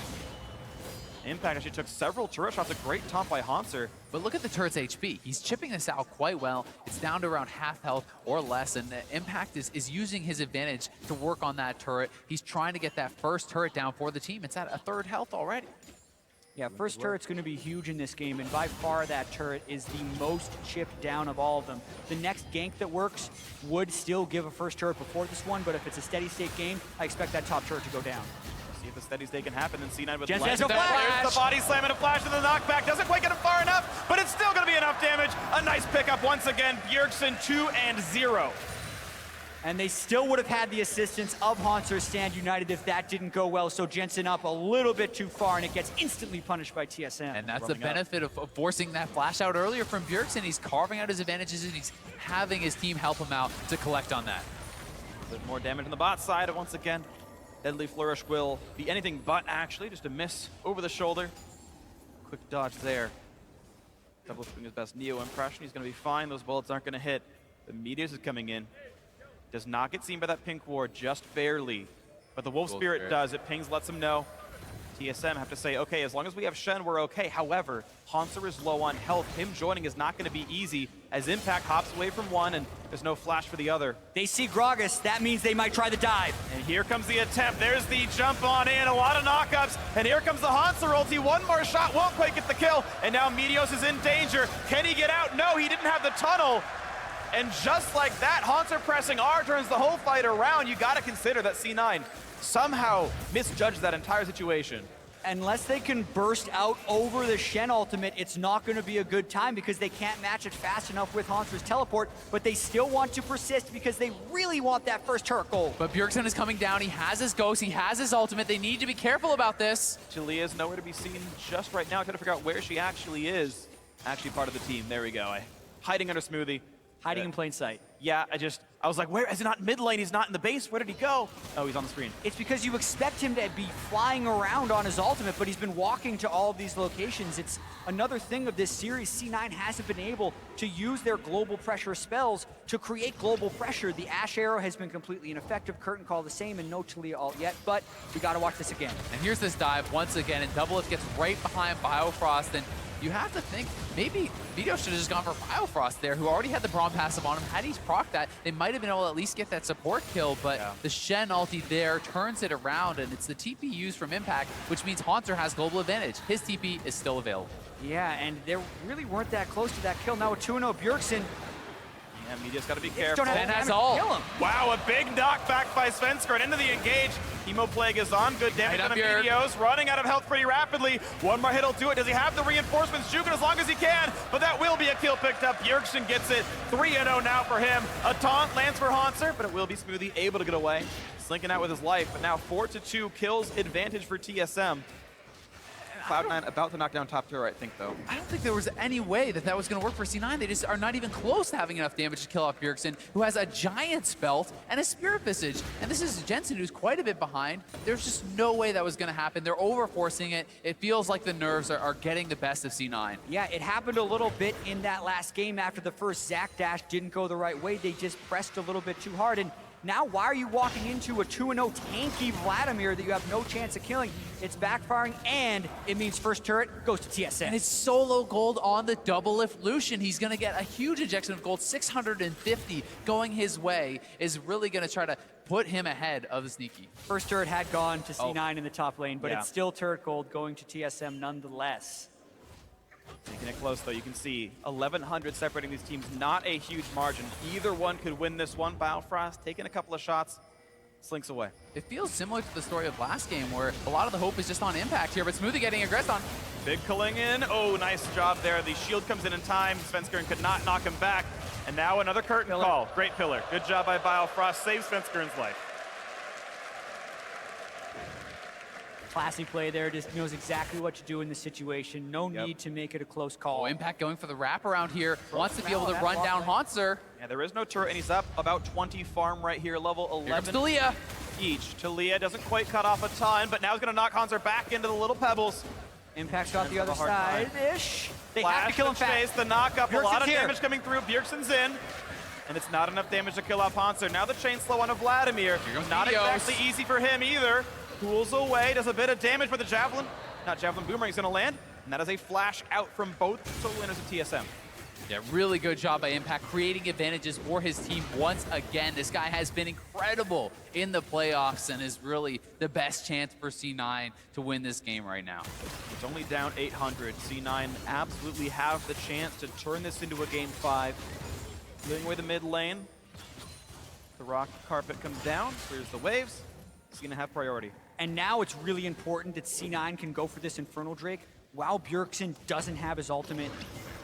Impact actually took several turret shots. A great taunt by Hauntzer. But look at the turret's HP. He's chipping this out quite well. It's down to around half health or less, and Impact is using his advantage to work on that turret. He's trying to get that first turret down for the team. It's at a 3rd health already. Yeah, first turret's going to be huge in this game, and by far that turret is the most chipped down of all of them. The next gank that works would still give a first turret before this one, but if it's a steady state game, I expect that top turret to go down. See if the steady state can happen, and C9 with Jensen has there's flash. the body slam and a flash and the knockback. Doesn't quite get him far enough, but it's still going to be enough damage. A nice pickup once again. Bjergsen 2-0. And they still would have had the assistance of Hauntzer Stand United if that didn't go well. So Jensen up a little bit too far, and it gets instantly punished by TSM. And that's the benefit of forcing that flash out earlier from Bjergsen. He's carving out his advantages, and he's having his team help him out to collect on that. A bit more damage on the bot side, and once again, Deadly Flourish will be anything but actually, just a miss over the shoulder. Quick dodge there. DoubleLift doing his best Neo impression. He's going to be fine. Those bullets aren't going to hit. The Meteos is coming in. Does not get seen by that pink ward, just barely. But the Wolf Spirit does. It pings, lets him know. TSM have to say, okay, as long as we have Shen, we're okay. However, Hauntzer is low on health. Him joining is not going to be easy as Impact hops away from one and there's no flash for the other. They see Gragas. That means they might try the dive. And here comes the attempt. There's the jump on in. A lot of knockups. And here comes the Hauntzer ulti. One more shot. Won't quite get the kill. And now Meteos is in danger. Can he get out? No, he didn't have the tunnel. And just like that, Hauntzer pressing R turns the whole fight around. You got to consider that C9 somehow misjudged that entire situation. Unless they can burst out over the Shen ultimate, it's not going to be a good time because they can't match it fast enough with Hauntzer's teleport, but they still want to persist because they really want that first turret goal. But Bjergsen is coming down. He has his ghost. He has his ultimate. They need to be careful about this. Talia is nowhere to be seen just right now. I gotta figure out where she actually is. Actually part of the team. There we go. Hiding under Smoothie. Hiding in plain sight. Yeah, I was like, where is he? Not mid lane? He's not in the base. Where did he go? Oh, he's on the screen. It's because you expect him to be flying around on his ultimate, but he's been walking to all of these locations. It's another thing of this series. C9 hasn't been able to use their global pressure spells to create global pressure. The Ash Arrow has been completely ineffective. Curtain Call the same, and no Talia ult yet, but we gotta watch this again. And here's this dive once again, and DoubleLift gets right behind Biofrost, and you have to think maybe Meteos should have just gone for Biofrost there, who already had the Braum passive on him. Had he procced that, they might have been able to at least get that support kill, but the Shen ulti there turns it around, and it's the TP used from Impact, which means Hauntzer has global advantage. His TP is still available. Yeah, and they really weren't that close to that kill. Now with 2-0 Bjergsen. Yeah, Meteos gotta be careful. Ben has ult. Wow, a big knockback by Svenskeren into the engage. Chemo Plague is on, good damage on the Meteos, running out of health pretty rapidly. One more hit will do it. Does he have the reinforcements? Juking as long as he can, but that will be a kill picked up. Bjergsen gets it, 3-0 now for him. A taunt lands for Hauntzer, but it will be Smoothie able to get away. Slinking out with his life, but now 4-2 kills advantage for TSM. Cloud9 about to knock down top turret, I think, though. I don't think there was any way that was going to work for C9. They just are not even close to having enough damage to kill off Bjergsen, who has a Giant's Belt and a Spirit Visage. And this is Jensen, who's quite a bit behind. There's just no way that was going to happen. They're over-forcing it. It feels like the nerves are getting the best of C9. Yeah, it happened a little bit in that last game after the first Zac dash didn't go the right way. They just pressed a little bit too hard. And now, why are you walking into a 2-0 tanky Vladimir that you have no chance of killing? It's backfiring, and it means first turret goes to TSM. And it's solo gold on the DoubleLift Lucian. He's going to get a huge injection of gold. 650 going his way is really going to try to put him ahead of the Sneaky. First turret had gone to C9 in the top lane, but it's still turret gold going to TSM nonetheless. Taking it close, though, you can see 1,100 separating these teams. Not a huge margin. Either one could win this one. Biofrost taking a couple of shots, slinks away. It feels similar to the story of last game, where a lot of the hope is just on Impact here, but Smoothie getting aggressed on. Big culling in. Oh, nice job there. The shield comes in time. Svenskeren could not knock him back. And now another curtain call. Great pillar. Good job by Biofrost. Saves Svenskeren's life. Classy play there, just knows exactly what to do in this situation. No need to make it a close call. Oh, Impact going for the wraparound here. Wants to be able to run down Hauntzer. Yeah, there is no turret, and he's up about 20 farm right here, level 11 Talia. Each. Talia doesn't quite cut off a ton, but now he's going to knock Hauntzer back into the little pebbles. Impact's got the other side-ish. They have to kill him fast. The knock-up, a lot of here. damage coming through. Bjergsen's in. And it's not enough damage to kill off Hauntzer. Now the chain slow on a Vladimir. Not exactly easy for him either. Cools away, does a bit of damage, but the Javelin, not Javelin Boomerang, is going to land. And that is a flash out from both solo winners of TSM. Yeah, really good job by Impact, creating advantages for his team once again. This guy has been incredible in the playoffs and is really the best chance for C9 to win this game right now. It's only down 800. C9 absolutely have the chance to turn this into a game 5. Clearing away the mid lane. The rock carpet comes down, clears the waves. He's going to have priority. And now it's really important that C9 can go for this Infernal Drake while Bjergsen doesn't have his ultimate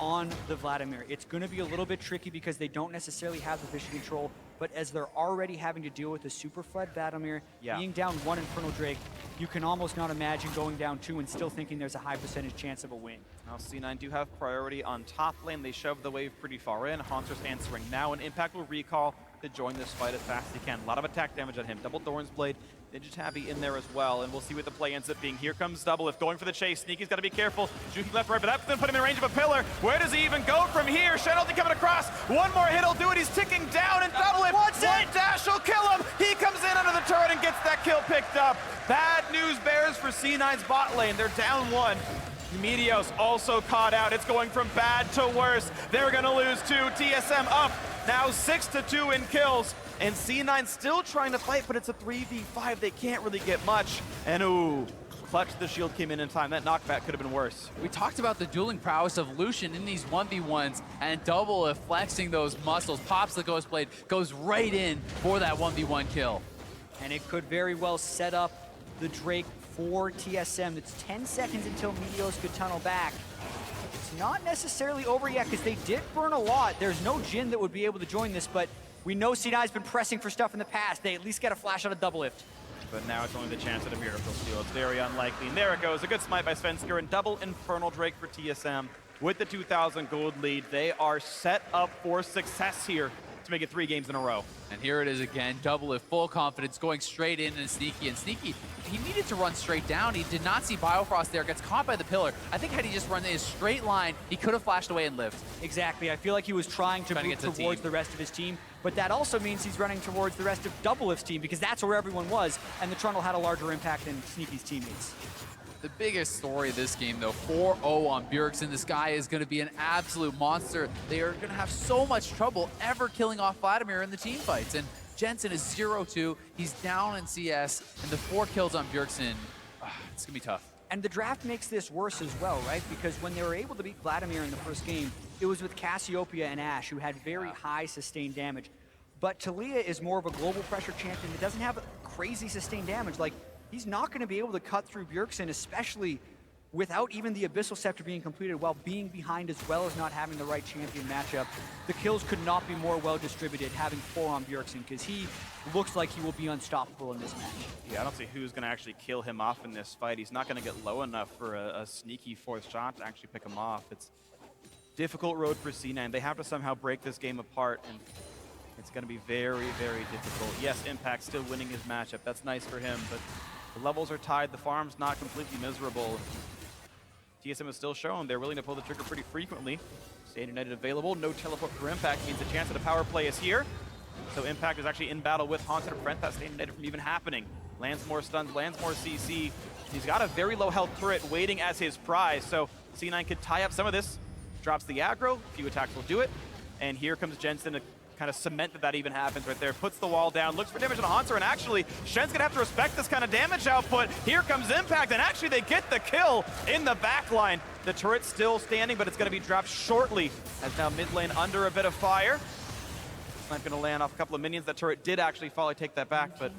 on the Vladimir. It's going to be a little bit tricky because they don't necessarily have the vision control, but as they're already having to deal with the super flood Vladimir, being down 1 Infernal Drake, you can almost not imagine going down 2 and still thinking there's a high percentage chance of a win. Now C9 do have priority on top lane. They shove the wave pretty far in. Hauntzer's answering now, and Impact will recall to join this fight as fast as he can. A lot of attack damage on him. Double Thorn's Blade. Ninja Tabby in there as well, and we'll see what the play ends up being. Here comes DoubleLift going for the chase. Sneaky's got to be careful. Juking left, right, but that's going to put him in range of a pillar. Where does he even go from here? Shenalty coming across. One more hit will do it. He's ticking down, and DoubleLift, one dash will kill him. He comes in under the turret and gets that kill picked up. Bad news bears for C9's bot lane. They're down 1. Meteos also caught out. It's going from bad to worse. They're going to lose 2. TSM up now 6-2 in kills. And C9 still trying to fight, but it's a 3v5. They can't really get much. And ooh, clutch, the shield came in time. That knockback could have been worse. We talked about the dueling prowess of Lucian in these 1v1s, and DoubleLift flexing those muscles, pops the Ghost Blade, goes right in for that 1v1 kill. And it could very well set up the Drake for TSM. It's 10 seconds until Meteos could tunnel back. It's not necessarily over yet because they did burn a lot. There's no Jhin that would be able to join this, but we know C9's been pressing for stuff in the past. They at least get a flash out of DoubleLift. But now it's only the chance at a miracle steal. It's very unlikely. And there it goes. A good smite by Svenskeren. Double Infernal Drake for TSM. With the 2,000 gold lead, they are set up for success here to make it 3 games in a row. And here it is again, DoubleLift, full confidence, going straight in and Sneaky. And Sneaky, he needed to run straight down. He did not see Biofrost there, gets caught by the pillar. I think had he just run in a straight line, he could have flashed away and lived. Exactly, I feel like he was trying to move towards the rest of his team, but that also means he's running towards the rest of DoubleLift's team because that's where everyone was, and the Trundle had a larger impact than Sneaky's teammates. The biggest story of this game, though, 4-0 on Bjergsen. This guy is going to be an absolute monster. They are going to have so much trouble ever killing off Vladimir in the team fights. And Jensen is 0-2. He's down in CS, and the 4 kills on Bjergsen, it's going to be tough. And the draft makes this worse as well, right? Because when they were able to beat Vladimir in the first game, it was with Cassiopeia and Ashe, who had very high sustained damage. But Talia is more of a global pressure champion that doesn't have crazy sustained damage. Like, he's not going to be able to cut through Bjergsen, especially without even the Abyssal Scepter being completed while being behind as well as not having the right champion matchup. The kills could not be more well distributed having 4 on Bjergsen because he looks like he will be unstoppable in this match. Yeah, I don't see who's going to actually kill him off in this fight. He's not going to get low enough for a sneaky 4th shot to actually pick him off. It's a difficult road for C9. They have to somehow break this game apart, and it's going to be very, very difficult. Yes, Impact still winning his matchup. That's nice for him, but the levels are tied. The farm's not completely miserable. TSM is still shown they're willing to pull the trigger pretty frequently. Staying United available. No teleport for Impact means the chance at a power play is here. So Impact is actually in battle with Hauntzer to prevent that Staying United from even happening. Lands more stuns, lands more CC. He's got a very low health turret waiting as his prize. So C9 could tie up some of this. Drops the aggro. A few attacks will do it. And here comes Jensen to kind of cement that even happens right there. Puts the wall down, looks for damage on Hauntzer, and actually, Shen's gonna have to respect this kind of damage output. Here comes Impact, and actually they get the kill in the backline. The turret's still standing, but it's gonna be dropped shortly, as now mid lane under a bit of fire. Not gonna land off a couple of minions. That turret did actually fall, I take that back, but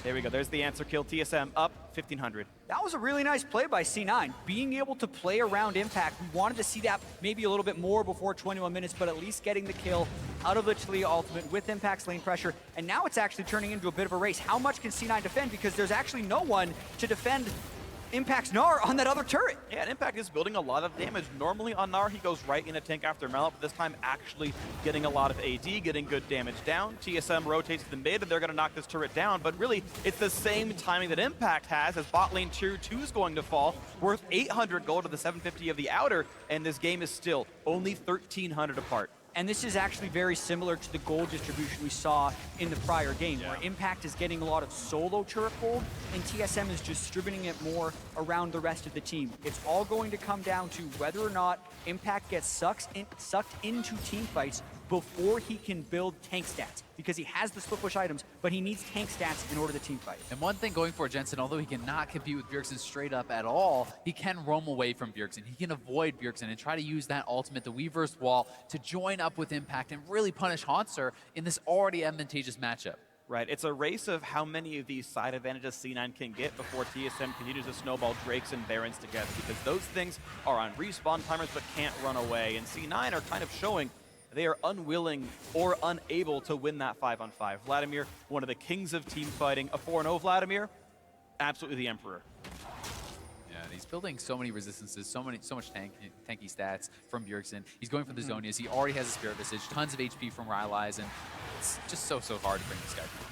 there we go, there's the answer kill. TSM up 1,500. That was a really nice play by C9. Being able to play around Impact, we wanted to see that maybe a little bit more before 21 minutes, but at least getting the kill out of the Talia ultimate with Impact's lane pressure. And now it's actually turning into a bit of a race. How much can C9 defend? Because there's actually no one to defend Impact's Gnar on that other turret. Yeah, and Impact is building a lot of damage. Normally on Gnar, he goes right in a tank after Mallet, but this time actually getting a lot of AD, getting good damage down. TSM rotates to the mid, and they're going to knock this turret down, but really, it's the same timing that Impact has, as bot lane tier 2 is going to fall, worth 800 gold to the 750 of the outer, and this game is still only 1,300 apart. And this is actually very similar to the gold distribution we saw in the prior game, where Impact is getting a lot of solo turret gold, and TSM is distributing it more around the rest of the team. It's all going to come down to whether or not Impact gets sucked into team fights before he can build tank stats, because he has the split push items, but he needs tank stats in order to team fight. And one thing going for Jensen, although he cannot compete with Bjergsen straight up at all, he can roam away from Bjergsen. He can avoid Bjergsen and try to use that ultimate, the Weaver's Wall, to join up with Impact and really punish Hauntzer in this already advantageous matchup. Right, it's a race of how many of these side advantages C9 can get before TSM continues to snowball Drakes and Barons together, because those things are on respawn timers but can't run away, and C9 are kind of showing they are unwilling or unable to win that 5-on-5. Vladimir, one of the kings of team fighting. A 4-0 Vladimir, absolutely the emperor. Yeah, and he's building so many resistances, so much tanky stats from Bjergsen. He's going for the Zonias. He already has a Spirit Visage, tons of HP from Rylai's, and it's just so hard to bring this guy through.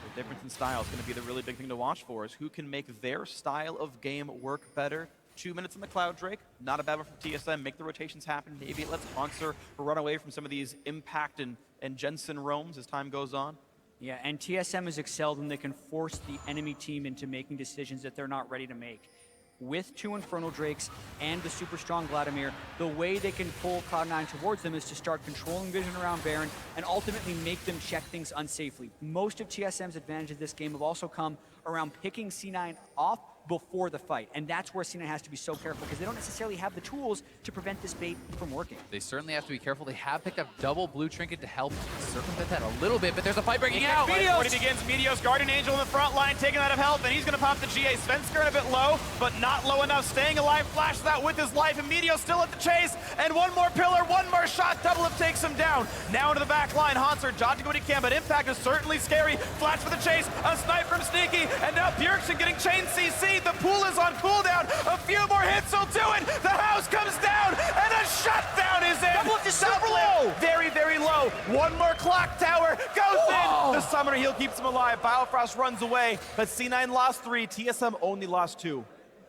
The difference in style is going to be the really big thing to watch for, is who can make their style of game work better. 2 minutes in the Cloud Drake, not a bad one from TSM. Make the rotations happen. Maybe it lets Hauntzer run away from some of these Impact and Jensen roams as time goes on. Yeah, and TSM has excelled when they can force the enemy team into making decisions that they're not ready to make. With 2 Infernal Drakes and the super strong Vladimir, the way they can pull Cloud9 towards them is to start controlling vision around Baron and ultimately make them check things unsafely. Most of TSM's advantages this game have also come around picking C9 off before the fight. And that's where C9 has to be so careful because they don't necessarily have the tools to prevent this bait from working. They certainly have to be careful. They have picked up double blue trinket to help circumvent that a little bit, but there's a fight breaking out. Meteos! When he begins, Meteos, Guardian Angel in the front line, taking out of health, and he's going to pop the GA. Svenskeren a bit low, but not low enough. Staying alive, flashes out with his life, and Meteos still at the chase. And one more pillar, one more shot. DoubleLift takes him down. Now into the back line, Hauntzer dodging what he can, but Impact is certainly scary. Flash for the chase, a snipe from Sneaky, and now Bjergsen getting chain CC. The pool is on cooldown. A few more hits will do it. The house comes down, and a shutdown is in. DoubleLift is super low. Very, very low. One more clock tower goes in. The Summoner Heal keeps him alive. Biofrost runs away, but C9 lost 3. TSM only lost 2.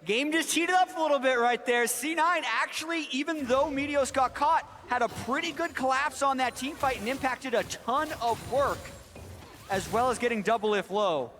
Game just heated up a little bit right there. C9 actually, even though Meteos got caught, had a pretty good collapse on that team fight and impacted a ton of work, as well as getting DoubleLift low.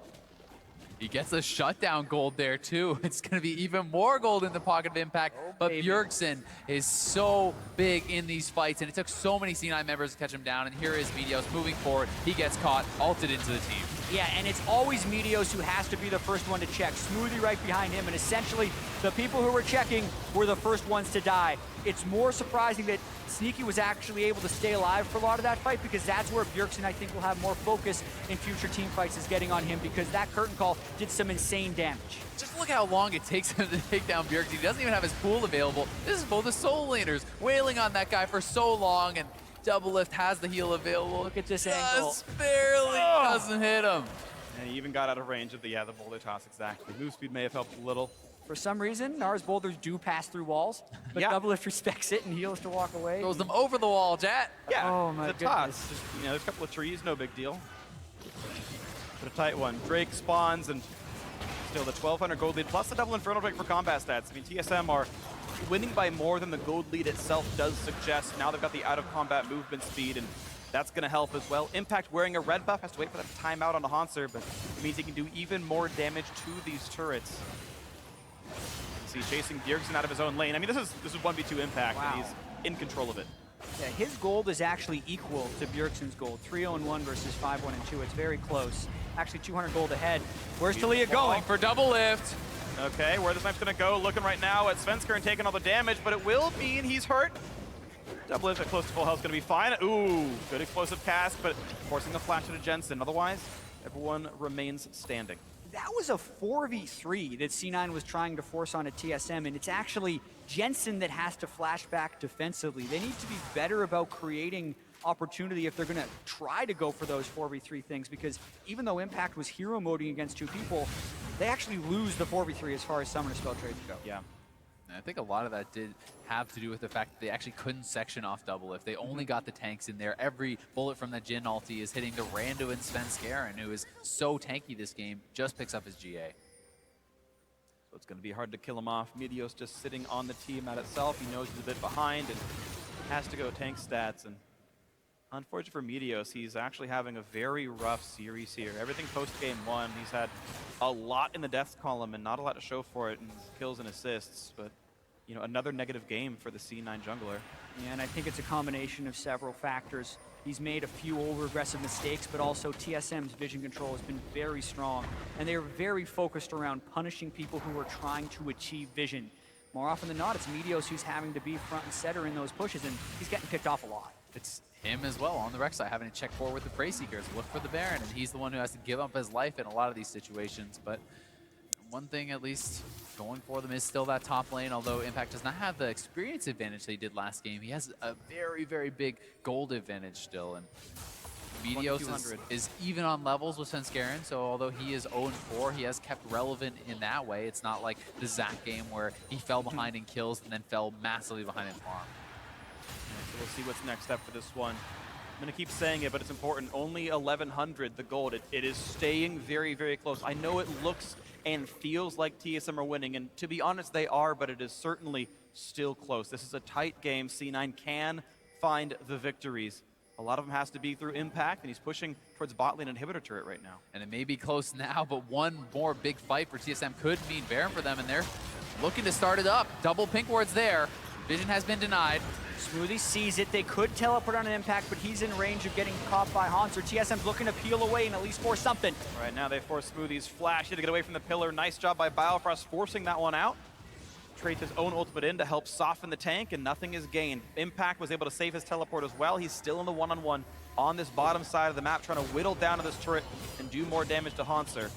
He gets a shutdown gold there too. It's going to be even more gold in the pocket of Impact. But Bjergsen is so big in these fights, and it took so many C9 members to catch him down. And here is Meteos moving forward. He gets caught, ulted into the team. Yeah, and it's always Meteos who has to be the first one to check. Smoothie right behind him, and essentially the people who were checking were the first ones to die. It's more surprising that Sneaky was actually able to stay alive for a lot of that fight, because that's where Bjergsen, I think, will have more focus in future team fights, is getting on him, because that curtain call did some insane damage. Just look how long it takes him to take down Bjergsen. He doesn't even have his pool available. This is both the soul laners wailing on that guy for so long, and DoubleLift has the heal available. Look at this angle. Just barely doesn't hit him. And he even got out of range of the boulder toss, exactly. Move speed may have helped a little. For some reason, Nara's boulders do pass through walls, but DoubleLift respects it and heals to walk away. Goes them over the wall, Jatt. Yeah, oh my it's a goodness. toss. Just, there's a couple of trees, no big deal. But a tight one. Drake spawns, and still the 1,200 gold lead, plus the double Infernal Drake for combat stats. I mean, TSM are winning by more than the gold lead itself does suggest. Now they've got the out-of-combat movement speed, and that's going to help as well. Impact wearing a red buff, has to wait for that timeout on the Hauntzer, but it means he can do even more damage to these turrets. See, chasing Bjergsen out of his own lane. I mean, this is 1v2 Impact, and he's in control of it. Yeah, his gold is actually equal to Bjergsen's gold. 3-0-1 versus 5-1-2. It's very close. Actually, 200 gold ahead. Where's Talia going? For DoubleLift. Okay, where the snipe's going to go? Looking right now at Svenskeren taking all the damage, but it will mean he's hurt. DoubleLift at close to full health is going to be fine. Ooh, good explosive cast, but forcing the flash into Jensen. Otherwise, everyone remains standing. That was a 4v3 that C9 was trying to force on a TSM, and it's actually Jensen that has to flash back defensively. They need to be better about creating opportunity if they're going to try to go for those 4v3 things, because even though Impact was hero moding against 2 people, they actually lose the 4v3 as far as summoner spell trades go. Yeah. And I think a lot of that did have to do with the fact that they actually couldn't section off DoubleLift. They only got the tanks in there. Every bullet from that Jhin ulti is hitting the Rando and Svenskeren, who is so tanky this game, just picks up his GA. So it's going to be hard to kill him off. Meteos just sitting on the team at itself. He knows he's a bit behind and has to go tank stats. And unfortunately for Meteos, he's actually having a very rough series here. Everything post-game 1, he's had a lot in the deaths column and not a lot to show for it in kills and assists. But, another negative game for the C9 jungler. Yeah, and I think it's a combination of several factors. He's made a few over-aggressive mistakes, but also TSM's vision control has been very strong. And they're very focused around punishing people who are trying to achieve vision. More often than not, it's Meteos who's having to be front and center in those pushes, and he's getting picked off a lot. It's him as well on the rec side, having to check forward with the Phreak Seekers, look for the Baron, and he's the one who has to give up his life in a lot of these situations. But one thing at least going for them is still that top lane, although Impact does not have the experience advantage that he did last game. He has a very, very big gold advantage still, and Meteos is even on levels with Svenskeren, so although he is 0-4, he has kept relevant in that way. It's not like the Zac game where he fell behind in kills and then fell massively behind in farm. So we'll see what's next up for this one. I'm going to keep saying it, but it's important. Only 1,100, the gold. It is staying very, very close. I know it looks and feels like TSM are winning, and to be honest, they are, but it is certainly still close. This is a tight game. C9 can find the victories. A lot of them has to be through Impact, and he's pushing towards bot lane inhibitor turret right now. And it may be close now, but one more big fight for TSM could mean Baron for them, and they're looking to start it up. Double pink wards there. Vision has been denied. Smoothie sees it. They could teleport on an impact, but he's in range of getting caught by Hauntzer. TSM's looking to peel away and at least force something. Right now they force Smoothie's flash to get away from the pillar. Nice job by Biofrost forcing that one out. Trades his own ultimate in to help soften the tank, and nothing is gained. Impact was able to save his teleport as well. He's still in the one-on-one on this bottom side of the map, trying to whittle down to this turret and do more damage to Hauntzer.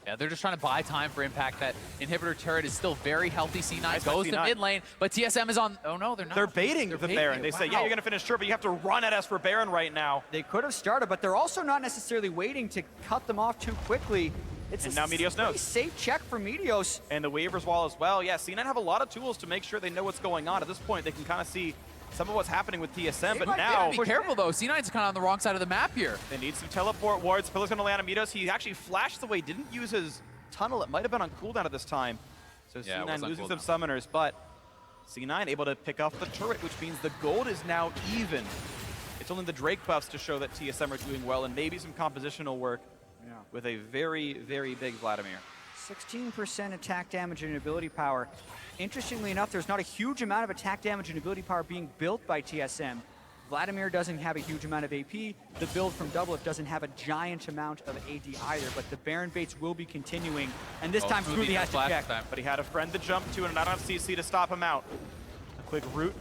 Yeah, they're just trying to buy time for Impact. That inhibitor turret is still very healthy. C9 Nice goes by to C9. mid lane, but TSM is on. Oh no, they're not. They're baiting the Baron. They say, yeah, you're going to finish turret, but you have to run at us for Baron right now. They could have started, but they're also not necessarily waiting to cut them off too quickly. It's And now Meteos knows. Safe check for Meteos. And the waivers wall as well. Yeah, C9 have a lot of tools to make sure they know what's going on. At this point, they can kind of see some of what's happening with TSM, but now... Be careful though, C9's kind of on the wrong side of the map here. They need some teleport wards. Pillar's going to land on Meteos. He actually flashed away, didn't use his tunnel. It might have been on cooldown at this time. So Yeah, it C9 was on losing cooldown. some summoners, but C9 able to pick off the turret, which means the gold is now even. It's only the Drake buffs to show that TSM are doing well, and maybe some compositional work with a very, very big Vladimir. 16% attack damage and ability power. Interestingly enough, there's not a huge amount of attack damage and ability power being built by TSM. Vladimir doesn't have a huge amount of AP. The build from DoubleLift doesn't have a giant amount of AD either, but the Baron baits will be continuing, and this time Smoothie has to check. But he had a friend to jump to and not enough CC to stop him out. A quick root.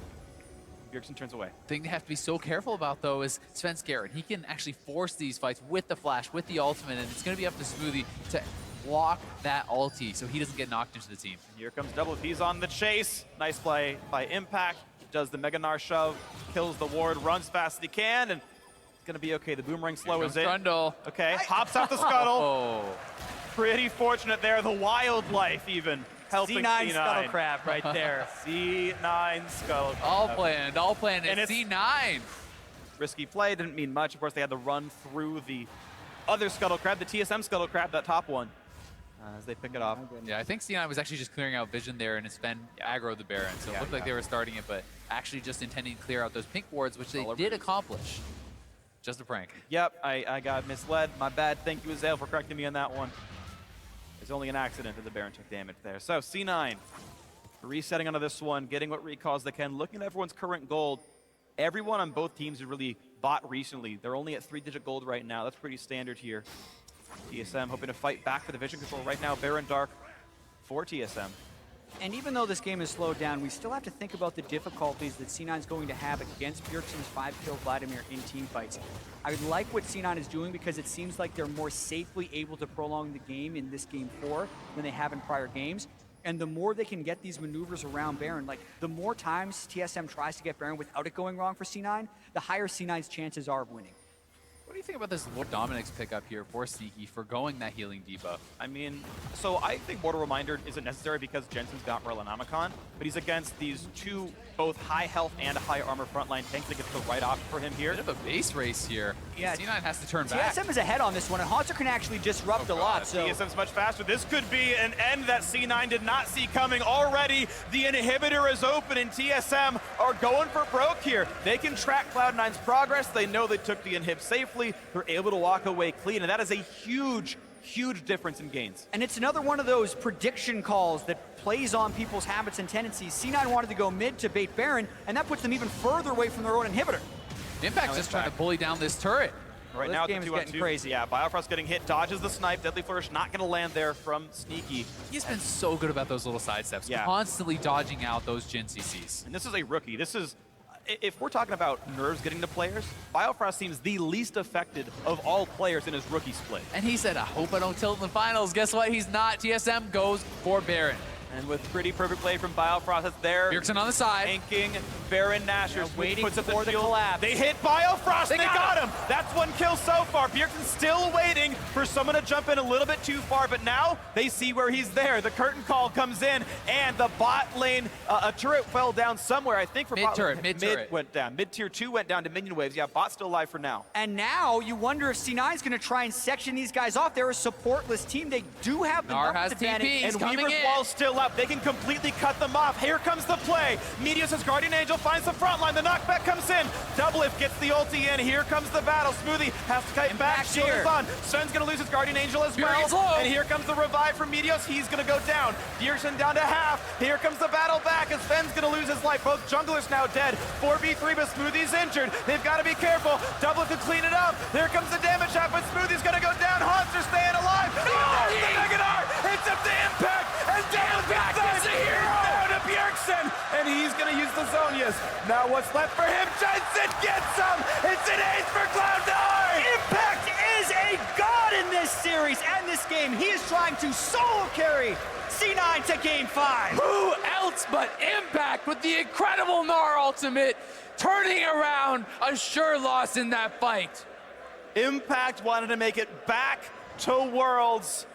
Bjergsen turns away. Thing they have to be so careful about though is Svenskeren. He can actually force these fights with the flash, with the ultimate, and it's going to be up to Smoothie to block that ulti so he doesn't get knocked into the team. Here comes DoubleLift. He's on the chase. Nice play by Impact. Does the Mega Gnar shove, kills the ward, runs fast as he can, and it's going to be okay. The boomerang slow is it. Trundle. Okay, hops out the scuttle. Pretty fortunate there. The wildlife even helping C9 C9. Scuttle Crab right there. C9 Scuttle Crab. All planned. And It's C9. Risky play, didn't mean much. Of course, they had to run through the other Scuttle Crab, the TSM Scuttle Crab, that top one, as they pick it off. Yeah, I think C9 was actually just clearing out vision there, and it's been aggro the Baron. So it looked like they were starting it, but actually just intending to clear out those pink wards, which they did accomplish. Just a prank. Yep, I got misled. My bad. Thank you, Azael, for correcting me on that one. It's only an accident that the Baron took damage there. So C9 resetting onto this one, getting what recalls they can, looking at everyone's current gold. Everyone on both teams has really bought recently. They're only at 3-digit gold right now. That's pretty standard here. TSM hoping to fight back for the vision control right now. Baron Dark for TSM. And even though this game is slowed down, we still have to think about the difficulties that C9 is going to have against Bjergsen's 5-kill Vladimir in team fights. I like what C9 is doing because it seems like they're more safely able to prolong the game in this game 4 than they have in prior games. And the more they can get these maneuvers around Baron, like the more times TSM tries to get Baron without it going wrong for C9, the higher C9's chances are of winning. What do you think about this Lord Dominic's pickup here for Sneaky for going that healing debuff? I mean, so I think Mortal Reminder isn't necessary because Jensen's got Merlinomicon, but he's against these two, both high health and high armor frontline tanks that gets the right option for him here. Bit of a base race here. Yeah, C9 has to turn back. TSM is ahead on this one, and Hauntzer can actually disrupt a lot. So TSM's much faster. This could be an end that C9 did not see coming. Already, the inhibitor is open, and TSM are going for broke here. They can track Cloud9's progress. They know they took the inhib safely. They're able to walk away clean, and that is a huge difference in gains. And it's another one of those prediction calls that plays on people's habits and tendencies. C9 wanted to go mid to bait Baron, and that puts them even further away from their own inhibitor. Impact's just trying to bully down this turret. Right now, this game is getting crazy. Yeah, Biofrost getting hit, dodges the snipe. Deadly Flourish not going to land there from Sneaky. He's been so good about those little side steps, constantly dodging out those Jin CCs. And this is a rookie. This is, if we're talking about nerves getting to players, Biofrost seems the least affected of all players in his rookie split. And he said, I hope I don't tilt in the finals. Guess what? He's not. TSM goes for Baron. And with pretty perfect play from Biofrost, it's there. Bjergsen on the side. Tanking Baron Nashers. Waiting puts up for the collapse. They hit Biofrost. They got him. That's one kill so far. Bjergsen's still waiting for someone to jump in a little bit too far, but now they see where he's there. The curtain call comes in, and the bot lane, a turret fell down somewhere. I think for mid turret. Mid went down. Mid tier 2 went down to minion waves. Yeah, bot's still alive for now. And now you wonder if C9 is going to try and section these guys off. They're a supportless team. They do have the numbers advantage. And Weaver's wall's still up. They can completely cut them off. Here comes the play. Meteos' Guardian Angel finds the front line. The knockback comes in. DoubleLift gets the ulti in. Here comes the battle. Smoothie has to kite back. Shield is on. Sven's gonna lose his Guardian Angel as well. And here comes the revive from Meteos. He's gonna go down. Bjergsen down to half. Here comes the battle back as Sven's gonna lose his life. Both junglers now dead. 4v3, but Smoothie's injured. They've got to be careful. Double to clean it up. Here comes the damage shot, but Smoothie's gonna go down. Hauntzer staying alive. There's the Megadar. It's up to Impact. And Double gets down to Bjergsen. And he's gonna use the Zonias. Now what's left for him? Jensen gets some. It's an ace for Cloud9. Impact is a god in this series and this game. He is trying to solo carry C9 to game 5. Who else but Impact with the incredible Gnar ultimate, turning around a sure loss in that fight. Impact wanted to make it back to Worlds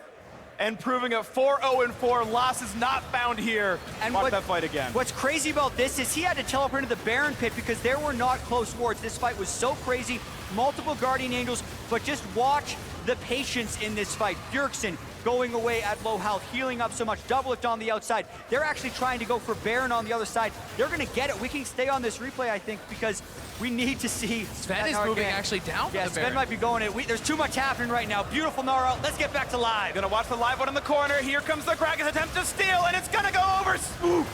and proving a 4-0-4. Loss is not found here. And watch that fight again. What's crazy about this is he had to teleport into the Baron pit because there were not close wards. This fight was so crazy. Multiple Guardian Angels, but just watch the patience in this fight. Bjergsen going away at low health, healing up so much. DoubleLift on the outside. They're actually trying to go for Baron on the other side. They're going to get it. We can stay on this replay, I think, because we need to see. Sven is moving actually down. Yeah, Sven might be going it. There's too much happening right now. Beautiful Gnar out. Let's get back to live. Gonna watch the live one in the corner. Here comes the Kraken's attempt to steal, and it's gonna go over. Ooh.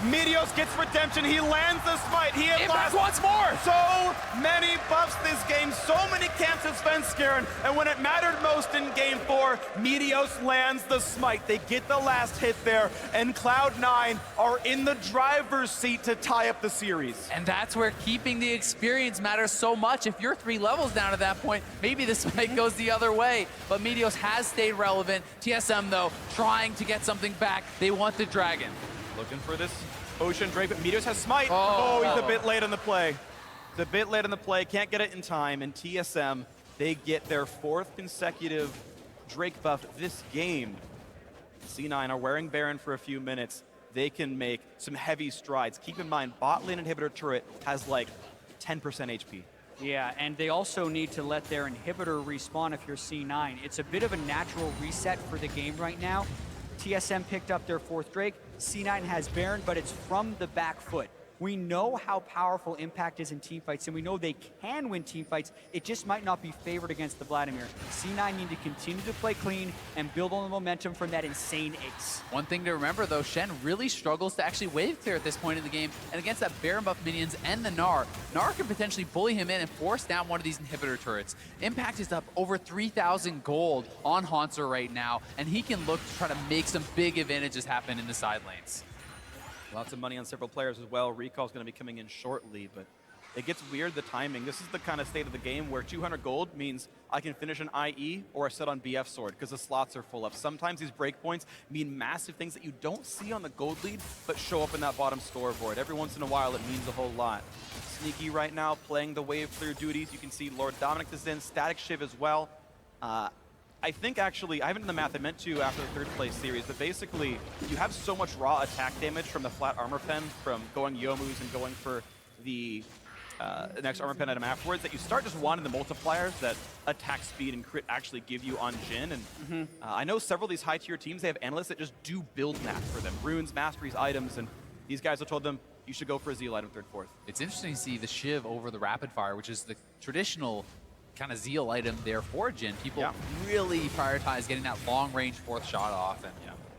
Meteos gets redemption. He lands the smite. He had Impact wants more. So many buffs this game. So many camps of Svenskeren. And when it mattered most in game 4, Meteos lands the smite. They get the last hit there. And Cloud9 are in the driver's seat to tie up the series. And that's where keeping the experience matters so much. If you're 3 levels down at that point, maybe the smite goes the other way. But Meteos has stayed relevant. TSM, though, trying to get something back. They want the dragon. Looking for this Ocean Drake, but Meteos has smite. Oh, he's a bit late on the play. He's a bit late on the play, can't get it in time, and TSM, they get their 4th consecutive Drake buff this game. C9 are wearing Baron for a few minutes. They can make some heavy strides. Keep in mind, bot lane inhibitor turret has like 10% HP. Yeah, and they also need to let their inhibitor respawn if you're C9. It's a bit of a natural reset for the game right now. TSM picked up their 4th Drake. C9 has Baron, but it's from the back foot. We know how powerful Impact is in teamfights, and we know they can win teamfights. It just might not be favored against the Vladimir. C9 need to continue to play clean and build on the momentum from that insane ace. One thing to remember, though, Shen really struggles to actually wave clear at this point in the game, and against that Baron buff minions and the Gnar can potentially bully him in and force down one of these inhibitor turrets. Impact is up over 3,000 gold on Hauntzer right now, and he can look to try to make some big advantages happen in the side lanes. Lots of money on several players as well. Recall's going to be coming in shortly, but it gets weird, the timing. This is the kind of state of the game where 200 gold means I can finish an IE or a set on BF sword because the slots are full up. Sometimes these breakpoints mean massive things that you don't see on the gold lead, but show up in that bottom scoreboard. Every once in a while, it means a whole lot. Sneaky right now, playing the wave clear duties. You can see Lord Dominic is in, Static Shiv as well. I think actually, I haven't done the math, I meant to after the 3rd place series, but basically, you have so much raw attack damage from the flat armor pen, from going Yomus and going for the next armor pen item afterwards, that you start just wanting the multipliers that attack speed and crit actually give you on Jhin. And I know several of these high tier teams, they have analysts that just do build math for them. Runes, masteries, items, and these guys have told them, you should go for a Zeal item 3rd, 4th. It's interesting to see the Shiv over the Rapid Fire, which is the traditional kind of Zeal item there for Jhin. People really prioritize getting that long-range 4th shot off, and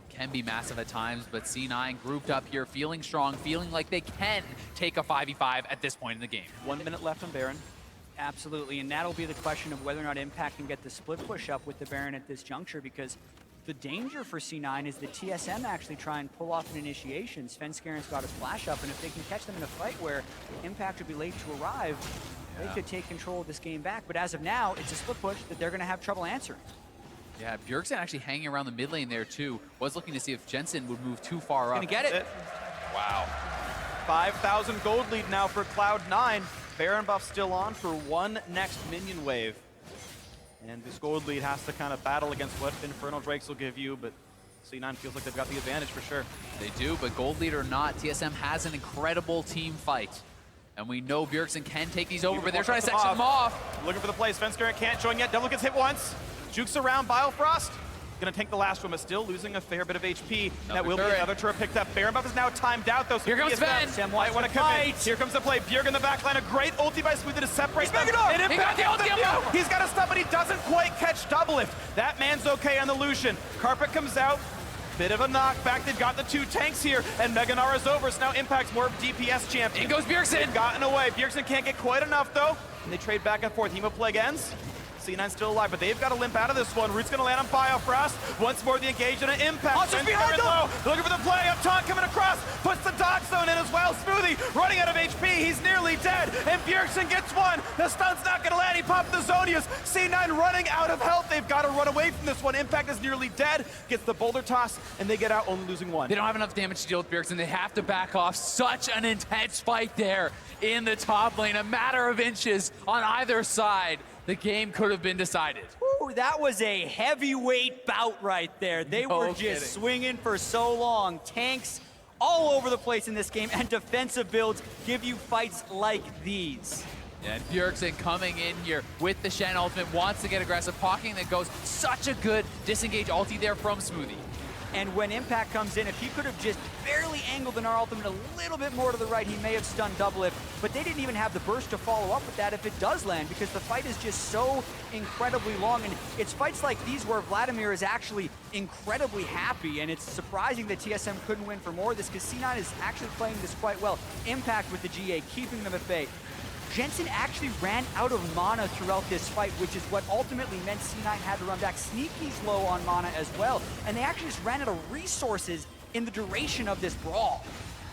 can be massive at times, but C9 grouped up here, feeling strong, feeling like they can take a 5v5 at this point in the game. 1 minute left on Baron. Absolutely, and that'll be the question of whether or not Impact can get the split push up with the Baron at this juncture, because the danger for C9 is that TSM actually try and pull off an initiation. Svenskeren's got his flash up, and if they can catch them in a fight where Impact would be late to arrive, they could take control of this game back. But as of now, it's a split push that they're going to have trouble answering. Yeah, Bjergsen actually hanging around the mid lane there too. Was looking to see if Jensen would move too far up. Gonna get it. Wow. 5,000 gold lead now for Cloud9. Baron buff still on for one next minion wave. And this gold lead has to kind of battle against what Infernal Drakes will give you, but C9 feels like they've got the advantage for sure. They do, but gold lead or not, TSM has an incredible team fight. And we know Bjergsen can take these over, but they're trying to section them off. Looking for the play. Svenskeren can't join yet. Double gets hit once. Jukes around Biofrost. Gonna tank the last one, but still losing a fair bit of HP. That will be another turret picked up. Baron buff is now timed out, though. So here comes Sven. Might want to come in. Here comes the play. Bjerg in the back line. A great ulti by Smoothie to separate them. And Impact gets the view. He's got a stun, but he doesn't quite catch DoubleLift. That man's okay on the Lucian. Carpet comes out. Bit of a knockback. They've got the 2 tanks here, and Meganara's over. So now Impact's more of DPS champion. In goes Bjergsen. They've gotten away. Bjergsen can't get quite enough, though. And they trade back and forth. Hemoplague ends. C9 still alive, but they've got to limp out of this one. Root's going to land on Biofrost. Once more, the engage and an impact. Hauntzer behind them! Low. Looking for the play. Up taunt coming across. Puts the dodge zone in as well. Smoothie running out of HP. He's nearly dead. And Bjergsen gets one. The stun's not going to land. He popped the Zonius. C9 running out of health. They've got to run away from this one. Impact is nearly dead. Gets the boulder toss, and they get out only losing one. They don't have enough damage to deal with Bjergsen. They have to back off. Such an intense fight there in the top lane. A matter of inches on either side. The game could have been decided. Ooh, that was a heavyweight bout right there. They were just swinging for so long. Tanks all over the place in this game, and defensive builds give you fights like these. Yeah, and Bjergsen coming in here with the Shen ultimate, wants to get aggressive, pocketing that goes. Such a good disengage ulti there from Smoothie. And when Impact comes in, if he could have just barely angled the Gnar ultimate a little bit more to the right, he may have stunned DoubleLift, but they didn't even have the burst to follow up with that if it does land, because the fight is just so incredibly long, and it's fights like these where Vladimir is actually incredibly happy, and it's surprising that TSM couldn't win for more of this, because C9 is actually playing this quite well. Impact with the GA, keeping them at bay. Jensen actually ran out of mana throughout this fight, which is what ultimately meant C9 had to run back. Sneaky's low on mana as well, and they actually just ran out of resources in the duration of this brawl.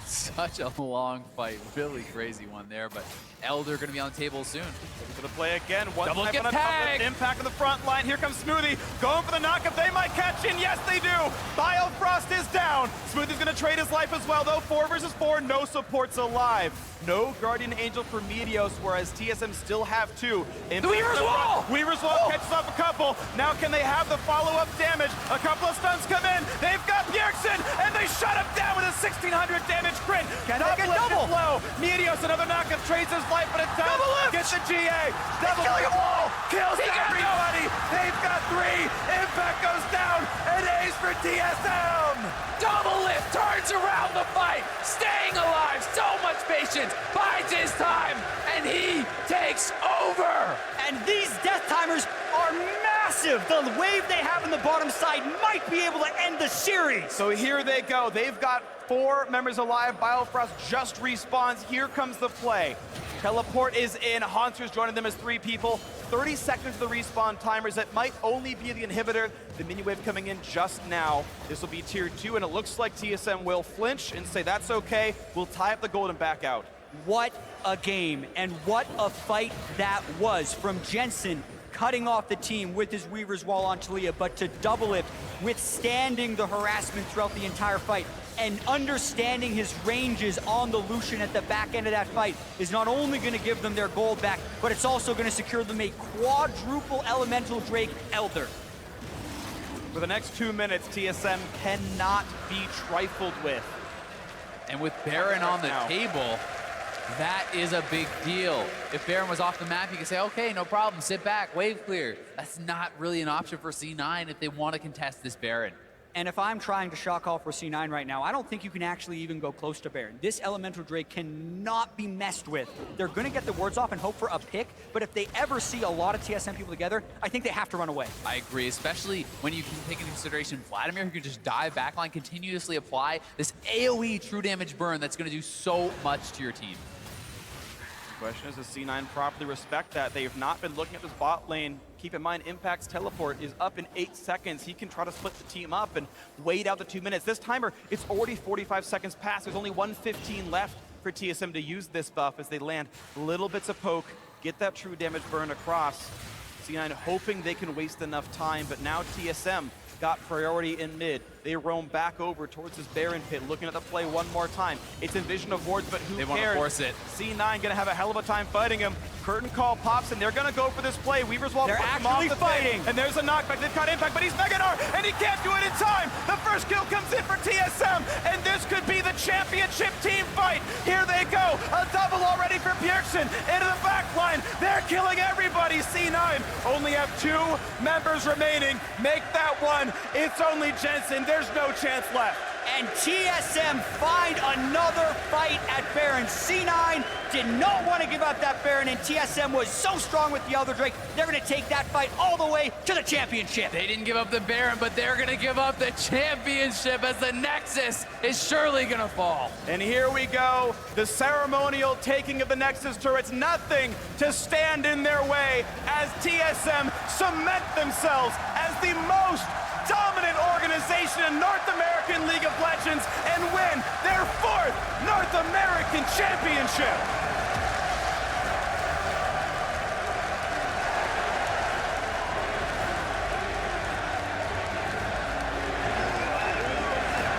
Such a long fight, really crazy one there, but Elder gonna be on the table soon. Looking for the play again, one Double time get on a tagged. Impact on the front line. Here comes Smoothie, going for the knockup. They might catch in, yes they do. Biofrost is down. Smoothie's gonna trade his life as well, though. 4 versus 4, no supports alive. No Guardian Angel for Meteos, whereas TSM still have 2. The Weaver's Wall! Weaver's Wall catches off a couple. Now can they have the follow-up damage? A couple of stuns come in. They've got Bjergsen, and they shut him down with a 1600 damage crit. Can they get double? Low. Meteos, another knockup, trades his life, but it does. Gets the GA. Double killing them all. Kills everybody. They've got 3. Impact goes down. An ace for TSM. DoubleLift turns around the fight, staying alive, so much patience, bides his time, and he takes over. And these death timers are massive. The wave they have in the bottom side might be able to end the series. So here they go. They've got 4 members alive. Biofrost just respawns. Here comes the play. Teleport is in. Hauntzer joining them as 3 people. 30 seconds of the respawn timers. That might only be the inhibitor. The mini wave coming in just now. This will be tier 2, and it looks like TSM will flinch and say that's okay. We'll tie up the gold and back out. What a game, and what a fight that was from Jensen cutting off the team with his Weaver's Wall on Talia, but to DoubleLift withstanding the harassment throughout the entire fight and understanding his ranges on the Lucian at the back end of that fight is not only going to give them their gold back, but it's also going to secure them a quadruple elemental Drake Elder. For the next 2 minutes, TSM cannot be trifled with. And with Baron on the table, that is a big deal. If Baron was off the map, you could say, okay, no problem, sit back, wave clear. That's not really an option for C9 if they want to contest this Baron. And if I'm trying to shot call for C9 right now, I don't think you can actually even go close to Baron. This Elemental Drake cannot be messed with. They're going to get the wards off and hope for a pick, but if they ever see a lot of TSM people together, I think they have to run away. I agree, especially when you can take into consideration Vladimir, who can just dive backline, continuously apply this AoE true damage burn that's going to do so much to your team. The question is, does C9 properly respect that? They have not been looking at this bot lane. Keep in mind, Impact's teleport is up in 8 seconds. He can try to split the team up and wait out the 2 minutes. This timer, it's already 45 seconds past. There's only 1:15 left for TSM to use this buff as they land little bits of poke, get that true damage burn across. C9 hoping they can waste enough time, but now TSM got priority in mid. They roam back over towards this Baron pit, looking at the play one more time. It's Envision of wards, but who cares? They want to force it. C9 gonna have a hell of a time fighting him. Curtain call pops, and they're gonna go for this play. Weaver's Wall puts him off the fighting. And there's a knockback. They've got Impact, but he's Meganar, and he can't do it in time. The first kill comes in for TSM, and this could be the championship team fight. Here they go. A double already for Bjergsen. Into the back line. They're killing everybody. C9 only have 2 members remaining. Make that one. It's only Jensen. There's no chance left. And TSM find another fight at Baron. C9 did not want to give up that Baron, and TSM was so strong with the Elder Drake, they're going to take that fight all the way to the championship. They didn't give up the Baron, but they're going to give up the championship as the Nexus is surely going to fall. And here we go, the ceremonial taking of the Nexus turrets. Nothing to stand in their way as TSM cement themselves as the most dominant organization in North American League of Legends and win their 4th North American Championship.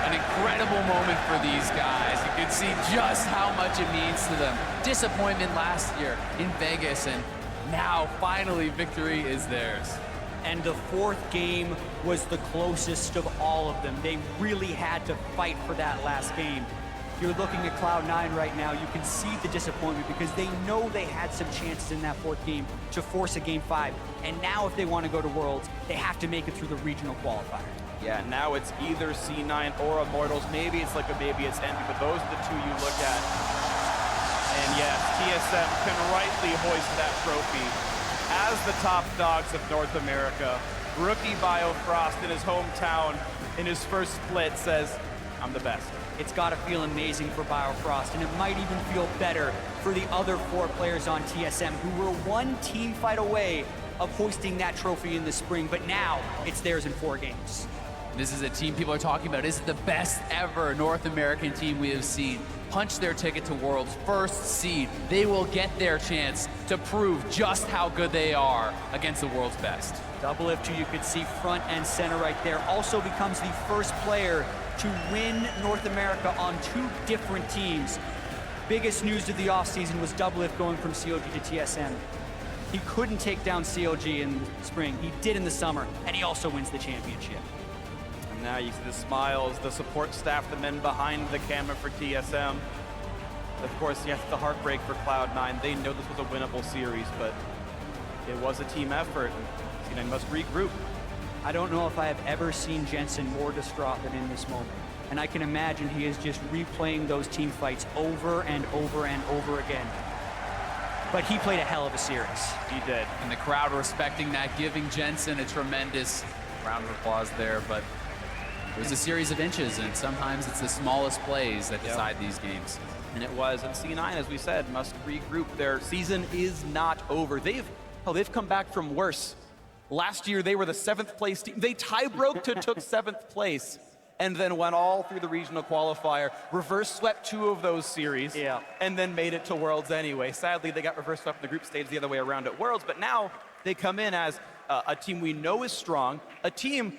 An incredible moment for these guys. You can see just how much it means to them. Disappointment last year in Vegas, and now finally victory is theirs. And the 4th game was the closest of all of them. They really had to fight for that last game. If you're looking at Cloud9 right now, you can see the disappointment because they know they had some chances in that 4th game to force a Game 5. And now if they want to go to Worlds, they have to make it through the regional qualifier. Yeah, now it's either C9 or Immortals. Maybe it's like a maybe it's Envy, but those are the 2 you look at. And yes, TSM can rightly hoist that trophy as the top dogs of North America. Rookie Biofrost in his hometown in his first split says, I'm the best. It's got to feel amazing for Biofrost, and it might even feel better for the other 4 players on TSM who were 1 team fight away of hoisting that trophy in the spring, but now it's theirs in 4 games. This is a team people are talking about. Is it the best ever North American team we have seen? Punch their ticket to Worlds, 1st seed. They will get their chance to prove just how good they are against the world's best. DoubleLift, who you could see front and center right there, also becomes the first player to win North America on 2 different teams. Biggest news of the offseason was DoubleLift going from CLG to TSM. He couldn't take down CLG in the spring. He did in the summer, and he also wins the championship. And now you see the smiles, the support staff, the men behind the camera for TSM. Of course, yes, the heartbreak for Cloud9. They know this was a winnable series, but it was a team effort. C9 must regroup. I don't know if I have ever seen Jensen more distraught than in this moment. And I can imagine he is just replaying those team fights over and over and over again. But he played a hell of a series. He did. And the crowd respecting that, giving Jensen a tremendous round of applause there, but it was a series of inches, and sometimes it's the smallest plays that decide these games. And it was, and C9, as we said, must regroup. Their season is not over. They've come back from worse. Last year, they were the 7th place team. They tie-broke to took 7th place, and then went all through the regional qualifier, reverse swept 2 of those series, and then made it to Worlds anyway. Sadly, they got reverse swept in the group stage the other way around at Worlds, but now they come in as a team we know is strong, a team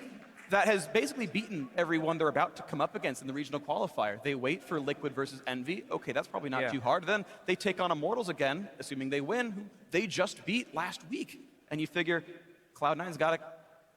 that has basically beaten everyone they're about to come up against in the regional qualifier. They wait for Liquid versus Envy. Okay, that's probably not too hard. Then they take on Immortals again, assuming they win, who they just beat last week. And you figure Cloud9's got to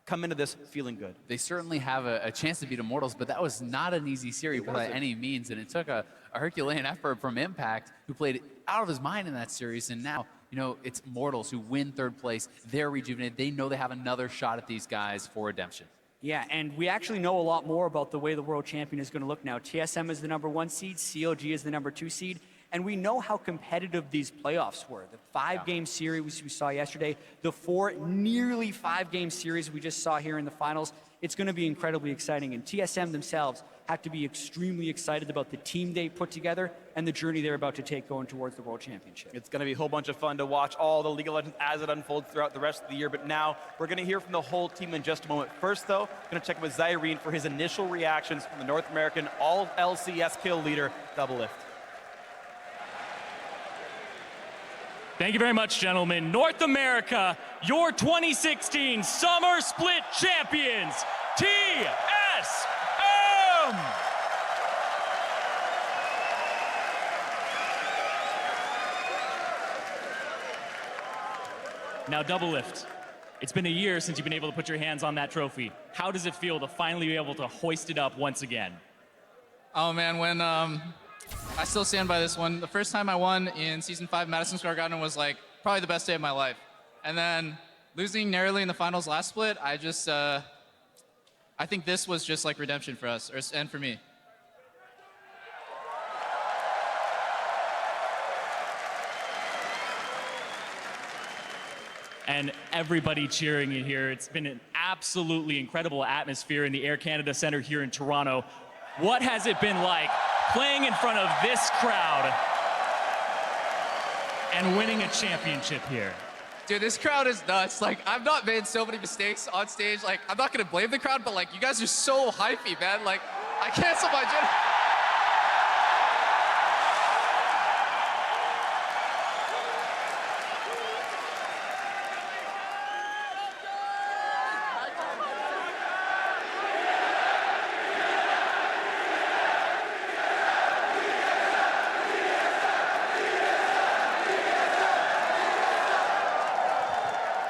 come into this feeling good. They certainly have a chance to beat Immortals, but that was not an easy series by any means, and it took a Herculean effort from Impact, who played out of his mind in that series, and now, you know, it's Immortals who win 3rd place. They're rejuvenated. They know they have another shot at these guys for redemption. Yeah, and we actually know a lot more about the way the world champion is going to look now. TSM is the #1 seed, CLG is the #2 seed, and we know how competitive these playoffs were. The 5-game series we saw yesterday, the 4 nearly 5-game series we just saw here in the finals. It's going to be incredibly exciting, and TSM themselves have to be extremely excited about the team they put together and the journey they're about to take going towards the World Championship. It's going to be a whole bunch of fun to watch all the League of Legends as it unfolds throughout the rest of the year, but now we're going to hear from the whole team in just a moment. First, though, going to check with Zyrene for his initial reactions from the North American All LCS kill leader, DoubleLift. Thank you very much, gentlemen. North America, your 2016 Summer Split Champions, TSM! Now, DoubleLift, it's been a year since you've been able to put your hands on that trophy. How does it feel to finally be able to hoist it up once again? Oh man, when I still stand by this one. The first time I won in Season 5 Madison Square Garden was like probably the best day of my life. And then losing narrowly in the finals last split, I think this was just like redemption for us, and for me. And everybody cheering you here. It's been an absolutely incredible atmosphere in the Air Canada Centre here in Toronto. What has it been like playing in front of this crowd and winning a championship here? Dude, this crowd is nuts. Like, I've not made so many mistakes on stage. Like, I'm not gonna blame the crowd, but like, you guys are so hypey, man. Like, I canceled my gym.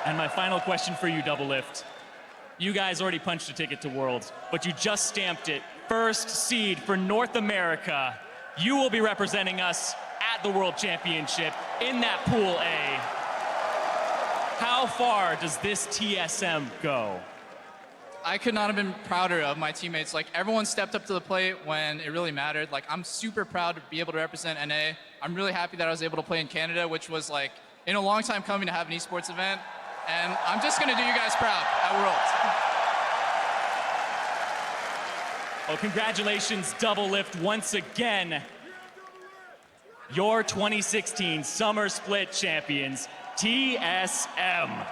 And my final question for you, DoubleLift. You guys already punched a ticket to Worlds, but you just stamped it. First seed for North America. You will be representing us at the World Championship in that Pool A. How far does this TSM go? I could not have been prouder of my teammates. Like, everyone stepped up to the plate when it really mattered. Like, I'm super proud to be able to represent NA. I'm really happy that I was able to play in Canada, which was like, in a long time coming to have an esports event. And I'm just gonna do you guys proud at Worlds. Well, congratulations, DoubleLift, once again. Your 2016 Summer Split champions, TSM.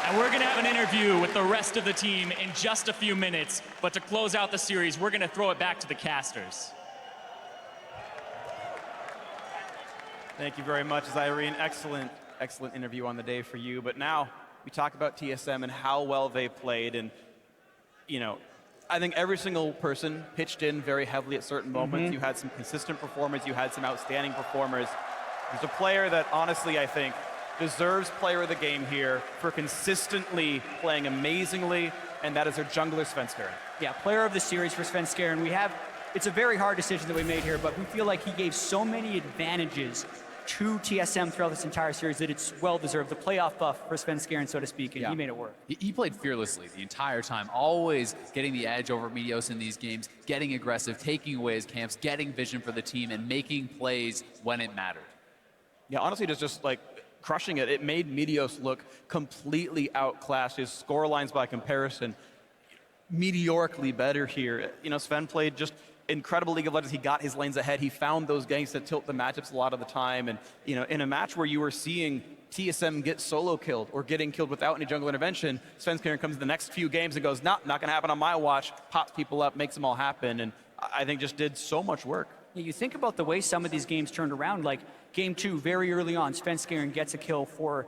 And we're gonna have an interview with the rest of the team in just a few minutes, but to close out the series, we're gonna throw it back to the casters. Thank you very much, Irene. Excellent, excellent interview on the day for you. But now we talk about TSM and how well they played. And, you know, I think every single person pitched in very heavily at certain moments. You had some consistent performers. You had some outstanding performers. There's a player that, honestly, I think deserves player of the game here for consistently playing amazingly, and that is their jungler, Svenskeren. Yeah, player of the series for Svenskeren. It's a very hard decision that we made here, but we feel like he gave so many advantages to TSM throughout this entire series that it's well-deserved. The playoff buff for Svenskeren, so to speak, and he made it work. He played fearlessly the entire time, always getting the edge over Meteos in these games, getting aggressive, taking away his camps, getting vision for the team, and making plays when it mattered. Yeah, honestly, just like crushing it. It made Meteos look completely outclassed. His score lines by comparison, meteorically better here. You know, Sven played just incredible League of Legends. He got his lanes ahead. He found those ganks that tilt the matchups a lot of the time. And, you know, in a match where you were seeing TSM get solo killed or getting killed without any jungle intervention, Svenskeren comes in the next few games and goes, not gonna happen on my watch, pops people up, makes them all happen. And I think just did so much work. You think about the way some of these games turned around, like game 2, very early on, Svenskeren gets a kill for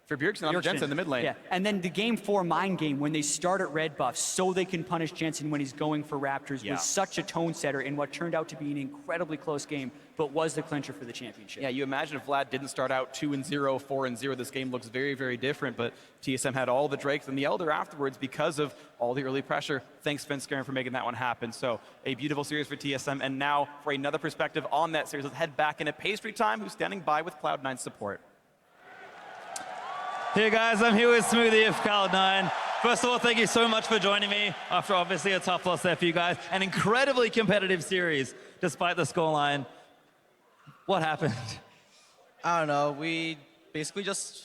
Bjergsen on Jensen in the mid lane. Yeah, and then the game 4 mind game when they start at red buff so they can punish Jensen when he's going for Raptors was such a tone setter in what turned out to be an incredibly close game, but was the clincher for the championship. Yeah, you imagine if Vlad didn't start out 2-0, 4-0, this game looks very, very different, but TSM had all the Drakes and the Elder afterwards because of all the early pressure. Thanks, Svenskeren, for making that one happen. So a beautiful series for TSM, and now for another perspective on that series, let's head back into Pastry Time, who's standing by with Cloud9 support. Hey guys, I'm here with Smoothie of Cloud9. First of all, thank you so much for joining me after obviously a tough loss there for you guys. An incredibly competitive series, despite the scoreline. What happened? I don't know. We basically just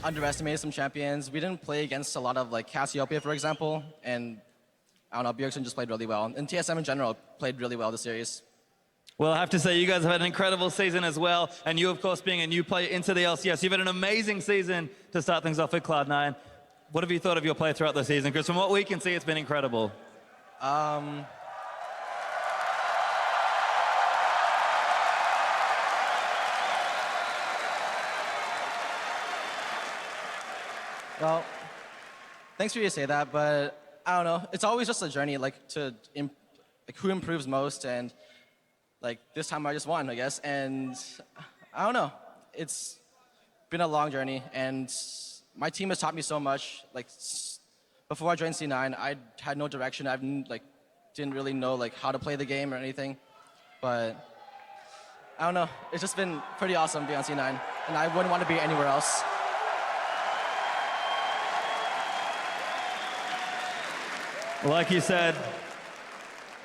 underestimated some champions. We didn't play against a lot of like Cassiopeia, for example, and I don't know, Bjergsen just played really well. And TSM in general played really well this series. Well, I have to say, you guys have had an incredible season as well, and you, of course, being a new player into the LCS, you've had an amazing season to start things off with Cloud9. What have you thought of your play throughout the season? Because from what we can see, it's been incredible. Well, thanks for you to say that, but I don't know. It's always just a journey, like who improves most, and like this time I just won, I guess, and I don't know. It's been a long journey, and my team has taught me so much. Like, before I joined C9, I had no direction. I didn't really know how to play the game or anything. But I don't know. It's just been pretty awesome being on C9, and I wouldn't want to be anywhere else. Like you said,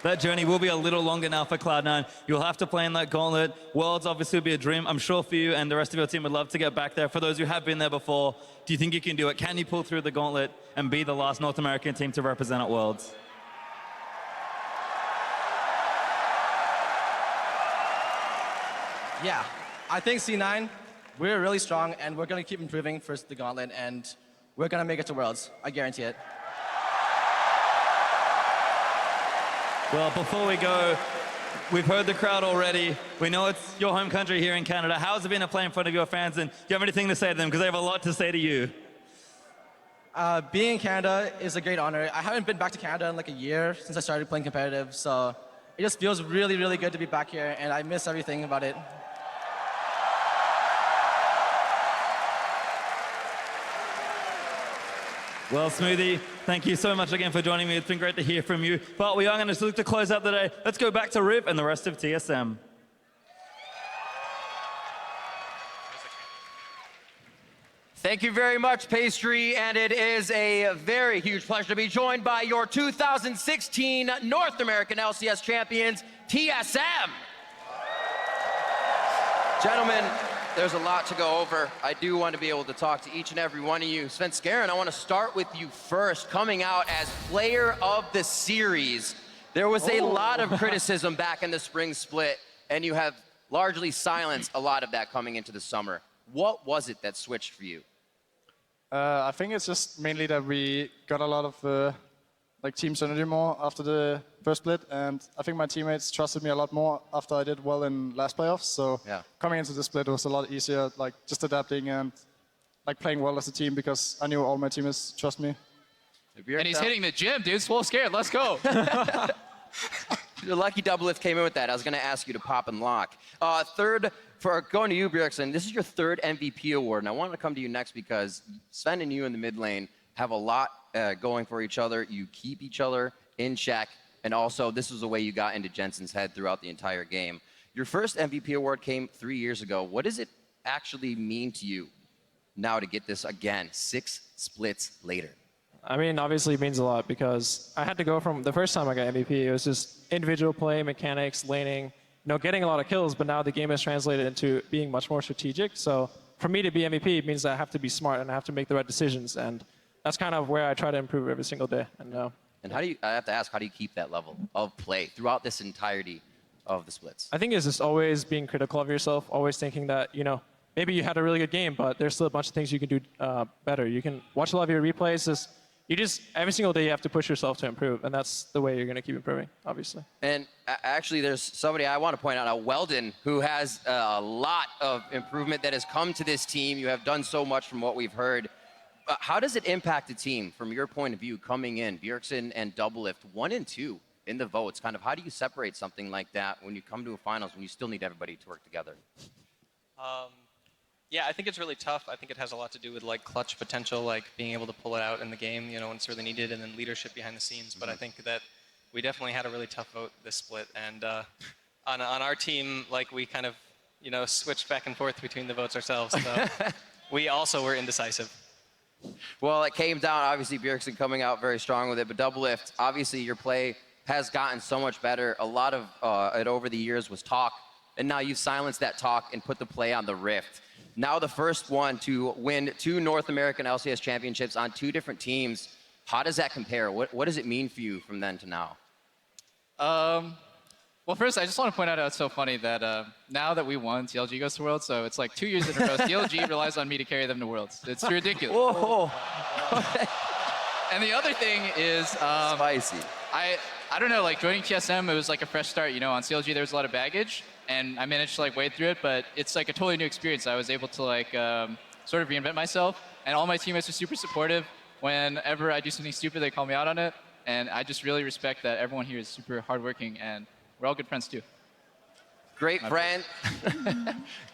that journey will be a little longer now for Cloud9. You'll have to play in that gauntlet. Worlds obviously will be a dream. I'm sure for you and the rest of your team would love to get back there. For those who have been there before, do you think you can do it? Can you pull through the gauntlet and be the last North American team to represent at Worlds? Yeah, I think C9, we're really strong, and we're going to keep improving for the gauntlet, and we're going to make it to Worlds. I guarantee it. Well, before we go, we've heard the crowd already. We know it's your home country here in Canada. How has it been to play in front of your fans, and do you have anything to say to them? Because they have a lot to say to you. Being in Canada is a great honor. I haven't been back to Canada in like a year since I started playing competitive, so it just feels really, really good to be back here, and I miss everything about it. Well, Smoothie, thank you so much again for joining me. It's been great to hear from you. But we are going to look to close out the day. Let's go back to Riv and the rest of TSM. Thank you very much, Pastry, and it is a very huge pleasure to be joined by your 2016 North American LCS champions, TSM. Gentlemen, there's a lot to go over. I do want to be able to talk to each and every one of you. Svenskeren, I want to start with you first. Coming out as player of the series, there was a lot of criticism back in the spring split, and you have largely silenced a lot of that coming into the summer. What was it that switched for you? I think it's just mainly that we got a lot of team synergy more after the first split, and I think my teammates trusted me a lot more after I did well in last playoffs. So coming into the split was a lot easier, just adapting and playing well as a team because I knew all my teammates trust me. And he's hitting the gym, dude. Svenskeren, let's go. The lucky DoubleLift came in with that. I was going to ask you to pop and lock. Third, for going to you, Bjergsen, this is your third MVP award, and I wanted to come to you next because Sven and you in the mid lane have a lot going for each other. You keep each other in check, and also this was the way you got into Jensen's head throughout the entire game. Your first MVP award came 3 years ago. What does it actually mean to you now to get this again, 6 splits later? I mean, obviously it means a lot because I had to go from the first time I got MVP, it was just individual play, mechanics, laning, getting a lot of kills, but now the game has translated into being much more strategic. So for me to be MVP, it means that I have to be smart and I have to make the right decisions. And that's kind of where I try to improve every single day. And how do you, I have to ask, how do you keep that level of play throughout this entirety of the splits? I think it's just always being critical of yourself, always thinking that, maybe you had a really good game, but there's still a bunch of things you can do better. You can watch a lot of your replays. Every single day you have to push yourself to improve, and that's the way you're going to keep improving, obviously. And actually, there's somebody I want to point out, Weldon, who has a lot of improvement that has come to this team. You have done so much from what we've heard. How does it impact the team from your point of view coming in, Bjergsen and DoubleLift, 1 and 2 in the votes? Kind of how do you separate something like that when you come to a finals when you still need everybody to work together? Yeah, I think it's really tough. I think it has a lot to do with clutch potential, being able to pull it out in the game, when it's really needed, and then leadership behind the scenes. But I think that we definitely had a really tough vote this split, and on our team, we kind of, switched back and forth between the votes ourselves. So we also were indecisive. Well, it came down, obviously, Bjergsen coming out very strong with it, but DoubleLift, obviously your play has gotten so much better. A lot of it over the years was talk, and now you've silenced that talk and put the play on the Rift. Now the first one to win 2 North American LCS championships on 2 different teams. How does that compare? What does it mean for you from then to now? Well, first, I just want to point out how it's so funny that now that we won, TLG goes to Worlds, so it's 2 years in a row. TLG relies on me to carry them to Worlds. It's ridiculous. Whoa. And the other thing is... spicy. I don't know, joining TSM, it was a fresh start. On CLG, there was a lot of baggage, and I managed to wade through it, but it's a totally new experience. I was able to sort of reinvent myself, and all my teammates are super supportive. Whenever I do something stupid, they call me out on it, and I just really respect that everyone here is super hardworking, and we're all good friends too. Great friend.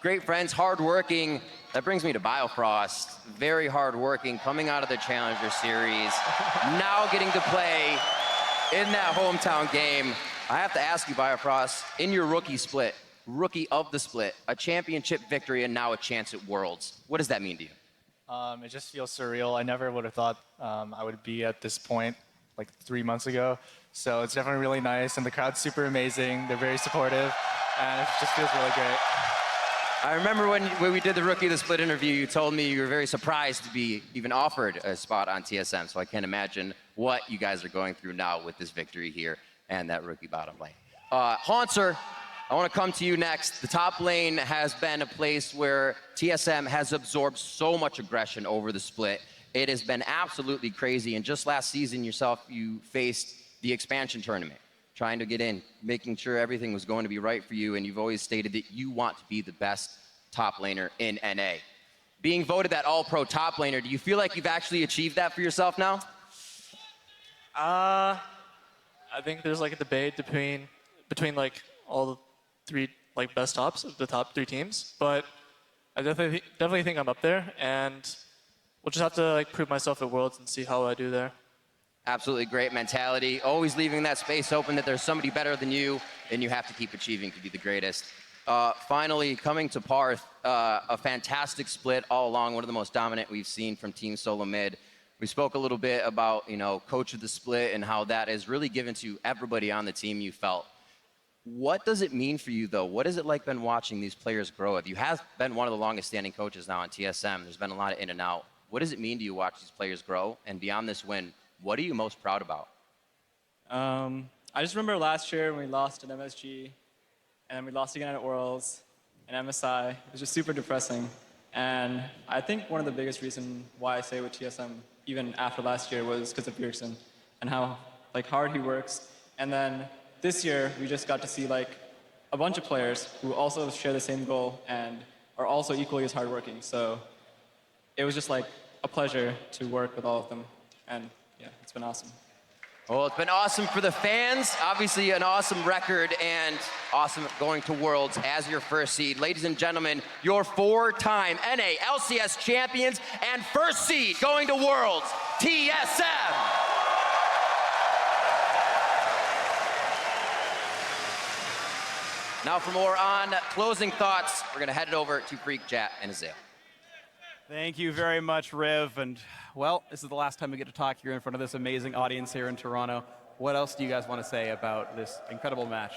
Great friends, hardworking. That brings me to Biofrost. Very hardworking, coming out of the Challenger Series, now getting to play in that hometown game. I have to ask you, Biofrost, in your rookie split, rookie of the split, a championship victory and now a chance at Worlds. What does that mean to you? It just feels surreal. I never would have thought I would be at this point like 3 months ago. So it's definitely really nice, and the crowd's super amazing. They're very supportive, and it just feels really great. I remember when we did the Rookie of the Split interview, you told me you were very surprised to be even offered a spot on TSM, so I can't imagine what you guys are going through now with this victory here and that rookie bottom lane. Hauntzer, I want to come to you next. The top lane has been a place where TSM has absorbed so much aggression over the split. It has been absolutely crazy, and just last season yourself, you faced the expansion tournament, trying to get in, making sure everything was going to be right for you, and you've always stated that you want to be the best top laner in NA. Being voted that all-pro top laner, do you feel like you've actually achieved that for yourself now? I think there's like a debate between like all the 3 like best tops of the top 3 teams, but I definitely think I'm up there, and we'll just have to like prove myself at Worlds and see how I do there. Absolutely great mentality. Always leaving that space open that there's somebody better than you, and you have to keep achieving to be the greatest. Finally, coming to Parth, a fantastic split all along, one of the most dominant we've seen from Team Solomid. We spoke a little bit about, coach of the split and how that is really given to everybody on the team, you felt. What does it mean for you, though? What has it like been watching these players grow? You have been one of the longest standing coaches now on TSM. There's been a lot of in and out. What does it mean to you watch these players grow? And beyond this win, what are you most proud about? I just remember last year when we lost at MSG, and then we lost again at Worlds and MSI. It was just super depressing. And I think one of the biggest reasons why I stayed with TSM, even after last year, was because of Bjergsen and how hard he works. And then this year, we just got to see a bunch of players who also share the same goal and are also equally as hardworking. So it was just a pleasure to work with all of them. And yeah, it's been awesome. Well, it's been awesome for the fans. Obviously, an awesome record and awesome going to Worlds as your first seed. Ladies and gentlemen, your 4-time NA LCS champions and first seed going to Worlds, TSM. Now for more on closing thoughts, we're going to head it over to Phreak, Jatt, and Azael. Thank you very much, Riv. And, well, this is the last time we get to talk here in front of this amazing audience here in Toronto. What else do you guys want to say about this incredible match?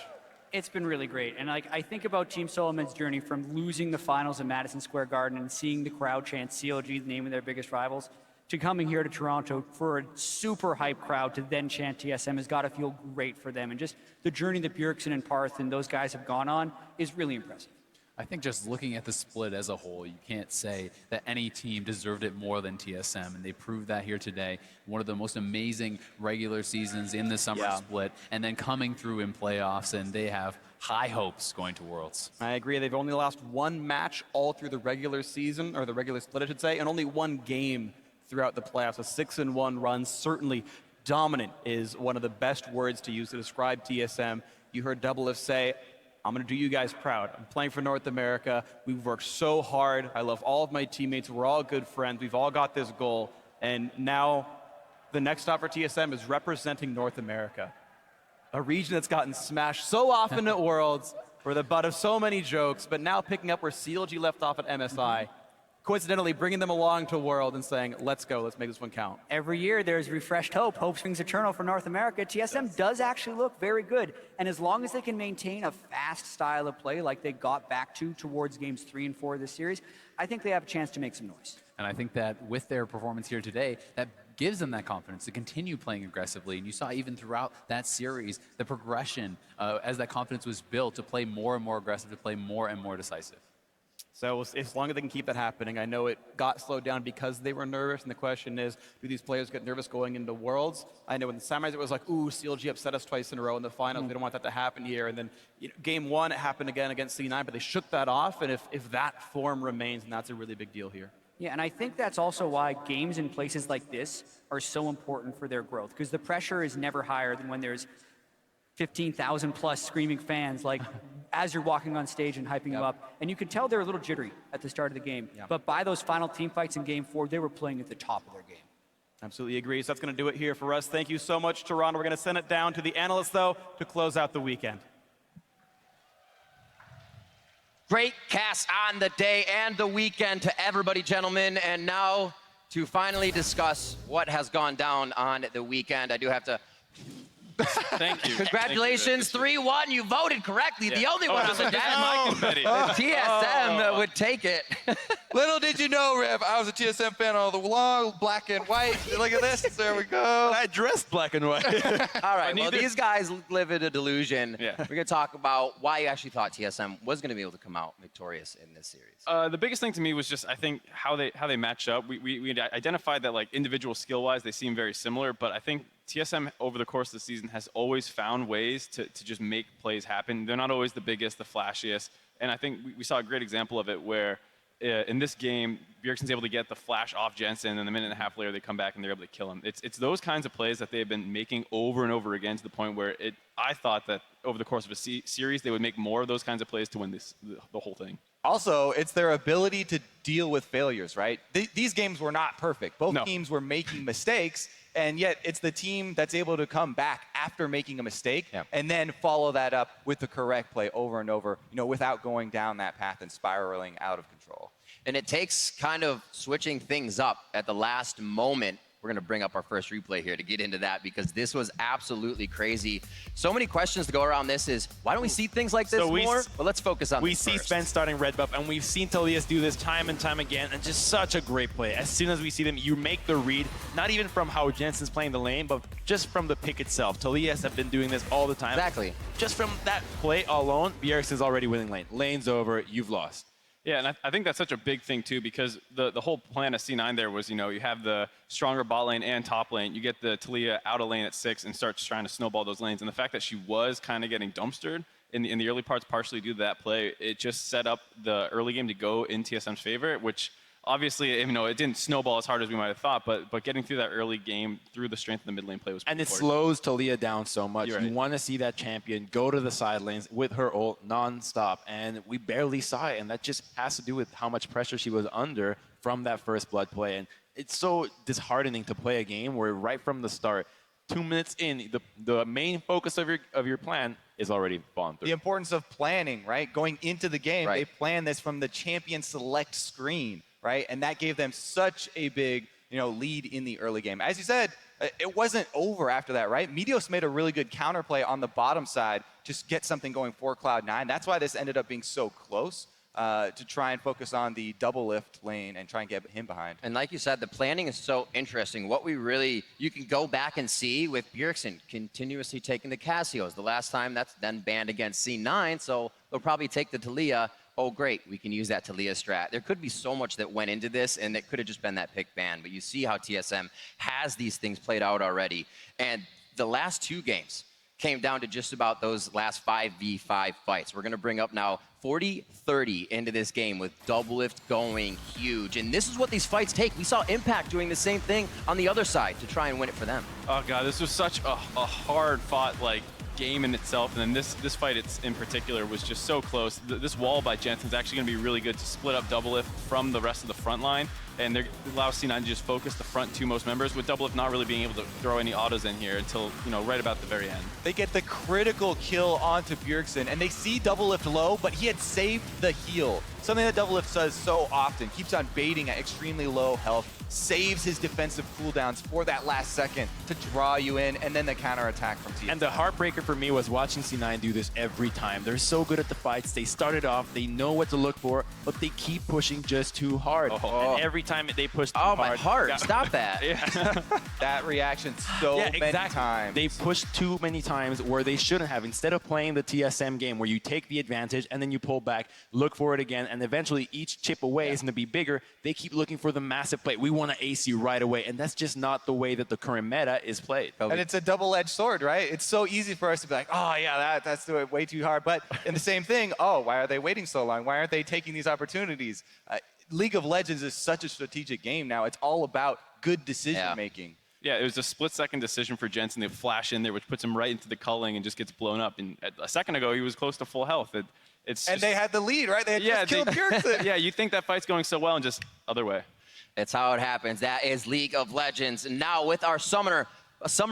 It's been really great. And I think about Team Solomid's journey from losing the finals in Madison Square Garden and seeing the crowd chant CLG, the name of their biggest rivals, to coming here to Toronto for a super hype crowd to then chant TSM has got to feel great for them. And just the journey that Bjergsen and Parth and those guys have gone on is really impressive. I think just looking at the split as a whole, you can't say that any team deserved it more than TSM, and they proved that here today. One of the most amazing regular seasons in the summer split, and then coming through in playoffs, and they have high hopes going to Worlds. I agree. They've only lost one match all through the regular season, or the regular split, I should say, and only one game throughout the playoffs. A 6-1 run, certainly dominant is one of the best words to use to describe TSM. You heard DoubleLift say, I'm going to do you guys proud. I'm playing for North America. We've worked so hard. I love all of my teammates. We're all good friends. We've all got this goal. And now the next stop for TSM is representing North America, a region that's gotten smashed so often at Worlds. We're the butt of so many jokes, but now picking up where CLG left off at MSI, coincidentally bringing them along to World and saying, let's go, let's make this one count. Every year there's refreshed hope. Hope springs eternal for North America. TSM does actually look very good. And as long as they can maintain a fast style of play like they got back to towards games 3 and 4 of this series, I think they have a chance to make some noise. And I think that with their performance here today, that gives them that confidence to continue playing aggressively. And you saw even throughout that series, the progression as that confidence was built to play more and more aggressive, to play more and more decisive. So as long as they can keep that happening, I know it got slowed down because they were nervous, and the question is, do these players get nervous going into Worlds? I know in the semis it was like, ooh, CLG upset us twice in a row in the finals. We don't want that to happen here. And then game 1, it happened again against C9, but they shook that off, and if that form remains, then that's a really big deal here. Yeah, and I think that's also why games in places like this are so important for their growth, because the pressure is never higher than when there's 15,000 plus screaming fans, like as you're walking on stage and hyping them up. And you could tell they were a little jittery at the start of the game. But by those final team fights in Game 4, they were playing at the top of their game. Absolutely agree. So that's going to do it here for us. Thank you so much, Toronto. We're going to send it down to the analysts, though, to close out the weekend. Great cast on the day and the weekend to everybody, gentlemen. And now to finally discuss what has gone down on the weekend, I do have to... Thank you. Congratulations, 3-1. You voted correctly. The only one on the confetti. TSM would take it. Little did you know, Rev, I was a TSM fan all along, black and white. Look at this. There we go. I dressed black and white. All right, well, these guys live in a delusion. We're going to talk about why you actually thought TSM was going to be able to come out victorious in this series. The biggest thing to me was just, I think, how they match up. We identified that, like, individual skill-wise, they seem very similar, but I think TSM over the course of the season has always found ways to just make plays happen. They're not always the biggest, the flashiest, and I think we saw a great example of it where in this game, Bjergsen's able to get the flash off Jensen, and a minute and a half later they come back and they're able to kill him. It's those kinds of plays that they've been making over and over again to the point where I thought that over the course of a series they would make more of those kinds of plays to win the whole thing. Also, it's their ability to deal with failures, right? These games were not perfect. Both teams were making mistakes, and yet it's the team that's able to come back after making a mistake and then follow that up with the correct play over and over, without going down that path and spiraling out of control. And it takes kind of switching things up at the last moment. We're going to bring up our first replay here to get into that because this was absolutely crazy. So many questions to go around this is, why don't we see things like this more? But let's focus on this We see Sven starting red buff, and we've seen Talias do this time and time again, and just such a great play. As soon as we see them, you make the read, not even from how Jensen's playing the lane, but just from the pick itself. Talias have been doing this all the time. Exactly. Just from that play alone, Bjergsen's already winning lane. Lane's over, you've lost. Yeah, and I think that's such a big thing, too, because the whole plan of C9 there was, you have the stronger bot lane and top lane. You get the Talia out of lane at 6 and starts trying to snowball those lanes. And the fact that she was kind of getting dumpstered in the early parts, partially due to that play, it just set up the early game to go in TSM's favor, which obviously, it didn't snowball as hard as we might have thought, but getting through that early game through the strength of the mid lane play was And it important. slows Talia down so much. You're You right. want to see that champion go to the side lanes with her ult non-stop, and we barely saw it, and that just has to do with how much pressure she was under from that first blood play. And it's so disheartening to play a game where right from the start, 2 minutes in, the main focus of your plan is already fallen through. The importance of planning, right? Going into the game, they planned this from the champion select screen, right? And that gave them such a big, lead in the early game. As you said, it wasn't over after that, right? Meteos made a really good counterplay on the bottom side, just get something going for Cloud9. That's why this ended up being so close. To try and focus on the double-lift lane and try and get him behind. And like you said, the planning is so interesting. What you can go back and see with Bjergsen continuously taking the Cassios. The last time that's then banned against C9, so they'll probably take the Talia. Oh, great, we can use that Talia strat. There could be so much that went into this, and it could have just been that pick ban. But you see how TSM has these things played out already. And the last 2 games came down to just about those last 5v5 fights. We're going to bring up now 40-30 into this game with DoubleLift going huge. And this is what these fights take. We saw Impact doing the same thing on the other side to try and win it for them. Oh, God, this was such a hard-fought, game in itself, and then this fight in particular was just so close. This wall by Jensen's actually going to be really good to split up DoubleLift from the rest of the front line, and they allow C9 to just focus the front 2 most members, with DoubleLift not really being able to throw any autos in here until, right about the very end. They get the critical kill onto Bjergsen, and they see DoubleLift low, but he had saved the heal. Something that DoubleLift does so often, keeps on baiting at extremely low health, saves his defensive cooldowns for that last second to draw you in, and then the counterattack from TSM. And the heartbreaker for me was watching C9 do this every time. They're so good at the fights. They started off, they know what to look for, but they keep pushing just too hard. And every time they push too hard. Oh, my heart. Stop that. That reaction so many times. They pushed too many times where they shouldn't have. Instead of playing the TSM game where you take the advantage and then you pull back, look for it again, and eventually each chip away is going to be bigger, they keep looking for the massive play. We want to ace you right away, and that's just not the way that the current meta is played. And it's a double-edged sword, right? It's so easy for us to be like, oh, yeah, that's doing it way too hard. But in the same thing, oh, why are they waiting so long? Why aren't they taking these opportunities? League of Legends is such a strategic game now. It's all about good decision-making. Yeah, it was a split-second decision for Jensen. They flash in there, which puts him right into the culling and just gets blown up. And a second ago, he was close to full health. And they had the lead, right? They had just killed Bjergsen. Yeah, you think that fight's going so well, and just other way. It's how it happens. That is League of Legends. And now with our Summer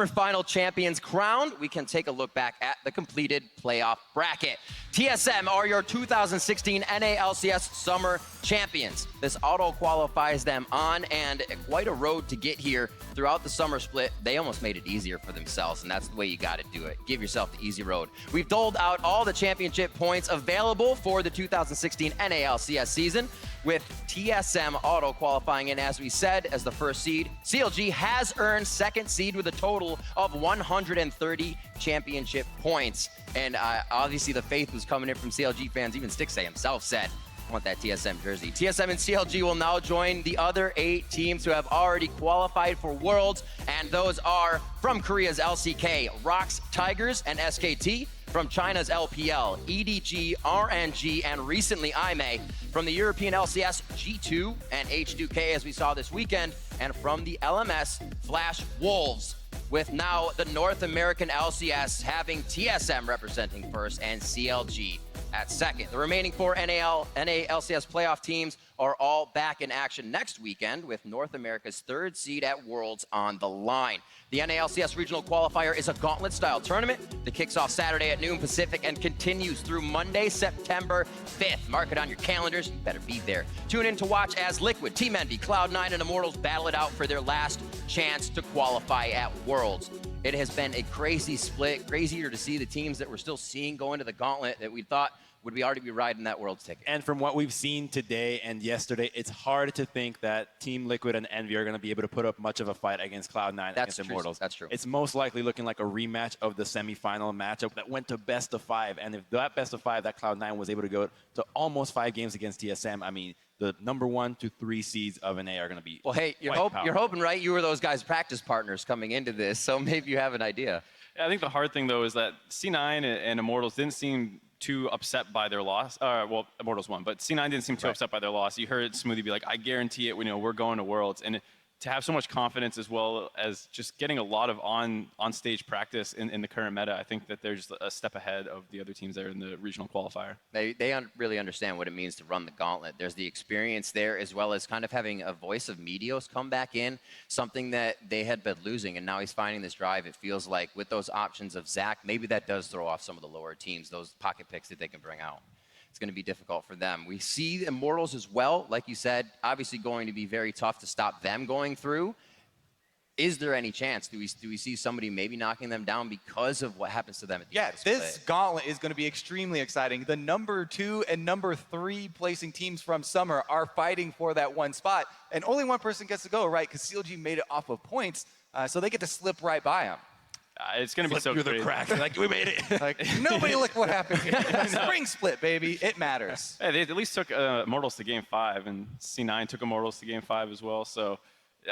Final Champions crowned, we can take a look back at the completed playoff bracket. TSM are your 2016 NA LCS Summer Champions. This auto-qualifies them on, and quite a road to get here throughout the summer split. They almost made it easier for themselves, and that's the way you got to do it. Give yourself the easy road. We've doled out all the championship points available for the 2016 NA LCS season, with TSM auto-qualifying in, as we said, as the first seed. CLG has earned second seed with a total of 130 championship points. And obviously the faith was coming in from CLG fans. Even Stixay himself said, I want that TSM jersey. TSM and CLG will now join the other 8 teams who have already qualified for Worlds, and those are from Korea's LCK, ROX Tigers and SKT, from China's LPL, EDG, RNG, and recently IME, from the European LCS, G2 and H2K, as we saw this weekend, and from the LMS, Flash Wolves, with now the North American LCS having TSM representing first and CLG at second. The remaining 4 NA LCS playoff teams are all back in action next weekend, with North America's 3rd seed at Worlds on the line. The NA LCS Regional Qualifier is a gauntlet-style tournament that kicks off Saturday at noon Pacific and continues through Monday, September 5th. Mark it on your calendars. You better be there. Tune in to watch as Liquid, Team Envy, Cloud9, and Immortals battle it out for their last chance to qualify at Worlds. It has been a crazy split, crazier to see the teams that we're still seeing go into the gauntlet that we thought would we already be riding that Worlds ticket. And from what we've seen today and yesterday, it's hard to think that Team Liquid and Envy are going to be able to put up much of a fight against Cloud9 against Immortals. That's true. It's most likely looking like a rematch of the semifinal matchup that went to best of 5. And if that best of 5, that Cloud9 was able to go to almost 5 games against TSM, I mean, the number 1 to 3 seeds of NA are going to be well, hey, you're hoping, right? You were those guys' practice partners coming into this, so maybe you have an idea. Yeah, I think the hard thing, though, is that C9 and Immortals didn't seem too upset by their loss. Well, Immortals won, but C9 didn't seem too upset by their loss. You heard Smoothie be like, I guarantee it, we're going to Worlds. And to have so much confidence, as well as just getting a lot of on-stage practice in the current meta, I think that they're just a step ahead of the other teams there in the regional qualifier. They really understand what it means to run the gauntlet. There's the experience there, as well as kind of having a voice of Meteos come back in, something that they had been losing, and now he's finding this drive. It feels like with those options of Zach, maybe that does throw off some of the lower teams, those pocket picks that they can bring out. It's going to be difficult for them. We see the Immortals as well, like you said, obviously going to be very tough to stop them going through. Is there any chance? Do we see somebody maybe knocking them down because of what happens to them at the end of the this gauntlet is going to be extremely exciting. The number 2 and number 3 placing teams from Summer are fighting for that one spot, and only one person gets to go, right? Because CLG made it off of points, so they get to slip right by them. It's going to be so through crazy. the cracks. Like, we made it. Like, nobody look what happened here. Spring split, baby. It matters. Hey, they at least took Immortals to Game 5, and C9 took Immortals to Game 5 as well. So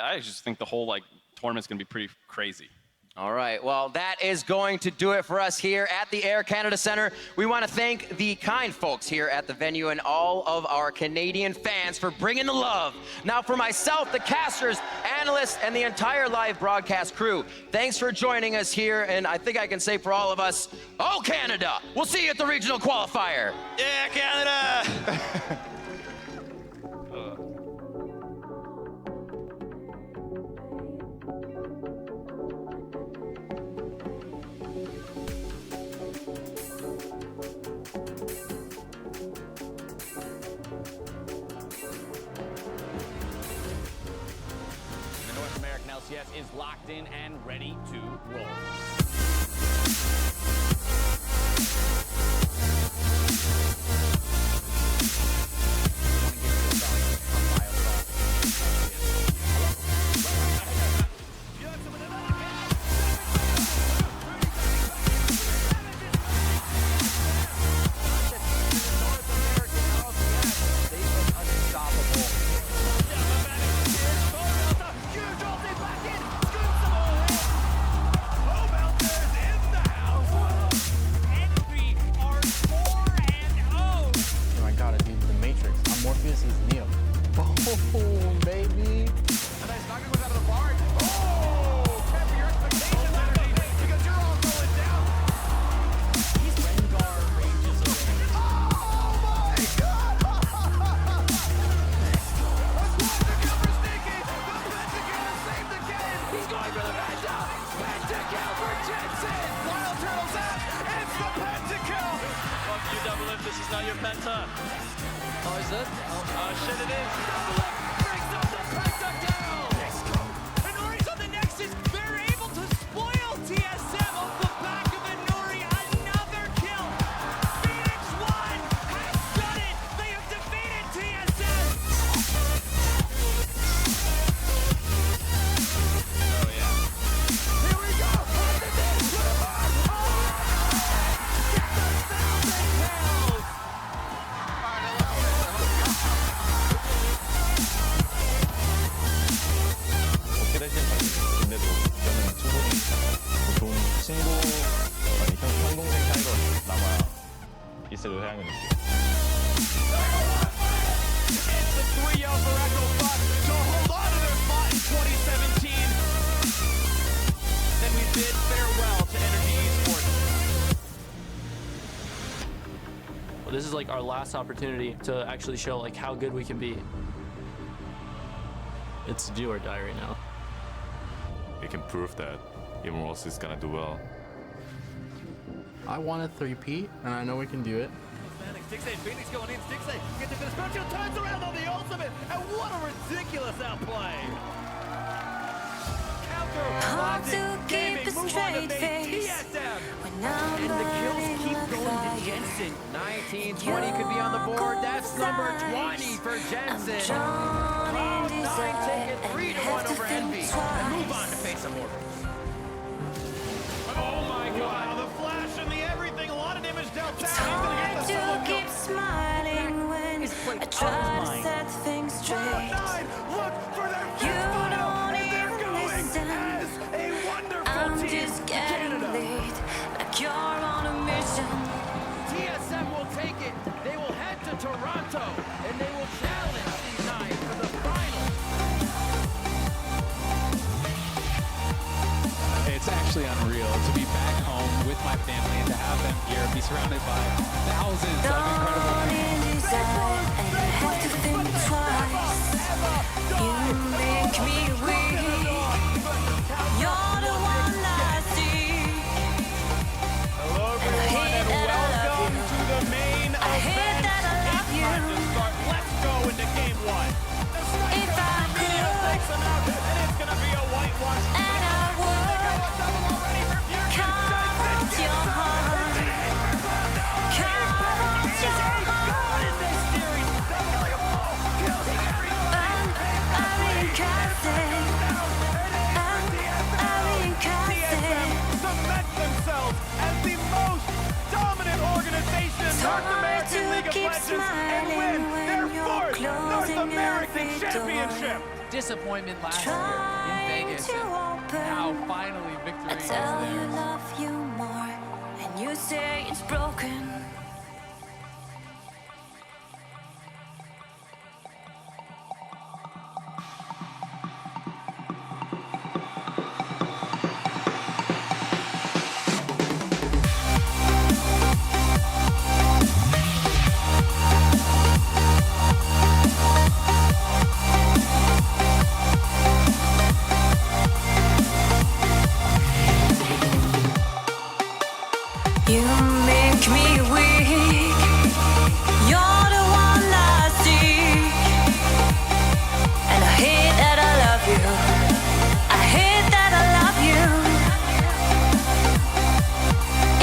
I just think the whole tournament's going to be pretty crazy. All right, well, that is going to do it for us here at the Air Canada Centre. We want to thank the kind folks here at the venue and all of our Canadian fans for bringing the love. Now, for myself, the casters, analysts, and the entire live broadcast crew, thanks for joining us here, and I think I can say for all of us, oh, Canada! We'll see you at the regional qualifier. Yeah, Canada! LCS is locked in and ready to roll. Boom, baby. Nice knocking was out of the park. Oh! your Penta. Oh, is it? Oh, shit, it is. Breaks up the pentakill. Inori's on the Nexus. They're able to spoil TSM off the back of Inori. Another kill. Phoenix 1 has done it. They have defeated TSM. Oh, yeah. Here we go. 어떻게 될지는 모르겠어요. 근데도 저는 충분히 좋은 친구, 아니 형 동생 사이가 남아 있을 의향은 있어요. It's the 3-0 for Echo Fox to hold on to their spot in 2017. Then we bid farewell to Energy Esports. Well, this is like our last opportunity to actually show like how good we can be. It's do or die right now. We can prove that even Ross is gonna do well. I want a 3-peat, and I know we can do it. 6-8, Phoenix going in, 6-8, get to finish, Virgil turns around on the ultimate, and what a ridiculous outplay! Hard to keep a straight face when I'm And the kills keep going to Jensen. 19, 20 could be on the board. That's number 20 for Jensen. Cloud9 take it 3-1 over Envy. And move on to face Immortals. Oh my god, the flash and the everything, a lot of damage dealt down. It's hard to keep smiling when I try to set things straight. Cloud9, look for their fifth final, and they're going as a wonderful I'm team just getting Canada. late, like you're on a mission. TSM will take it. They will head to Toronto, and they will challenge C9 for the final. It's actually unreal to be back home with my family and to have them here, be surrounded by thousands of incredible fans. And you have to think twice. You make me weak. You're the one I see. Hello everyone, and welcome to the main event. It's time to start. Let's go into game 1. The Svenskeren Meteos takes them out, and it's going to be a whitewash. And I would count your heart. Count your heart. In this series, doubling them all, killing everybody. TSM cement themselves as the most dominant organization in North American League of Legends and win their 4th North American Championship. Disappointment last year in Vegas, and now finally victory is Tell you theirs. love you more, and you say it's broken. You make me weak. You're the one I seek. And I hate that I love you. I hate that I love you.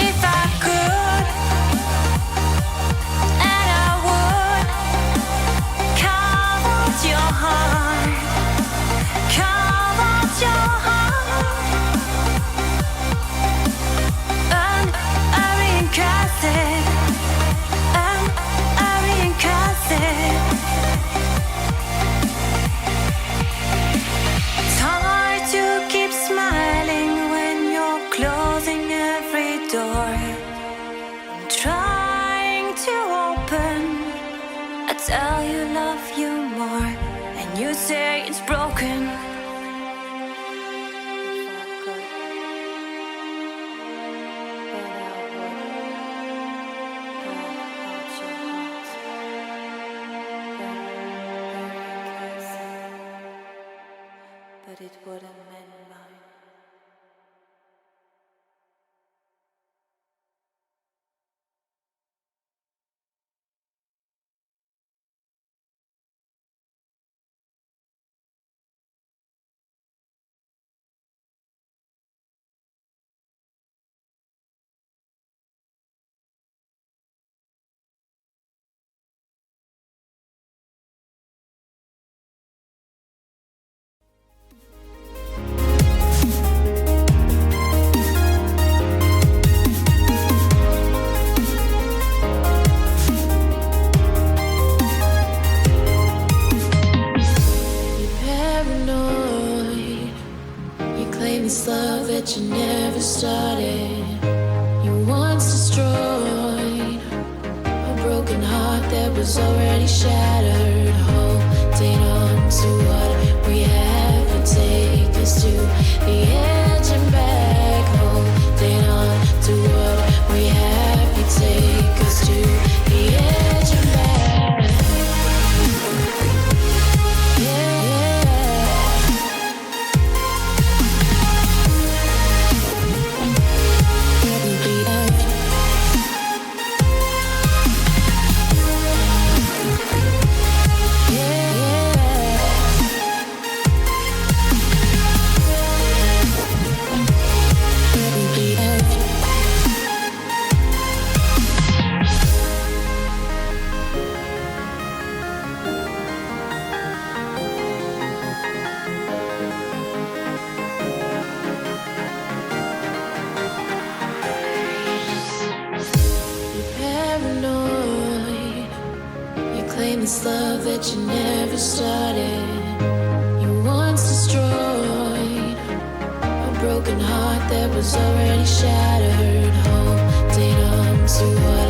If I could, and I would, carve out your heart. Carve out your heart. It's hard to keep smiling when you're closing every door. I'm trying to open. I tell you love you more, and you say it's broken. But it wouldn't mend mine. already shattered. Holding on to what we have and take us to the edge and back. Holding on to what we have, you take us to the edge and back. This love that you never started, you once destroyed a broken heart that was already shattered. Holding on to what